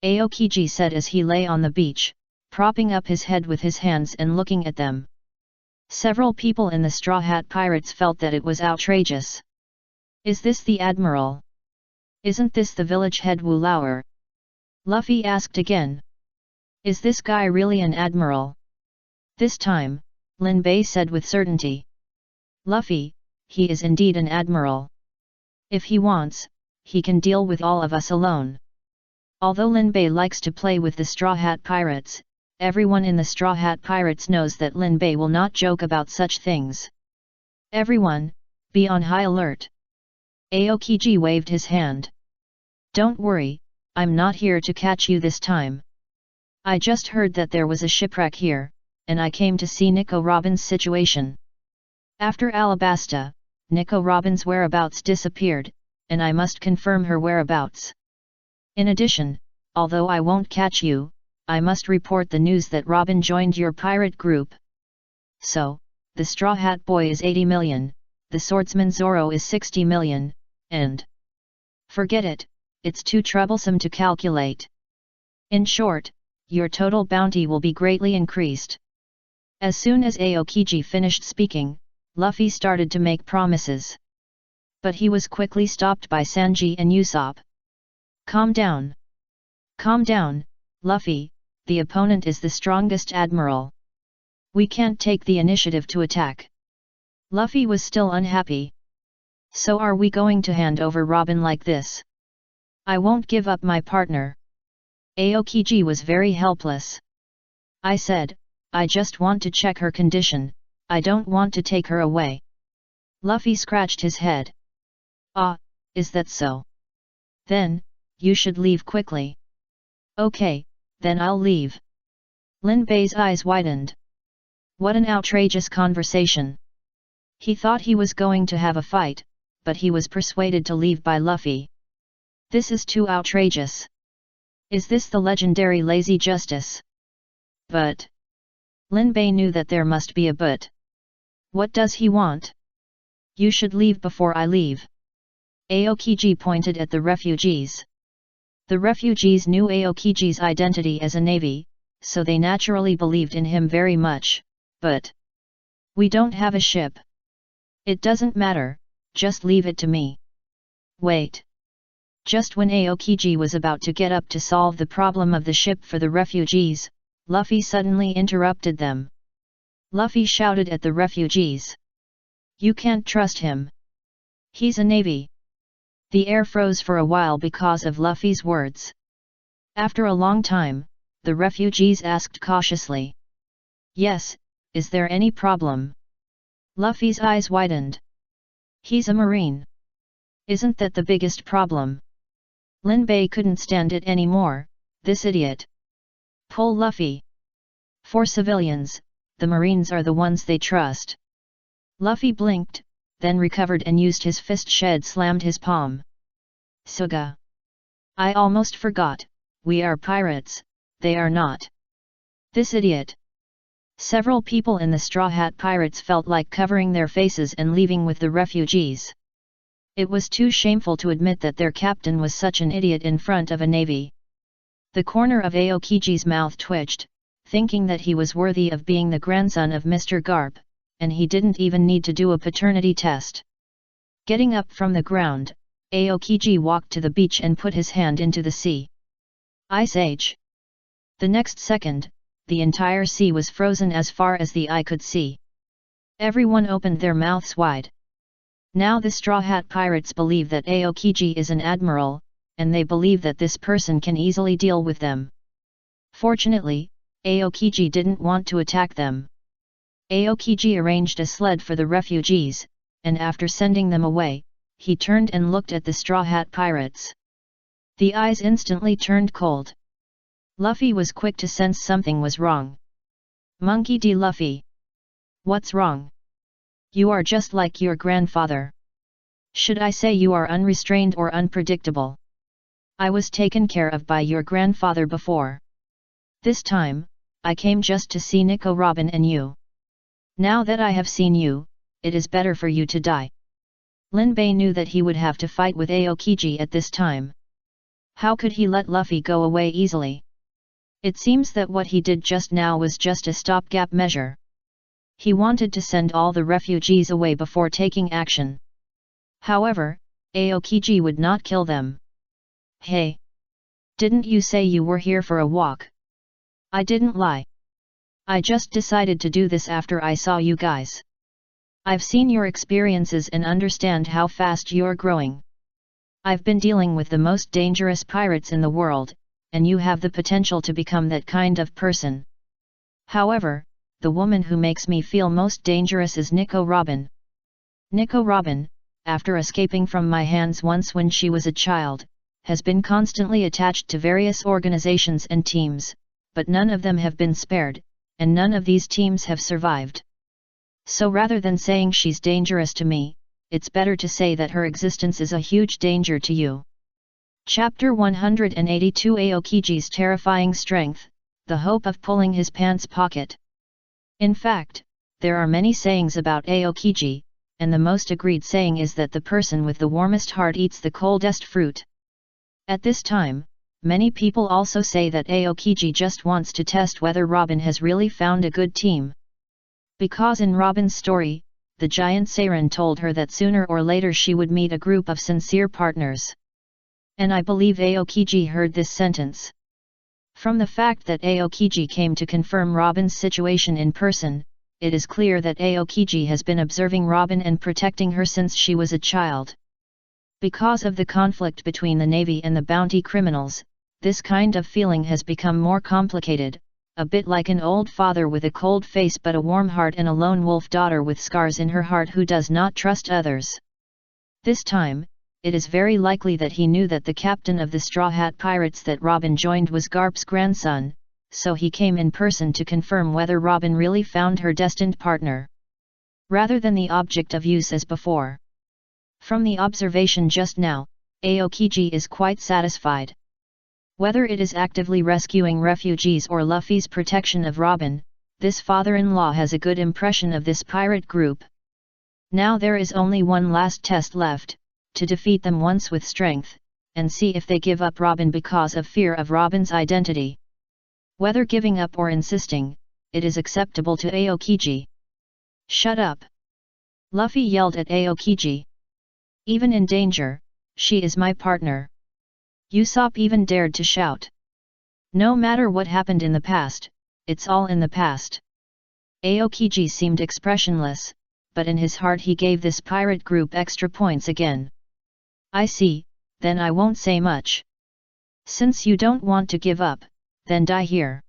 Aokiji said as he lay on the beach, propping up his head with his hands and looking at them. Several people in the Straw Hat Pirates felt that it was outrageous. Is this the Admiral? Isn't this the village head Wu Lauer? Luffy asked again. Is this guy really an admiral? This time, Lin Bei said with certainty. Luffy, he is indeed an admiral. If he wants, he can deal with all of us alone. Although Lin Bei likes to play with the Straw Hat Pirates, everyone in the Straw Hat Pirates knows that Lin Bei will not joke about such things. Everyone, be on high alert. Aokiji waved his hand. Don't worry, I'm not here to catch you this time. I just heard that there was a shipwreck here, and I came to see Nico Robin's situation. After Alabasta, Nico Robin's whereabouts disappeared, and I must confirm her whereabouts. In addition, although I won't catch you, I must report the news that Robin joined your pirate group. So, the Straw Hat Boy is 80 million, the swordsman Zoro is 60 million, and... forget it, it's too troublesome to calculate. In short, your total bounty will be greatly increased. As soon as Aokiji finished speaking, Luffy started to make promises. But he was quickly stopped by Sanji and Usopp. Calm down. Calm down, Luffy, the opponent is the strongest admiral. We can't take the initiative to attack. Luffy was still unhappy. So are we going to hand over Robin like this? I won't give up my partner. Aokiji was very helpless. I said, I just want to check her condition, I don't want to take her away. Luffy scratched his head. Ah, is that so? Then, you should leave quickly. Okay, then I'll leave. Lin Bei's eyes widened. What an outrageous conversation. He thought he was going to have a fight, but he was persuaded to leave by Luffy. This is too outrageous. Is this the legendary lazy justice? But... Lin Bei knew that there must be a but. What does he want? You should leave before I leave. Aokiji pointed at the refugees. The refugees knew Aokiji's identity as a navy, so they naturally believed in him very much, but... We don't have a ship. It doesn't matter, just leave it to me. Wait. Just when Aokiji was about to get up to solve the problem of the ship for the refugees, Luffy suddenly interrupted them. Luffy shouted at the refugees. You can't trust him. He's a navy. The air froze for a while because of Luffy's words. After a long time, the refugees asked cautiously. Yes, is there any problem? Luffy's eyes widened. He's a marine. Isn't that the biggest problem? Lin Bei couldn't stand it anymore, this idiot. Pull Luffy. For civilians, the marines are the ones they trust. Luffy blinked, then recovered and used his fist slammed his palm. Suga. I almost forgot, we are pirates, they are not. This idiot. Several people in the Straw Hat Pirates felt like covering their faces and leaving with the refugees. It was too shameful to admit that their captain was such an idiot in front of a navy. The corner of Aokiji's mouth twitched, thinking that he was worthy of being the grandson of Mr. Garp, and he didn't even need to do a paternity test. Getting up from the ground, Aokiji walked to the beach and put his hand into the sea. Ice Age. The next second, the entire sea was frozen as far as the eye could see. Everyone opened their mouths wide. Now the Straw Hat Pirates believe that Aokiji is an admiral, and they believe that this person can easily deal with them. Fortunately, Aokiji didn't want to attack them. Aokiji arranged a sled for the refugees, and after sending them away, he turned and looked at the Straw Hat Pirates. The eyes instantly turned cold. Luffy was quick to sense something was wrong. Monkey D. Luffy. What's wrong? You are just like your grandfather. Should I say you are unrestrained or unpredictable? I was taken care of by your grandfather before. This time, I came just to see Nico Robin and you. Now that I have seen you, it is better for you to die. Lin Bei knew that he would have to fight with Aokiji at this time. How could he let Luffy go away easily? It seems that what he did just now was just a stopgap measure. He wanted to send all the refugees away before taking action. However, Aokiji would not kill them. Hey! Didn't you say you were here for a walk? I didn't lie. I just decided to do this after I saw you guys. I've seen your experiences and understand how fast you're growing. I've been dealing with the most dangerous pirates in the world, and you have the potential to become that kind of person. However, the woman who makes me feel most dangerous is Nico Robin. Nico Robin, after escaping from my hands once when she was a child, has been constantly attached to various organizations and teams, but none of them have been spared, and none of these teams have survived. So rather than saying she's dangerous to me, it's better to say that her existence is a huge danger to you. Chapter 182 Aokiji's Terrifying Strength, the Hope of Pulling His Pants Pocket. In fact, there are many sayings about Aokiji, and the most agreed saying is that the person with the warmest heart eats the coldest fruit. At this time, many people also say that Aokiji just wants to test whether Robin has really found a good team. Because in Robin's story, the giant Seiren told her that sooner or later she would meet a group of sincere partners. And I believe Aokiji heard this sentence. From the fact that Aokiji came to confirm Robin's situation in person, it is clear that Aokiji has been observing Robin and protecting her since she was a child. Because of the conflict between the Navy and the bounty criminals, this kind of feeling has become more complicated, a bit like an old father with a cold face but a warm heart and a lone wolf daughter with scars in her heart who does not trust others. This time, it is very likely that he knew that the captain of the Straw Hat Pirates that Robin joined was Garp's grandson, so he came in person to confirm whether Robin really found her destined partner, rather than the object of use as before. From the observation just now, Aokiji is quite satisfied. Whether it is actively rescuing refugees or Luffy's protection of Robin, this father-in-law has a good impression of this pirate group. Now there is only one last test left, to defeat them once with strength, and see if they give up Robin because of fear of Robin's identity. Whether giving up or insisting, it is acceptable to Aokiji. Shut up! Luffy yelled at Aokiji. Even in danger, she is my partner. Usopp even dared to shout. No matter what happened in the past, it's all in the past. Aokiji seemed expressionless, but in his heart he gave this pirate group extra points again. I see, then I won't say much. Since you don't want to give up, then die here.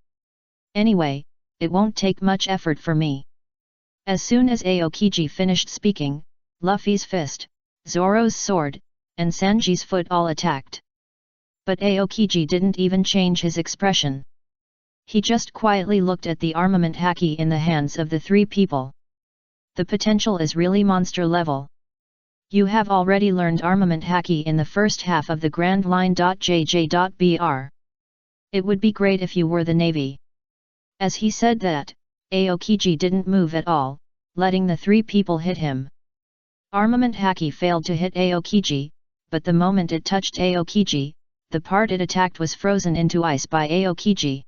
Anyway, it won't take much effort for me. As soon as Aokiji finished speaking, Luffy's fist, Zoro's sword, and Sanji's foot all attacked. But Aokiji didn't even change his expression. He just quietly looked at the armament haki in the hands of the three people. The potential is really monster level. You have already learned armament haki in the first half of the Grand Line.jj.br. It would be great if you were the Navy. As he said that, Aokiji didn't move at all, letting the three people hit him. Armament Haki failed to hit Aokiji, but the moment it touched Aokiji, the part it attacked was frozen into ice by Aokiji.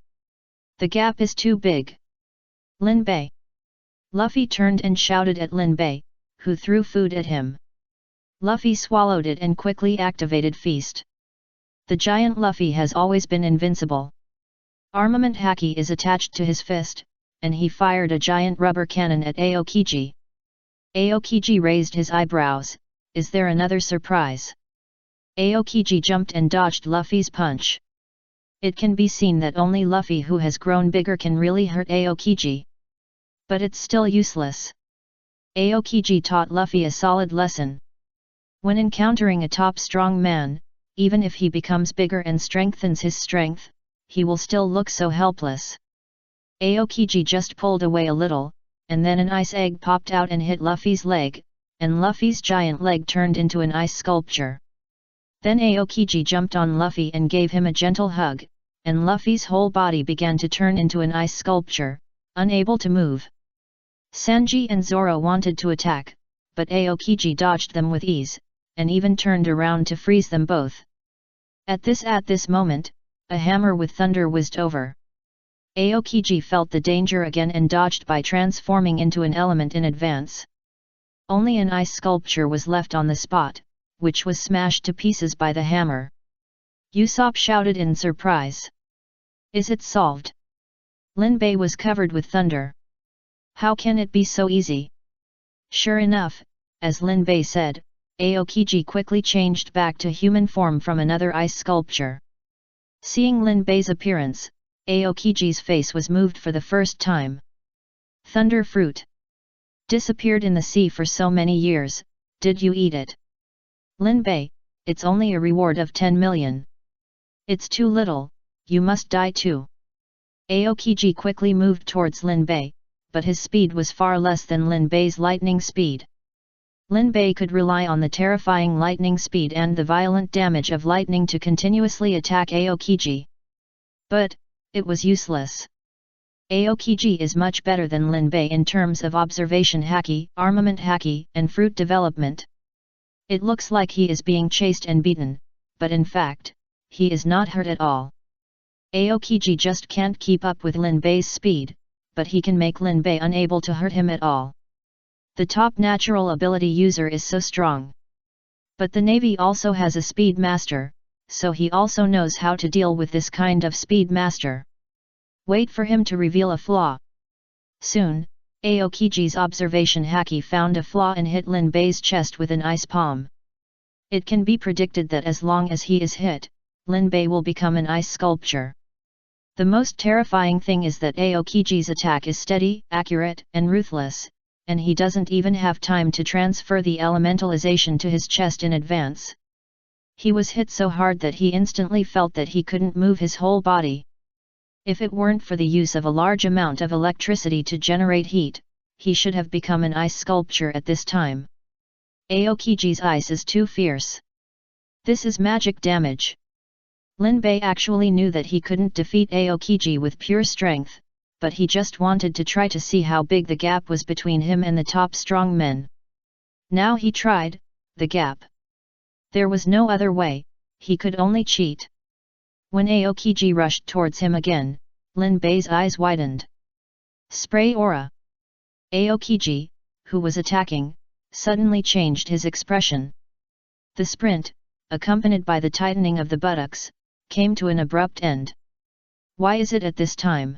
The gap is too big. Lin Bei. Luffy turned and shouted at Lin Bei, who threw food at him. Luffy swallowed it and quickly activated Feast. The giant Luffy has always been invincible. Armament Haki is attached to his fist, and he fired a giant rubber cannon at Aokiji. Aokiji raised his eyebrows. Is there another surprise? Aokiji jumped and dodged Luffy's punch. It can be seen that only Luffy who has grown bigger can really hurt Aokiji. But it's still useless. Aokiji taught Luffy a solid lesson. When encountering a top strong man, even if he becomes bigger and strengthens his strength, he will still look so helpless. Aokiji just pulled away a little, and then an ice egg popped out and hit Luffy's leg, and Luffy's giant leg turned into an ice sculpture. Then Aokiji jumped on Luffy and gave him a gentle hug, and Luffy's whole body began to turn into an ice sculpture, unable to move. Sanji and Zoro wanted to attack, but Aokiji dodged them with ease, and even turned around to freeze them both. At this moment, a hammer with thunder whizzed over. Aokiji felt the danger again and dodged by transforming into an element in advance. Only an ice sculpture was left on the spot, which was smashed to pieces by the hammer. Usopp shouted in surprise. Is it solved? Lin Bei was covered with thunder. How can it be so easy? Sure enough, as Lin Bei said, Aokiji quickly changed back to human form from another ice sculpture. Seeing Lin Bei's appearance, Aokiji's face was moved for the first time. Thunder fruit. Disappeared in the sea for so many years, did you eat it? Lin Bei, it's only a reward of 10 million. It's too little, you must die too. Aokiji quickly moved towards Lin Bei, but his speed was far less than Lin Bei's lightning speed. Lin Bei could rely on the terrifying lightning speed and the violent damage of lightning to continuously attack Aokiji. But, it was useless. Aokiji is much better than Lin Bei in terms of observation haki, armament haki, and fruit development. It looks like he is being chased and beaten, but in fact, he is not hurt at all. Aokiji just can't keep up with Lin Bei's speed, but he can make Lin Bei unable to hurt him at all. The top natural ability user is so strong. But the Navy also has a speed master, so he also knows how to deal with this kind of speed master. Wait for him to reveal a flaw. Soon, Aokiji's observation haki found a flaw and hit Lin Bei's chest with an ice palm. It can be predicted that as long as he is hit, Lin Bei will become an ice sculpture. The most terrifying thing is that Aokiji's attack is steady, accurate, and ruthless, and he doesn't even have time to transfer the elementalization to his chest in advance. He was hit so hard that he instantly felt that he couldn't move his whole body. If it weren't for the use of a large amount of electricity to generate heat, he should have become an ice sculpture at this time. Aokiji's ice is too fierce. This is magic damage. Lin Bei actually knew that he couldn't defeat Aokiji with pure strength, but he just wanted to try to see how big the gap was between him and the top strong men. Now he tried, the gap. There was no other way, he could only cheat. When Aokiji rushed towards him again, Lin Bei's eyes widened. Spray aura. Aokiji, who was attacking, suddenly changed his expression. The sprint, accompanied by the tightening of the buttocks, came to an abrupt end. Why is it at this time?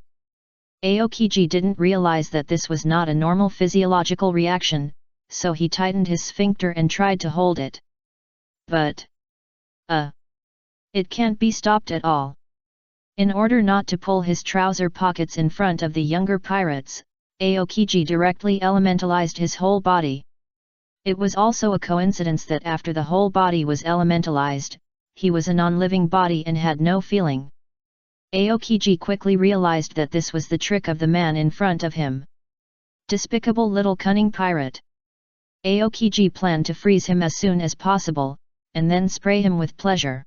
Aokiji didn't realize that this was not a normal physiological reaction, so he tightened his sphincter and tried to hold it. But it can't be stopped at all. In order not to pull his trouser pockets in front of the younger pirates, Aokiji directly elementalized his whole body. It was also a coincidence that after the whole body was elementalized, he was a non-living body and had no feeling. Aokiji quickly realized that this was the trick of the man in front of him. Despicable little cunning pirate. Aokiji planned to freeze him as soon as possible, and then spray him with pleasure.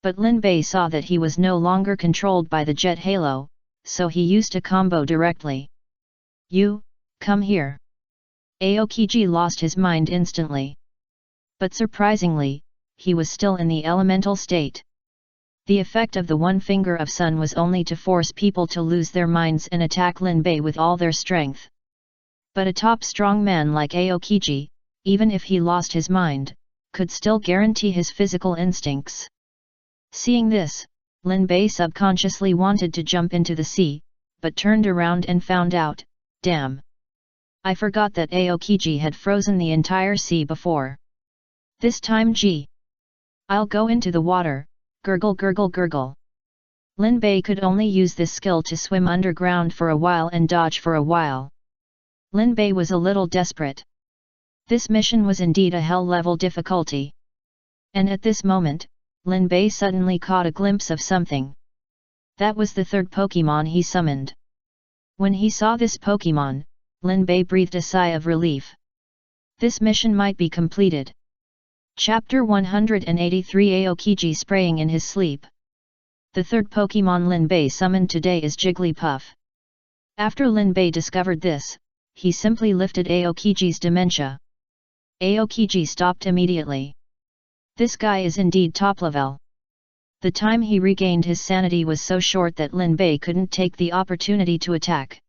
But Lin Bei saw that he was no longer controlled by the jet halo, so he used a combo directly. You, come here. Aokiji lost his mind instantly. But surprisingly, he was still in the elemental state. The effect of the one finger of sun was only to force people to lose their minds and attack Lin Bei with all their strength. But a top strong man like Aokiji, even if he lost his mind, could still guarantee his physical instincts. Seeing this, Lin Bei subconsciously wanted to jump into the sea, but turned around and found out, damn! I forgot that Aokiji had frozen the entire sea before. This time I'll go into the water, gurgle gurgle gurgle. Lin Bei could only use this skill to swim underground for a while and dodge for a while. Lin Bei was a little desperate. This mission was indeed a hell-level difficulty. And at this moment, Lin Bei suddenly caught a glimpse of something. That was the third Pokémon he summoned. When he saw this Pokémon, Lin Bei breathed a sigh of relief. This mission might be completed. Chapter 183 Aokiji spraying in his sleep. The third Pokémon Lin Bei summoned today is Jigglypuff. After Lin Bei discovered this, he simply lifted Aokiji's dementia. Aokiji stopped immediately. This guy is indeed top level. The time he regained his sanity was so short that Lin Bei couldn't take the opportunity to attack.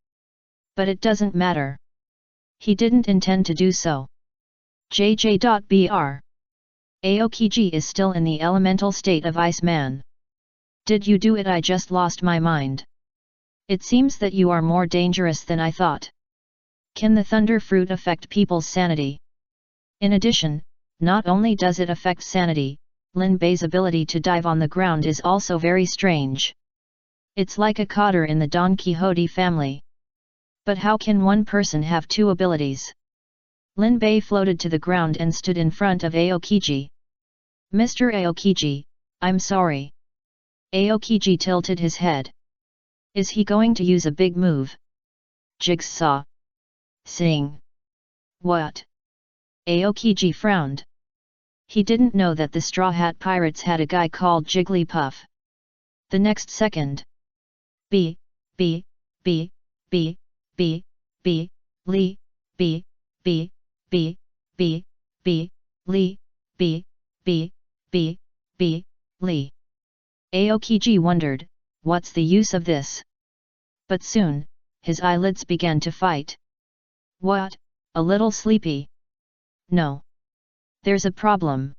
But it doesn't matter. He didn't intend to do so. JJ.BR. Aokiji is still in the elemental state of Iceman. Did you do it? I just lost my mind. It seems that you are more dangerous than I thought. Can the thunder fruit affect people's sanity? In addition, not only does it affect sanity, Lin Bei's ability to dive on the ground is also very strange. It's like a cotter in the Don Quixote family. But how can one person have two abilities? Lin Bei floated to the ground and stood in front of Aokiji. Mr. Aokiji, I'm sorry. Aokiji tilted his head. Is he going to use a big move? Jigsaw. Sing. What? Aokiji frowned. He didn't know that the Straw Hat Pirates had a guy called Jigglypuff. The next second. B, Lee, B, Lee, Lee. Aokiji wondered, what's the use of this? But soon, his eyelids began to fight. What, a little sleepy? No. There's a problem.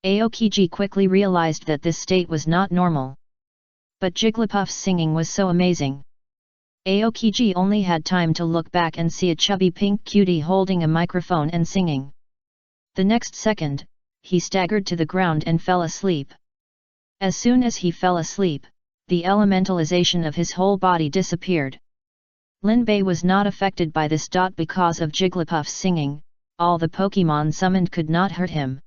Aokiji quickly realized that this state was not normal. But Jigglypuff's singing was so amazing. Aokiji only had time to look back and see a chubby pink cutie holding a microphone and singing. The next second, he staggered to the ground and fell asleep. As soon as he fell asleep, the elementalization of his whole body disappeared. Lin Bei was not affected by this. Because of Jigglypuff's singing, all the Pokémon summoned could not hurt him.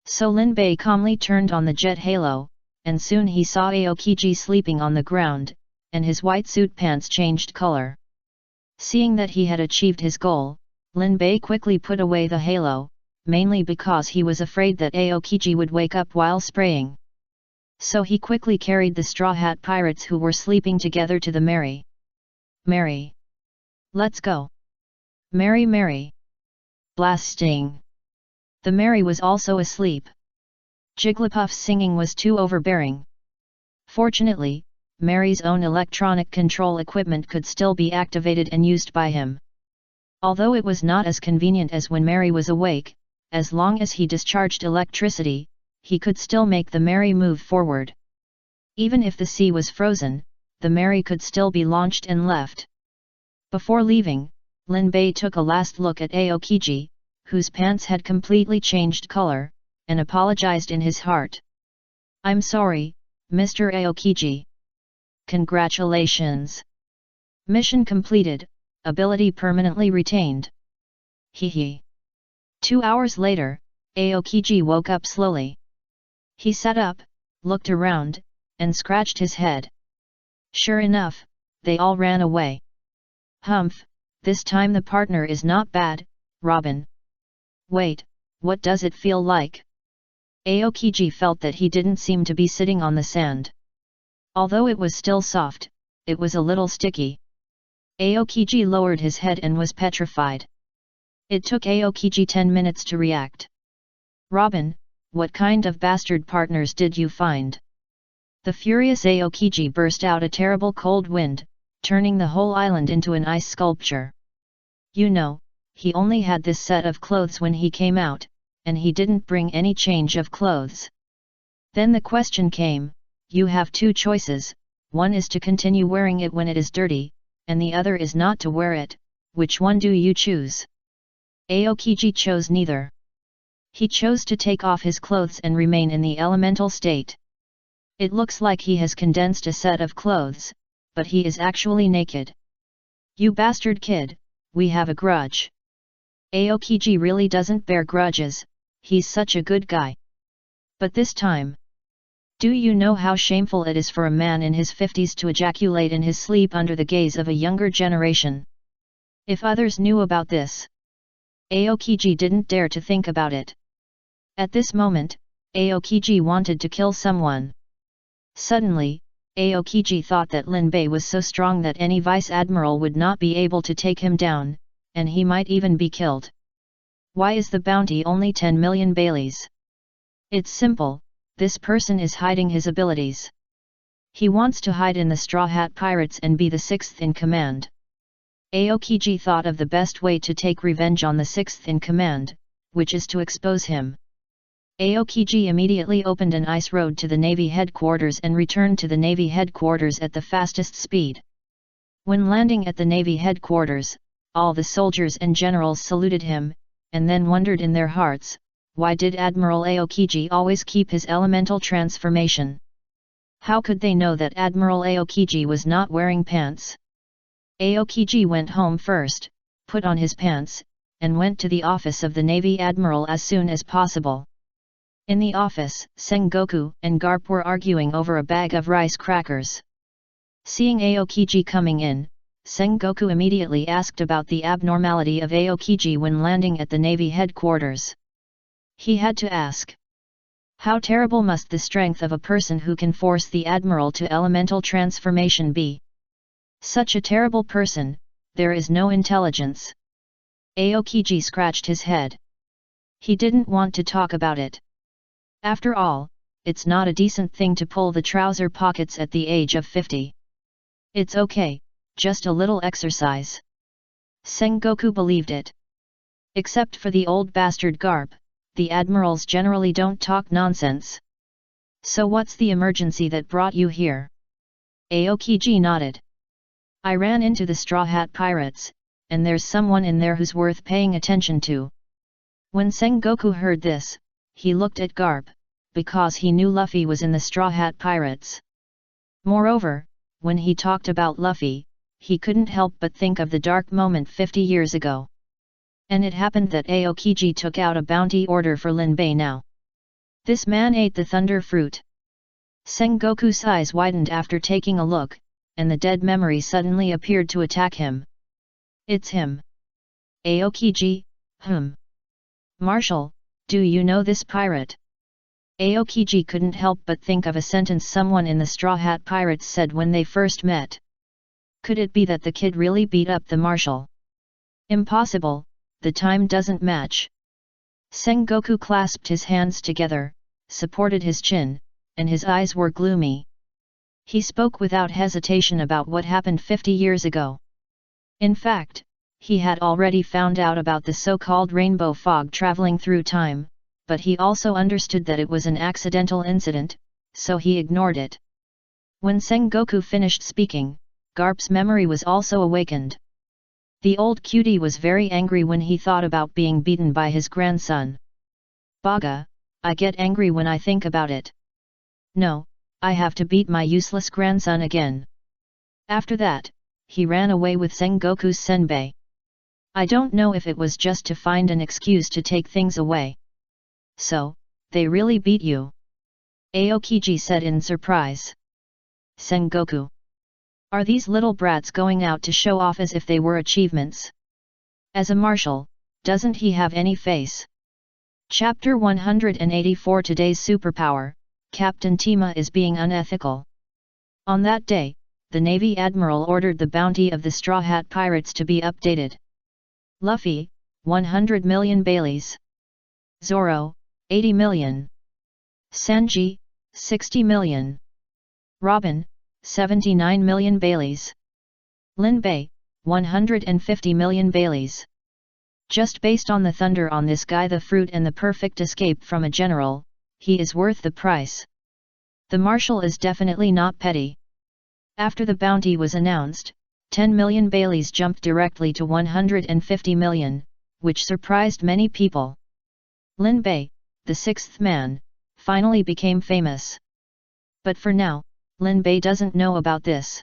So Lin Bei calmly turned on the jet halo, and soon he saw Aokiji sleeping on the ground, and his white suit pants changed color. Seeing that he had achieved his goal, Lin Bei quickly put away the halo, mainly because he was afraid that Aokiji would wake up while spraying. So he quickly carried the Straw Hat Pirates who were sleeping together to the Mary. Let's go. Mary. Blasting. The Mary was also asleep. Jigglypuff's singing was too overbearing. Fortunately, Mary's own electronic control equipment could still be activated and used by him. Although it was not as convenient as when Mary was awake, as long as he discharged electricity, he could still make the Mary move forward. Even if the sea was frozen, the Mary could still be launched and left. Before leaving, Lin Bei took a last look at Aokiji, whose pants had completely changed color, and apologized in his heart. I'm sorry, Mr. Aokiji. Congratulations. Mission completed, ability permanently retained. Hee. 2 hours later, Aokiji woke up slowly. He sat up, looked around, and scratched his head. Sure enough, they all ran away. Humph, this time the partner is not bad, Robin. Wait, what does it feel like? Aokiji felt that he didn't seem to be sitting on the sand. Although it was still soft, it was a little sticky. Aokiji lowered his head and was petrified. It took Aokiji 10 minutes to react. Robin, what kind of bastard partners did you find? The furious Aokiji burst out a terrible cold wind, turning the whole island into an ice sculpture. You know, he only had this set of clothes when he came out, and he didn't bring any change of clothes. Then the question came, you have two choices, one is to continue wearing it when it is dirty, and the other is not to wear it, which one do you choose? Aokiji chose neither. He chose to take off his clothes and remain in the elemental state. It looks like he has condensed a set of clothes, but he is actually naked. You bastard kid, we have a grudge. Aokiji really doesn't bear grudges, he's such a good guy. But this time, do you know how shameful it is for a man in his 50s to ejaculate in his sleep under the gaze of a younger generation? If others knew about this, Aokiji didn't dare to think about it. At this moment, Aokiji wanted to kill someone. Suddenly, Aokiji thought that Linbei was so strong that any vice admiral would not be able to take him down, and he might even be killed. Why is the bounty only 10 million Baileys? It's simple, this person is hiding his abilities. He wants to hide in the Straw Hat Pirates and be the sixth in command. Aokiji thought of the best way to take revenge on the sixth in command, which is to expose him. Aokiji immediately opened an ice road to the Navy headquarters and returned to the Navy headquarters at the fastest speed. When landing at the Navy headquarters, all the soldiers and generals saluted him, and then wondered in their hearts, why did Admiral Aokiji always keep his elemental transformation? How could they know that Admiral Aokiji was not wearing pants? Aokiji went home first, put on his pants, and went to the office of the Navy Admiral as soon as possible. In the office, Sengoku and Garp were arguing over a bag of rice crackers. Seeing Aokiji coming in, Sengoku immediately asked about the abnormality of Aokiji when landing at the Navy headquarters. He had to ask. How terrible must the strength of a person who can force the Admiral to elemental transformation be? Such a terrible person, there is no intelligence. Aokiji scratched his head. He didn't want to talk about it. After all, it's not a decent thing to pull the trouser pockets at the age of 50. It's okay, just a little exercise. Sengoku believed it. Except for the old bastard Garp, the admirals generally don't talk nonsense. So what's the emergency that brought you here? Aokiji nodded. I ran into the Straw Hat Pirates, and there's someone in there who's worth paying attention to. When Sengoku heard this, he looked at Garp, because he knew Luffy was in the Straw Hat Pirates. Moreover, when he talked about Luffy, he couldn't help but think of the dark moment 50 years ago. And it happened that Aokiji took out a bounty order for Linbei now. This man ate the thunder fruit. Sengoku's eyes widened after taking a look, and the dead memory suddenly appeared to attack him. It's him. Aokiji, Marshal, do you know this pirate? Aokiji couldn't help but think of a sentence someone in the Straw Hat Pirates said when they first met. Could it be that the kid really beat up the marshal? Impossible, the time doesn't match. Sengoku clasped his hands together, supported his chin, and his eyes were gloomy. He spoke without hesitation about what happened 50 years ago. In fact, he had already found out about the so-called rainbow fog traveling through time, but he also understood that it was an accidental incident, so he ignored it. When Sengoku finished speaking, Garp's memory was also awakened. The old cutie was very angry when he thought about being beaten by his grandson. Baga, I get angry when I think about it. No, I have to beat my useless grandson again. After that, he ran away with Sengoku's senbei. I don't know if it was just to find an excuse to take things away. So, they really beat you? Aokiji said in surprise. Sengoku. Are these little brats going out to show off as if they were achievements? As a marshal, doesn't he have any face? Chapter 184 Today's superpower, Captain Tima is being unethical. On that day, the Navy Admiral ordered the bounty of the Straw Hat Pirates to be updated. Luffy, 100 million Baileys. Zoro, 80 million. Sanji, 60 million. Robin, 79 million Baileys. Linbei, 150 million Baileys. Just based on the thunder on this guy, the fruit and the perfect escape from a general, he is worth the price. The marshal is definitely not petty. After the bounty was announced, 10 million Baileys jumped directly to 150 million, which surprised many people. Linbei, the sixth man, finally became famous. But for now, Linbei doesn't know about this.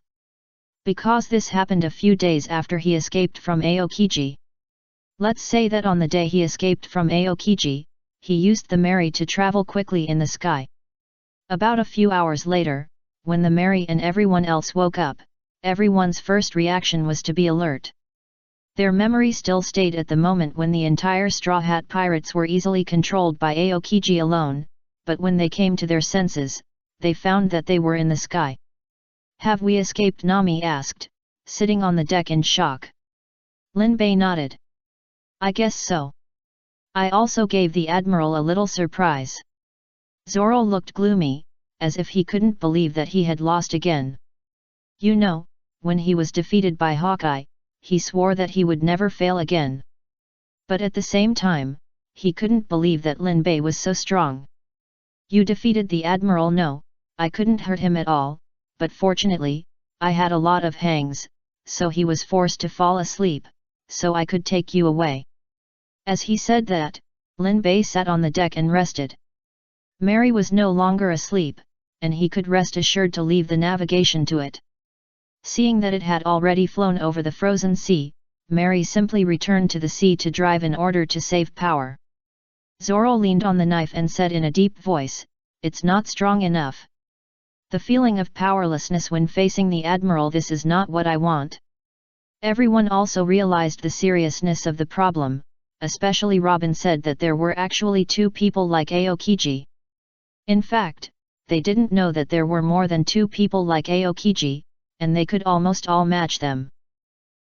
Because this happened a few days after he escaped from Aokiji. Let's say that on the day he escaped from Aokiji, he used the Mary to travel quickly in the sky. About a few hours later, when the Mary and everyone else woke up, everyone's first reaction was to be alert. Their memory still stayed at the moment when the entire Straw Hat Pirates were easily controlled by Aokiji alone, but when they came to their senses, they found that they were in the sky. "Have we escaped?" Nami asked, sitting on the deck in shock. Linbei nodded. "I guess so. I also gave the Admiral a little surprise." Zoro looked gloomy, as if he couldn't believe that he had lost again. You know, when he was defeated by Hawkeye, he swore that he would never fail again. But at the same time, he couldn't believe that Linbei was so strong. "You defeated the Admiral?" "No, I couldn't hurt him at all, but fortunately, I had a lot of hangs, so he was forced to fall asleep, so I could take you away." As he said that, Linbei sat on the deck and rested. Mary was no longer asleep, and he could rest assured to leave the navigation to it. Seeing that it had already flown over the frozen sea, Mary simply returned to the sea to drive in order to save power. Zoro leaned on the knife and said in a deep voice, "It's not strong enough. The feeling of powerlessness when facing the Admiral, this is not what I want." Everyone also realized the seriousness of the problem, especially Robin said that there were actually two people like Aokiji. In fact, they didn't know that there were more than two people like Aokiji, and they could almost all match them.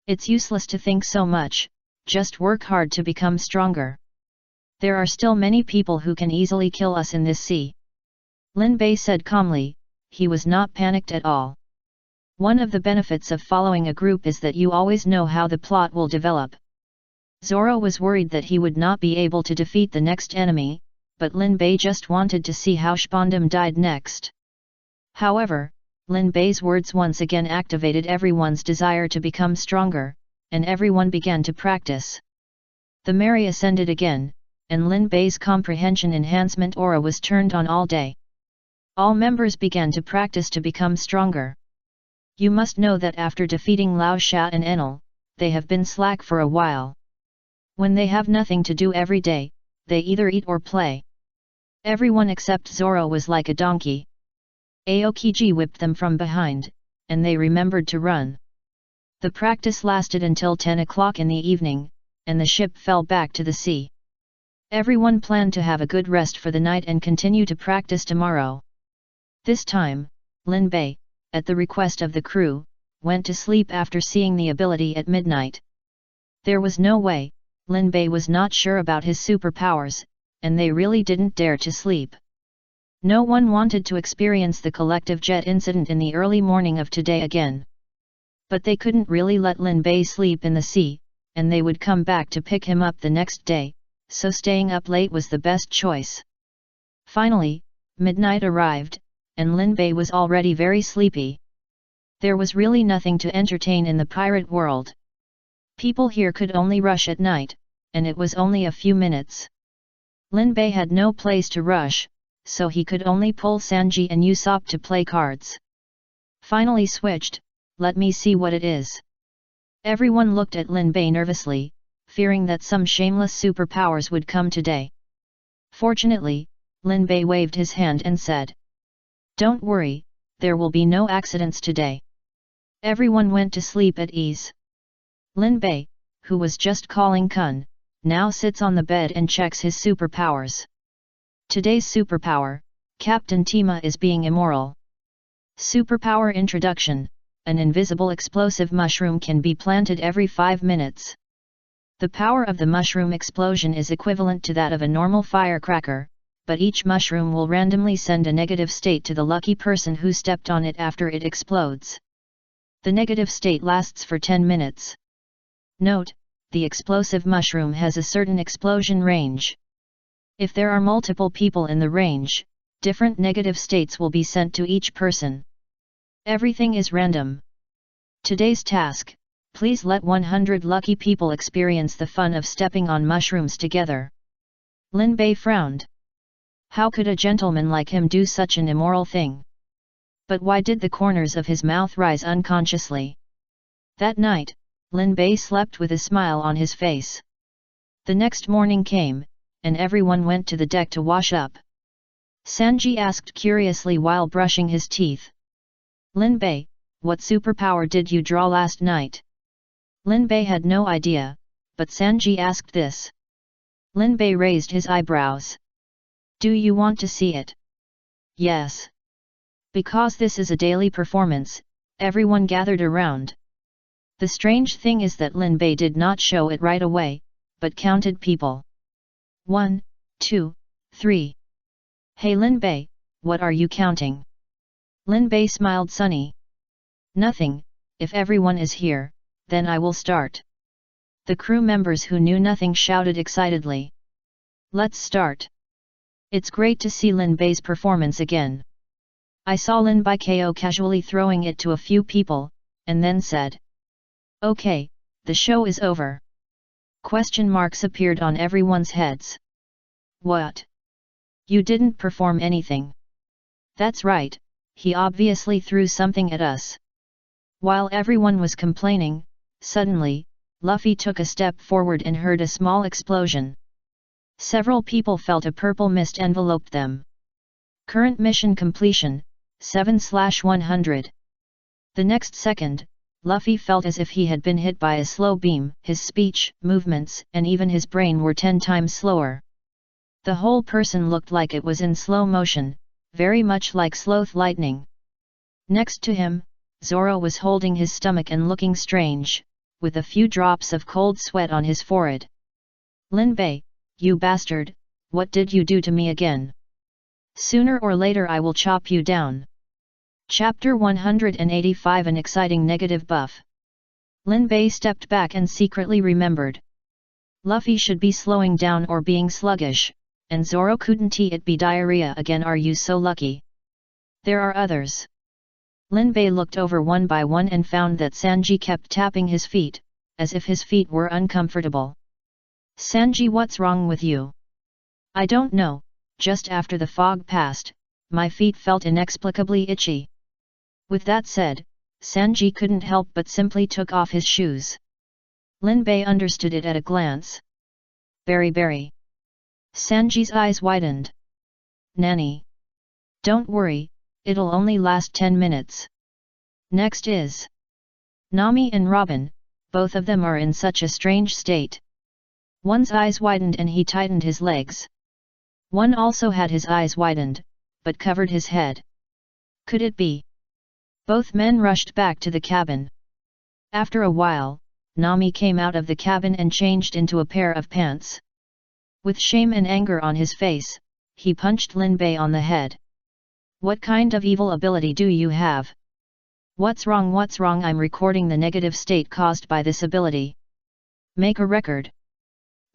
"It's useless to think so much, just work hard to become stronger. There are still many people who can easily kill us in this sea." Linbei said calmly, he was not panicked at all. One of the benefits of following a group is that you always know how the plot will develop. Zoro was worried that he would not be able to defeat the next enemy, but Linbei just wanted to see how Spondam died next. However, Linbei's words once again activated everyone's desire to become stronger, and everyone began to practice. The Mary ascended again, and Linbei's comprehension enhancement aura was turned on all day. All members began to practice to become stronger. You must know that after defeating Lao Sha and Enel, they have been slack for a while. When they have nothing to do every day, they either eat or play. Everyone except Zoro was like a donkey. Aokiji whipped them from behind, and they remembered to run. The practice lasted until 10 o'clock in the evening, and the ship fell back to the sea. Everyone planned to have a good rest for the night and continue to practice tomorrow. This time, Linbei, at the request of the crew, went to sleep after seeing the ability at midnight. There was no way, Linbei was not sure about his superpowers, and they really didn't dare to sleep. No one wanted to experience the collective jet incident in the early morning of today again. But they couldn't really let Linbei sleep in the sea, and they would come back to pick him up the next day, so staying up late was the best choice. Finally, midnight arrived, and Linbei was already very sleepy. There was really nothing to entertain in the pirate world. People here could only rush at night, and it was only a few minutes. Linbei had no place to rush, so he could only pull Sanji and Usopp to play cards. Finally switched, "Let me see what it is." Everyone looked at Linbei nervously, fearing that some shameless superpowers would come today. Fortunately, Linbei waved his hand and said, "Don't worry, there will be no accidents today." Everyone went to sleep at ease. Linbei, who was just calling Kun, now sits on the bed and checks his superpowers. Today's superpower, Captain Tima is being immoral. Superpower introduction: an invisible explosive mushroom can be planted every 5 minutes. The power of the mushroom explosion is equivalent to that of a normal firecracker, but each mushroom will randomly send a negative state to the lucky person who stepped on it after it explodes. The negative state lasts for 10 minutes. Note, the explosive mushroom has a certain explosion range. If there are multiple people in the range, different negative states will be sent to each person. Everything is random. Today's task: please let 100 lucky people experience the fun of stepping on mushrooms together. Lin Bei frowned. How could a gentleman like him do such an immoral thing? But why did the corners of his mouth rise unconsciously? That night, Lin Bei slept with a smile on his face. The next morning came, and everyone went to the deck to wash up. Sanji asked curiously while brushing his teeth. Lin Bei, what superpower did you draw last night? Lin Bei had no idea, but Sanji asked this. Lin Bei raised his eyebrows. Do you want to see it? Yes. Because this is a daily performance, everyone gathered around. The strange thing is that Lin Bei did not show it right away, but counted people. 1, 2, 3. Hey Lin Bei, what are you counting? Lin Bei smiled sunny. Nothing, if everyone is here, then I will start. The crew members who knew nothing shouted excitedly. Let's start. It's great to see Lin Bei's performance again. I saw Lin Bei casually throwing it to a few people, and then said. Okay, the show is over. Question marks appeared on everyone's heads. What? You didn't perform anything. That's right, he obviously threw something at us. While everyone was complaining, suddenly, Luffy took a step forward and heard a small explosion. Several people felt a purple mist enveloped them. Current mission completion, 7/100. The next second, Luffy felt as if he had been hit by a slow beam. His speech, movements, and even his brain were 10 times slower. The whole person looked like it was in slow motion, very much like sloth lightning. Next to him, Zoro was holding his stomach and looking strange, with a few drops of cold sweat on his forehead. Lin Bei, you bastard, what did you do to me again? Sooner or later I will chop you down. Chapter 185 An exciting negative buff. Lin Bei stepped back and secretly remembered. Luffy should be slowing down or being sluggish, and Zoro couldn't it be diarrhea again? Are you so lucky? There are others. Lin Bei looked over one by one and found that Sanji kept tapping his feet, as if his feet were uncomfortable. Sanji, what's wrong with you? I don't know, just after the fog passed, my feet felt inexplicably itchy. With that said, Sanji couldn't help but simply took off his shoes. Lin Bei understood it at a glance. Berry. Sanji's eyes widened. Nanny. Don't worry, it'll only last 10 minutes. Next is Nami and Robin, both of them are in such a strange state. One's eyes widened and he tightened his legs. One also had his eyes widened, but covered his head. Could it be? Both men rushed back to the cabin. After a while, Nami came out of the cabin and changed into a pair of pants. With shame and anger on his face, he punched Lin Bei on the head. What kind of evil ability do you have? What's wrong? I'm recording the negative state caused by this ability. Make a record.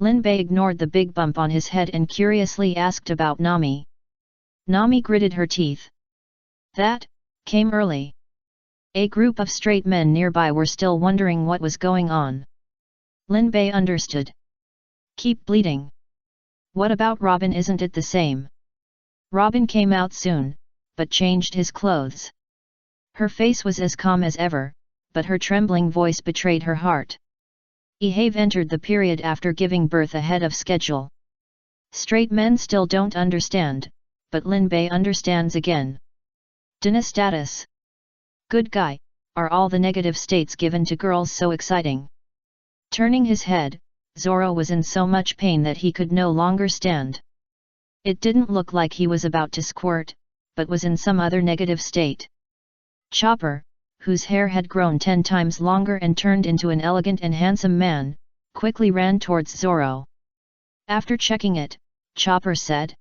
Lin Bei ignored the big bump on his head and curiously asked about Nami. Nami gritted her teeth. That came early. A group of straight men nearby were still wondering what was going on. Lin Bei understood. Keep bleeding. What about Robin? Isn't it the same? Robin came out soon, but changed his clothes. Her face was as calm as ever, but her trembling voice betrayed her heart. Ehave entered the period after giving birth ahead of schedule. Straight men still don't understand, but Lin Bei understands again. Dina status. Good guy, are all the negative states given to girls so exciting? Turning his head, Zoro was in so much pain that he could no longer stand. It didn't look like he was about to squirt, but was in some other negative state. Chopper, whose hair had grown 10 times longer and turned into an elegant and handsome man, quickly ran towards Zoro. After checking it, Chopper said,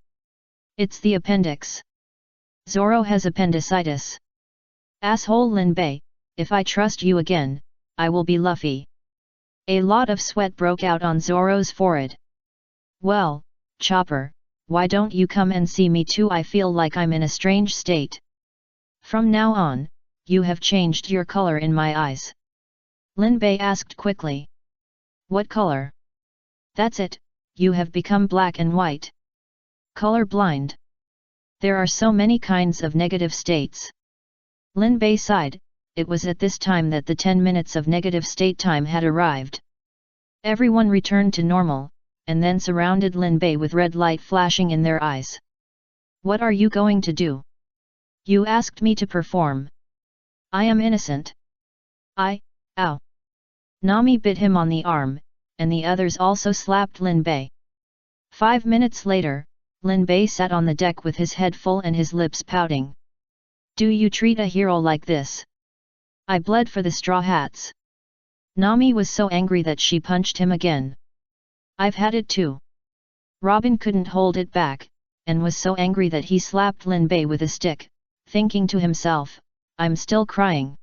"It's the appendix. Zoro has appendicitis. Asshole Linbei, if I trust you again, I will be Luffy." A lot of sweat broke out on Zoro's forehead. "Well, Chopper, why don't you come and see me too? I feel like I'm in a strange state. From now on, you have changed your color in my eyes." Linbei asked quickly. "What color?" "That's it, you have become black and white. Color blind. There are so many kinds of negative states." Linbei sighed. It was at this time that the 10 minutes of negative state time had arrived. Everyone returned to normal, and then surrounded Linbei with red light flashing in their eyes. "What are you going to do? You asked me to perform. I am innocent." Ow! Nami bit him on the arm, and the others also slapped Linbei. 5 minutes later, Linbei sat on the deck with his head full and his lips pouting. "Do you treat a hero like this? I bled for the Straw Hats." Nami was so angry that she punched him again. "I've had it too." Robin couldn't hold it back, and was so angry that he slapped Linbei with a stick, thinking to himself, "I'm still crying."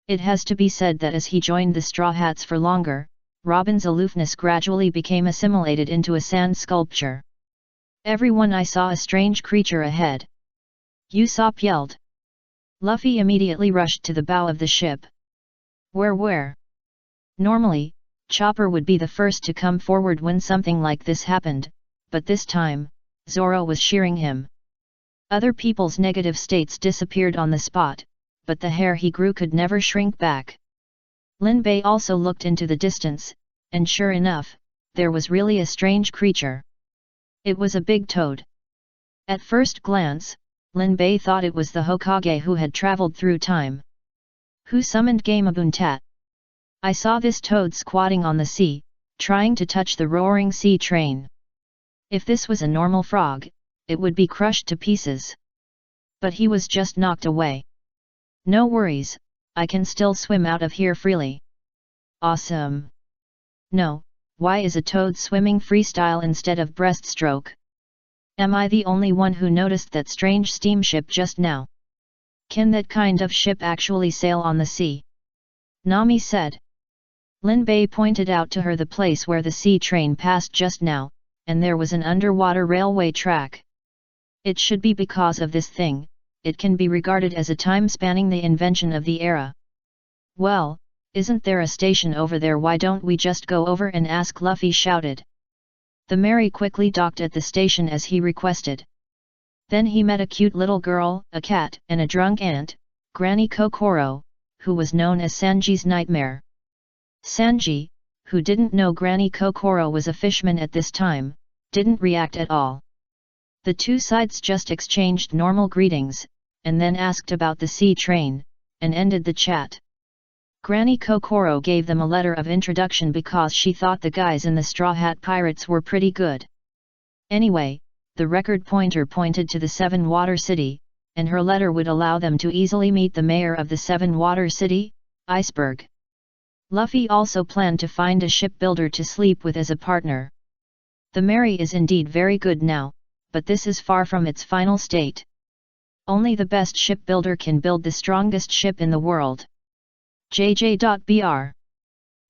It has to be said that as he joined the Straw Hats for longer, Robin's aloofness gradually became assimilated into a sand sculpture. "Everyone, I saw a strange creature ahead." Usopp yelled. Luffy immediately rushed to the bow of the ship. Where? Normally, Chopper would be the first to come forward when something like this happened, but this time, Zoro was shearing him. Other people's negative states disappeared on the spot, but the hair he grew could never shrink back. Linbei also looked into the distance, and sure enough, there was really a strange creature. It was a big toad. At first glance, Linbei thought it was the Hokage who had traveled through time. "Who summoned Gamabuntat? I saw this toad squatting on the sea, trying to touch the roaring sea train. If this was a normal frog, it would be crushed to pieces. But he was just knocked away. No worries, I can still swim out of here freely." "Awesome." "No, why is a toad swimming freestyle instead of breaststroke? Am I the only one who noticed that strange steamship just now? Can that kind of ship actually sail on the sea?" Nami said. Linbei pointed out to her the place where the sea train passed just now, and there was an underwater railway track. "It should be because of this thing, it can be regarded as a time spanning the invention of the era." "Well, isn't there a station over there? Why don't we just go over and ask?" Luffy shouted. The Mary quickly docked at the station as he requested. Then he met a cute little girl, a cat, and a drunk aunt, Granny Kokoro, who was known as Sanji's nightmare. Sanji, who didn't know Granny Kokoro was a fishman at this time, didn't react at all. The two sides just exchanged normal greetings, and then asked about the sea train, and ended the chat. Granny Kokoro gave them a letter of introduction because she thought the guys in the Straw Hat Pirates were pretty good. Anyway, the record pointer pointed to the Seven Water City, and her letter would allow them to easily meet the mayor of the Seven Water City, Iceberg. Luffy also planned to find a shipbuilder to sleep with as a partner. The Mary is indeed very good now, but this is far from its final state. Only the best shipbuilder can build the strongest ship in the world. JJ.BR.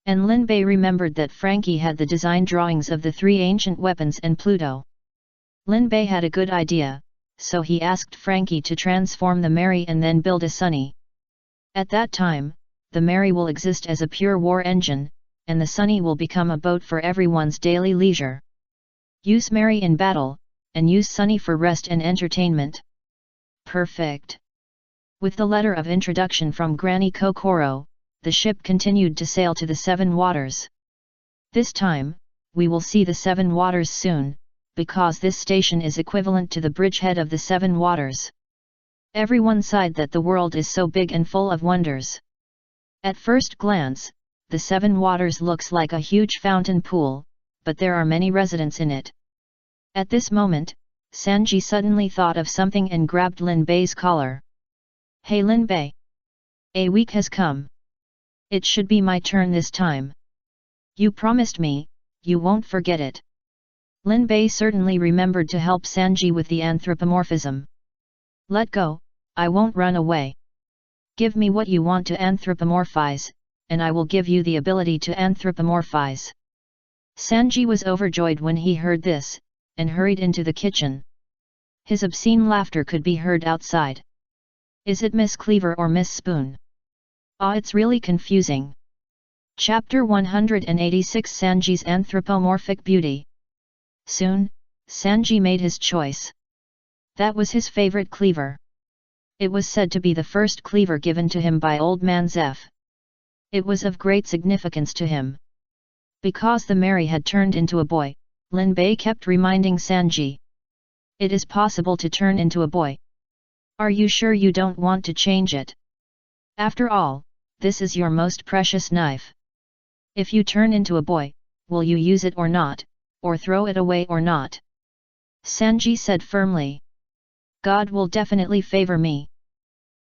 And Linbei remembered that Frankie had the design drawings of the 3 ancient weapons and Pluto. Linbei had a good idea, so he asked Frankie to transform the Mary and then build a Sunny. At that time, the Mary will exist as a pure war engine, and the Sunny will become a boat for everyone's daily leisure. Use Mary in battle, and use Sunny for rest and entertainment. Perfect. With the letter of introduction from Granny Kokoro, the ship continued to sail to the Seven Waters. This time, we will see the Seven Waters soon, because this station is equivalent to the bridgehead of the Seven Waters. Everyone sighed that the world is so big and full of wonders. At first glance, the Seven Waters looks like a huge fountain pool, but there are many residents in it. At this moment, Sanji suddenly thought of something and grabbed Linbei's collar. "Hey Linbei! A week has come. It should be my turn this time. You promised me, you won't forget it. Lin Bei certainly remembered to help Sanji with the anthropomorphism. Let go, I won't run away. Give me what you want to anthropomorphize, and I will give you the ability to anthropomorphize. Sanji was overjoyed when he heard this, and hurried into the kitchen. His obscene laughter could be heard outside. Is it Miss Cleaver or Miss Spoon? Ah, it's really confusing. Chapter 186 Sanji's Anthropomorphic Beauty. Soon, Sanji made his choice. That was his favorite cleaver. It was said to be the first cleaver given to him by Old Man Zeph. It was of great significance to him. Because the Mary had turned into a boy, Lin Bei kept reminding Sanji. It is possible to turn into a boy. Are you sure you don't want to change it? After all, this is your most precious knife. If you turn into a boy, will you use it or not, or throw it away or not? Sanji said firmly. God will definitely favor me.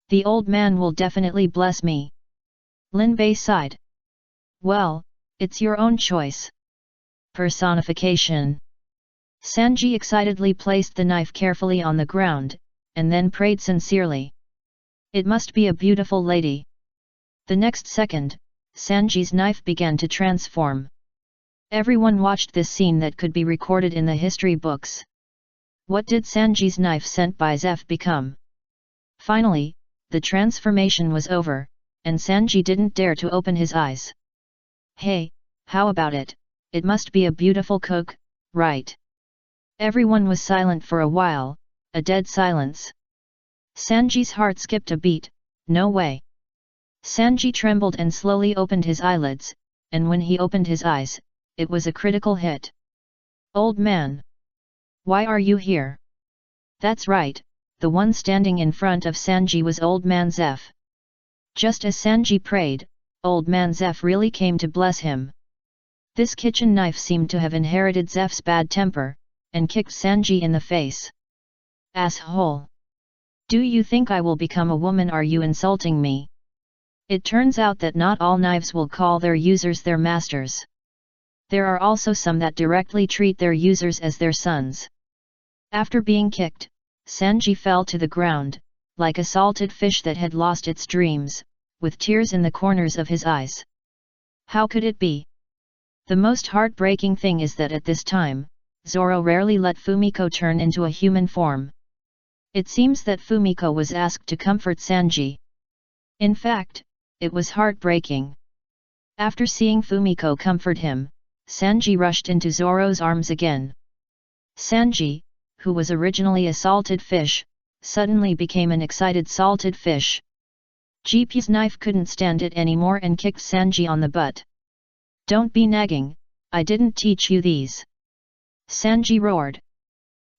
The old man will definitely bless me. Lin Bei sighed. Well, it's your own choice. Personification. Sanji excitedly placed the knife carefully on the ground, and then prayed sincerely. It must be a beautiful lady. The next second, Sanji's knife began to transform. Everyone watched this scene that could be recorded in the history books. What did Sanji's knife sent by Zeph become? Finally, the transformation was over, and Sanji didn't dare to open his eyes. Hey, how about it? It must be a beautiful cook, right? Everyone was silent for a while, a dead silence. Sanji's heart skipped a beat. No way. Sanji trembled and slowly opened his eyelids, and when he opened his eyes, it was a critical hit. Old man! Why are you here? That's right, the one standing in front of Sanji was Old Man Zeph. Just as Sanji prayed, Old Man Zeph really came to bless him. This kitchen knife seemed to have inherited Zeph's bad temper, and kicked Sanji in the face. Asshole! Do you think I will become a woman? Are you insulting me? It turns out that not all knives will call their users their masters. There are also some that directly treat their users as their sons. After being kicked, Sanji fell to the ground, like a salted fish that had lost its dreams, with tears in the corners of his eyes. How could it be? The most heartbreaking thing is that at this time, Zoro rarely let Fumiko turn into a human form. It seems that Fumiko was asked to comfort Sanji. In fact, it was heartbreaking. After seeing Fumiko comfort him, Sanji rushed into Zoro's arms again. Sanji, who was originally a salted fish, suddenly became an excited salted fish. GP's knife couldn't stand it anymore and kicked Sanji on the butt. Don't be nagging, I didn't teach you these. Sanji roared.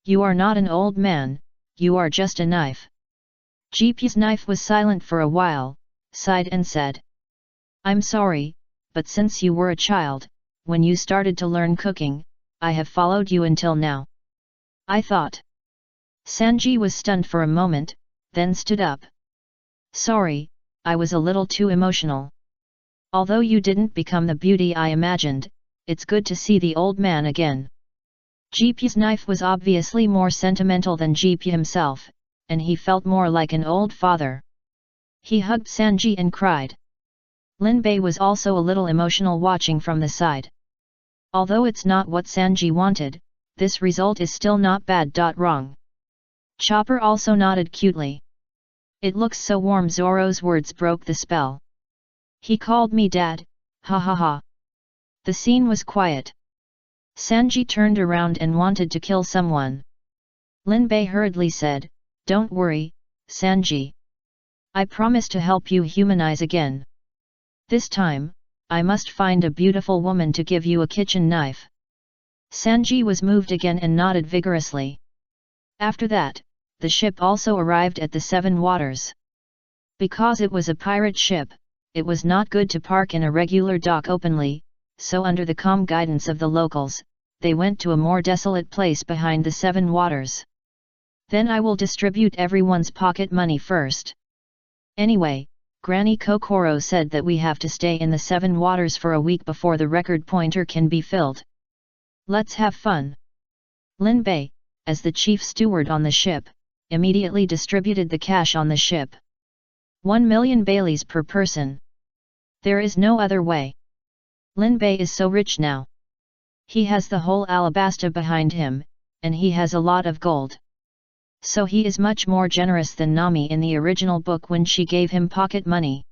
You are not an old man, you are just a knife. GP's knife was silent for a while, sighed and said. I'm sorry, but since you were a child, when you started to learn cooking, I have followed you until now. I thought. Sanji was stunned for a moment, then stood up. Sorry, I was a little too emotional. Although you didn't become the beauty I imagined, it's good to see the old man again. GP's knife was obviously more sentimental than GP himself, and he felt more like an old father. He hugged Sanji and cried. Lin Bei was also a little emotional watching from the side. Although it's not what Sanji wanted, this result is still not bad. Wrong. Chopper also nodded cutely. It looks so warm. Zoro's words broke the spell. He called me dad, ha ha ha. The scene was quiet. Sanji turned around and wanted to kill someone. Lin Bei hurriedly said, Don't worry, Sanji. I promise to help you humanize again. This time, I must find a beautiful woman to give you a kitchen knife. Sanji was moved again and nodded vigorously. After that, the ship also arrived at the Seven Waters. Because it was a pirate ship, it was not good to park in a regular dock openly, so under the calm guidance of the locals, they went to a more desolate place behind the Seven Waters. Then I will distribute everyone's pocket money first. Anyway, Granny Kokoro said that we have to stay in the 7 waters for a week before the record pointer can be filled. Let's have fun. Lin Bei, as the chief steward on the ship, immediately distributed the cash on the ship. 1 million Baileys per person. There is no other way. Lin Bei is so rich now. He has the whole Alabasta behind him, and he has a lot of gold. So he is much more generous than Nami in the original book when she gave him pocket money.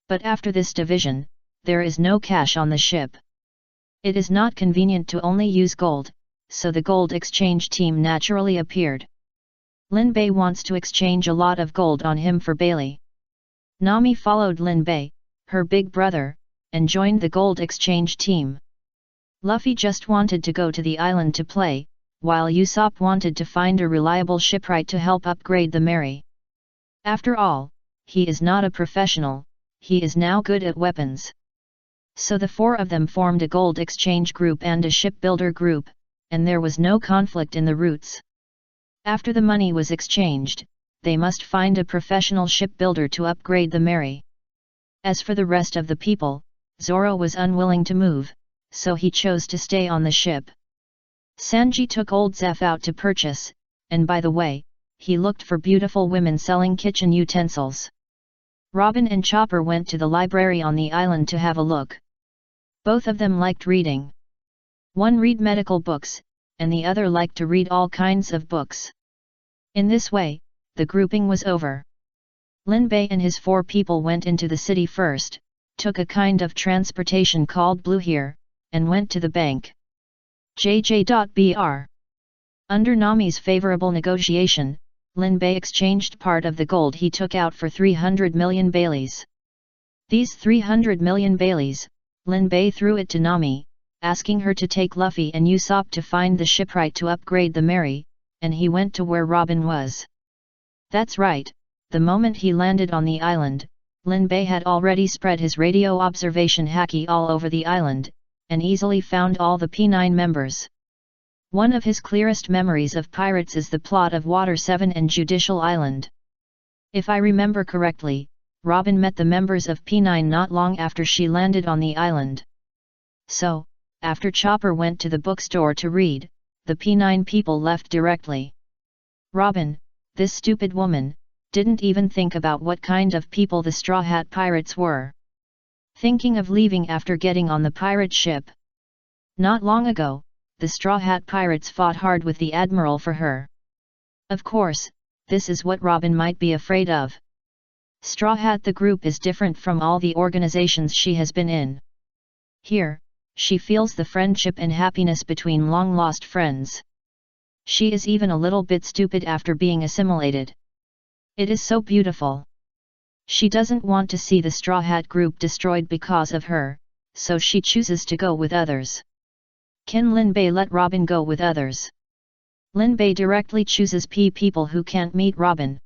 But after this division, there is no cash on the ship. It is not convenient to only use gold, so the gold exchange team naturally appeared. Lin Bei wants to exchange a lot of gold on him for Bailey. Nami followed Lin Bei, her big brother, and joined the gold exchange team. Luffy just wanted to go to the island to play, while Usopp wanted to find a reliable shipwright to help upgrade the Mary. After all, he is not a professional, he is now good at weapons. So the 4 of them formed a gold exchange group and a shipbuilder group, and there was no conflict in the routes. After the money was exchanged, they must find a professional shipbuilder to upgrade the Mary. As for the rest of the people, Zoro was unwilling to move, so he chose to stay on the ship. Sanji took old Zeph out to purchase, and by the way, he looked for beautiful women selling kitchen utensils. Robin and Chopper went to the library on the island to have a look. Both of them liked reading. One read medical books, and the other liked to read all kinds of books. In this way, the grouping was over. Lin Bei and his 4 people went into the city first, took a kind of transportation called Blue Here, and went to the bank. JJ.BR. Under Nami's favorable negotiation, Lin Bei exchanged part of the gold he took out for 300 million Baileys. These 300 million Baileys, Lin Bei threw it to Nami, asking her to take Luffy and Usopp to find the shipwright to upgrade the Mary, and he went to where Robin was. That's right, the moment he landed on the island, Lin Bei had already spread his radio observation haki all over the island, and easily found all the P9 members. One of his clearest memories of pirates is the plot of Water 7 and Judicial Island. If I remember correctly, Robin met the members of P9 not long after she landed on the island. So, after Chopper went to the bookstore to read, the P9 people left directly. Robin, this stupid woman, didn't even think about what kind of people the Straw Hat Pirates were. Thinking of leaving after getting on the pirate ship. Not long ago, the Straw Hat Pirates fought hard with the Admiral for her. Of course, this is what Robin might be afraid of. Straw Hat the group is different from all the organizations she has been in. Here, she feels the friendship and happiness between long-lost friends. She is even a little bit stupid after being assimilated. It is so beautiful. She doesn't want to see the Straw Hat group destroyed because of her, so she chooses to go with others. Can Lin Bei let Robin go with others? Lin Bei directly chooses people who can't meet Robin.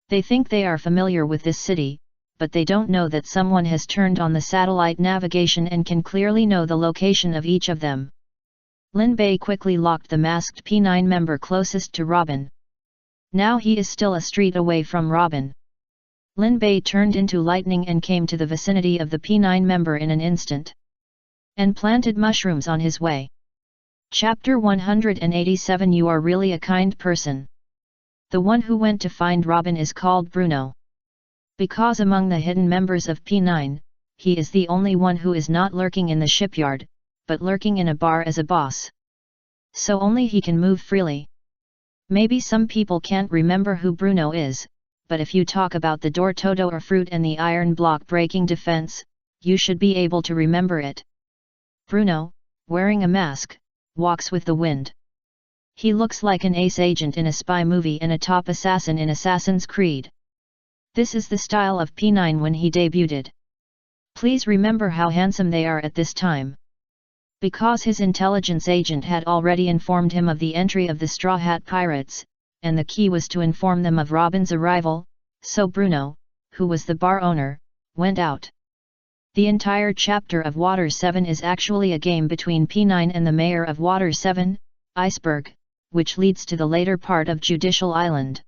They think they are familiar with this city, but they don't know that someone has turned on the satellite navigation and can clearly know the location of each of them. Lin Bei quickly locked the masked P9 member closest to Robin. Now he is still a street away from Robin. Lin Bei turned into lightning and came to the vicinity of the P9 member in an instant. And planted mushrooms on his way. Chapter 187. You are really a kind person. The one who went to find Robin is called Bruno. Because among the hidden members of P9, he is the only one who is not lurking in the shipyard, but lurking in a bar as a boss. So only he can move freely. Maybe some people can't remember who Bruno is, but if you talk about the door todo or fruit and the iron block breaking defense, you should be able to remember it. Bruno, wearing a mask, walks with the wind. He looks like an ace agent in a spy movie and a top assassin in Assassin's Creed. This is the style of P9 when he debuted. Please remember how handsome they are at this time. Because his intelligence agent had already informed him of the entry of the Straw Hat Pirates, and the key was to inform them of Robin's arrival, so Bruno, who was the bar owner, went out. The entire chapter of Water 7 is actually a game between P9 and the mayor of Water 7, Iceberg, which leads to the later part of Judicial Island.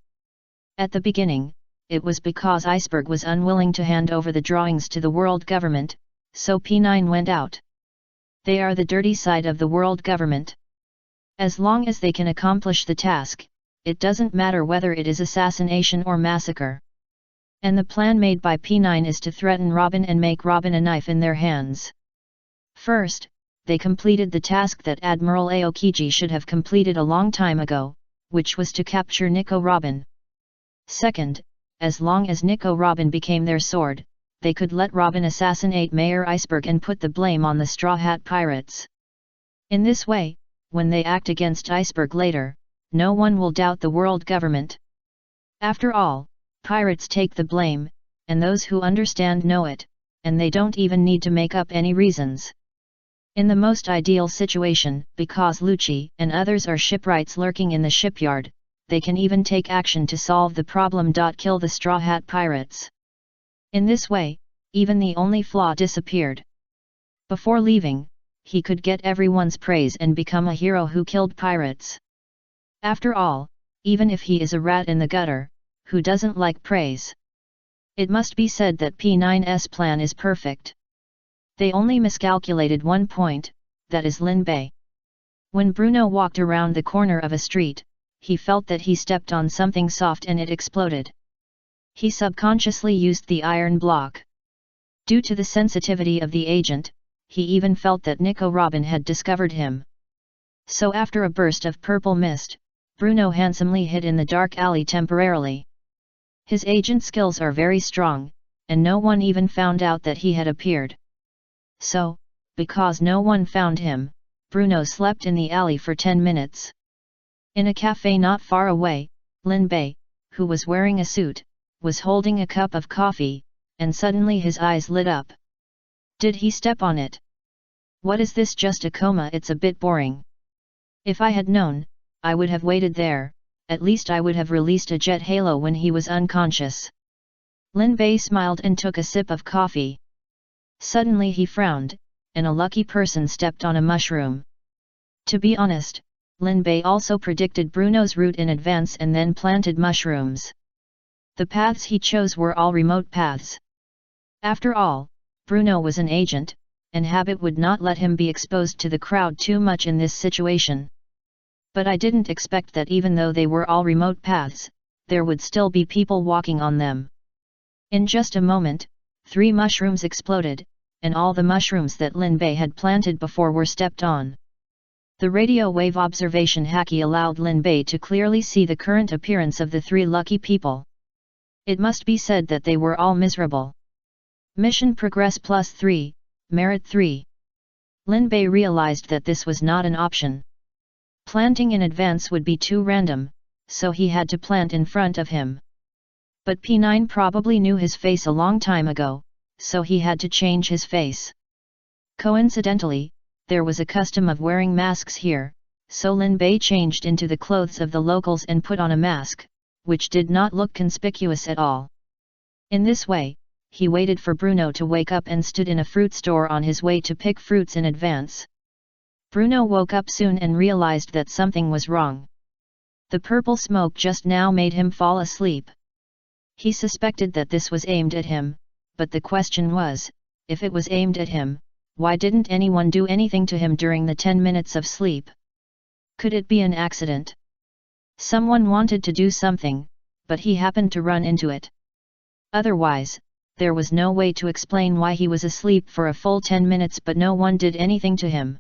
At the beginning, it was because Iceberg was unwilling to hand over the drawings to the world government, so P9 went out. They are the dirty side of the world government. As long as they can accomplish the task, it doesn't matter whether it is assassination or massacre. And the plan made by P9 is to threaten Robin and make Robin a knife in their hands. First, they completed the task that Admiral Aokiji should have completed a long time ago, which was to capture Nico Robin. Second, as long as Nico Robin became their sword, they could let Robin assassinate Mayor Iceberg and put the blame on the Straw Hat Pirates. In this way, when they act against Iceberg later, no one will doubt the world government. After all, pirates take the blame, and those who understand know it, and they don't even need to make up any reasons. In the most ideal situation, because Lucci and others are shipwrights lurking in the shipyard, they can even take action to solve the problem. Kill the Straw Hat Pirates. In this way, even the only flaw disappeared. Before leaving, he could get everyone's praise and become a hero who killed pirates. After all, even if he is a rat in the gutter, who doesn't like praise? It must be said that P9's plan is perfect. They only miscalculated one point, that is Lin Bei. When Bruno walked around the corner of a street, he felt that he stepped on something soft and it exploded. He subconsciously used the iron block. Due to the sensitivity of the agent, he even felt that Nico Robin had discovered him. So after a burst of purple mist, Bruno handsomely hid in the dark alley temporarily. His agent skills are very strong, and no one even found out that he had appeared. So, because no one found him, Bruno slept in the alley for 10 minutes. In a cafe not far away, Lin Bei, who was wearing a suit, was holding a cup of coffee, and suddenly his eyes lit up. Did he step on it? What is this, just a coma? It's a bit boring. If I had known, I would have waited there, at least I would have released a jet halo when he was unconscious. Lin Bei smiled and took a sip of coffee. Suddenly he frowned, and a lucky person stepped on a mushroom. To be honest, Lin Bei also predicted Bruno's route in advance and then planted mushrooms. The paths he chose were all remote paths. After all, Bruno was an agent, and habit would not let him be exposed to the crowd too much in this situation. But I didn't expect that even though they were all remote paths, there would still be people walking on them. In just a moment, 3 mushrooms exploded, and all the mushrooms that Lin Bei had planted before were stepped on. The radio wave observation haki allowed Lin Bei to clearly see the current appearance of the 3 lucky people. It must be said that they were all miserable. Mission Progress +3, Merit 3. Lin Bei realized that this was not an option. Planting in advance would be too random, so he had to plant in front of him. But P9 probably knew his face a long time ago, so he had to change his face. Coincidentally, there was a custom of wearing masks here, so Lin Bei changed into the clothes of the locals and put on a mask, which did not look conspicuous at all. In this way, he waited for Bruno to wake up and stood in a fruit store on his way to pick fruits in advance. Bruno woke up soon and realized that something was wrong. The purple smoke just now made him fall asleep. He suspected that this was aimed at him, but the question was, if it was aimed at him, why didn't anyone do anything to him during the 10 minutes of sleep? Could it be an accident? Someone wanted to do something, but he happened to run into it. Otherwise, there was no way to explain why he was asleep for a full 10 minutes but no one did anything to him.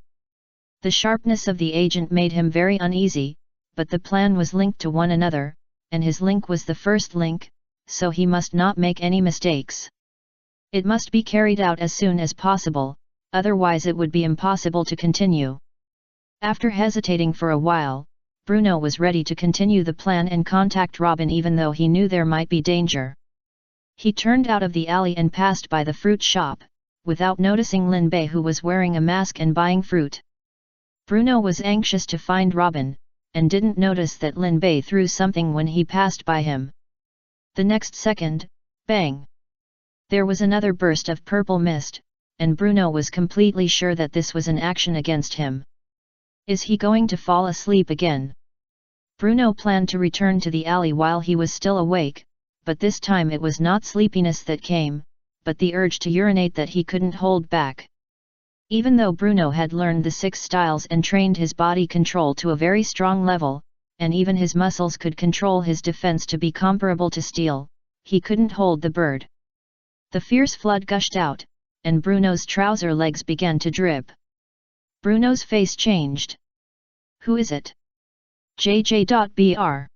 The sharpness of the agent made him very uneasy, but the plan was linked to one another, and his link was the first link, so he must not make any mistakes. It must be carried out as soon as possible, otherwise it would be impossible to continue. After hesitating for a while, Bruno was ready to continue the plan and contact Robin even though he knew there might be danger. He turned out of the alley and passed by the fruit shop, without noticing Lin Bei who was wearing a mask and buying fruit. Bruno was anxious to find Robin, and didn't notice that Lin Bei threw something when he passed by him. The next second, bang! There was another burst of purple mist, and Bruno was completely sure that this was an action against him. Is he going to fall asleep again? Bruno planned to return to the alley while he was still awake, but this time it was not sleepiness that came, but the urge to urinate that he couldn't hold back. Even though Bruno had learned the 6 styles and trained his body control to a very strong level, and even his muscles could control his defense to be comparable to steel, he couldn't hold the bird. The fierce flood gushed out, and Bruno's trouser legs began to drip. Bruno's face changed. "Who is it? JJ.BR.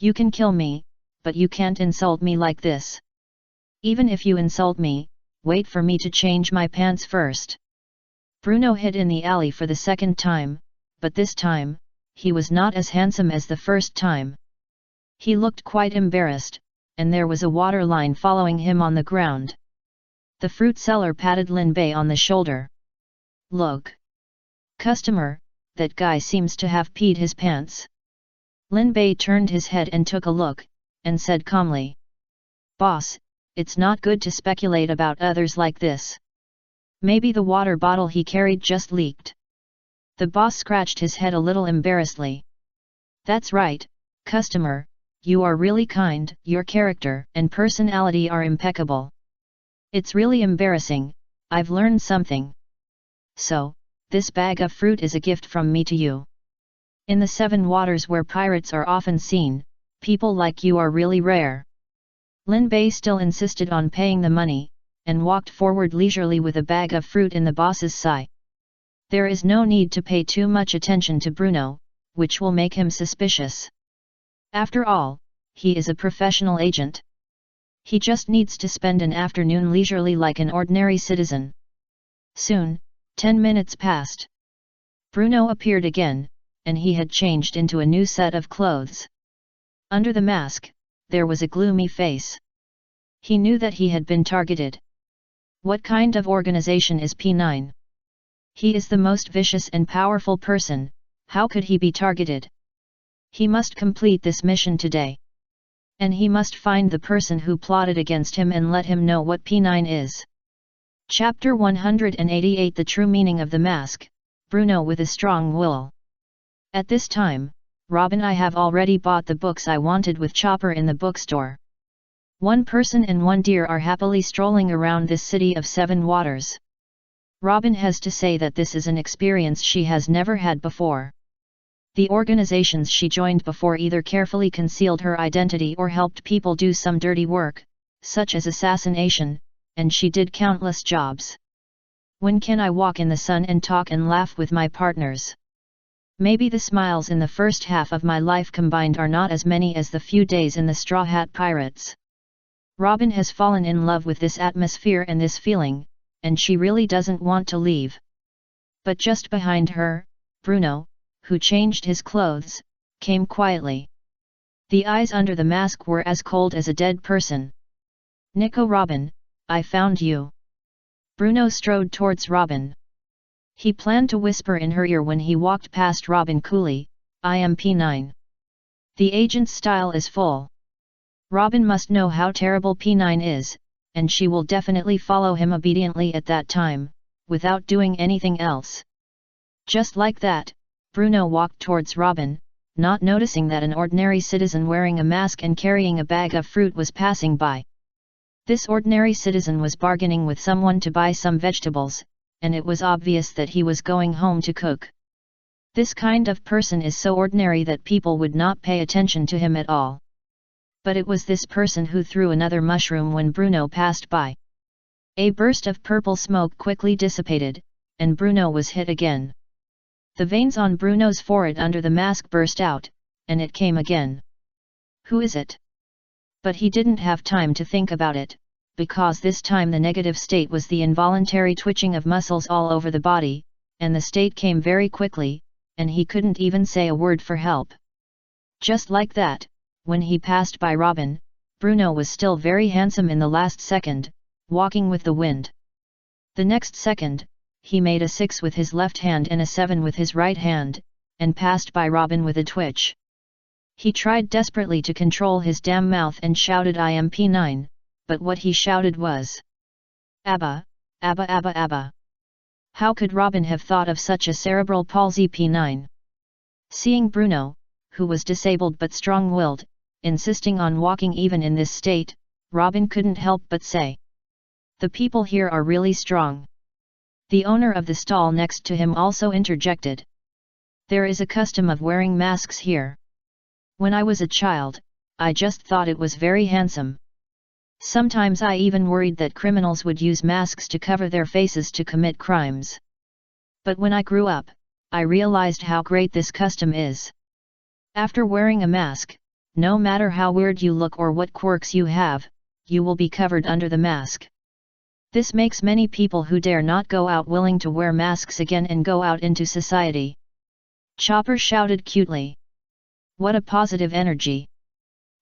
You can kill me, but you can't insult me like this. Even if you insult me, wait for me to change my pants first." Bruno hid in the alley for the second time, but this time, he was not as handsome as the first time. He looked quite embarrassed, and there was a water line following him on the ground. The fruit seller patted Lin Bei on the shoulder. "Look. Customer, that guy seems to have peed his pants." Lin Bei turned his head and took a look, and said calmly, "Boss, it's not good to speculate about others like this. Maybe the water bottle he carried just leaked." The boss scratched his head a little embarrassedly. "That's right, customer, you are really kind, your character and personality are impeccable. It's really embarrassing, I've learned something. So, this bag of fruit is a gift from me to you. In the 7 waters where pirates are often seen, people like you are really rare." Lin Bei still insisted on paying the money, and walked forward leisurely with a bag of fruit in the boss's side. There is no need to pay too much attention to Bruno, which will make him suspicious. After all, he is a professional agent. He just needs to spend an afternoon leisurely like an ordinary citizen. Soon, 10 minutes passed. Bruno appeared again, and he had changed into a new set of clothes. Under the mask, there was a gloomy face. He knew that he had been targeted. What kind of organization is P9? He is the most vicious and powerful person, how could he be targeted? He must complete this mission today. And he must find the person who plotted against him and let him know what P9 is. Chapter 188 The True Meaning of the Mask, Bruno with a Strong Will. At this time, Robin, I have already bought the books I wanted with Chopper in the bookstore. 1 person and 1 deer are happily strolling around this city of 7 waters. Robin has to say that this is an experience she has never had before. The organizations she joined before either carefully concealed her identity or helped people do some dirty work, such as assassination, and she did countless jobs. When can I walk in the sun and talk and laugh with my partners? Maybe the smiles in the first half of my life combined are not as many as the few days in the Straw Hat Pirates. Robin has fallen in love with this atmosphere and this feeling, and she really doesn't want to leave. But just behind her, Bruno, who changed his clothes, came quietly. The eyes under the mask were as cold as a dead person. "Nico Robin, I found you." Bruno strode towards Robin. He planned to whisper in her ear when he walked past Robin coolly, "I am P9. The agent's style is full. Robin must know how terrible P9 is, and she will definitely follow him obediently at that time, without doing anything else." Just like that, Bruno walked towards Robin, not noticing that an ordinary citizen wearing a mask and carrying a bag of fruit was passing by. This ordinary citizen was bargaining with someone to buy some vegetables, and it was obvious that he was going home to cook. This kind of person is so ordinary that people would not pay attention to him at all. But it was this person who threw another mushroom when Bruno passed by. A burst of purple smoke quickly dissipated, and Bruno was hit again. The veins on Bruno's forehead under the mask burst out, and it came again. Who is it? But he didn't have time to think about it, because this time the negative state was the involuntary twitching of muscles all over the body, and the state came very quickly, and he couldn't even say a word for help. Just like that, when he passed by Robin, Bruno was still very handsome in the last second, walking with the wind. The next second, he made a 6 with his left hand and a 7 with his right hand, and passed by Robin with a twitch. He tried desperately to control his damn mouth and shouted, "I am P9, but what he shouted was, "Abba, Abba, Abba, Abba." How could Robin have thought of such a cerebral palsy P9? Seeing Bruno, who was disabled but strong-willed, insisting on walking even in this state, Robin couldn't help but say, "The people here are really strong." The owner of the stall next to him also interjected, "There is a custom of wearing masks here. When I was a child, I just thought it was very handsome. Sometimes I even worried that criminals would use masks to cover their faces to commit crimes. But when I grew up, I realized how great this custom is. After wearing a mask, no matter how weird you look or what quirks you have, you will be covered under the mask. This makes many people who dare not go out willing to wear masks again and go out into society." Chopper shouted cutely. "What a positive energy!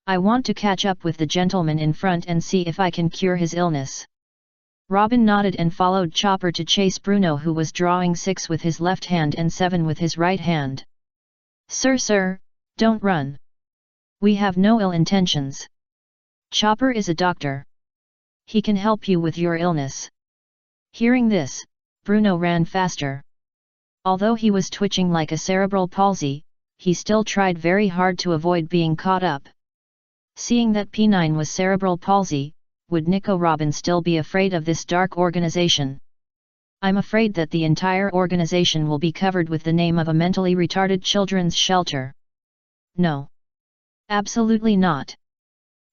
I want to catch up with the gentleman in front and see if I can cure his illness." Robin nodded and followed Chopper to chase Bruno, who was drawing 6 with his left hand and 7 with his right hand. Sir, don't run. We have no ill intentions. Chopper is a doctor. He can help you with your illness." Hearing this, Bruno ran faster. Although he was twitching like a cerebral palsy, he still tried very hard to avoid being caught up. Seeing that P9 was cerebral palsy, would Nico Robin still be afraid of this dark organization? "I'm afraid that the entire organization will be covered with the name of a mentally retarded children's shelter." "No. Absolutely not."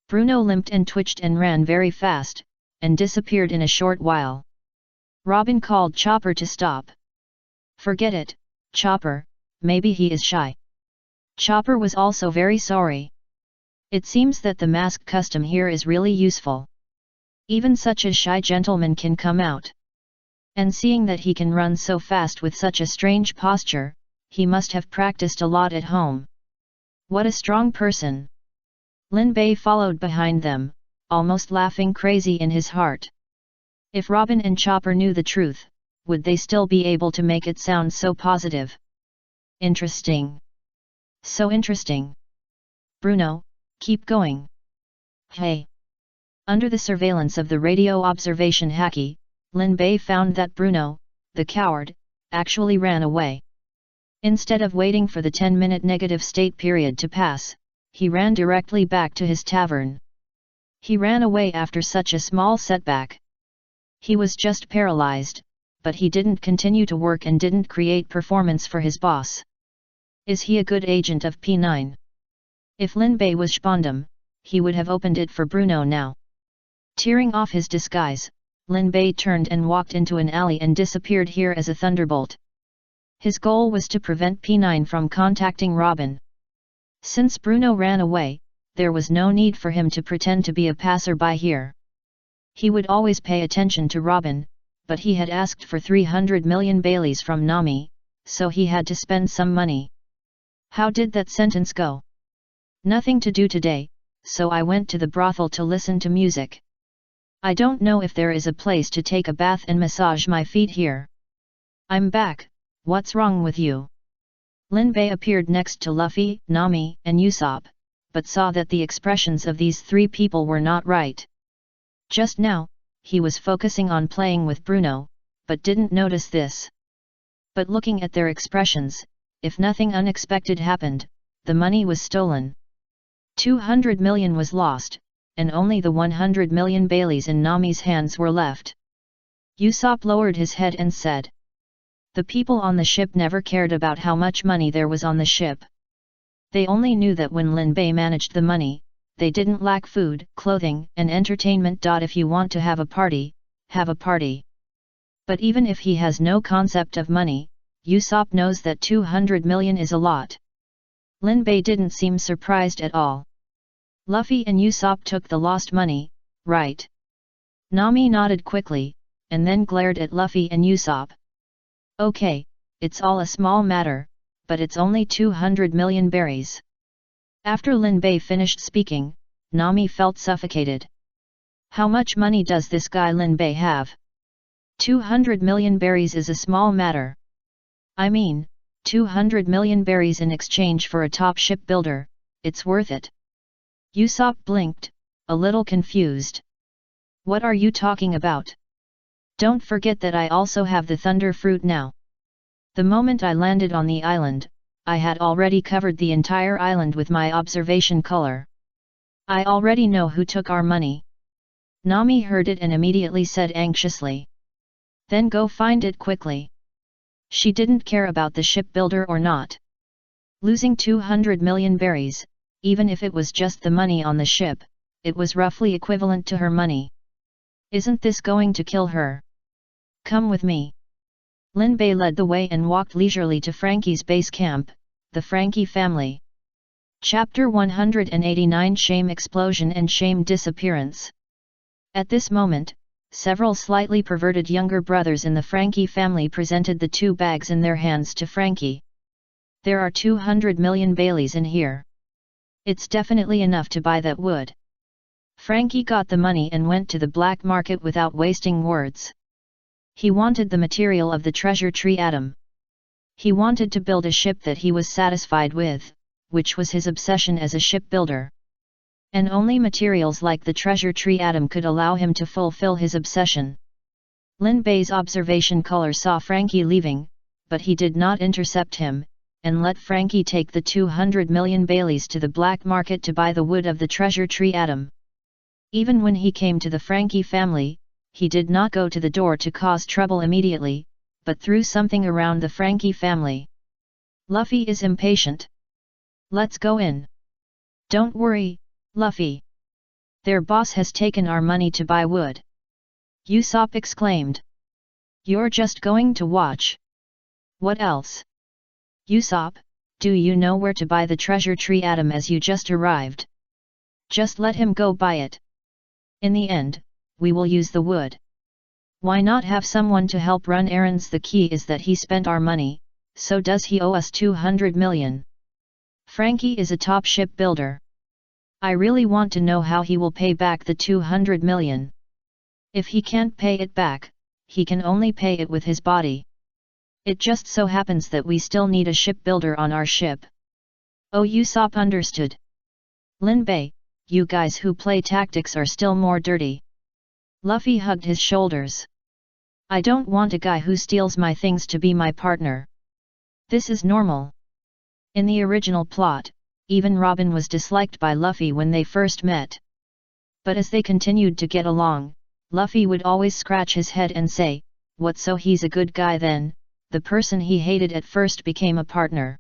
Bruno limped and twitched and ran very fast, and disappeared in a short while. Robin called Chopper to stop. "Forget it, Chopper, maybe he is shy." Chopper was also very sorry. It seems that the mask custom here is really useful. Even such a shy gentleman can come out. And seeing that he can run so fast with such a strange posture, he must have practiced a lot at home. What a strong person! Lin Bei followed behind them, almost laughing crazy in his heart. If Robin and Chopper knew the truth, would they still be able to make it sound so positive? Interesting. So interesting. Bruno, keep going. Hey! Under the surveillance of the radio observation Hacky, Lin Bei found that Bruno, the coward, actually ran away. Instead of waiting for the 10-minute negative state period to pass, he ran directly back to his tavern. He ran away after such a small setback. He was just paralyzed, but he didn't continue to work and didn't create performance for his boss. Is he a good agent of P9? If Lin Bei was Spondum, he would have opened it for Bruno now. Tearing off his disguise, Lin Bei turned and walked into an alley and disappeared here as a thunderbolt. His goal was to prevent P9 from contacting Robin. Since Bruno ran away, there was no need for him to pretend to be a passerby here. He would always pay attention to Robin, but he had asked for 300 million Baileys from Nami, so he had to spend some money. How did that sentence go? Nothing to do today, so I went to the brothel to listen to music. I don't know if there is a place to take a bath and massage my feet here. I'm back, what's wrong with you? Lin Bei appeared next to Luffy, Nami, and Usopp, but saw that the expressions of these 3 people were not right. Just now, he was focusing on playing with Bruno, but didn't notice this. But looking at their expressions, if nothing unexpected happened, the money was stolen. 200 million was lost, and only the 100 million Baileys in Nami's hands were left. Usopp lowered his head and said, "The people on the ship never cared about how much money there was on the ship. They only knew that when Lin Bei managed the money, they didn't lack food, clothing, and entertainment. If you want to have a party, have a party. But even if he has no concept of money, Usopp knows that 200 million is a lot." Lin Bei didn't seem surprised at all. Luffy and Usopp took the lost money, right? Nami nodded quickly, and then glared at Luffy and Usopp. Okay, it's all a small matter, but it's only 200 million berries. After Lin Bei finished speaking, Nami felt suffocated. How much money does this guy Lin Bei have? 200 million berries is a small matter. I mean, 200 million berries in exchange for a top shipbuilder, it's worth it. Usopp blinked, a little confused. What are you talking about? Don't forget that I also have the thunder fruit now. The moment I landed on the island, I had already covered the entire island with my observation color. I already know who took our money. Nami heard it and immediately said anxiously. Then go find it quickly. She didn't care about the shipbuilder or not. Losing 200 million berries, even if it was just the money on the ship, it was roughly equivalent to her money. Isn't this going to kill her? Come with me. Lin Bei led the way and walked leisurely to Frankie's base camp, the Frankie family. Chapter 189 Shame Explosion and Shame Disappearance. At this moment, several slightly perverted younger brothers in the Frankie family presented the 2 bags in their hands to Frankie. There are 200 million Baileys in here. It's definitely enough to buy that wood. Frankie got the money and went to the black market without wasting words. He wanted the material of the treasure tree atom. He wanted to build a ship that he was satisfied with, which was his obsession as a shipbuilder. And only materials like the treasure tree atom could allow him to fulfill his obsession. Lin Bei's observation color saw Frankie leaving, but he did not intercept him, and let Frankie take the 200 million Baileys to the black market to buy the wood of the treasure tree atom. Even when he came to the Frankie family, he did not go to the door to cause trouble immediately, but threw something around the Frankie family. Luffy is impatient. Let's go in. Don't worry, Luffy. Their boss has taken our money to buy wood. Usopp exclaimed. You're just going to watch. What else? Usopp, do you know where to buy the treasure tree atom as you just arrived? Just let him go buy it. In the end, we will use the wood. Why not have someone to help run errands? The key is that he spent our money, so does he owe us 200 million? Frankie is a top shipbuilder. I really want to know how he will pay back the 200 million. If he can't pay it back, he can only pay it with his body. It just so happens that we still need a shipbuilder on our ship. Oh, Usopp understood. Lin Bei, you guys who play tactics are still more dirty. Luffy hugged his shoulders. I don't want a guy who steals my things to be my partner. This is normal. In the original plot, even Robin was disliked by Luffy when they first met. But as they continued to get along, Luffy would always scratch his head and say, "What, so he's a good guy then?" The person he hated at first became a partner.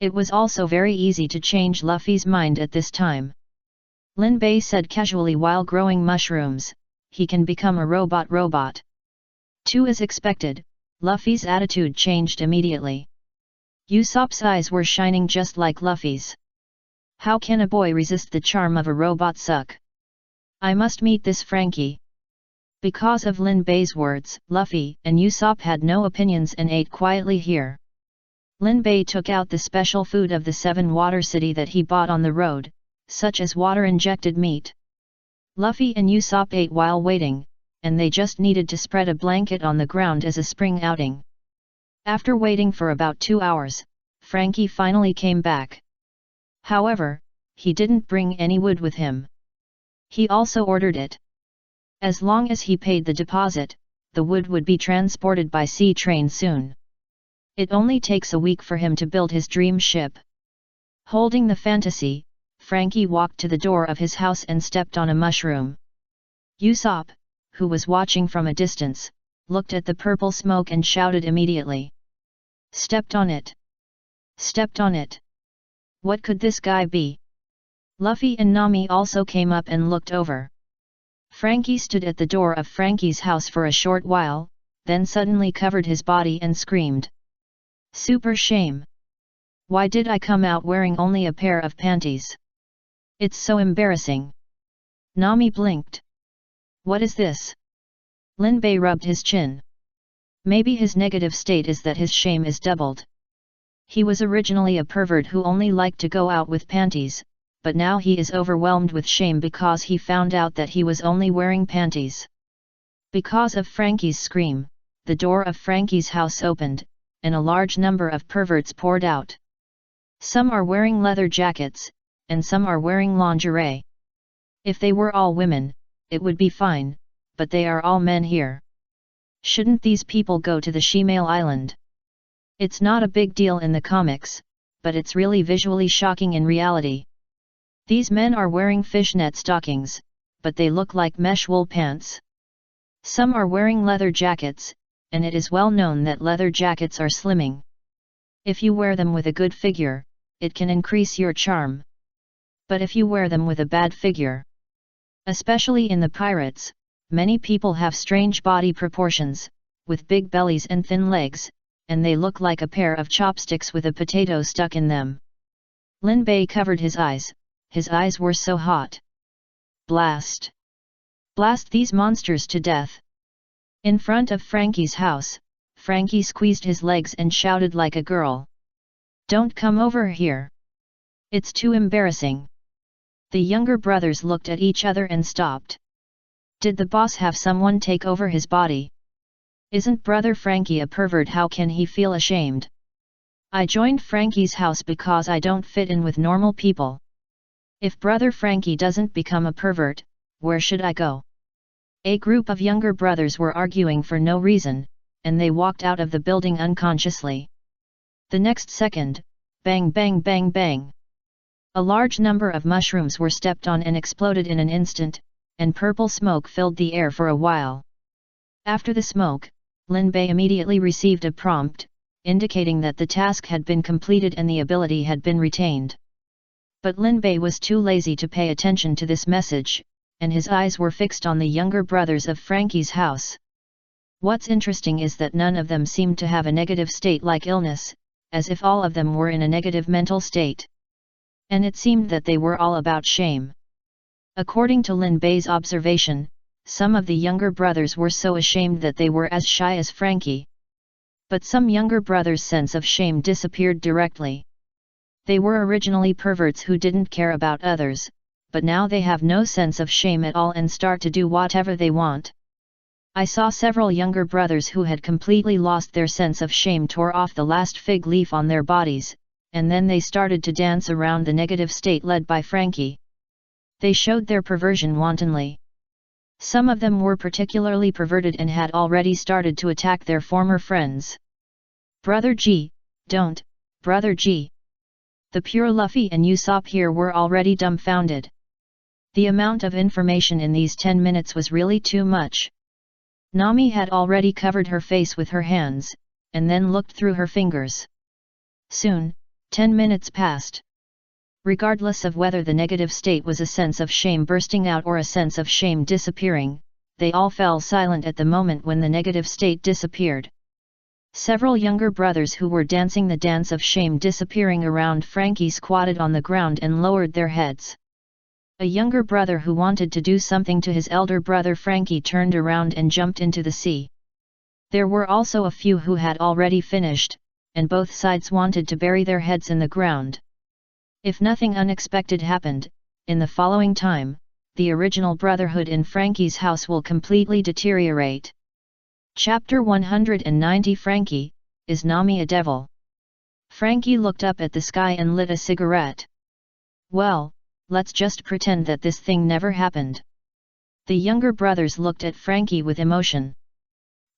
It was also very easy to change Luffy's mind at this time. Lin Bei said casually while growing mushrooms, "He can become a robot." Too as expected, Luffy's attitude changed immediately. Usopp's eyes were shining just like Luffy's. How can a boy resist the charm of a robot suck? I must meet this Frankie. Because of Lin Bei's words, Luffy and Usopp had no opinions and ate quietly here. Lin Bei took out the special food of the 7 Water City that he bought on the road, such as water-injected meat. Luffy and Usopp ate while waiting, and they just needed to spread a blanket on the ground as a spring outing. After waiting for about 2 hours, Frankie finally came back. However, he didn't bring any wood with him. He also ordered it. As long as he paid the deposit, the wood would be transported by sea train soon. It only takes a week for him to build his dream ship. Holding the fantasy, Frankie walked to the door of his house and stepped on a mushroom. Usopp, who was watching from a distance, looked at the purple smoke and shouted immediately. Stepped on it! Stepped on it! What could this guy be? Luffy and Nami also came up and looked over. Frankie stood at the door of Frankie's house for a short while, then suddenly covered his body and screamed. Super shame! Why did I come out wearing only a pair of panties? It's so embarrassing. Nami blinked. What is this? Lin Bei rubbed his chin. Maybe his negative state is that his shame is doubled. He was originally a pervert who only liked to go out with panties, but now he is overwhelmed with shame because he found out that he was only wearing panties. Because of Frankie's scream, the door of Frankie's house opened, and a large number of perverts poured out. Some are wearing leather jackets, and some are wearing lingerie. If they were all women, it would be fine, but they are all men here. Shouldn't these people go to the Shemale Island? It's not a big deal in the comics, but it's really visually shocking in reality. These men are wearing fishnet stockings, but they look like mesh wool pants. Some are wearing leather jackets, and it is well known that leather jackets are slimming. If you wear them with a good figure, it can increase your charm. But if you wear them with a bad figure, especially in the pirates, many people have strange body proportions, with big bellies and thin legs, and they look like a pair of chopsticks with a potato stuck in them. Lin Bei covered his eyes were so hot. Blast! Blast these monsters to death! In front of Frankie's house, Frankie squeezed his legs and shouted like a girl. Don't come over here! It's too embarrassing! The younger brothers looked at each other and stopped. Did the boss have someone take over his body? Isn't brother Frankie a pervert? How can he feel ashamed? I joined Frankie's house because I don't fit in with normal people. If brother Frankie doesn't become a pervert, where should I go? A group of younger brothers were arguing for no reason, and they walked out of the building unconsciously. The next second, bang bang bang bang. A large number of mushrooms were stepped on and exploded in an instant, and purple smoke filled the air for a while. After the smoke, Lin Bei immediately received a prompt, indicating that the task had been completed and the ability had been retained. But Lin Bei was too lazy to pay attention to this message, and his eyes were fixed on the younger brothers of Frankie's house. What's interesting is that none of them seemed to have a negative state like illness, as if all of them were in a negative mental state. And it seemed that they were all about shame. According to Lin Bei's observation, some of the younger brothers were so ashamed that they were as shy as Frankie. But some younger brothers' sense of shame disappeared directly. They were originally perverts who didn't care about others, but now they have no sense of shame at all and start to do whatever they want. I saw several younger brothers who had completely lost their sense of shame tore off the last fig leaf on their bodies, and then they started to dance around the negative state led by Frankie. They showed their perversion wantonly. Some of them were particularly perverted and had already started to attack their former friends. Brother G, don't, Brother G. The pure Luffy and Usopp here were already dumbfounded. The amount of information in these 10 minutes was really too much. Nami had already covered her face with her hands, and then looked through her fingers. Soon, 10 minutes passed. Regardless of whether the negative state was a sense of shame bursting out or a sense of shame disappearing, they all fell silent at the moment when the negative state disappeared. Several younger brothers who were dancing the dance of shame disappearing around Frankie squatted on the ground and lowered their heads. A younger brother who wanted to do something to his elder brother Frankie turned around and jumped into the sea. There were also a few who had already finished, and both sides wanted to bury their heads in the ground. If nothing unexpected happened, in the following time, the original brotherhood in Frankie's house will completely deteriorate. Chapter 190 Frankie, is Nami a devil? Frankie looked up at the sky and lit a cigarette. Well, let's just pretend that this thing never happened. The younger brothers looked at Frankie with emotion.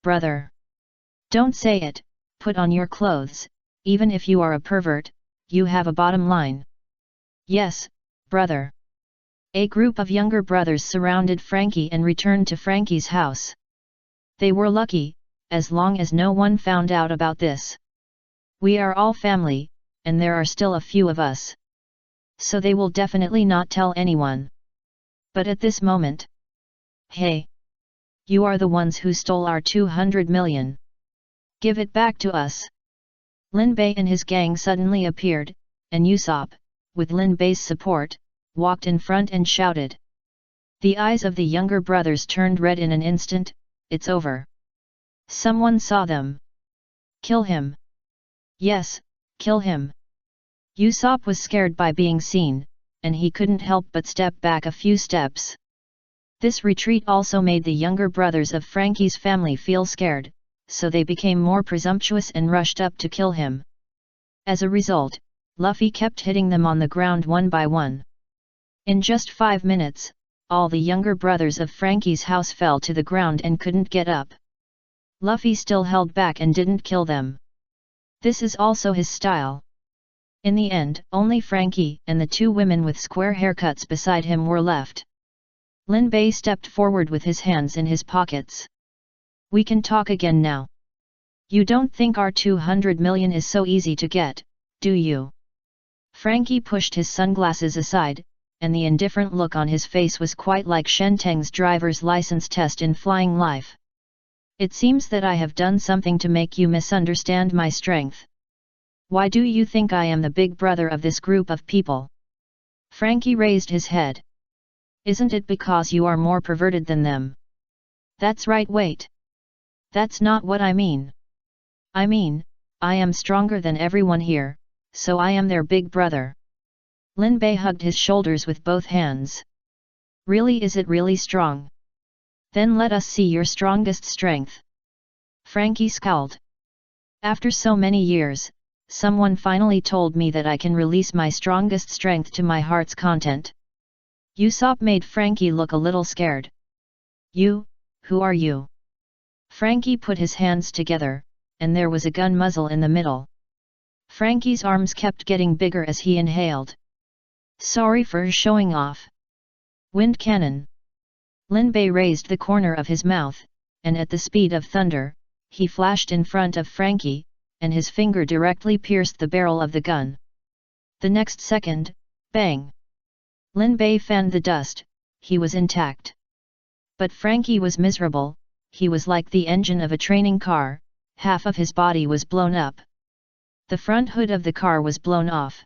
Brother! Don't say it, put on your clothes, even if you are a pervert, you have a bottom line. Yes, brother. A group of younger brothers surrounded Frankie and returned to Frankie's house. They were lucky, as long as no one found out about this. We are all family, and there are still a few of us. So they will definitely not tell anyone. But at this moment... Hey! You are the ones who stole our 200 million. Give it back to us. Lin Bei and his gang suddenly appeared, and Usopp, with Lin Bei's support, walked in front and shouted. The eyes of the younger brothers turned red in an instant. It's over. Someone saw them. Kill him. Yes, kill him. Usopp was scared by being seen, and he couldn't help but step back a few steps. This retreat also made the younger brothers of Frankie's family feel scared, so they became more presumptuous and rushed up to kill him. As a result, Luffy kept hitting them on the ground one by one. In just 5 minutes, all the younger brothers of Frankie's house fell to the ground and couldn't get up. Luffy still held back and didn't kill them. This is also his style. In the end, only Frankie and the two women with square haircuts beside him were left. Lin Bei stepped forward with his hands in his pockets. We can talk again now. You don't think our 200 million is so easy to get, do you? Frankie pushed his sunglasses aside, and the indifferent look on his face was quite like Shen Teng's driver's license test in flying life. It seems that I have done something to make you misunderstand my strength. Why do you think I am the big brother of this group of people? Frankie raised his head. Isn't it because you are more perverted than them? That's right, wait. That's not what I mean. I mean, I am stronger than everyone here, so I am their big brother. Lin Bei hugged his shoulders with both hands. Really, is it really strong? Then let us see your strongest strength. Frankie scowled. After so many years, someone finally told me that I can release my strongest strength to my heart's content. Usopp made Frankie look a little scared. You, who are you? Frankie put his hands together, and there was a gun muzzle in the middle. Frankie's arms kept getting bigger as he inhaled. Sorry for showing off. Wind cannon. Lin Bei raised the corner of his mouth, and at the speed of thunder, he flashed in front of Frankie, and his finger directly pierced the barrel of the gun. The next second, bang! Lin Bei fanned the dust, he was intact. But Frankie was miserable, he was like the engine of a training car, half of his body was blown up. The front hood of the car was blown off.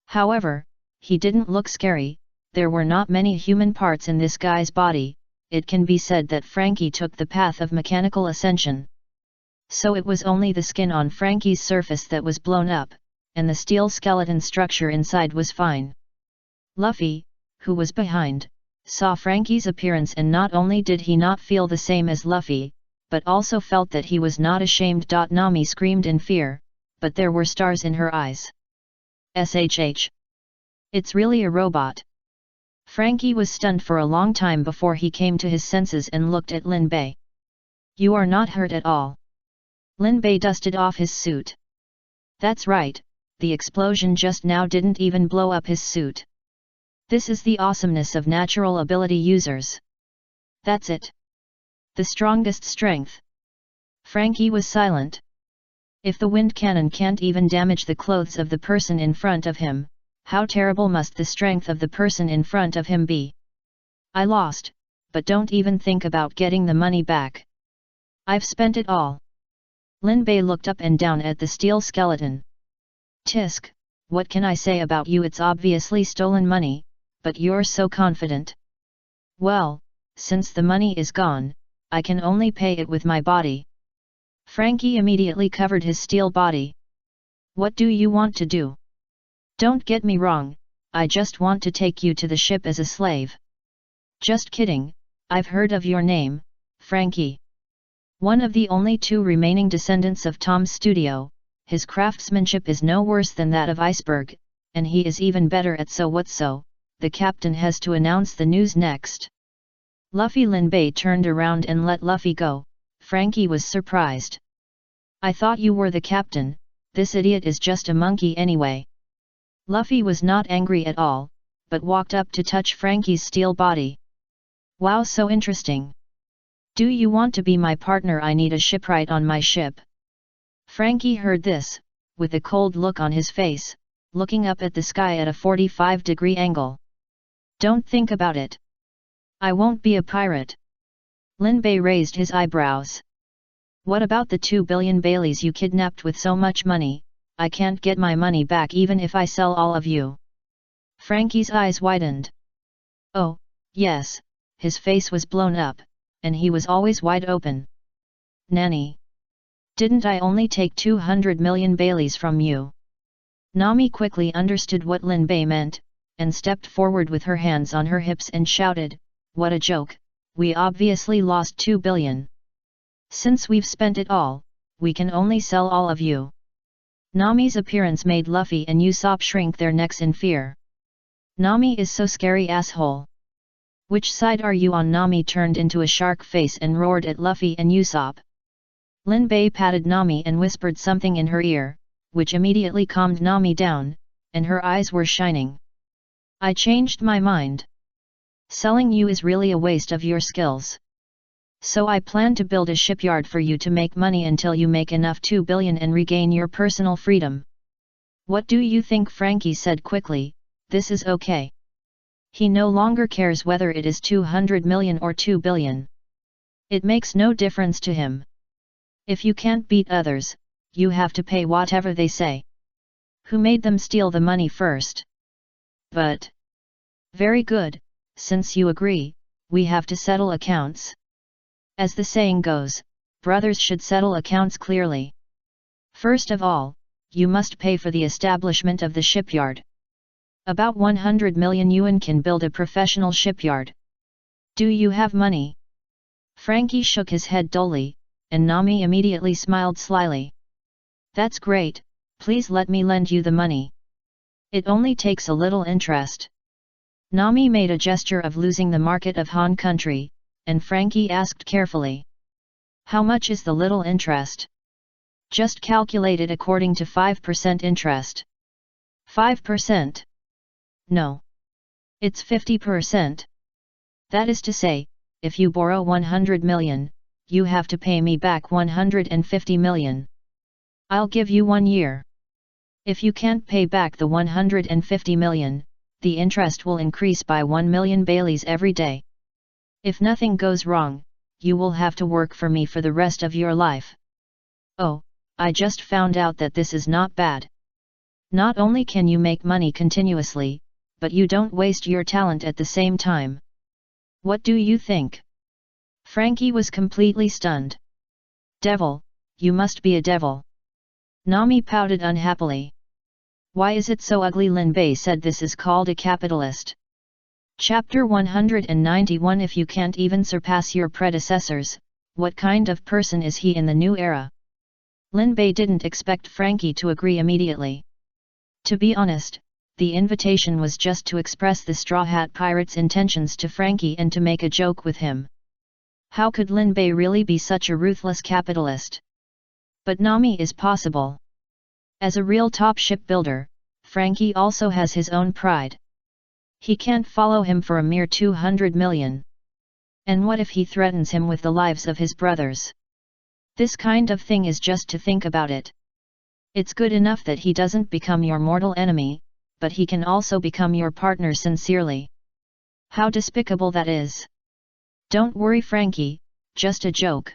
However, he didn't look scary, there were not many human parts in this guy's body, it can be said that Frankie took the path of mechanical ascension. So it was only the skin on Frankie's surface that was blown up, and the steel skeleton structure inside was fine. Luffy, who was behind, saw Frankie's appearance, and not only did he not feel the same as Luffy, but also felt that he was not ashamed. Nami screamed in fear, but there were stars in her eyes. SHH. It's really a robot. Frankie was stunned for a long time before he came to his senses and looked at Lin Bei. You are not hurt at all. Lin Bei dusted off his suit. That's right, the explosion just now didn't even blow up his suit. This is the awesomeness of natural ability users. That's it. The strongest strength. Frankie was silent. If the wind cannon can't even damage the clothes of the person in front of him, how terrible must the strength of the person in front of him be? I lost, but don't even think about getting the money back. I've spent it all. Lin Bei looked up and down at the steel skeleton. Tisk, what can I say about you? It's obviously stolen money, but you're so confident. Well, since the money is gone, I can only pay it with my body. Frankie immediately covered his steel body. What do you want to do? Don't get me wrong, I just want to take you to the ship as a slave. Just kidding, I've heard of your name, Frankie. One of the only two remaining descendants of Tom's studio, his craftsmanship is no worse than that of Iceberg, and he is even better at so what so. The captain has to announce the news next. Luffy. Lin Bei turned around and let Luffy go. Frankie was surprised. I thought you were the captain, this idiot is just a monkey anyway. Luffy was not angry at all, but walked up to touch Frankie's steel body. Wow, so interesting. Do you want to be my partner? I need a shipwright on my ship. Frankie heard this, with a cold look on his face, looking up at the sky at a 45-degree angle. Don't think about it. I won't be a pirate. Lin Bei raised his eyebrows. What about the 2 billion Baileys you kidnapped with so much money? I can't get my money back even if I sell all of you. Frankie's eyes widened. Oh, yes, his face was blown up, and he was always wide open. Nanny. Didn't I only take 200 million Baileys from you? Nami quickly understood what Lin Bei meant, and stepped forward with her hands on her hips and shouted, what a joke, we obviously lost 2 billion. Since we've spent it all, we can only sell all of you. Nami's appearance made Luffy and Usopp shrink their necks in fear. Nami is so scary, asshole. Which side are you on? Nami turned into a shark face and roared at Luffy and Usopp. Lin Bei patted Nami and whispered something in her ear, which immediately calmed Nami down, and her eyes were shining. I changed my mind. Selling you is really a waste of your skills. So I plan to build a shipyard for you to make money until you make enough 2 billion and regain your personal freedom. What do you think? Frankie said quickly. This is okay. He no longer cares whether it is 200 million or 2 billion. It makes no difference to him. If you can't beat others, you have to pay whatever they say. Who made them steal the money first? But very good, since you agree, we have to settle accounts. As the saying goes, brothers should settle accounts clearly. First of all, you must pay for the establishment of the shipyard. About 100 million yuan can build a professional shipyard. Do you have money? Frankie shook his head dully, and Nami immediately smiled slyly. That's great, please let me lend you the money. It only takes a little interest. Nami made a gesture of losing the market of Han country, and Frankie asked carefully. How much is the little interest? Just calculated according to 5% interest. 5%? No. It's 50%. That is to say, if you borrow 100 million, you have to pay me back 150 million. I'll give you 1 year. If you can't pay back the 150 million, the interest will increase by 1 million Baileys every day. If nothing goes wrong, you will have to work for me for the rest of your life. Oh, I just found out that this is not bad. Not only can you make money continuously, but you don't waste your talent at the same time. What do you think? Frankie was completely stunned. Devil, you must be a devil. Nami pouted unhappily. Why is it so ugly? Lin Bei said. This is called a capitalist. Chapter 191. If you can't even surpass your predecessors, what kind of person is he in the new era? Lin Bei didn't expect Frankie to agree immediately. To be honest, the invitation was just to express the Straw Hat Pirate's intentions to Frankie and to make a joke with him. How could Lin Bei really be such a ruthless capitalist? But Nami is possible. As a real top shipbuilder, Frankie also has his own pride. He can't follow him for a mere 200 million. And what if he threatens him with the lives of his brothers? This kind of thing is just to think about it. It's good enough that he doesn't become your mortal enemy, but he can also become your partner sincerely. How despicable that is. Don't worry Frankie, just a joke.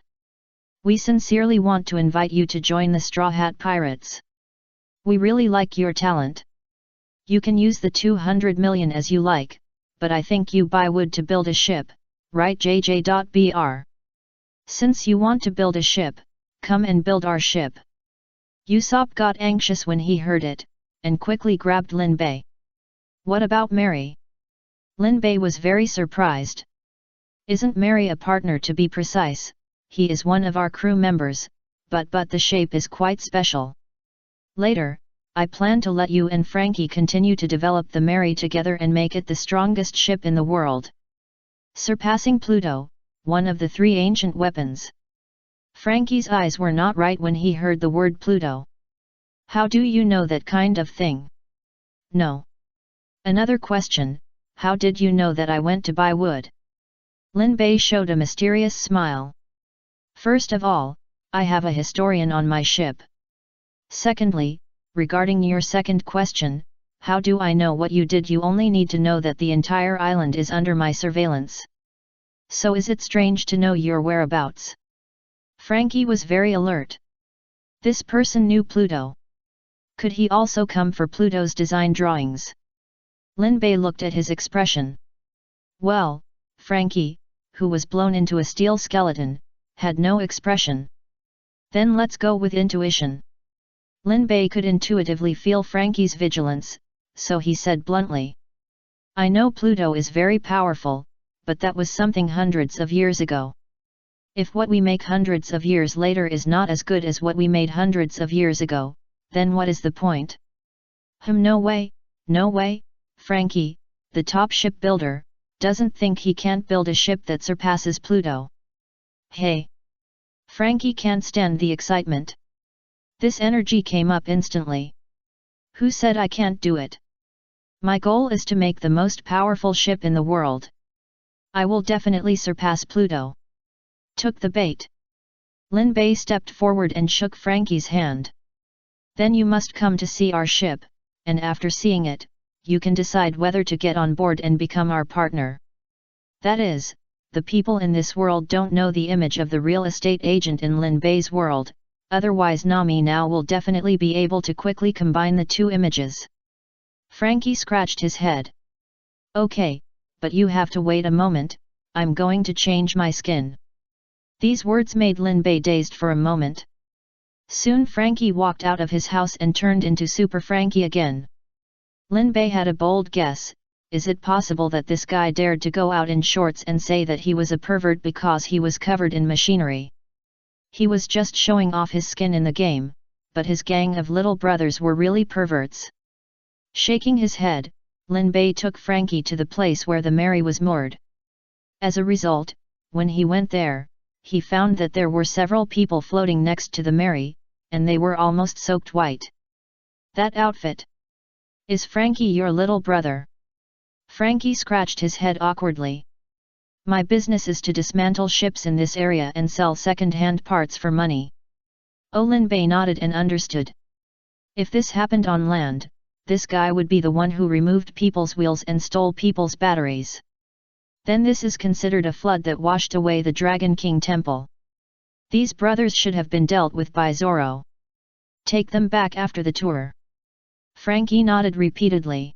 We sincerely want to invite you to join the Straw Hat Pirates. We really like your talent. You can use the 200 million as you like, but I think you buy wood to build a ship, right JJ.BR? Since you want to build a ship, come and build our ship. Usopp got anxious when he heard it, and quickly grabbed Lin Bei. What about Mary? Lin Bei was very surprised. Isn't Mary a partner? To be precise, he is one of our crew members, but the shape is quite special. Later, I plan to let you and Frankie continue to develop the Mary together and make it the strongest ship in the world. Surpassing Pluto, one of the 3 ancient weapons. Frankie's eyes were not right when he heard the word Pluto. How do you know that kind of thing? No. Another question, how did you know that I went to buy wood? Lin Bei showed a mysterious smile. First of all, I have a historian on my ship. Secondly, regarding your second question, how do I know what you did? You only need to know that the entire island is under my surveillance. So is it strange to know your whereabouts? Frankie was very alert. This person knew Pluto. Could he also come for Pluto's design drawings? Lin Bei looked at his expression. Well, Frankie, who was blown into a steel skeleton, had no expression. Then let's go with intuition. Lin Bei could intuitively feel Frankie's vigilance, so he said bluntly. I know Pluto is very powerful, but that was something hundreds of years ago. If what we make hundreds of years later is not as good as what we made hundreds of years ago, then what is the point? No way, Frankie, the top shipbuilder, doesn't think he can't build a ship that surpasses Pluto. Hey! Frankie can't stand the excitement. This energy came up instantly. Who said I can't do it? My goal is to make the most powerful ship in the world. I will definitely surpass Pluto. Took the bait. Lin Bei stepped forward and shook Frankie's hand. Then you must come to see our ship, and after seeing it, you can decide whether to get on board and become our partner. That is, the people in this world don't know the image of the real estate agent in Lin Bei's world, otherwise Nami now will definitely be able to quickly combine the two images. Frankie scratched his head. Okay, but you have to wait a moment, I'm going to change my skin. These words made Lin Bei dazed for a moment. Soon Frankie walked out of his house and turned into Super Frankie again. Lin Bei had a bold guess. Is it possible that this guy dared to go out in shorts and say that he was a pervert because he was covered in machinery? He was just showing off his skin in the game, but his gang of little brothers were really perverts. Shaking his head, Lin Bei took Frankie to the place where the Mary was moored. As a result, when he went there, he found that there were several people floating next to the Mary, and they were almost soaked white. That outfit. Is Frankie your little brother? Frankie scratched his head awkwardly. My business is to dismantle ships in this area and sell second-hand parts for money. Lin Bei nodded and understood. If this happened on land, this guy would be the one who removed people's wheels and stole people's batteries. Then this is considered a flood that washed away the Dragon King temple. These brothers should have been dealt with by Zoro. Take them back after the tour. Frankie nodded repeatedly.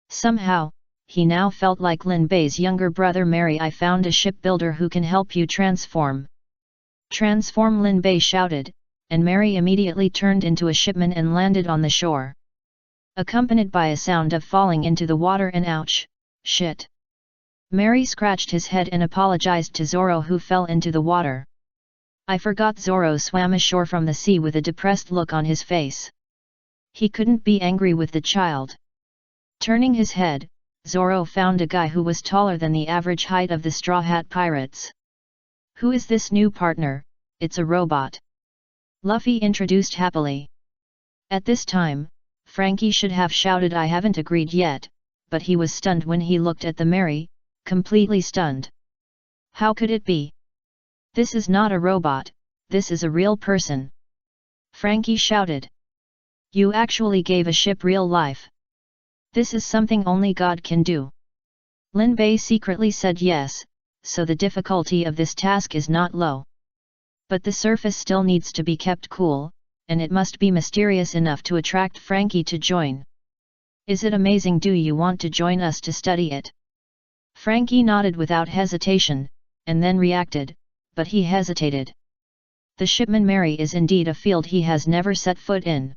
Somehow, he now felt like Lin Bei's younger brother. Mary, I found a shipbuilder who can help you transform. Transform, Lin Bei shouted, and Mary immediately turned into a shipman and landed on the shore. Accompanied by a sound of falling into the water and ouch, shit. Mary scratched his head and apologized to Zoro, who fell into the water. I forgot. Zoro swam ashore from the sea with a depressed look on his face. He couldn't be angry with the child. Turning his head, Zoro found a guy who was taller than the average height of the Straw Hat Pirates. Who is this new partner? It's a robot. Luffy introduced happily. At this time, Frankie should have shouted I haven't agreed yet, but he was stunned when he looked at the Mary, completely stunned. How could it be? This is not a robot, this is a real person. Frankie shouted. You actually gave a ship real life. This is something only God can do. Lin Bei secretly said yes, so the difficulty of this task is not low. But the surface still needs to be kept cool, and it must be mysterious enough to attract Frankie to join. Is it amazing? Do you want to join us to study it? Frankie nodded without hesitation, and then reacted, but he hesitated. The shipman Mary is indeed a field he has never set foot in.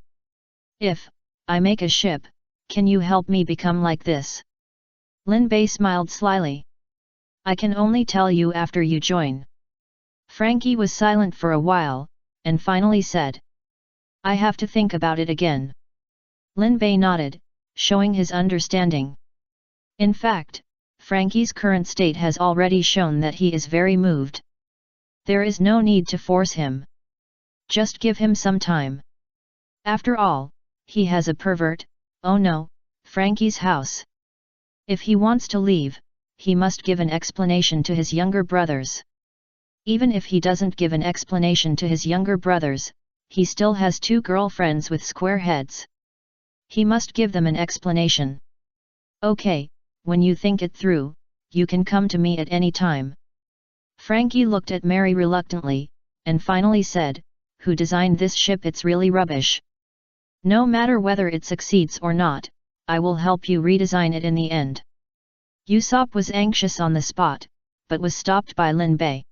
If I make a ship, can you help me become like this? Lin Bei smiled slyly. I can only tell you after you join. Frankie was silent for a while, and finally said. I have to think about it again. Lin Bei nodded, showing his understanding. In fact, Frankie's current state has already shown that he is very moved. There is no need to force him. Just give him some time. After all, he has a pervert, oh no, Frankie's house. If he wants to leave, he must give an explanation to his younger brothers. Even if he doesn't give an explanation to his younger brothers, he still has 2 girlfriends with square heads. He must give them an explanation. Okay, when you think it through, you can come to me at any time. Frankie looked at Mary reluctantly, and finally said, who designed this ship? It's really rubbish. No matter whether it succeeds or not, I will help you redesign it in the end. Usopp was anxious on the spot, but was stopped by Lin Bei.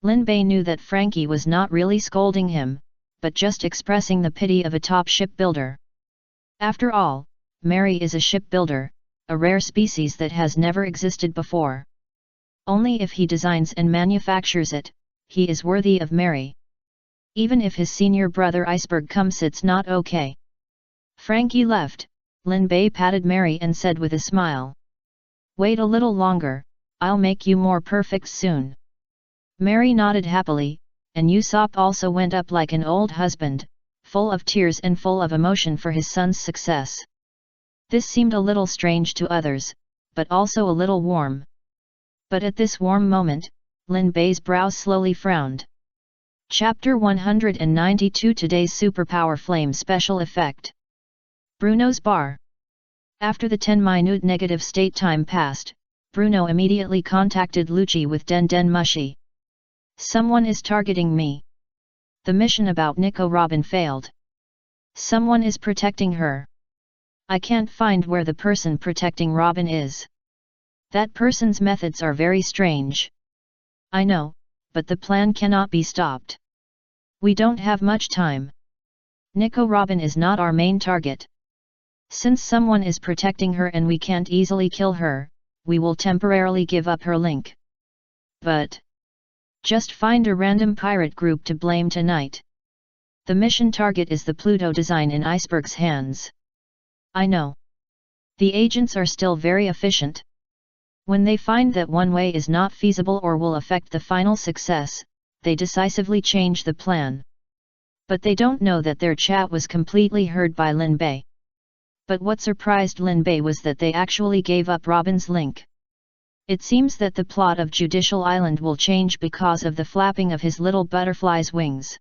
Lin Bei knew that Frankie was not really scolding him, but just expressing the pity of a top shipbuilder. After all, Mary is a shipbuilder, a rare species that has never existed before. Only if he designs and manufactures it, he is worthy of Mary. Even if his senior brother Iceberg comes, it's not okay. Frankie left. Lin Bei patted Mary and said with a smile. Wait a little longer, I'll make you more perfect soon. Mary nodded happily, and Usopp also went up like an old husband, full of tears and full of emotion for his son's success. This seemed a little strange to others, but also a little warm. But at this warm moment, Lin Bei's brow slowly frowned. Chapter 192 Today's Superpower Flame Special Effect. Bruno's Bar. After the 10-minute negative state time passed, Bruno immediately contacted Lucci with Den Den Mushi. Someone is targeting me. The mission about Nico Robin failed. Someone is protecting her. I can't find where the person protecting Robin is. That person's methods are very strange. I know, but the plan cannot be stopped. We don't have much time. Nico Robin is not our main target. Since someone is protecting her and we can't easily kill her, we will temporarily give up her link. But just find a random pirate group to blame tonight. The mission target is the Pluto design in Iceberg's hands. I know. The agents are still very efficient. When they find that one way is not feasible or will affect the final success, they decisively change the plan. But they don't know that their chat was completely heard by Lin Bei. But what surprised Lin Bei was that they actually gave up Robin's link. It seems that the plot of Judicial Island will change because of the flapping of his little butterfly's wings.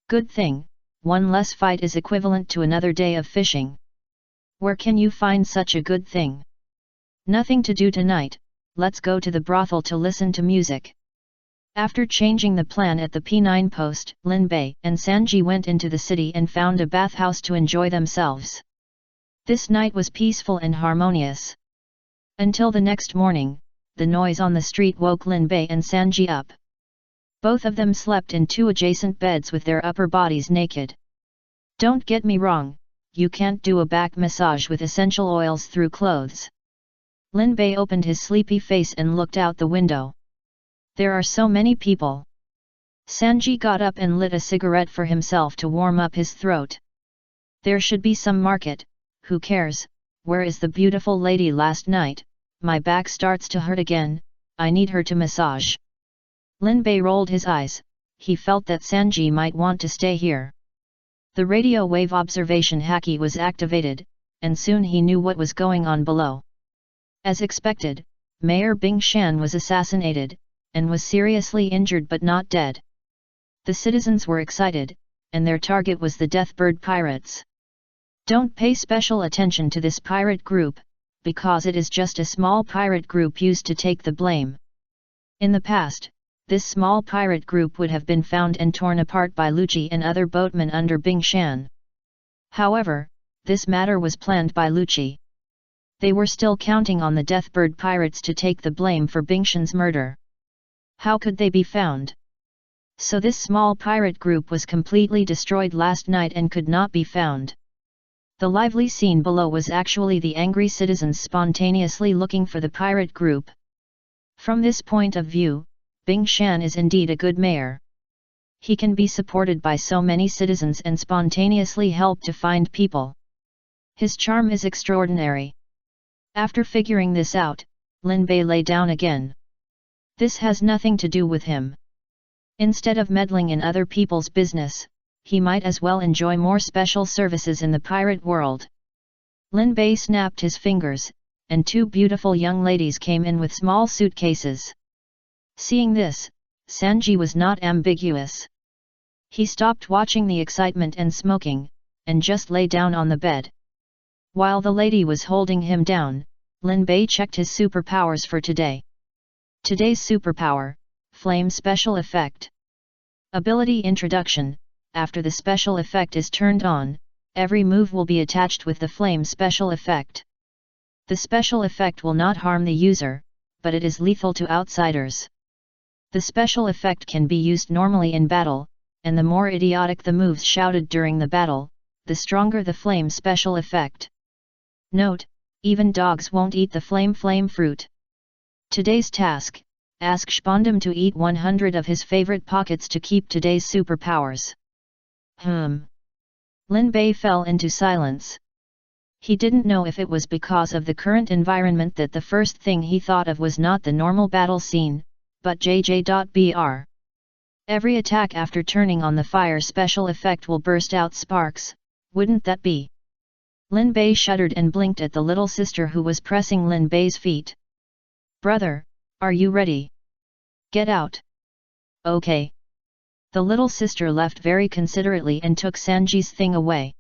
Good thing, one less fight is equivalent to another day of fishing. Where can you find such a good thing? Nothing to do tonight, let's go to the brothel to listen to music. After changing the plan at the P9 post, Lin Bei and Sanji went into the city and found a bathhouse to enjoy themselves. This night was peaceful and harmonious. Until the next morning, the noise on the street woke Lin Bei and Sanji up. Both of them slept in two adjacent beds with their upper bodies naked. Don't get me wrong, you can't do a back massage with essential oils through clothes. Lin Bei opened his sleepy face and looked out the window. There are so many people. Sanji got up and lit a cigarette for himself to warm up his throat. There should be some market, who cares, where is the beautiful lady last night, my back starts to hurt again, I need her to massage. Lin Bei rolled his eyes, he felt that Sanji might want to stay here. The radio wave observation haki was activated, and soon he knew what was going on below. As expected, Mayor Bing Shan was assassinated, and was seriously injured but not dead. The citizens were excited, and their target was the Deathbird Pirates. Don't pay special attention to this pirate group, because it is just a small pirate group used to take the blame. In the past, this small pirate group would have been found and torn apart by Lucci and other boatmen under Bing Shan. However, this matter was planned by Lucci. They were still counting on the Deathbird Pirates to take the blame for Bing Shan's murder. How could they be found? So this small pirate group was completely destroyed last night and could not be found. The lively scene below was actually the angry citizens spontaneously looking for the pirate group. From this point of view, Bing Shan is indeed a good mayor. He can be supported by so many citizens and spontaneously help to find people. His charm is extraordinary. After figuring this out, Lin Bei lay down again. This has nothing to do with him. Instead of meddling in other people's business, he might as well enjoy more special services in the pirate world. Lin Bei snapped his fingers, and two beautiful young ladies came in with small suitcases. Seeing this, Sanji was not ambiguous. He stopped watching the excitement and smoking, and just lay down on the bed. While the lady was holding him down, Lin Bei checked his superpowers for today. Today's superpower, Flame Special Effect. Ability Introduction. After the special effect is turned on, every move will be attached with the Flame Special Effect. The special effect will not harm the user, but it is lethal to outsiders. The special effect can be used normally in battle, and the more idiotic the moves shouted during the battle, the stronger the flame special effect. Note, even dogs won't eat the flame fruit. Today's task, ask Spondum to eat 100 of his favorite pockets to keep today's superpowers. Lin Bei fell into silence. He didn't know if it was because of the current environment that the first thing he thought of was not the normal battle scene, but JJ.br. Every attack after turning on the fire special effect will burst out sparks, wouldn't that be? Lin Bei shuddered and blinked at the little sister who was pressing Lin Bei's feet. Brother, are you ready? Get out. Okay. The little sister left very considerately and took Sanji's thing away.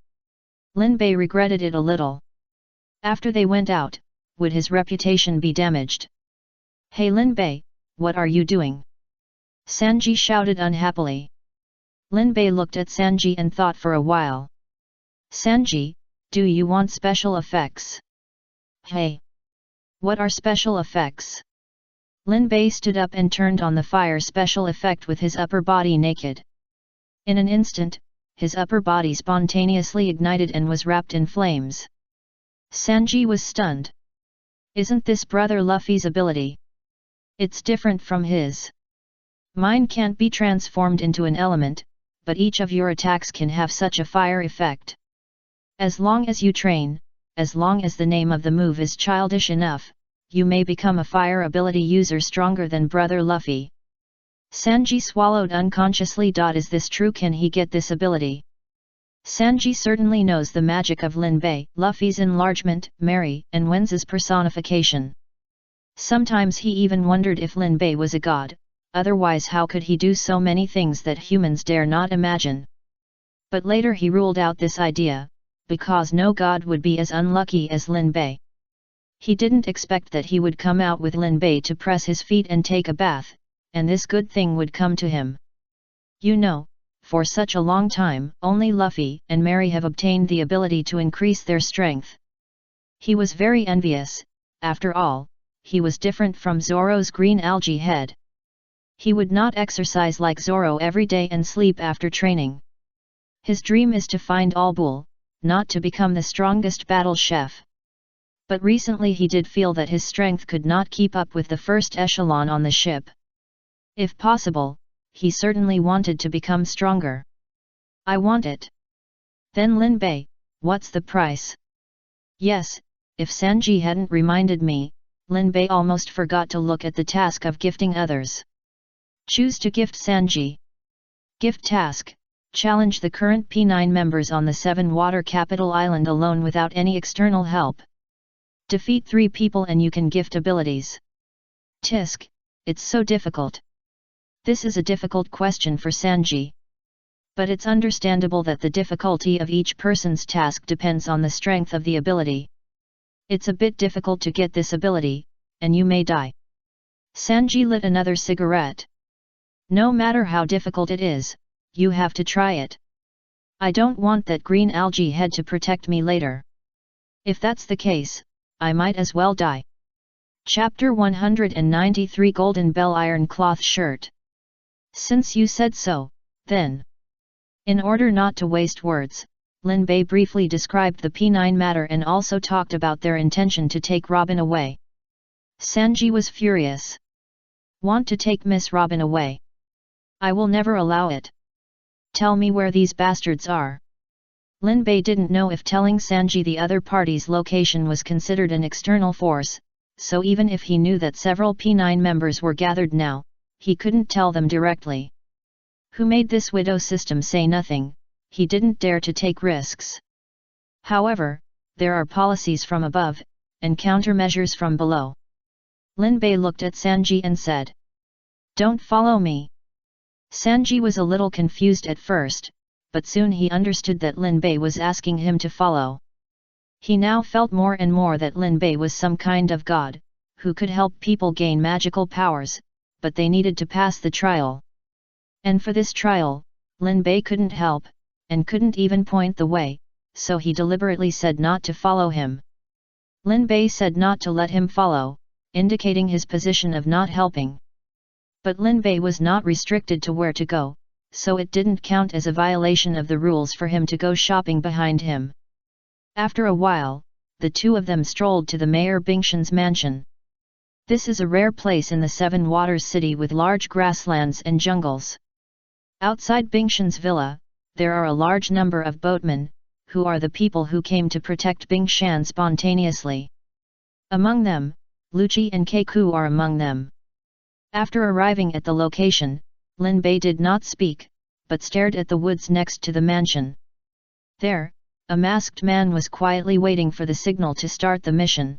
Lin Bei regretted it a little. After they went out, would his reputation be damaged? Hey Lin Bei, what are you doing? Sanji shouted unhappily. Lin Bei looked at Sanji and thought for a while. Sanji, do you want special effects? Hey! What are special effects? Lin Bei stood up and turned on the fire special effect with his upper body naked. In an instant, his upper body spontaneously ignited and was wrapped in flames. Sanji was stunned. Isn't this Brother Luffy's ability? It's different from his. Mine can't be transformed into an element, but each of your attacks can have such a fire effect. As long as you train, as long as the name of the move is childish enough, you may become a fire ability user stronger than Brother Luffy. Sanji swallowed unconsciously. Is this true? Can he get this ability? Sanji certainly knows the magic of Lin Bei, Luffy's enlargement, Mary, and Wen's personification. Sometimes he even wondered if Lin Bei was a god, otherwise how could he do so many things that humans dare not imagine? But later he ruled out this idea, because no god would be as unlucky as Lin Bei. He didn't expect that he would come out with Lin Bei to press his feet and take a bath, and this good thing would come to him. You know, for such a long time, only Luffy and Mary have obtained the ability to increase their strength. He was very envious. After all, he was different from Zoro's green algae head. He would not exercise like Zoro every day and sleep after training. His dream is to find All Bull, not to become the strongest battle chef. But recently he did feel that his strength could not keep up with the first echelon on the ship. If possible, he certainly wanted to become stronger. I want it. Then Lin Bei, what's the price? Yes, if Sanji hadn't reminded me, Lin Bei almost forgot to look at the task of gifting others. Choose to gift Sanji. Gift task, challenge the current P9 members on the 7 water capital island alone without any external help. Defeat 3 people and you can gift abilities. Tisk, it's so difficult. This is a difficult question for Sanji. But it's understandable that the difficulty of each person's task depends on the strength of the ability. It's a bit difficult to get this ability, and you may die. Sanji lit another cigarette. No matter how difficult it is, you have to try it. I don't want that green algae head to protect me later. If that's the case, I might as well die. Chapter 193 Golden Bell Iron Cloth Shirt. Since you said so, then. In order not to waste words, Lin Bei briefly described the P9 matter and also talked about their intention to take Robin away. Sanji was furious. Want to take Miss Robin away? I will never allow it. Tell me where these bastards are. Lin Bei didn't know if telling Sanji the other party's location was considered an external force, so even if he knew that several P9 members were gathered now, he couldn't tell them directly. Who made this widow system say nothing, he didn't dare to take risks. However, there are policies from above, and countermeasures from below. Lin Bei looked at Sanji and said, "Don't follow me." Sanji was a little confused at first, but soon he understood that Lin Bei was asking him to follow. He now felt more and more that Lin Bei was some kind of god, who could help people gain magical powers, but they needed to pass the trial. And for this trial, Lin Bei couldn't help, and couldn't even point the way, so he deliberately said not to follow him. Lin Bei said not to let him follow, indicating his position of not helping. But Lin Bei was not restricted to where to go, so it didn't count as a violation of the rules for him to go shopping behind him. After a while, the two of them strolled to the Mayor Bingshan's mansion. This is a rare place in the Seven Waters city with large grasslands and jungles. Outside Bingshan's villa, there are a large number of boatmen, who are the people who came to protect Bingshan spontaneously. Among them, Lucci and Keiku are among them. After arriving at the location, Lin Bei did not speak, but stared at the woods next to the mansion. There, a masked man was quietly waiting for the signal to start the mission.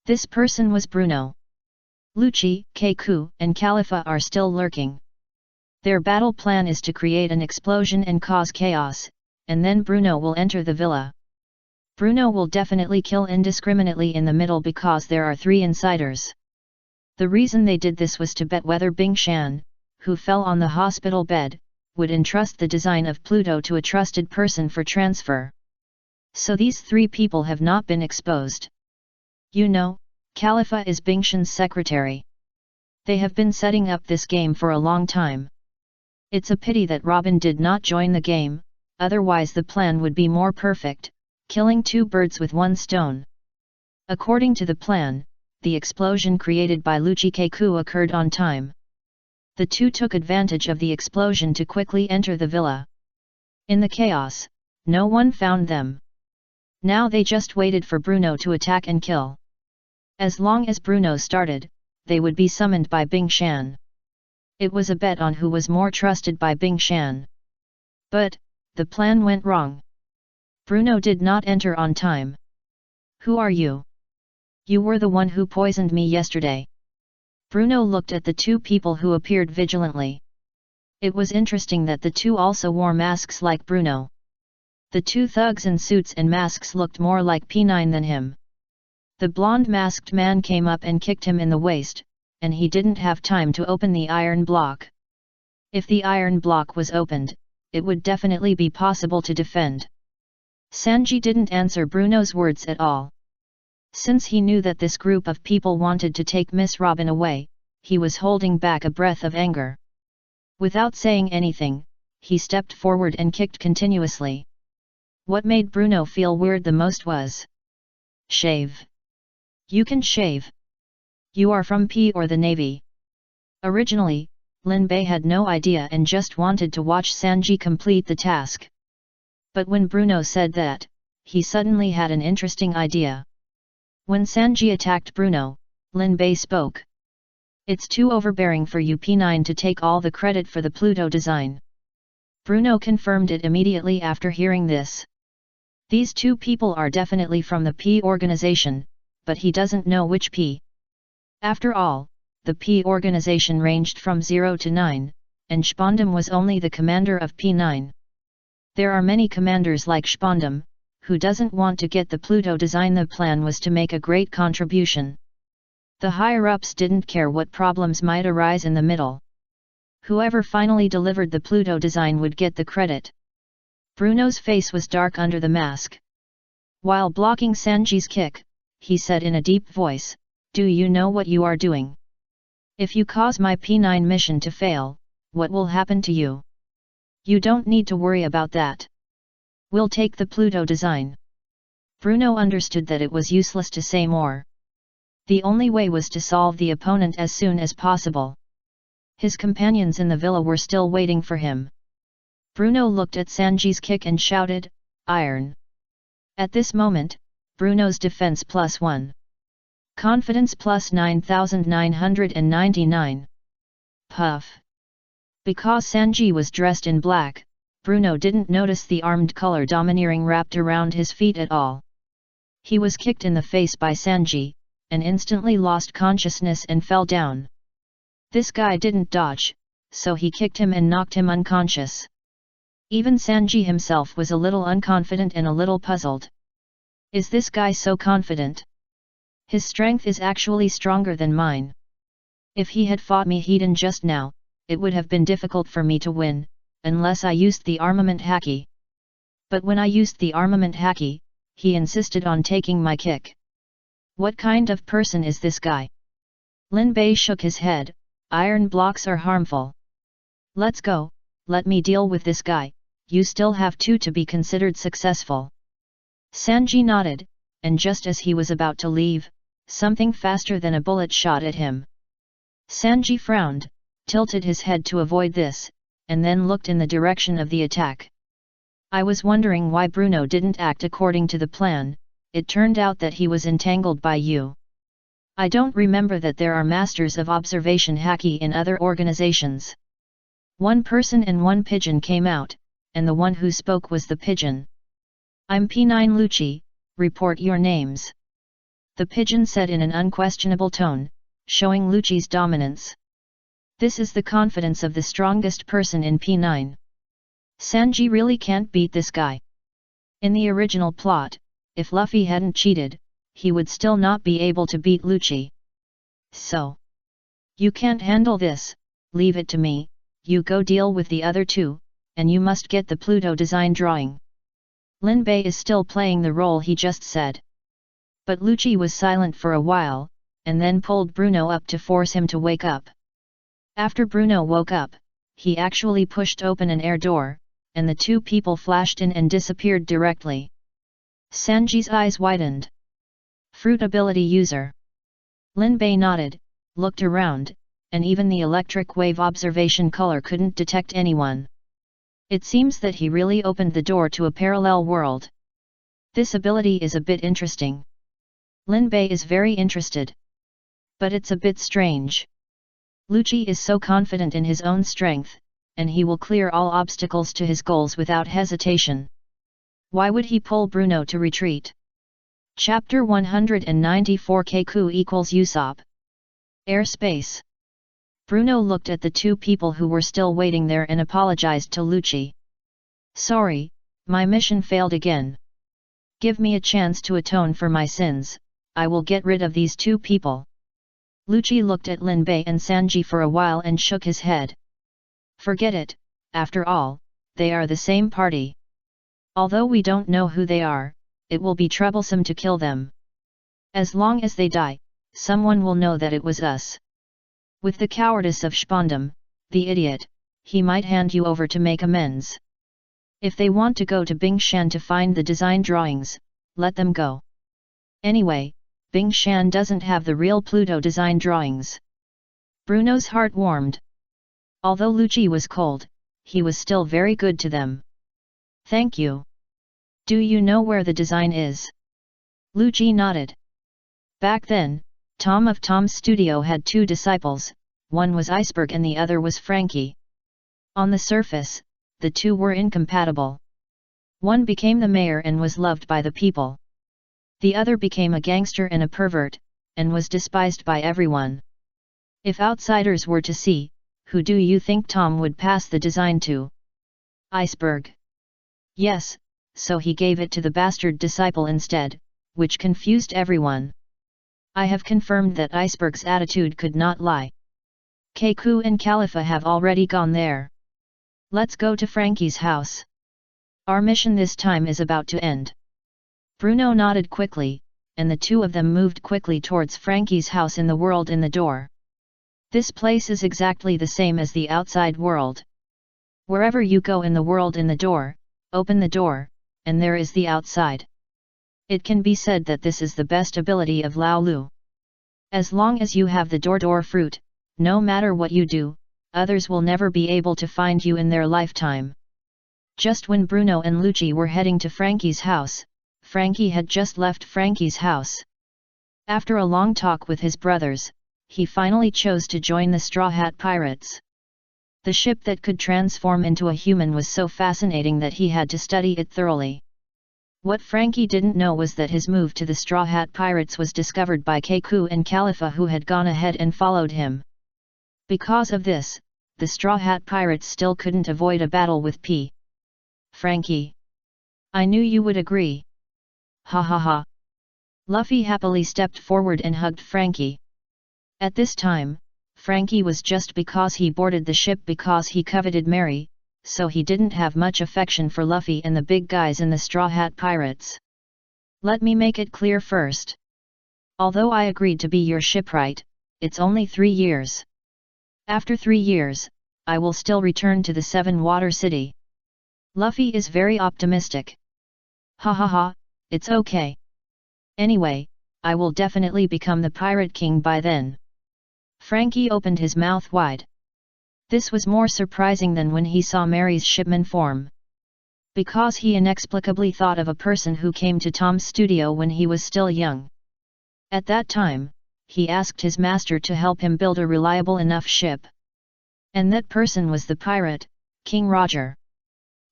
This person was Bruno. Lucci, Keiku, and Khalifa are still lurking. Their battle plan is to create an explosion and cause chaos, and then Bruno will enter the villa. Bruno will definitely kill indiscriminately in the middle because there are 3 insiders. The reason they did this was to bet whether Bing Shan, who fell on the hospital bed, would entrust the design of Pluto to a trusted person for transfer. So these 3 people have not been exposed. You know, Khalifa is Bing Shan's secretary. They have been setting up this game for a long time. It's a pity that Robin did not join the game, otherwise the plan would be more perfect, killing 2 birds with 1 stone. According to the plan, the explosion created by Lucci Keiku occurred on time. The 2 took advantage of the explosion to quickly enter the villa. In the chaos, no one found them. Now they just waited for Bruno to attack and kill. As long as Bruno started, they would be summoned by Bing Shan. It was a bet on who was more trusted by Bing Shan. But, the plan went wrong. Bruno did not enter on time. Who are you? You were the one who poisoned me yesterday. Bruno looked at the 2 people who appeared vigilantly. It was interesting that the 2 also wore masks like Bruno. The 2 thugs in suits and masks looked more like P9 than him. The blonde masked man came up and kicked him in the waist, and he didn't have time to open the iron block. If the iron block was opened, it would definitely be possible to defend. Sanji didn't answer Bruno's words at all. Since he knew that this group of people wanted to take Miss Robin away, he was holding back a breath of anger. Without saying anything, he stepped forward and kicked continuously. What made Bruno feel weird the most was, shave. You can shave. You are from P or the Navy. Originally, Lin Bei had no idea and just wanted to watch Sanji complete the task. But when Bruno said that, he suddenly had an interesting idea. When Sanji attacked Bruno, Lin Bei spoke. It's too overbearing for you P9 to take all the credit for the Pluto design. Bruno confirmed it immediately after hearing this. These 2 people are definitely from the P organization, but he doesn't know which P. After all, the P organization ranged from 0 to 9, and Spondam was only the commander of P9. There are many commanders like Spondam, who doesn't want to get the Pluto design. The plan was to make a great contribution. The higher-ups didn't care what problems might arise in the middle. Whoever finally delivered the Pluto design would get the credit. Bruno's face was dark under the mask. While blocking Sanji's kick, he said in a deep voice, "Do you know what you are doing? If you cause my P9 mission to fail, what will happen to you? You don't need to worry about that. We'll take the Pluto design." Bruno understood that it was useless to say more. The only way was to solve the opponent as soon as possible. His companions in the villa were still waiting for him. Bruno looked at Sanji's kick and shouted, "Iron!" At this moment, Bruno's defense +1. Confidence +9999. Puff. Because Sanji was dressed in black, Bruno didn't notice the armed color domineering wrapped around his feet at all. He was kicked in the face by Sanji, and instantly lost consciousness and fell down. This guy didn't dodge, so he kicked him and knocked him unconscious. Even Sanji himself was a little unconfident and a little puzzled. Is this guy so confident? His strength is actually stronger than mine. If he had fought me head-on just now, it would have been difficult for me to win, unless I used the armament haki. But when I used the armament haki, he insisted on taking my kick. What kind of person is this guy? Lin Bei shook his head. Iron blocks are harmful. Let's go, let me deal with this guy. You still have 2 to be considered successful. Sanji nodded, and just as he was about to leave, something faster than a bullet shot at him. Sanji frowned, tilted his head to avoid this, and then looked in the direction of the attack. I was wondering why Bruno didn't act according to the plan. It turned out that he was entangled by you. I don't remember that there are masters of observation haki in other organizations. One person and one pigeon came out, and the one who spoke was the pigeon. "I'm P9 Lucci, report your names," the pigeon said in an unquestionable tone, showing Lucci's dominance. This is the confidence of the strongest person in P9. Sanji really can't beat this guy. In the original plot, if Luffy hadn't cheated, he would still not be able to beat Lucci. So, you can't handle this, leave it to me, you go deal with the other two, and you must get the Pluto design drawing. Lin Bei is still playing the role he just said. But Lucci was silent for a while, and then pulled Bruno up to force him to wake up. After Bruno woke up, he actually pushed open an air door, and the two people flashed in and disappeared directly. Sanji's eyes widened. Fruit ability user. Lin Bei nodded, looked around, and even the electric wave observation color couldn't detect anyone. It seems that he really opened the door to a parallel world. This ability is a bit interesting. Lin Bei is very interested. But it's a bit strange. Lucci is so confident in his own strength, and he will clear all obstacles to his goals without hesitation. Why would he pull Bruno to retreat? Chapter 194 Keiku equals Usopp. Airspace. Bruno looked at the two people who were still waiting there and apologized to Lucci. "Sorry, my mission failed again. Give me a chance to atone for my sins, I will get rid of these two people." Lucci looked at Lin Bei and Sanji for a while and shook his head. "Forget it, after all, they are the same party. Although we don't know who they are, it will be troublesome to kill them. As long as they die, someone will know that it was us. With the cowardice of Spondum, the idiot, he might hand you over to make amends. If they want to go to Bingshan to find the design drawings, let them go. Anyway, Bingshan doesn't have the real Pluto design drawings." Bruno's heart warmed. Although Lucci was cold, he was still very good to them. "Thank you. Do you know where the design is?" Lucci nodded. Back then, Tom of Tom's studio had two disciples, one was Iceberg and the other was Frankie. On the surface, the two were incompatible. One became the mayor and was loved by the people. The other became a gangster and a pervert, and was despised by everyone. If outsiders were to see, who do you think Tom would pass the design to? Iceberg. Yes, so he gave it to the bastard disciple instead, which confused everyone. I have confirmed that Iceberg's attitude could not lie. Keiku and Khalifa have already gone there. Let's go to Frankie's house. Our mission this time is about to end. Bruno nodded quickly, and the two of them moved quickly towards Frankie's house in the world in the door. This place is exactly the same as the outside world. Wherever you go in the world in the door, open the door, and there is the outside. It can be said that this is the best ability of Lao Lu. As long as you have the door fruit, no matter what you do, others will never be able to find you in their lifetime. Just when Bruno and Lucci were heading to Frankie's house, Frankie had just left Frankie's house. After a long talk with his brothers, he finally chose to join the Straw Hat Pirates. The ship that could transform into a human was so fascinating that he had to study it thoroughly. What Frankie didn't know was that his move to the Straw Hat Pirates was discovered by Keiku and Khalifa, who had gone ahead and followed him. Because of this, the Straw Hat Pirates still couldn't avoid a battle with P. Frankie. I knew you would agree. Ha ha ha. Luffy happily stepped forward and hugged Frankie. At this time, Frankie was just because he boarded the ship because he coveted Mary, so he didn't have much affection for Luffy and the big guys in the Straw Hat Pirates. Let me make it clear first. Although I agreed to be your shipwright, it's only 3 years. After 3 years, I will still return to the Seven Water City. Luffy is very optimistic. Ha ha ha, it's okay. Anyway, I will definitely become the Pirate King by then. Frankie opened his mouth wide. This was more surprising than when he saw Mary's shipman form. Because he inexplicably thought of a person who came to Tom's studio when he was still young. At that time, he asked his master to help him build a reliable enough ship. And that person was the pirate, King Roger.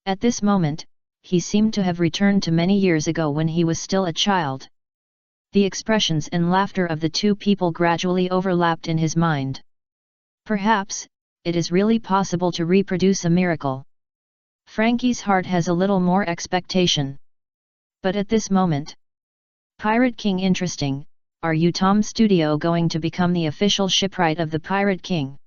At this moment, he seemed to have returned to many years ago when he was still a child. The expressions and laughter of the two people gradually overlapped in his mind. Perhaps, it is really possible to reproduce a miracle. Frankie's heart has a little more expectation. But at this moment, Pirate King interesting, are you Tom Studio going to become the official shipwright of the Pirate King?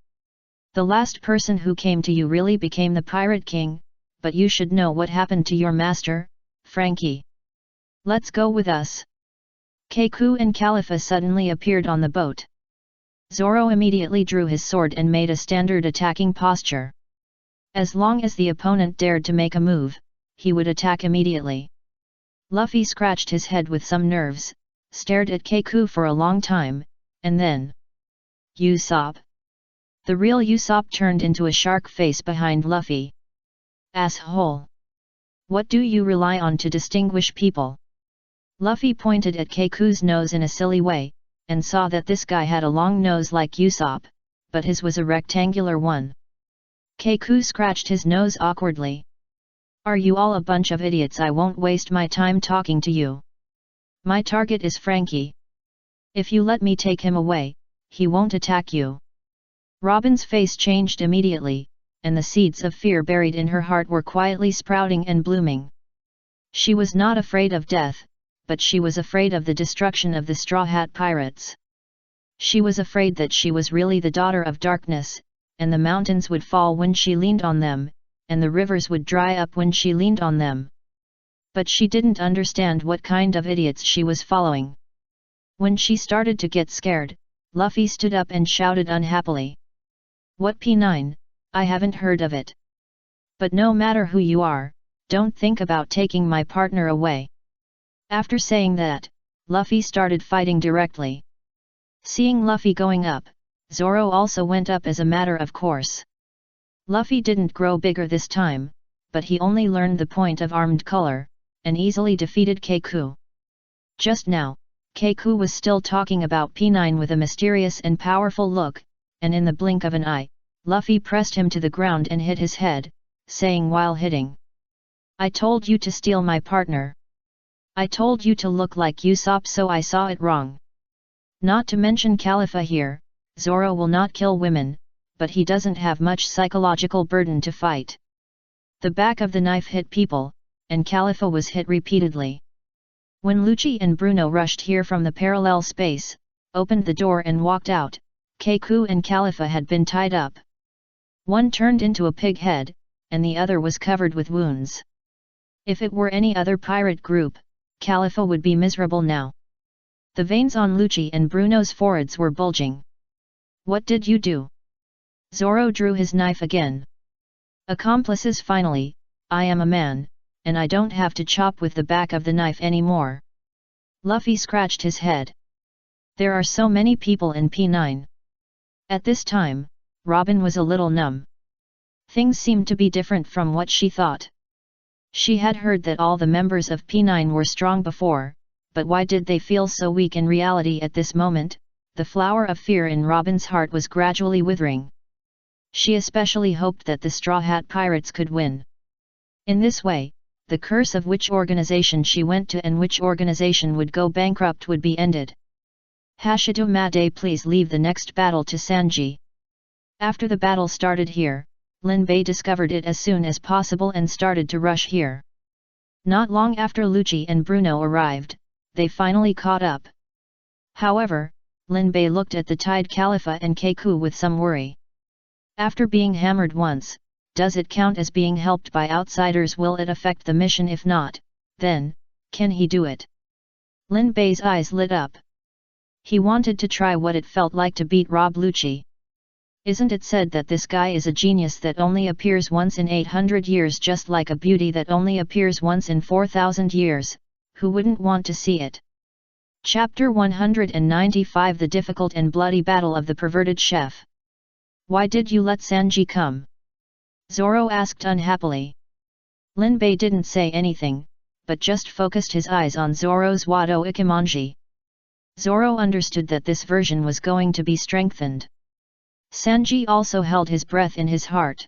The last person who came to you really became the Pirate King, but you should know what happened to your master, Frankie. Let's go with us. Keiko and Khalifa suddenly appeared on the boat. Zoro immediately drew his sword and made a standard attacking posture. As long as the opponent dared to make a move, he would attack immediately. Luffy scratched his head with some nerves, stared at Keiko for a long time, and then... Usopp. The real Usopp turned into a shark face behind Luffy. Asshole! What do you rely on to distinguish people? Luffy pointed at Keiko's nose in a silly way, and saw that this guy had a long nose like Usopp, but his was a rectangular one. Keiko scratched his nose awkwardly. Are you all a bunch of idiots? I won't waste my time talking to you. My target is Frankie. If you let me take him away, he won't attack you. Robin's face changed immediately, and the seeds of fear buried in her heart were quietly sprouting and blooming. She was not afraid of death, but she was afraid of the destruction of the Straw Hat Pirates. She was afraid that she was really the daughter of darkness, and the mountains would fall when she leaned on them, and the rivers would dry up when she leaned on them. But she didn't understand what kind of idiots she was following. When she started to get scared, Luffy stood up and shouted unhappily. What P9, I haven't heard of it. But no matter who you are, don't think about taking my partner away. After saying that, Luffy started fighting directly. Seeing Luffy going up, Zoro also went up as a matter of course. Luffy didn't grow bigger this time, but he only learned the point of armed color, and easily defeated Keiko. Just now, Keiko was still talking about P9 with a mysterious and powerful look, and in the blink of an eye, Luffy pressed him to the ground and hit his head, saying while hitting. I told you to steal my partner. I told you to look like Usopp, so I saw it wrong. Not to mention Khalifa here, Zoro will not kill women, but he doesn't have much psychological burden to fight. The back of the knife hit people, and Khalifa was hit repeatedly. When Lucci and Bruno rushed here from the parallel space, opened the door and walked out, Keiko and Khalifa had been tied up. One turned into a pig head, and the other was covered with wounds. If it were any other pirate group, Khalifa would be miserable now. The veins on Lucci and Bruno's foreheads were bulging. What did you do? Zoro drew his knife again. Accomplices finally, I am a man, and I don't have to chop with the back of the knife anymore. Luffy scratched his head. There are so many people in P9. At this time, Robin was a little numb. Things seemed to be different from what she thought. She had heard that all the members of P9 were strong before, but why did they feel so weak in reality at this moment? The flower of fear in Robin's heart was gradually withering. She especially hoped that the Straw Hat Pirates could win. In this way, the curse of which organization she went to and which organization would go bankrupt would be ended. Hashido Made, please leave the next battle to Sanji. After the battle started here, Lin Bei discovered it as soon as possible and started to rush here. Not long after Lucci and Bruno arrived, they finally caught up. However, Lin Bei looked at the tied Khalifa and Keiko with some worry. After being hammered once, does it count as being helped by outsiders? Will it affect the mission? If not, then, can he do it? Lin Bei's eyes lit up. He wanted to try what it felt like to beat Rob Lucci. Isn't it said that this guy is a genius that only appears once in 800 years, just like a beauty that only appears once in 4,000 years? Who wouldn't want to see it? Chapter 195, The Difficult and Bloody Battle of the Perverted Chef. Why did you let Sanji come? Zoro asked unhappily. Lin Bei didn't say anything, but just focused his eyes on Zoro's Wado Ikimonji. Zoro understood that this version was going to be strengthened. Sanji also held his breath in his heart.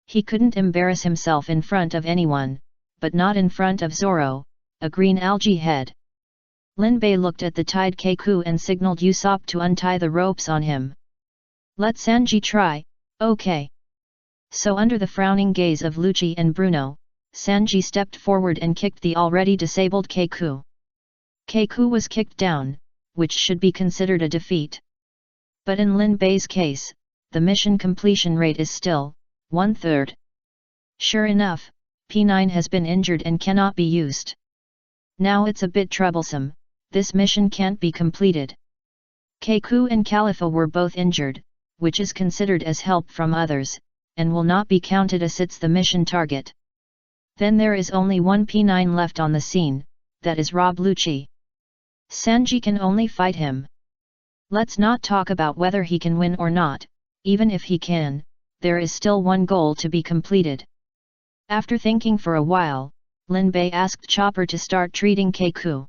He couldn't embarrass himself in front of anyone, but not in front of Zoro, a green algae head. Lin Bei looked at the tied Keiku and signaled Usopp to untie the ropes on him. Let Sanji try, okay. So under the frowning gaze of Lucci and Bruno, Sanji stepped forward and kicked the already disabled Keiku. Keiku was kicked down, which should be considered a defeat. But in Lin Bei's case, the mission completion rate is still 1/3. Sure enough, P9 has been injured and cannot be used. Now it's a bit troublesome, this mission can't be completed. Keiku and Khalifa were both injured, which is considered as help from others, and will not be counted as it's the mission target. Then there is only one P9 left on the scene, that is Rob Lucci. Sanji can only fight him. Let's not talk about whether he can win or not, even if he can, there is still one goal to be completed. After thinking for a while, Lin Bei asked Chopper to start treating Keiku.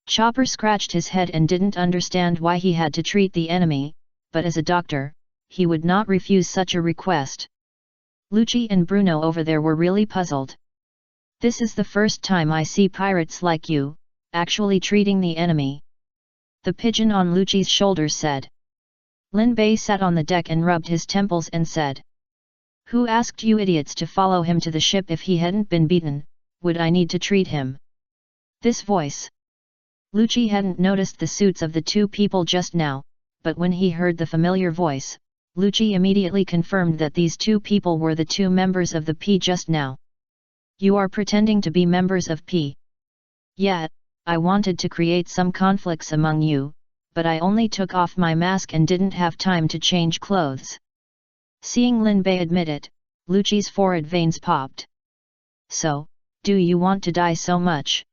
Chopper scratched his head and didn't understand why he had to treat the enemy, but as a doctor, he would not refuse such a request. Lucci and Bruno over there were really puzzled. This is the first time I see pirates like you, actually treating the enemy. The pigeon on Lucci's shoulder said. Lin Bei sat on the deck and rubbed his temples and said. Who asked you idiots to follow him to the ship if he hadn't been beaten, would I need to treat him? This voice. Lucci hadn't noticed the suits of the two people just now, but when he heard the familiar voice, Lucci immediately confirmed that these two people were the two members of the P just now. You are pretending to be members of P. Yeah, I wanted to create some conflicts among you, but I only took off my mask and didn't have time to change clothes. Seeing Lin Bei admit it, Lucci's forehead veins popped. So, do you want to die so much?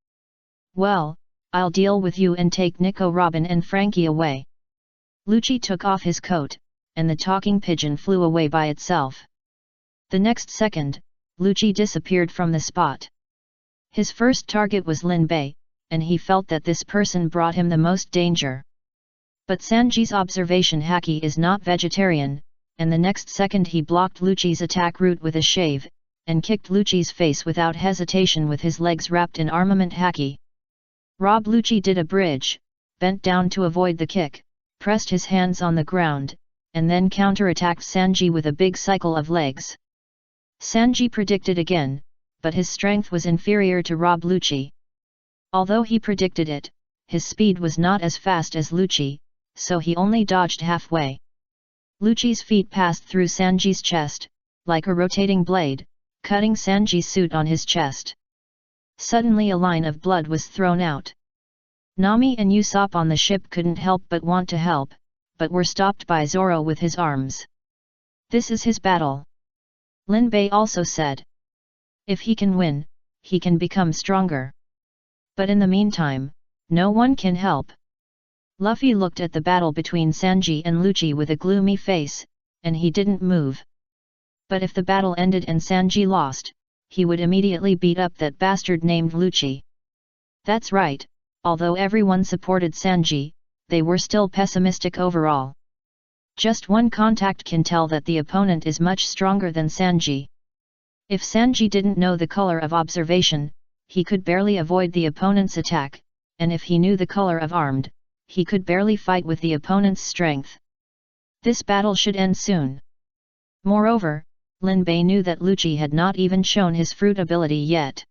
Well, I'll deal with you and take Nico, Robin and Frankie away. Lucci took off his coat, and the talking pigeon flew away by itself. The next second, Lucci disappeared from the spot. His first target was Lin Bei, and he felt that this person brought him the most danger. But Sanji's observation Haki is not vegetarian, and the next second he blocked Lucci's attack route with a shave, and kicked Lucci's face without hesitation with his legs wrapped in armament Haki. Rob Lucci did a bridge, bent down to avoid the kick, pressed his hands on the ground, and then counter-attacked Sanji with a big cycle of legs. Sanji predicted again, but his strength was inferior to Rob Lucci. Although he predicted it, his speed was not as fast as Lucci, so he only dodged halfway. Lucci's feet passed through Sanji's chest, like a rotating blade, cutting Sanji's suit on his chest. Suddenly a line of blood was thrown out. Nami and Usopp on the ship couldn't help but want to help, but were stopped by Zoro with his arms. This is his battle. Lin Bei also said. If he can win, he can become stronger. But in the meantime, no one can help. Luffy looked at the battle between Sanji and Lucci with a gloomy face, and he didn't move. But if the battle ended and Sanji lost, he would immediately beat up that bastard named Lucci. That's right, although everyone supported Sanji, they were still pessimistic overall. Just one contact can tell that the opponent is much stronger than Sanji. If Sanji didn't know the color of observation, he could barely avoid the opponent's attack, and if he knew the color of armed, he could barely fight with the opponent's strength. This battle should end soon. Moreover, Lin Bei knew that Lucci had not even shown his fruit ability yet.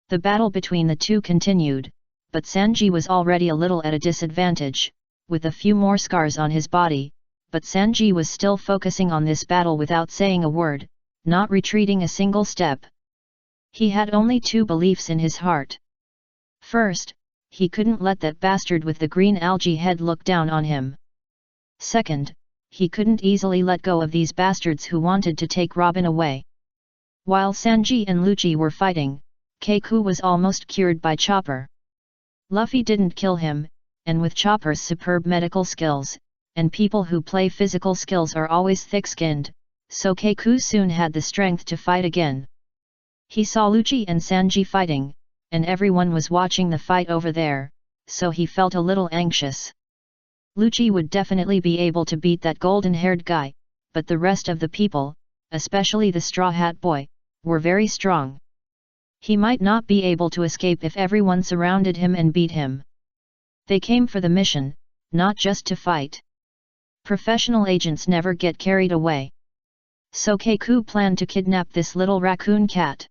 The battle between the two continued, but Sanji was already a little at a disadvantage, with a few more scars on his body, but Sanji was still focusing on this battle without saying a word, not retreating a single step. He had only two beliefs in his heart. First, he couldn't let that bastard with the green algae head look down on him. Second, he couldn't easily let go of these bastards who wanted to take Robin away. While Sanji and Lucci were fighting, Keiku was almost cured by Chopper. Luffy didn't kill him, and with Chopper's superb medical skills, and people who play physical skills are always thick-skinned, so Keiku soon had the strength to fight again. He saw Lucci and Sanji fighting, and everyone was watching the fight over there, so he felt a little anxious. Lucci would definitely be able to beat that golden-haired guy, but the rest of the people, especially the Straw Hat Boy, were very strong. He might not be able to escape if everyone surrounded him and beat him. They came for the mission, not just to fight. Professional agents never get carried away. So Keiko planned to kidnap this little raccoon cat.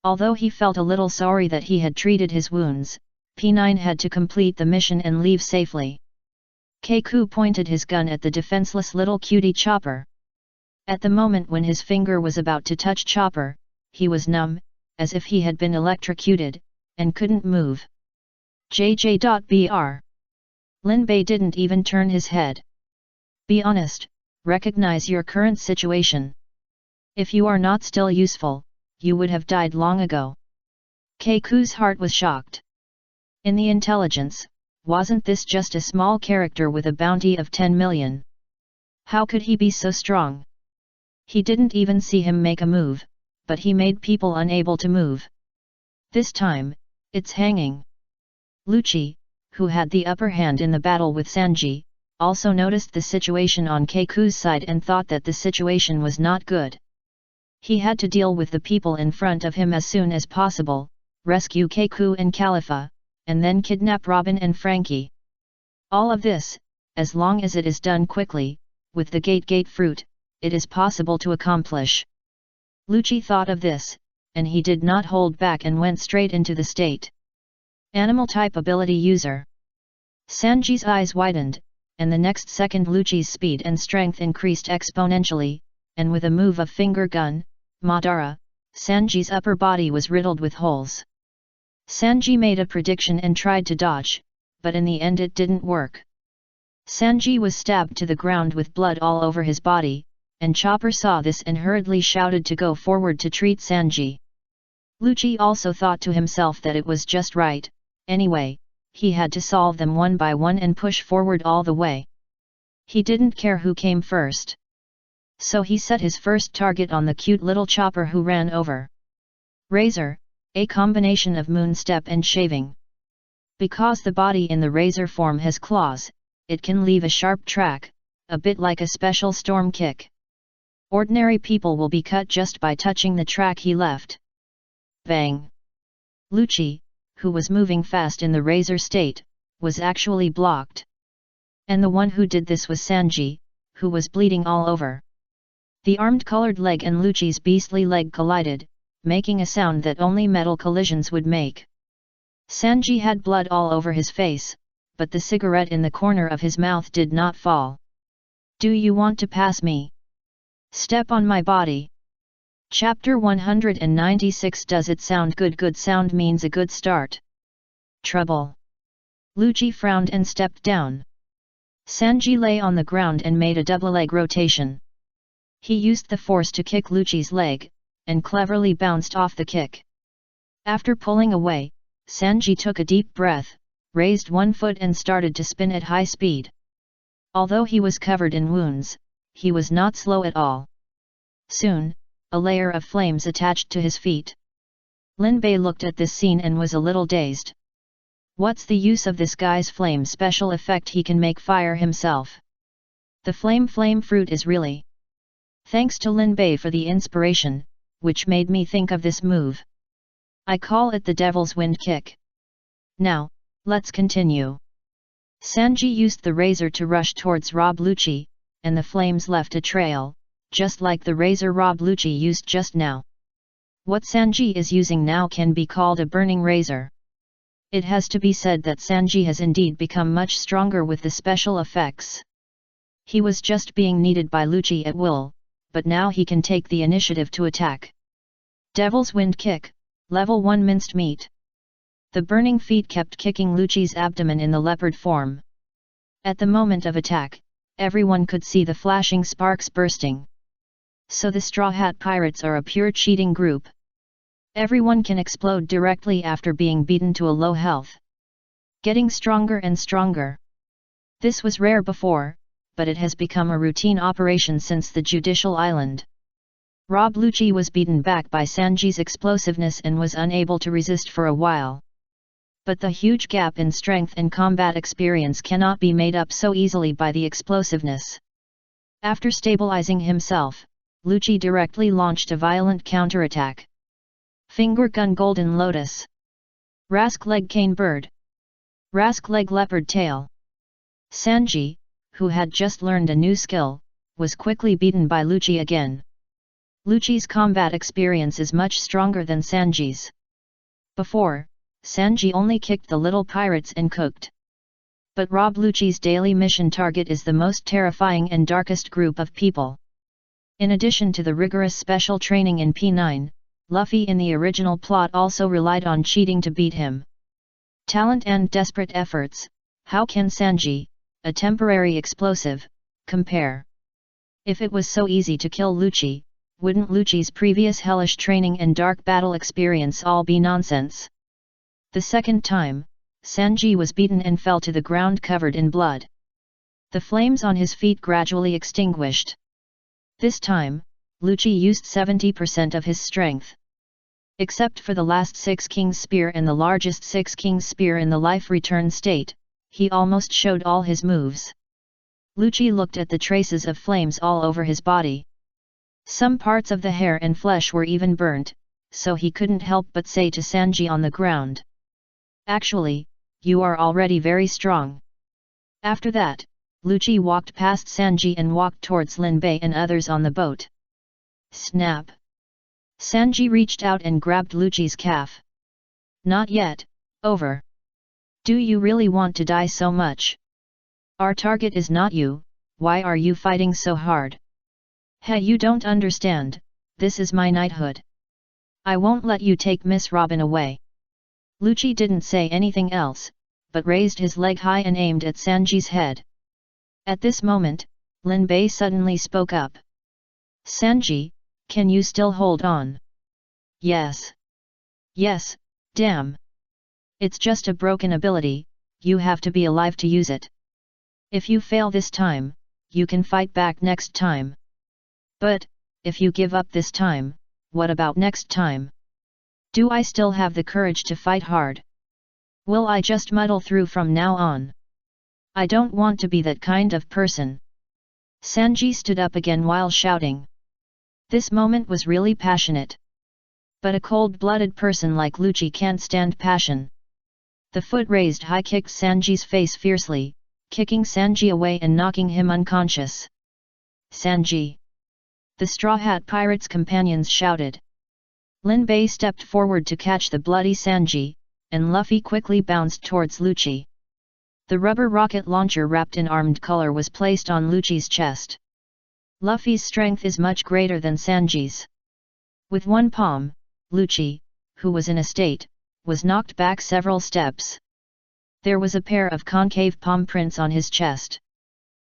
Although he felt a little sorry that he had treated his wounds, P9 had to complete the mission and leave safely. Keiko pointed his gun at the defenseless little cutie Chopper. At the moment when his finger was about to touch Chopper, he was numb, as if he had been electrocuted, and couldn't move. JJ.BR. Lin Bei didn't even turn his head. Be honest, recognize your current situation. If you are not still useful, you would have died long ago. Keiko's heart was shocked. In the intelligence, wasn't this just a small character with a bounty of 10 million? How could he be so strong? He didn't even see him make a move, but he made people unable to move. This time, it's hanging. Lucci, who had the upper hand in the battle with Sanji, also noticed the situation on Keiko's side and thought that the situation was not good. He had to deal with the people in front of him as soon as possible, rescue Keiko and Khalifa, and then kidnap Robin and Frankie. All of this, as long as it is done quickly, with the gate fruit, it is possible to accomplish. Lucci thought of this, and he did not hold back and went straight into the state. Animal type ability user. Sanji's eyes widened, and the next second Lucci's speed and strength increased exponentially, and with a move of finger gun, Madara, Sanji's upper body was riddled with holes. Sanji made a prediction and tried to dodge, but in the end it didn't work. Sanji was stabbed to the ground with blood all over his body, and Chopper saw this and hurriedly shouted to go forward to treat Sanji. Lucci also thought to himself that it was just right, anyway, he had to solve them one by one and push forward all the way. He didn't care who came first. So he set his first target on the cute little Chopper who ran over. Razor, a combination of moon step and shaving. Because the body in the razor form has claws, it can leave a sharp track, a bit like a special storm kick. Ordinary people will be cut just by touching the track he left. Bang! Lucci, who was moving fast in the razor state, was actually blocked. And the one who did this was Sanji, who was bleeding all over. The armed colored leg and Lucci's beastly leg collided, making a sound that only metal collisions would make. Sanji had blood all over his face, but the cigarette in the corner of his mouth did not fall. Do you want to pass me? Step on my body. Chapter 196. Does it sound good? Good sound means a good start. Trouble. Lucci frowned and stepped down. Sanji lay on the ground and made a double leg rotation. He used the force to kick Lucci's leg, and cleverly bounced off the kick. After pulling away, Sanji took a deep breath, raised one foot and started to spin at high speed. Although he was covered in wounds, he was not slow at all. Soon, a layer of flames attached to his feet. Lin Bei looked at this scene and was a little dazed. What's the use of this guy's flame special effect? He can make fire himself. The flame fruit is really. Thanks to Lin Bei for the inspiration, which made me think of this move. I call it the Devil's Wind Kick. Now, let's continue. Sanji used the razor to rush towards Rob Lucci, and the flames left a trail, just like the razor Rob Lucci used just now. What Sanji is using now can be called a burning razor. It has to be said that Sanji has indeed become much stronger with the special effects. He was just being needed by Lucci at will, but now he can take the initiative to attack. Devil's Wind Kick, Level 1 Minced Meat. The burning feet kept kicking Lucci's abdomen in the leopard form. At the moment of attack, everyone could see the flashing sparks bursting. So the Straw Hat Pirates are a pure cheating group. Everyone can explode directly after being beaten to a low health. Getting stronger and stronger. This was rare before, but it has become a routine operation since the Judicial Island. Rob Lucci was beaten back by Sanji's explosiveness and was unable to resist for a while. But the huge gap in strength and combat experience cannot be made up so easily by the explosiveness. After stabilizing himself, Lucci directly launched a violent counterattack. Finger gun golden lotus. Rask leg cane bird. Rask leg leopard tail. Sanji, who had just learned a new skill, was quickly beaten by Lucci again. Lucci's combat experience is much stronger than Sanji's. Before, Sanji only kicked the little pirates and cooked. But Rob Lucci's daily mission target is the most terrifying and darkest group of people. In addition to the rigorous special training in P9, Luffy in the original plot also relied on cheating to beat him. Talent and desperate efforts, how can Sanji, a temporary explosive, compare? If it was so easy to kill Lucci, wouldn't Lucci's previous hellish training and dark battle experience all be nonsense? The second time, Sanji was beaten and fell to the ground covered in blood. The flames on his feet gradually extinguished. This time, Lucci used 70% of his strength. Except for the last 6 King's Spear and the largest 6 King's Spear in the life return state, he almost showed all his moves. Lucci looked at the traces of flames all over his body. Some parts of the hair and flesh were even burnt, so he couldn't help but say to Sanji on the ground, "Actually, you are already very strong." After that, Lucci walked past Sanji and walked towards Linbei and others on the boat. Snap! Sanji reached out and grabbed Lucci's calf. "Not yet, over. Do you really want to die so much? Our target is not you, why are you fighting so hard? Hey, you don't understand, this is my knighthood. I won't let you take Miss Robin away." Lucci didn't say anything else, but raised his leg high and aimed at Sanji's head. At this moment, Linbei suddenly spoke up. "Sanji, can you still hold on?" "Yes. Yes, damn. It's just a broken ability, you have to be alive to use it. If you fail this time, you can fight back next time. But, if you give up this time, what about next time? Do I still have the courage to fight hard? Will I just muddle through from now on? I don't want to be that kind of person." Sanji stood up again while shouting. This moment was really passionate. But a cold-blooded person like Lucci can't stand passion. The foot raised high kicked Sanji's face fiercely, kicking Sanji away and knocking him unconscious. "Sanji!" The Straw Hat Pirate's companions shouted. Linbei stepped forward to catch the bloody Sanji, and Luffy quickly bounced towards Lucci. The rubber rocket launcher wrapped in armed color was placed on Lucci's chest. Luffy's strength is much greater than Sanji's. With one palm, Lucci, who was in a state, was knocked back several steps. There was a pair of concave palm prints on his chest.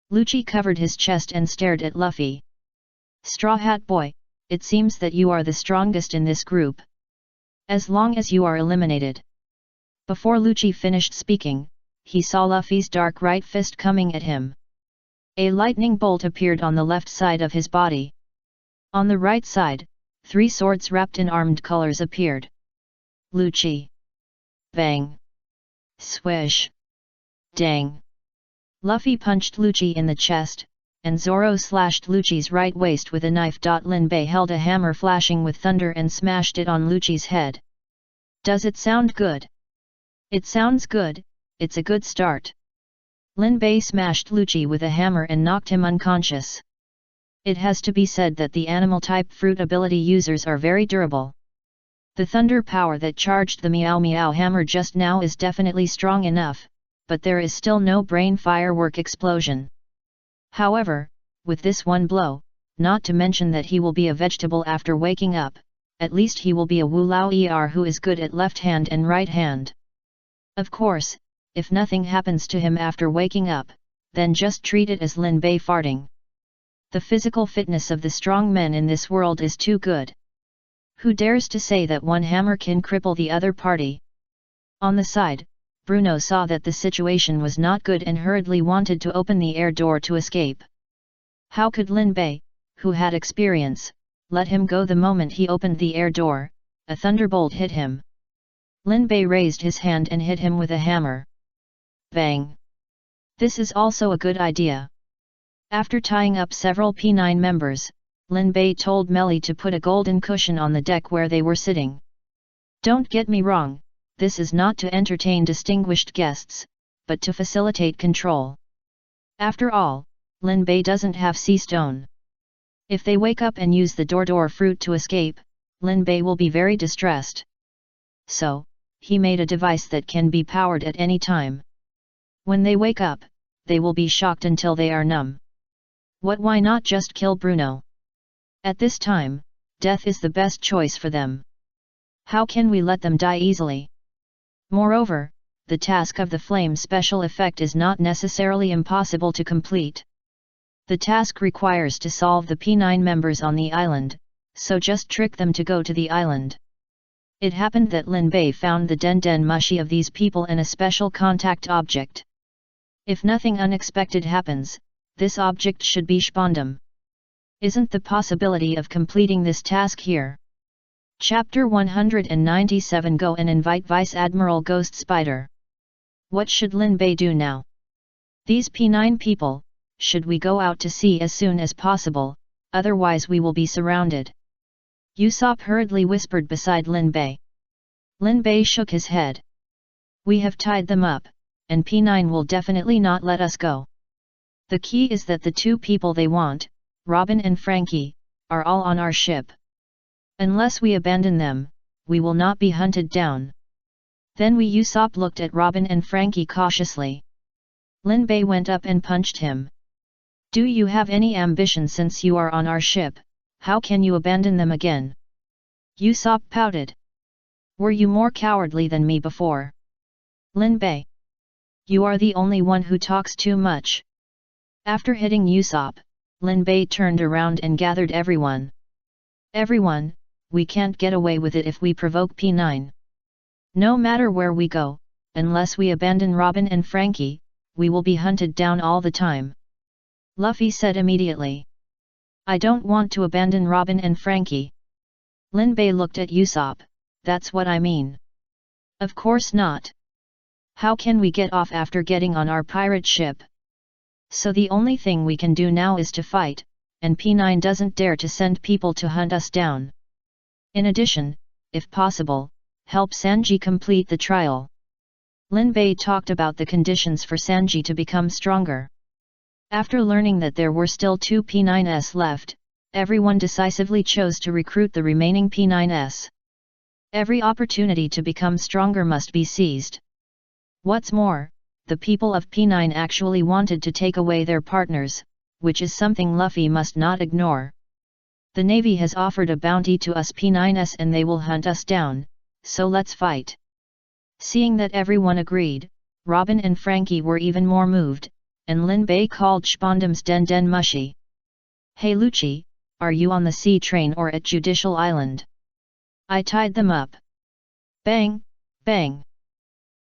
Lucci covered his chest and stared at Luffy. "Straw Hat Boy, it seems that you are the strongest in this group. As long as you are eliminated." Before Lucci finished speaking, he saw Luffy's dark right fist coming at him. A lightning bolt appeared on the left side of his body. On the right side, 3 swords wrapped in armed colors appeared. Lucci. Bang. Swish. Dang. Luffy punched Lucci in the chest, and Zoro slashed Lucci's right waist with a knife. Linbei held a hammer flashing with thunder and smashed it on Lucci's head. "Does it sound good?" "It sounds good, it's a good start." Linbei smashed Lucci with a hammer and knocked him unconscious. It has to be said that the animal-type fruit ability users are very durable. The thunder power that charged the Meow Meow hammer just now is definitely strong enough, but there is still no brain firework explosion. However, with this one blow, not to mention that he will be a vegetable after waking up, at least he will be a Wu Lao Er who is good at left hand and right hand. Of course, if nothing happens to him after waking up, then just treat it as Linbei farting. The physical fitness of the strong men in this world is too good. Who dares to say that one hammer can cripple the other party? On the side, Bruno saw that the situation was not good and hurriedly wanted to open the air door to escape. How could Linbei, who had experience, let him go? The moment he opened the air door, a thunderbolt hit him. Lin Bei raised his hand and hit him with a hammer. Bang! This is also a good idea. After tying up several P9 members, Lin Bei told Melly to put a golden cushion on the deck where they were sitting. Don't get me wrong, this is not to entertain distinguished guests, but to facilitate control. After all, Lin Bei doesn't have sea stone. If they wake up and use the door fruit to escape, Lin Bei will be very distressed. So, he made a device that can be powered at any time. When they wake up, they will be shocked until they are numb. Why not just kill Bruno? At this time, death is the best choice for them. How can we let them die easily? Moreover, the task of the flame special effect is not necessarily impossible to complete. The task requires to solve the P9 members on the island, so just trick them to go to the island. It happened that Lin Bei found the Den Mushi of these people and a special contact object. If nothing unexpected happens, this object should be Spondum. Isn't the possibility of completing this task here? Chapter 197 Go and invite Vice Admiral Ghost Spider. What should Lin Bei do now? These P9 people, should we go out to sea as soon as possible, otherwise we will be surrounded? Usopp hurriedly whispered beside Lin Bei. Lin Bei shook his head. We have tied them up, and P9 will definitely not let us go. The key is that the two people they want, Robin and Frankie, are all on our ship. Unless we abandon them, we will not be hunted down. Then Usopp looked at Robin and Frankie cautiously. Lin Bei went up and punched him. Do you have any ambition since you are on our ship? How can you abandon them again? Usopp pouted. Were you more cowardly than me before? Lin Bei. You are the only one who talks too much. After hitting Usopp, Lin Bei turned around and gathered everyone. Everyone, we can't get away with it if we provoke P9. No matter where we go, unless we abandon Robin and Frankie, we will be hunted down all the time. Luffy said immediately. I don't want to abandon Robin and Frankie. Lin Bei looked at Usopp, that's what I mean. Of course not. How can we get off after getting on our pirate ship? So the only thing we can do now is to fight, and P9 doesn't dare to send people to hunt us down. In addition, if possible, help Sanji complete the trial. Lin Bei talked about the conditions for Sanji to become stronger. After learning that there were still 2 P9s left, everyone decisively chose to recruit the remaining P9s. Every opportunity to become stronger must be seized. What's more, the people of P9 actually wanted to take away their partners, which is something Luffy must not ignore. The Navy has offered a bounty to us P9s and they will hunt us down, so let's fight. Seeing that everyone agreed, Robin and Frankie were even more moved, and Lin Bei called Spondum's Den Mushi. Hey Lucci, are you on the sea train or at Judicial Island? I tied them up. Bang, bang.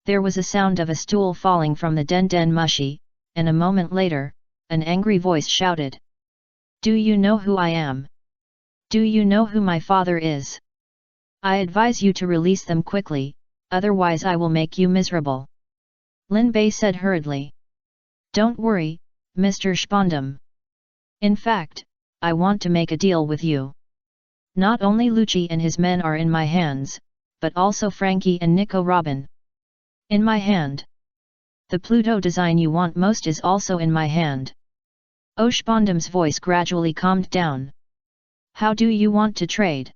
There was a sound of a stool falling from the Den Mushi, and a moment later, an angry voice shouted. Do you know who I am? Do you know who my father is? I advise you to release them quickly, otherwise I will make you miserable. Lin Bei said hurriedly. Don't worry, Mr. Spondum. In fact, I want to make a deal with you. Not only Lucci and his men are in my hands, but also Frankie and Nico Robin. In my hand. The Pluto design you want most is also in my hand. Oh, Spondum's voice gradually calmed down. How do you want to trade?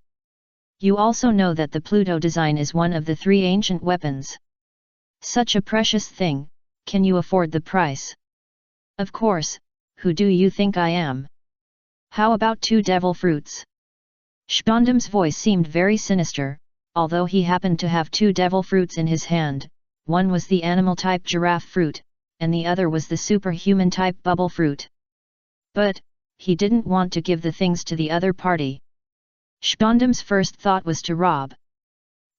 You also know that the Pluto design is one of the 3 ancient weapons. Such a precious thing, can you afford the price? Of course, who do you think I am? How about 2 devil fruits? Spondum's voice seemed very sinister, although he happened to have 2 devil fruits in his hand. One was the animal-type giraffe fruit, and the other was the superhuman-type bubble fruit. But, he didn't want to give the things to the other party. Spondum's first thought was to rob.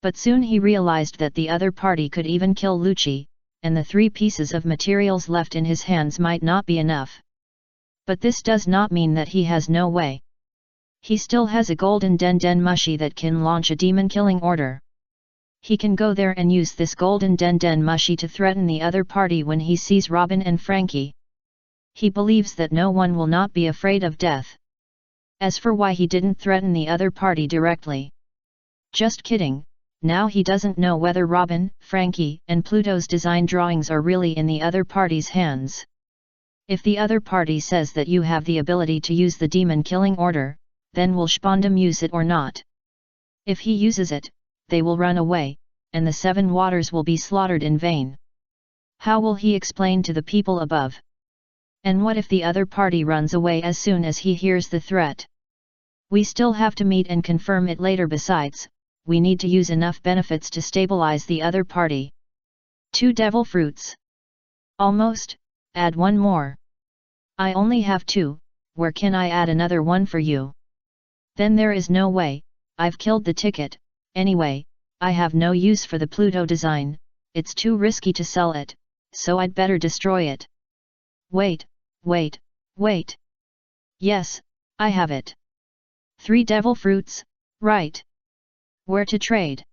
But soon he realized that the other party could even kill Lucci, and the 3 pieces of materials left in his hands might not be enough. But this does not mean that he has no way. He still has a golden Den Mushi that can launch a demon-killing order. He can go there and use this golden den mushi to threaten the other party when he sees Robin and Frankie. He believes that no one will not be afraid of death. As for why he didn't threaten the other party directly. Just kidding, now he doesn't know whether Robin, Frankie, and Pluto's design drawings are really in the other party's hands. If the other party says that you have the ability to use the demon killing order, then will Spondum use it or not? If he uses it, they will run away, and the 7 waters will be slaughtered in vain. How will he explain to the people above? And what if the other party runs away as soon as he hears the threat? We still have to meet and confirm it later. Besides, we need to use enough benefits to stabilize the other party. 2 devil fruits. Almost, add 1 more. I only have 2, where can I add another 1 for you? Then there is no way, I've killed the ticket, anyway, I have no use for the Pluto design, it's too risky to sell it, so I'd better destroy it. Wait. Yes, I have it. 3 devil fruits, right. Where to trade?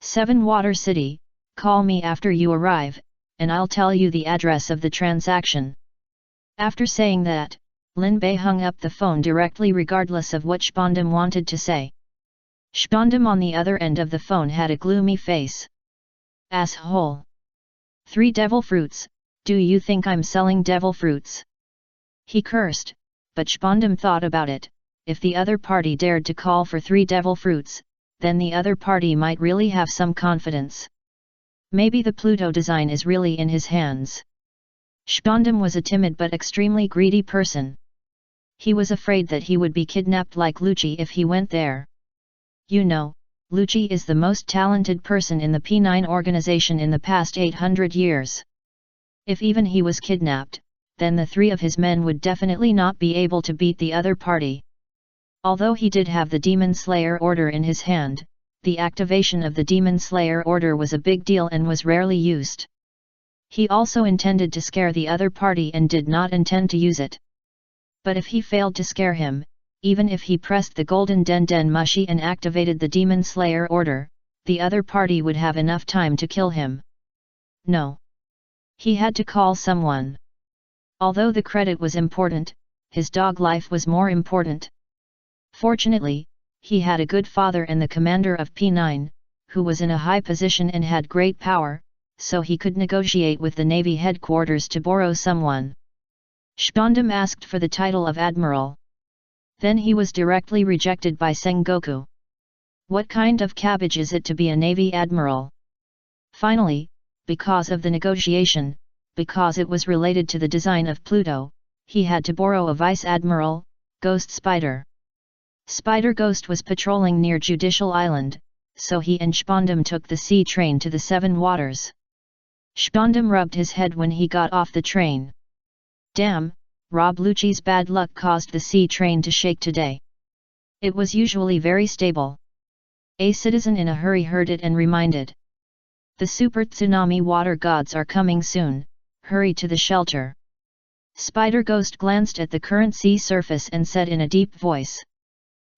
7 Water City, call me after you arrive, and I'll tell you the address of the transaction. After saying that, Lin Bei hung up the phone directly regardless of what Spondum wanted to say. Spondum on the other end of the phone had a gloomy face. Asshole. 3 devil fruits, do you think I'm selling devil fruits? He cursed, but Spondum thought about it, if the other party dared to call for 3 devil fruits, then the other party might really have some confidence. Maybe the Pluto design is really in his hands. Spondum was a timid but extremely greedy person. He was afraid that he would be kidnapped like Lucci if he went there. You know, Lucci is the most talented person in the P9 organization in the past 800 years. If even he was kidnapped, then the 3 of his men would definitely not be able to beat the other party. Although he did have the Demon Slayer order in his hand, the activation of the Demon Slayer order was a big deal and was rarely used. He also intended to scare the other party and did not intend to use it. But if he failed to scare him, even if he pressed the golden den mushi and activated the Demon Slayer order, the other party would have enough time to kill him. No. He had to call someone. Although the credit was important, his dog life was more important. Fortunately, he had a good father and the commander of P9, who was in a high position and had great power, so he could negotiate with the Navy headquarters to borrow someone. Spondum asked for the title of Admiral. Then he was directly rejected by Sengoku. What kind of cabbage is it to be a Navy Admiral? Finally, because of the negotiation, because it was related to the design of Pluto, he had to borrow a Vice Admiral, Ghost Spider. Spider Ghost was patrolling near Judicial Island, so he and Spondum took the sea train to the 7 Waters. Spondum rubbed his head when he got off the train. Damn, Rob Lucci's bad luck caused the sea train to shake today. It was usually very stable. A citizen in a hurry heard it and reminded. The super tsunami water gods are coming soon, hurry to the shelter. Spider Ghost glanced at the current sea surface and said in a deep voice.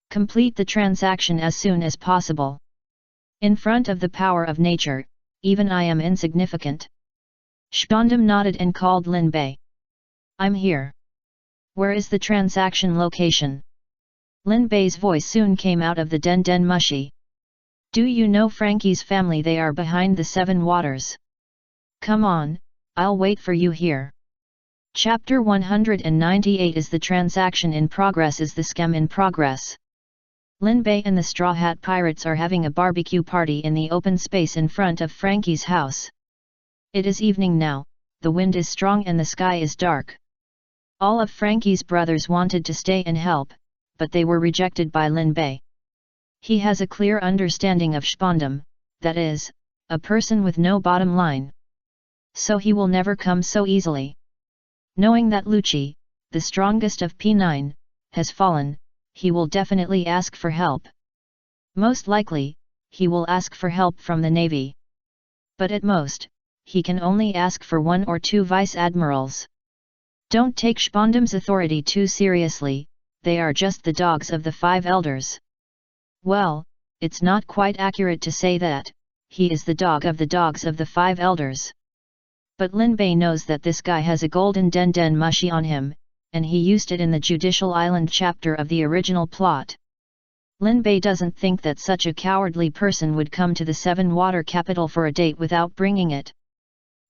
Complete the transaction as soon as possible. In front of the power of nature, even I am insignificant. Spondum nodded and called Lin Bei. I'm here. Where is the transaction location? Lin Bei's voice soon came out of the den mushi. Do you know Frankie's family? They are behind the 7 Waters. Come on, I'll wait for you here. Chapter 198 Is the transaction in progress? Is the scam in progress? Lin Bei and the Straw Hat Pirates are having a barbecue party in the open space in front of Frankie's house. It is evening now, the wind is strong and the sky is dark. All of Frankie's brothers wanted to stay and help, but they were rejected by Lin Bei. He has a clear understanding of Spondum, that is, a person with no bottom line. So he will never come so easily. Knowing that Lucci, the strongest of P9, has fallen, he will definitely ask for help. Most likely, he will ask for help from the Navy. But at most, he can only ask for 1 or 2 vice admirals. Don't take Spondum's authority too seriously, they are just the dogs of the 5 elders. Well, it's not quite accurate to say that, he is the dog of the dogs of the 5 elders. But Lin Bei knows that this guy has a golden den den mushi on him, and he used it in the Judicial Island chapter of the original plot. Lin Bei doesn't think that such a cowardly person would come to the 7 water capital for a date without bringing it.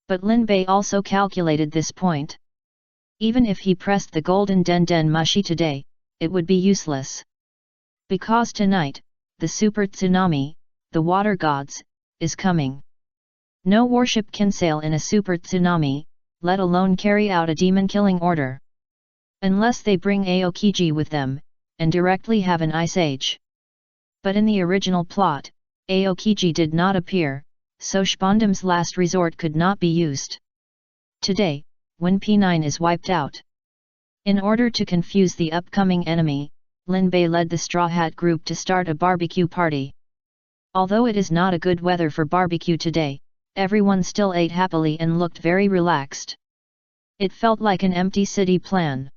But Lin Bei also calculated this point. Even if he pressed the golden den den mushi today, it would be useless. Because tonight, the super tsunami, the water gods, is coming. No warship can sail in a super tsunami, let alone carry out a demon-killing order. Unless they bring Aokiji with them, and directly have an ice age. But in the original plot, Aokiji did not appear, so Spondam's last resort could not be used. Today, when P9 is wiped out. In order to confuse the upcoming enemy, Lin Bei led the Straw Hat group to start a barbecue party. Although it is not a good weather for barbecue today, everyone still ate happily and looked very relaxed. It felt like an empty city plan.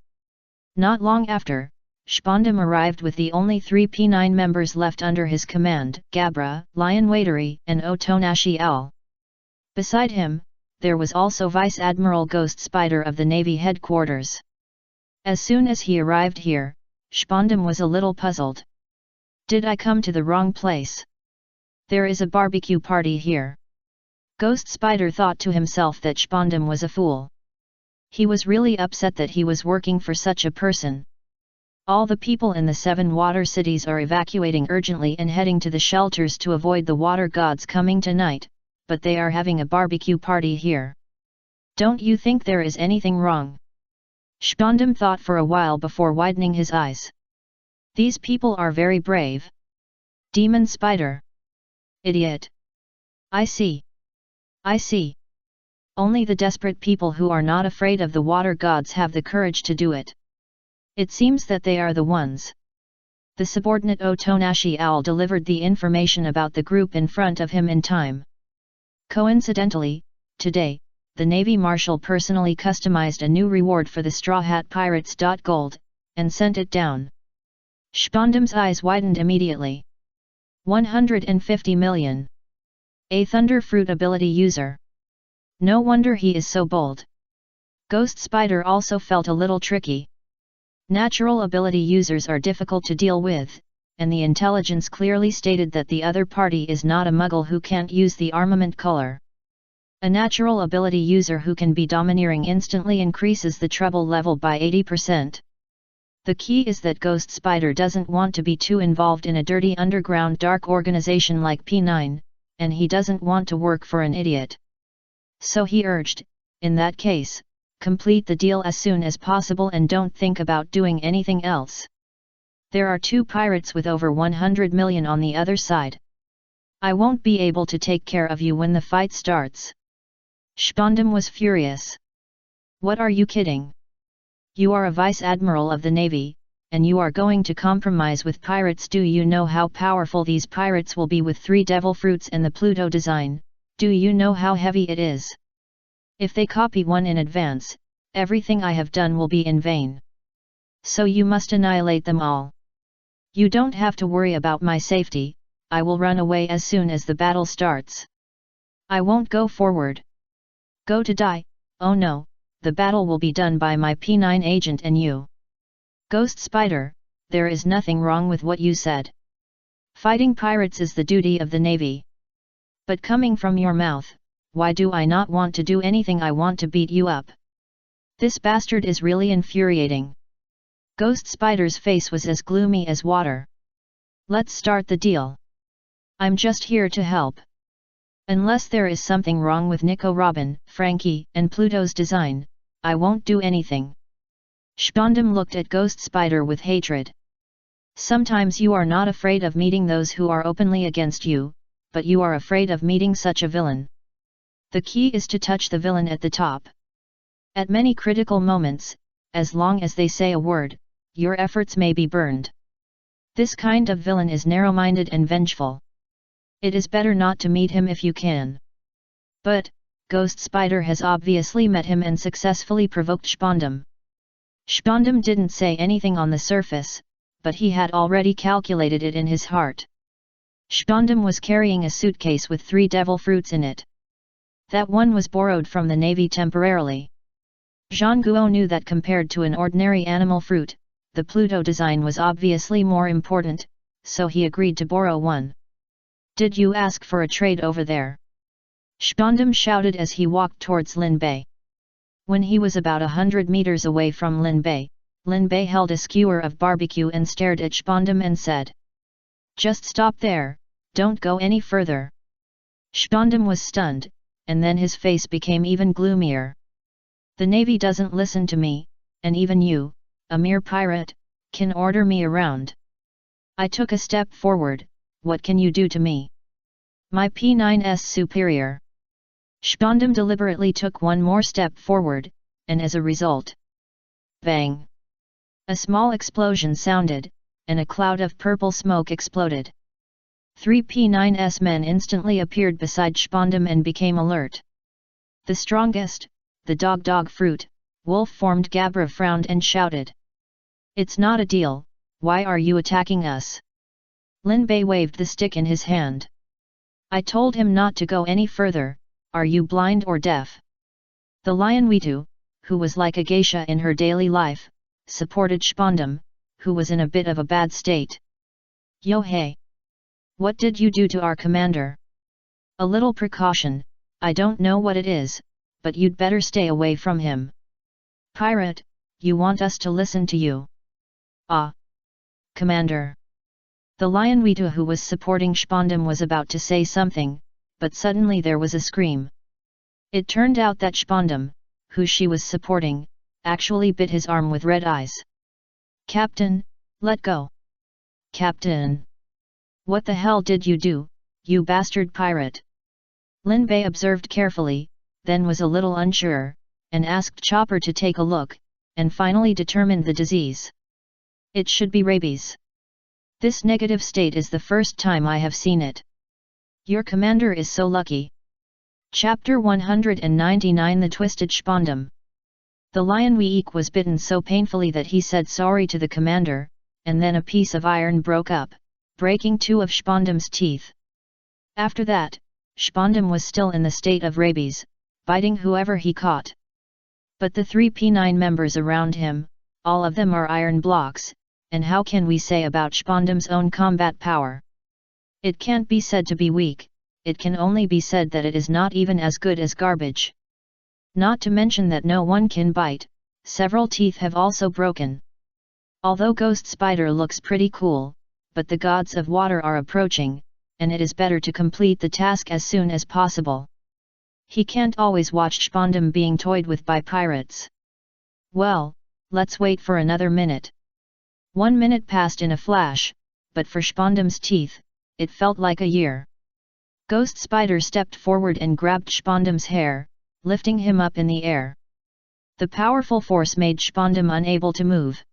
Not long after, Spondam arrived with the only 3 P9 members left under his command, Gabra, Lion Waitery and Otonashi Owl. Beside him, there was also Vice Admiral Ghost Spider of the Navy headquarters. As soon as he arrived here, Spondam was a little puzzled. Did I come to the wrong place? There is a barbecue party here. Ghost Spider thought to himself that Spondam was a fool. He was really upset that he was working for such a person. All the people in the 7 water cities are evacuating urgently and heading to the shelters to avoid the water gods coming tonight, but they are having a barbecue party here. Don't you think there is anything wrong? Spondam thought for a while before widening his eyes. These people are very brave. Demon Spider. Idiot. I see. I see. Only the desperate people who are not afraid of the water gods have the courage to do it. It seems that they are the ones. The subordinate Otonashi Owl delivered the information about the group in front of him in time. Coincidentally, today, the Navy Marshal personally customized a new reward for the Straw Hat Pirates. Gold, and sent it down. Spondam's eyes widened immediately. 150 million. A Thunder Fruit ability user. No wonder he is so bold. Ghost Spider also felt a little tricky. Natural ability users are difficult to deal with, and the intelligence clearly stated that the other party is not a muggle who can't use the armament color. A natural ability user who can be domineering instantly increases the trouble level by 80%. The key is that Ghost Spider doesn't want to be too involved in a dirty underground dark organization like P9, and he doesn't want to work for an idiot. So he urged, in that case, complete the deal as soon as possible and don't think about doing anything else. There are 2 pirates with over 100 million on the other side. I won't be able to take care of you when the fight starts. Spondam was furious. What are you kidding? You are a Vice Admiral of the Navy, and you are going to compromise with pirates. Do you know how powerful these pirates will be with 3 devil fruits and the Pluto design? Do you know how heavy it is? If they copy one in advance, everything I have done will be in vain. So you must annihilate them all. You don't have to worry about my safety, I will run away as soon as the battle starts. I won't go forward. Go to die, oh no, the battle will be done by my P9 agent and you. Ghost Spider, there is nothing wrong with what you said. Fighting pirates is the duty of the Navy. But coming from your mouth, why do I not want to do anything? I want to beat you up. This bastard is really infuriating. Ghost Spider's face was as gloomy as water. Let's start the deal. I'm just here to help. Unless there is something wrong with Nico Robin, Frankie, and Pluto's design, I won't do anything. Spondam looked at Ghost Spider with hatred. Sometimes you are not afraid of meeting those who are openly against you, but you are afraid of meeting such a villain. The key is to touch the villain at the top. At many critical moments, as long as they say a word, your efforts may be burned. This kind of villain is narrow-minded and vengeful. It is better not to meet him if you can. But, Ghost Spider has obviously met him and successfully provoked Spondam. Spondam didn't say anything on the surface, but he had already calculated it in his heart. Spondam was carrying a suitcase with 3 devil fruits in it. That one was borrowed from the navy temporarily. Zhang Guo knew that compared to an ordinary animal fruit, the Pluto design was obviously more important, so he agreed to borrow one. Did you ask for a trade over there? Spondam shouted as he walked towards Lin Bei. When he was about 100 meters away from Lin Bei held a skewer of barbecue and stared at Spondam and said, "Just stop there, don't go any further." Spondam was stunned, and then his face became even gloomier. The navy doesn't listen to me, and even you, a mere pirate, can order me around. I took a step forward, what can you do to me? My P9's superior. Spondam deliberately took one more step forward, and as a result, bang! A small explosion sounded, and a cloud of purple smoke exploded. 3 P9's men instantly appeared beside Spondam and became alert. The strongest, the dog fruit, wolf-formed Gabra frowned and shouted. "It's not a deal, why are you attacking us?" Lin Bei waved the stick in his hand. "I told him not to go any further, are you blind or deaf?" The lion Weitu, who was like a geisha in her daily life, supported Spondam, who was in a bit of a bad state. "Yo hey! What did you do to our commander?" "A little precaution, I don't know what it is, but you'd better stay away from him." "Pirate, you want us to listen to you?" "Ah! Commander!" The lion Weitu who was supporting Spondam was about to say something, but suddenly there was a scream. It turned out that Spondam, who she was supporting, actually bit his arm with red eyes. "Captain, let go!" "Captain! What the hell did you do, you bastard pirate?" Lin Bei observed carefully, then was a little unsure, and asked Chopper to take a look, and finally determined the disease. "It should be rabies. This negative state is the first time I have seen it. Your commander is so lucky." Chapter 199 The Twisted Spondam. The lion Week was bitten so painfully that he said sorry to the commander, and then a piece of iron broke up, breaking 2 of Spondam's teeth. After that, Spondam was still in the state of rabies, biting whoever he caught. But the 3 P9 members around him, all of them are iron blocks, and how can we say about Spondam's own combat power? It can't be said to be weak, it can only be said that it is not even as good as garbage. Not to mention that no one can bite, several teeth have also broken. Although Ghost Spider looks pretty cool, but the gods of water are approaching, and it is better to complete the task as soon as possible. He can't always watch Spondam being toyed with by pirates. Well, let's wait for another minute. 1 minute passed in a flash, but for Spondam's teeth, it felt like a year. Ghost Spider stepped forward and grabbed Spondam's hair, lifting him up in the air. The powerful force made Spondam unable to move.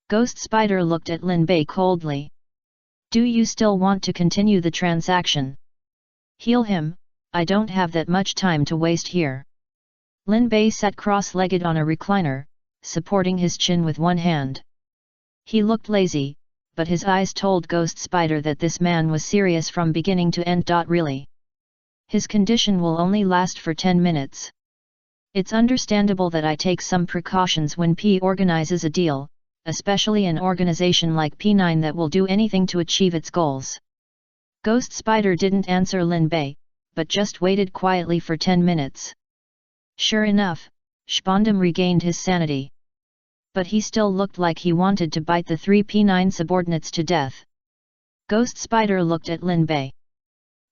Ghost Spider looked at Lin Bei coldly. "Do you still want to continue the transaction?" "Heal him, I don't have that much time to waste here." Lin Bei sat cross-legged on a recliner, supporting his chin with one hand. He looked lazy, but his eyes told Ghost Spider that this man was serious from beginning to end. Really. His condition will only last for 10 minutes. It's understandable that I take some precautions when P organizes a deal, especially an organization like P9 that will do anything to achieve its goals. Ghost Spider didn't answer Lin Bei, but just waited quietly for 10 minutes. Sure enough, Spondam regained his sanity. But he still looked like he wanted to bite the 3 P9 subordinates to death. Ghost Spider looked at Lin Bei.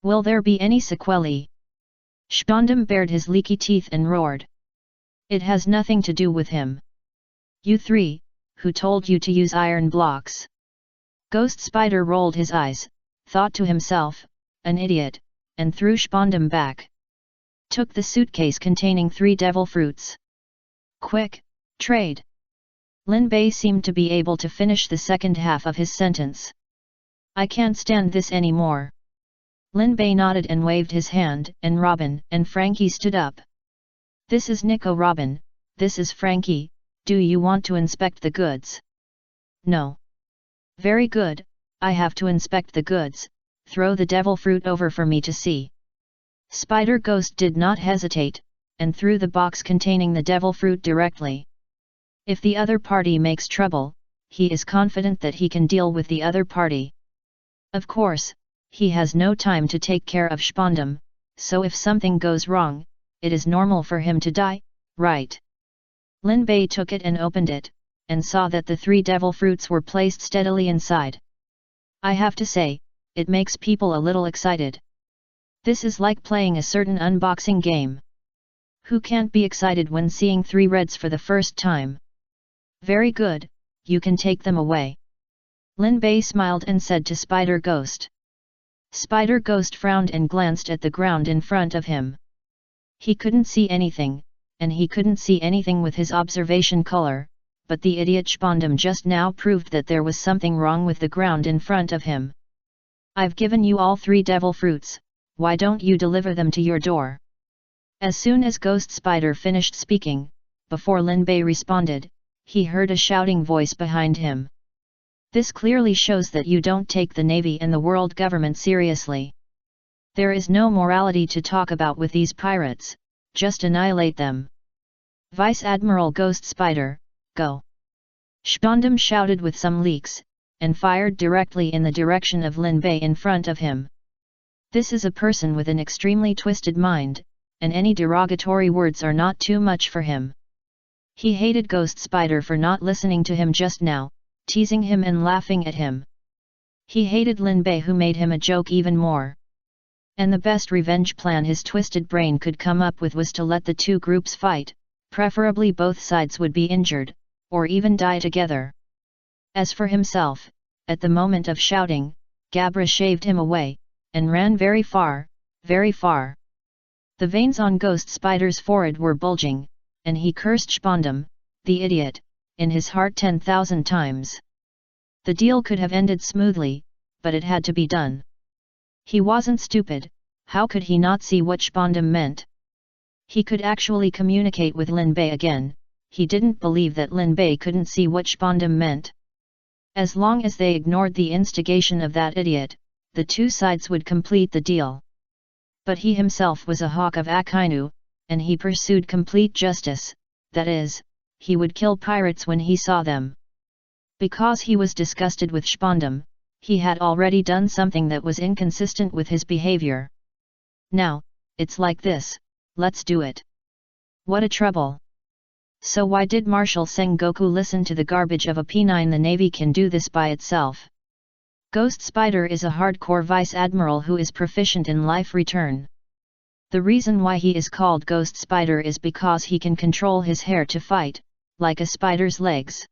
"Will there be any sequelae?" Spondam bared his leaky teeth and roared. "It has nothing to do with him. You 3, who told you to use iron blocks?" Ghost Spider rolled his eyes, thought to himself, "An idiot," and threw Spondam back. Took the suitcase containing 3 devil fruits. "Quick, trade!" Lin Bei seemed to be able to finish the second half of his sentence. "I can't stand this anymore." Lin Bei nodded and waved his hand, and Robin and Frankie stood up. "This is Nico Robin, this is Frankie, do you want to inspect the goods?" "No." "Very good, I have to inspect the goods, throw the devil fruit over for me to see. Spider Ghost did not hesitate, and threw the box containing the devil fruit directly. If the other party makes trouble, he is confident that he can deal with the other party. Of course, he has no time to take care of Spondum, so if something goes wrong, it is normal for him to die, right? Lin Bei took it and opened it, and saw that the 3 devil fruits were placed steadily inside. I have to say, it makes people a little excited. This is like playing a certain unboxing game. Who can't be excited when seeing 3 reds for the first time? Very good, you can take them away. Lin Bei smiled and said to Spider Ghost. Spider Ghost frowned and glanced at the ground in front of him. He couldn't see anything, and he couldn't see anything with his observation color, but the idiot Spondum just now proved that there was something wrong with the ground in front of him. I've given you all 3 devil fruits, why don't you deliver them to your door? As soon as Ghost Spider finished speaking, before Lin Bei responded, he heard a shouting voice behind him. This clearly shows that you don't take the Navy and the world government seriously. There is no morality to talk about with these pirates, just annihilate them. Vice Admiral Ghost Spider, go! Spondum shouted with some leaks, and fired directly in the direction of Lin Bei in front of him. This is a person with an extremely twisted mind, and any derogatory words are not too much for him. He hated Ghost Spider for not listening to him just now, teasing him and laughing at him. He hated Lin Bei who made him a joke even more. And the best revenge plan his twisted brain could come up with was to let the 2 groups fight, preferably both sides would be injured, or even die together. As for himself, at the moment of shouting, Gabra shaved him away, and ran very far, very far. The veins on Ghost Spider's forehead were bulging, and he cursed Spondum, the idiot, in his heart 10,000 times. The deal could have ended smoothly, but it had to be done. He wasn't stupid, how could he not see what Spondum meant? He could actually communicate with Lin Bei again, he didn't believe that Lin Bei couldn't see what Spondum meant. As long as they ignored the instigation of that idiot, the 2 sides would complete the deal. But he himself was a hawk of Akainu, and he pursued complete justice, that is, he would kill pirates when he saw them. Because he was disgusted with Spondum, he had already done something that was inconsistent with his behavior. Now, it's like this, let's do it. What a trouble! So why did Marshal Sengoku listen to the garbage of a P9? The Navy can do this by itself. Ghost Spider is a hardcore vice admiral who is proficient in life return. The reason why he is called Ghost Spider is because he can control his hair to fight, like a spider's legs.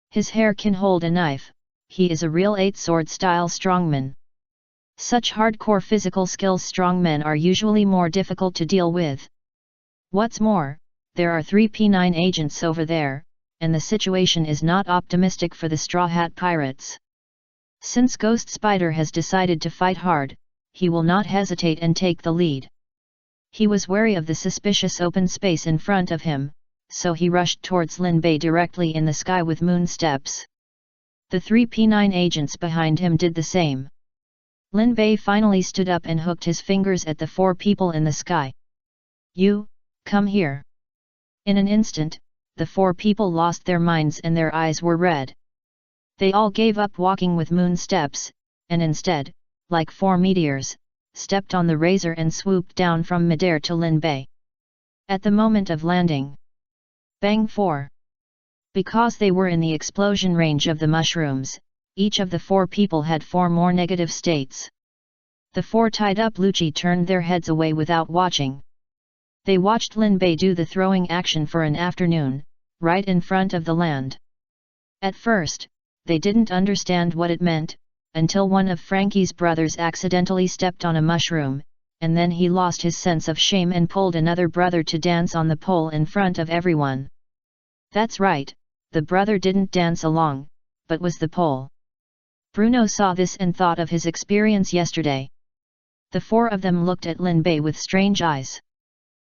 His hair can hold a knife, he is a real 8-sword style strongman. Such hardcore physical skills strongmen are usually more difficult to deal with. What's more, there are 3 P9 agents over there, and the situation is not optimistic for the Straw Hat Pirates. Since Ghost Spider has decided to fight hard, he will not hesitate and take the lead. He was wary of the suspicious open space in front of him, so he rushed towards Lin Bei directly in the sky with moon steps. The 3 P9 agents behind him did the same. Lin Bei finally stood up and hooked his fingers at the 4 people in the sky. You, come here. In an instant, the 4 people lost their minds and their eyes were red. They all gave up walking with moon steps, and instead, like 4 meteors, stepped on the razor and swooped down from midair to Lin Bei. At the moment of landing, bang 4. Because they were in the explosion range of the mushrooms, each of the 4 people had 4 more negative states. The 4 tied up Lucci turned their heads away without watching. They watched Lin Bei do the throwing action for an afternoon, right in front of the land. At first, they didn't understand what it meant, until one of Frankie's brothers accidentally stepped on a mushroom, and then he lost his sense of shame and pulled another brother to dance on the pole in front of everyone. That's right, the brother didn't dance along, but was the pole. Bruno saw this and thought of his experience yesterday. The 4 of them looked at Lin Bei with strange eyes.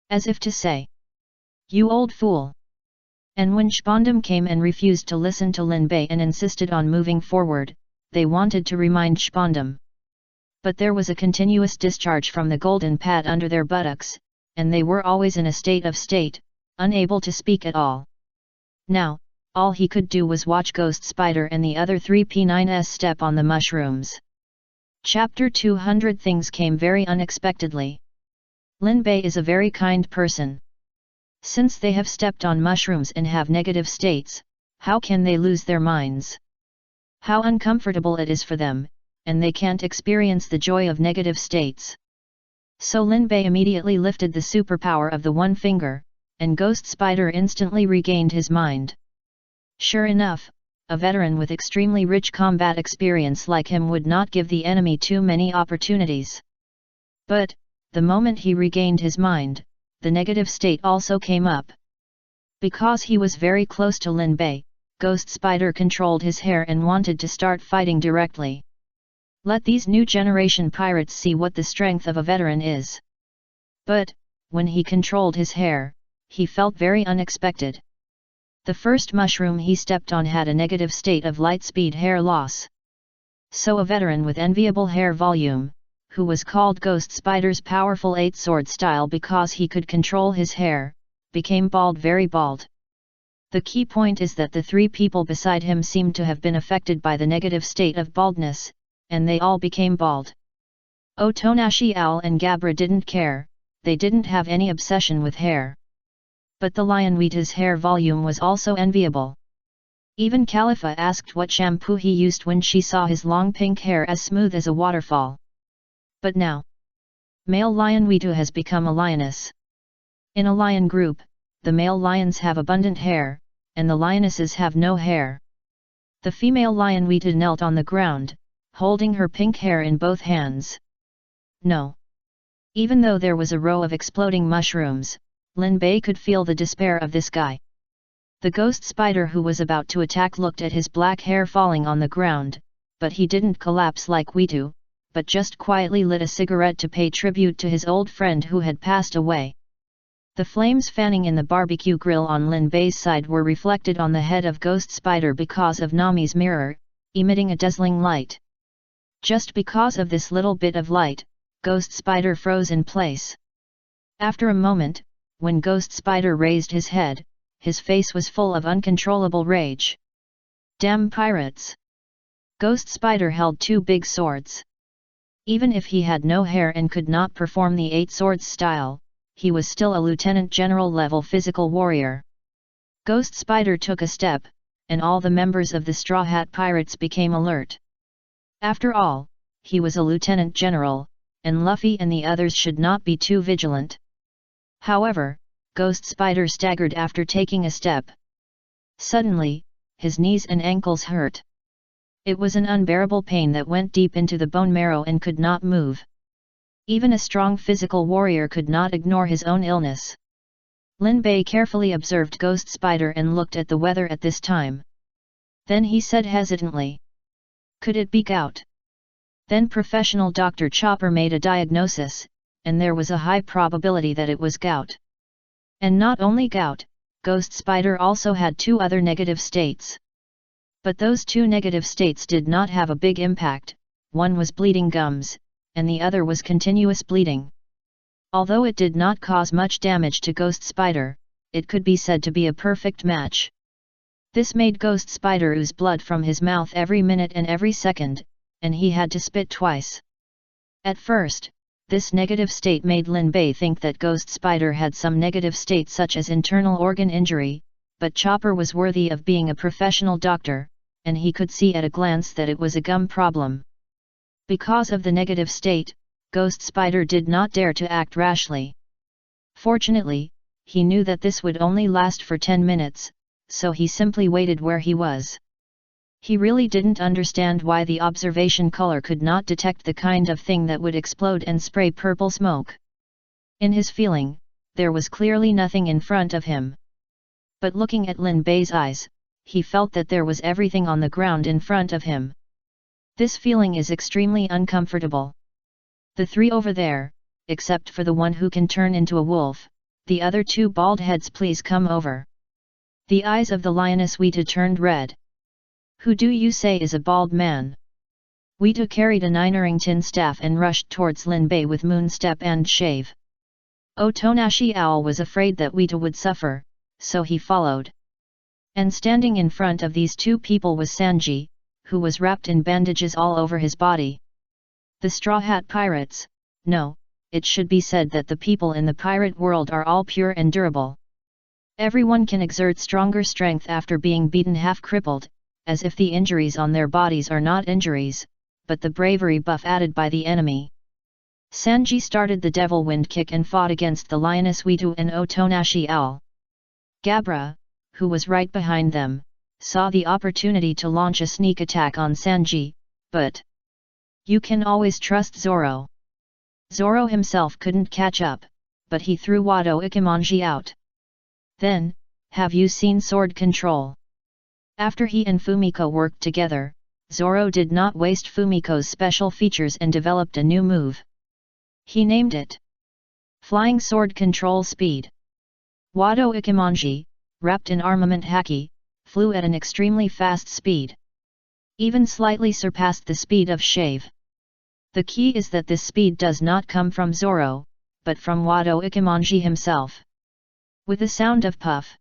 As if to say, "You old fool." And when Spondum came and refused to listen to Lin Bei and insisted on moving forward, they wanted to remind Spondum. But there was a continuous discharge from the golden pad under their buttocks, and they were always in a state, unable to speak at all. Now, all he could do was watch Ghost Spider and the other 3P9s step on the mushrooms. Chapter 200. Things came very unexpectedly. Lin Bei is a very kind person. Since they have stepped on mushrooms and have negative states, how can they lose their minds? How uncomfortable it is for them, and they can't experience the joy of negative states. So Lin Bei immediately lifted the superpower of the one finger, and Ghost Spider instantly regained his mind. Sure enough, a veteran with extremely rich combat experience like him would not give the enemy too many opportunities. But, the moment he regained his mind, the negative state also came up. Because he was very close to Lin Bei, Ghost Spider controlled his hair and wanted to start fighting directly. Let these new generation pirates see what the strength of a veteran is. But, when he controlled his hair, he felt very unexpected. The first mushroom he stepped on had a negative state of light speed hair loss. So a veteran with enviable hair volume, who was called Ghost Spider's powerful 8-sword style because he could control his hair, became bald, very bald. The key point is that the three people beside him seemed to have been affected by the negative state of baldness, and they all became bald. Otonashi Owl and Gabra didn't care, they didn't have any obsession with hair. But the Lion Wheata's hair volume was also enviable. Even Khalifa asked what shampoo he used when she saw his long pink hair as smooth as a waterfall. But now, male Lion Wheata has become a lioness. In a lion group, the male lions have abundant hair, and the lionesses have no hair. The female Lion Wheata knelt on the ground, holding her pink hair in both hands. No. Even though there was a row of exploding mushrooms, Lin Bei could feel the despair of this guy. The Ghost Spider who was about to attack looked at his black hair falling on the ground, but he didn't collapse like Wheatu, but just quietly lit a cigarette to pay tribute to his old friend who had passed away. The flames fanning in the barbecue grill on Lin Bei's side were reflected on the head of Ghost Spider because of Nami's mirror, emitting a dazzling light. Just because of this little bit of light, Ghost Spider froze in place. After a moment, when Ghost Spider raised his head, his face was full of uncontrollable rage. Damn pirates! Ghost Spider held two big swords. Even if he had no hair and could not perform the 8 swords style, he was still a lieutenant general level physical warrior. Ghost Spider took a step, and all the members of the Straw Hat Pirates became alert. After all, he was a lieutenant general, and Luffy and the others should not be too vigilant. However, Ghost Spider staggered after taking a step. Suddenly, his knees and ankles hurt. It was an unbearable pain that went deep into the bone marrow and could not move. Even a strong physical warrior could not ignore his own illness. Lin Bei carefully observed Ghost Spider and looked at the weather at this time. Then he said hesitantly, "Could it be gout?" Then professional Dr. Chopper made a diagnosis, and there was a high probability that it was gout. And not only gout, Ghost Spider also had 2 other negative states. But those 2 negative states did not have a big impact, one was bleeding gums, and the other was continuous bleeding. Although it did not cause much damage to Ghost Spider, it could be said to be a perfect match. This made Ghost Spider ooze blood from his mouth every minute and every second, and he had to spit twice. At first, this negative state made Lin Bei think that Ghost Spider had some negative state such as internal organ injury, but Chopper was worthy of being a professional doctor, and he could see at a glance that it was a gum problem. Because of the negative state, Ghost Spider did not dare to act rashly. Fortunately, he knew that this would only last for 10 minutes, so he simply waited where he was. He really didn't understand why the observation color could not detect the kind of thing that would explode and spray purple smoke. In his feeling, there was clearly nothing in front of him. But looking at Lin Bei's eyes, he felt that there was everything on the ground in front of him. This feeling is extremely uncomfortable. The 3 over there, except for the one who can turn into a wolf, the other 2 bald heads, please come over. The eyes of the lioness Wheata turned red. Who do you say is a bald man? Weetu carried a 9-ring tin staff and rushed towards Lin Bei with moon step and shave. Otonashi Owl was afraid that Weetu would suffer, so he followed. And standing in front of these two people was Sanji, who was wrapped in bandages all over his body. The Straw Hat Pirates, no, it should be said that the people in the pirate world are all pure and durable. Everyone can exert stronger strength after being beaten half crippled, as if the injuries on their bodies are not injuries, but the bravery buff added by the enemy. Sanji started the Devil Wind Kick and fought against the Lioness Weetu and Otonashi Owl. Gabra, who was right behind them, saw the opportunity to launch a sneak attack on Sanji, but you can always trust Zoro. Zoro himself couldn't catch up, but he threw Wado Ichimonji out. Then, have you seen sword control? After he and Fumiko worked together, Zoro did not waste Fumiko's special features and developed a new move. He named it Flying Sword Control Speed. Wado Ichimonji, wrapped in armament haki, flew at an extremely fast speed. Even slightly surpassed the speed of Shave. The key is that this speed does not come from Zoro, but from Wado Ichimonji himself. With the sound of puff,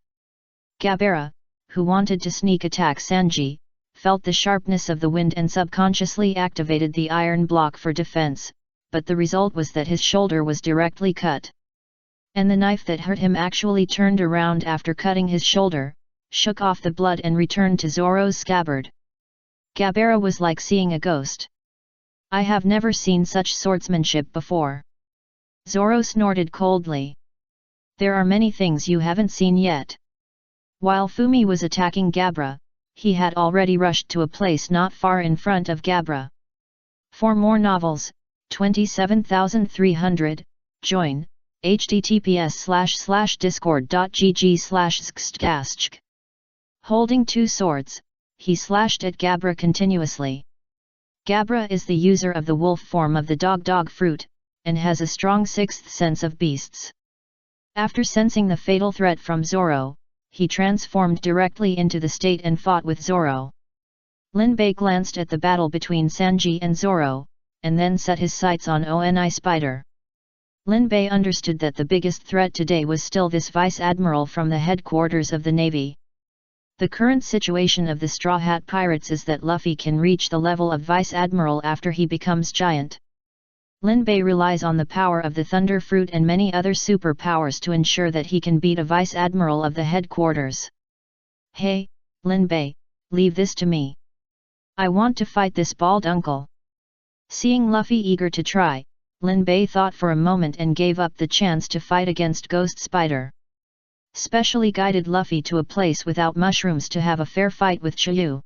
Gabara, who wanted to sneak attack Sanji, felt the sharpness of the wind and subconsciously activated the iron block for defense, but the result was that his shoulder was directly cut. And the knife that hurt him actually turned around after cutting his shoulder, shook off the blood and returned to Zoro's scabbard. Gabara was like seeing a ghost. I have never seen such swordsmanship before. Zoro snorted coldly. There are many things you haven't seen yet. While Fumi was attacking Gabara, he had already rushed to a place not far in front of Gabara. For more novels, 27300, join, https://discord.gg/xxcastch. Holding two swords, he slashed at Gabara continuously. Gabara is the user of the wolf form of the dog fruit, and has a strong sixth sense of beasts. After sensing the fatal threat from Zoro, he transformed directly into the state and fought with Zoro. Lin Bei glanced at the battle between Sanji and Zoro, and then set his sights on Oni Spider. Lin Bei understood that the biggest threat today was still this Vice Admiral from the headquarters of the Navy. The current situation of the Straw Hat Pirates is that Luffy can reach the level of Vice Admiral after he becomes giant. Lin Bei relies on the power of the Thunder Fruit and many other superpowers to ensure that he can beat a Vice Admiral of the headquarters. Hey, Lin Bei, leave this to me. I want to fight this bald uncle. Seeing Luffy eager to try, Lin Bei thought for a moment and gave up the chance to fight against Ghost Spider. Specially guided Luffy to a place without mushrooms to have a fair fight with Chiyu.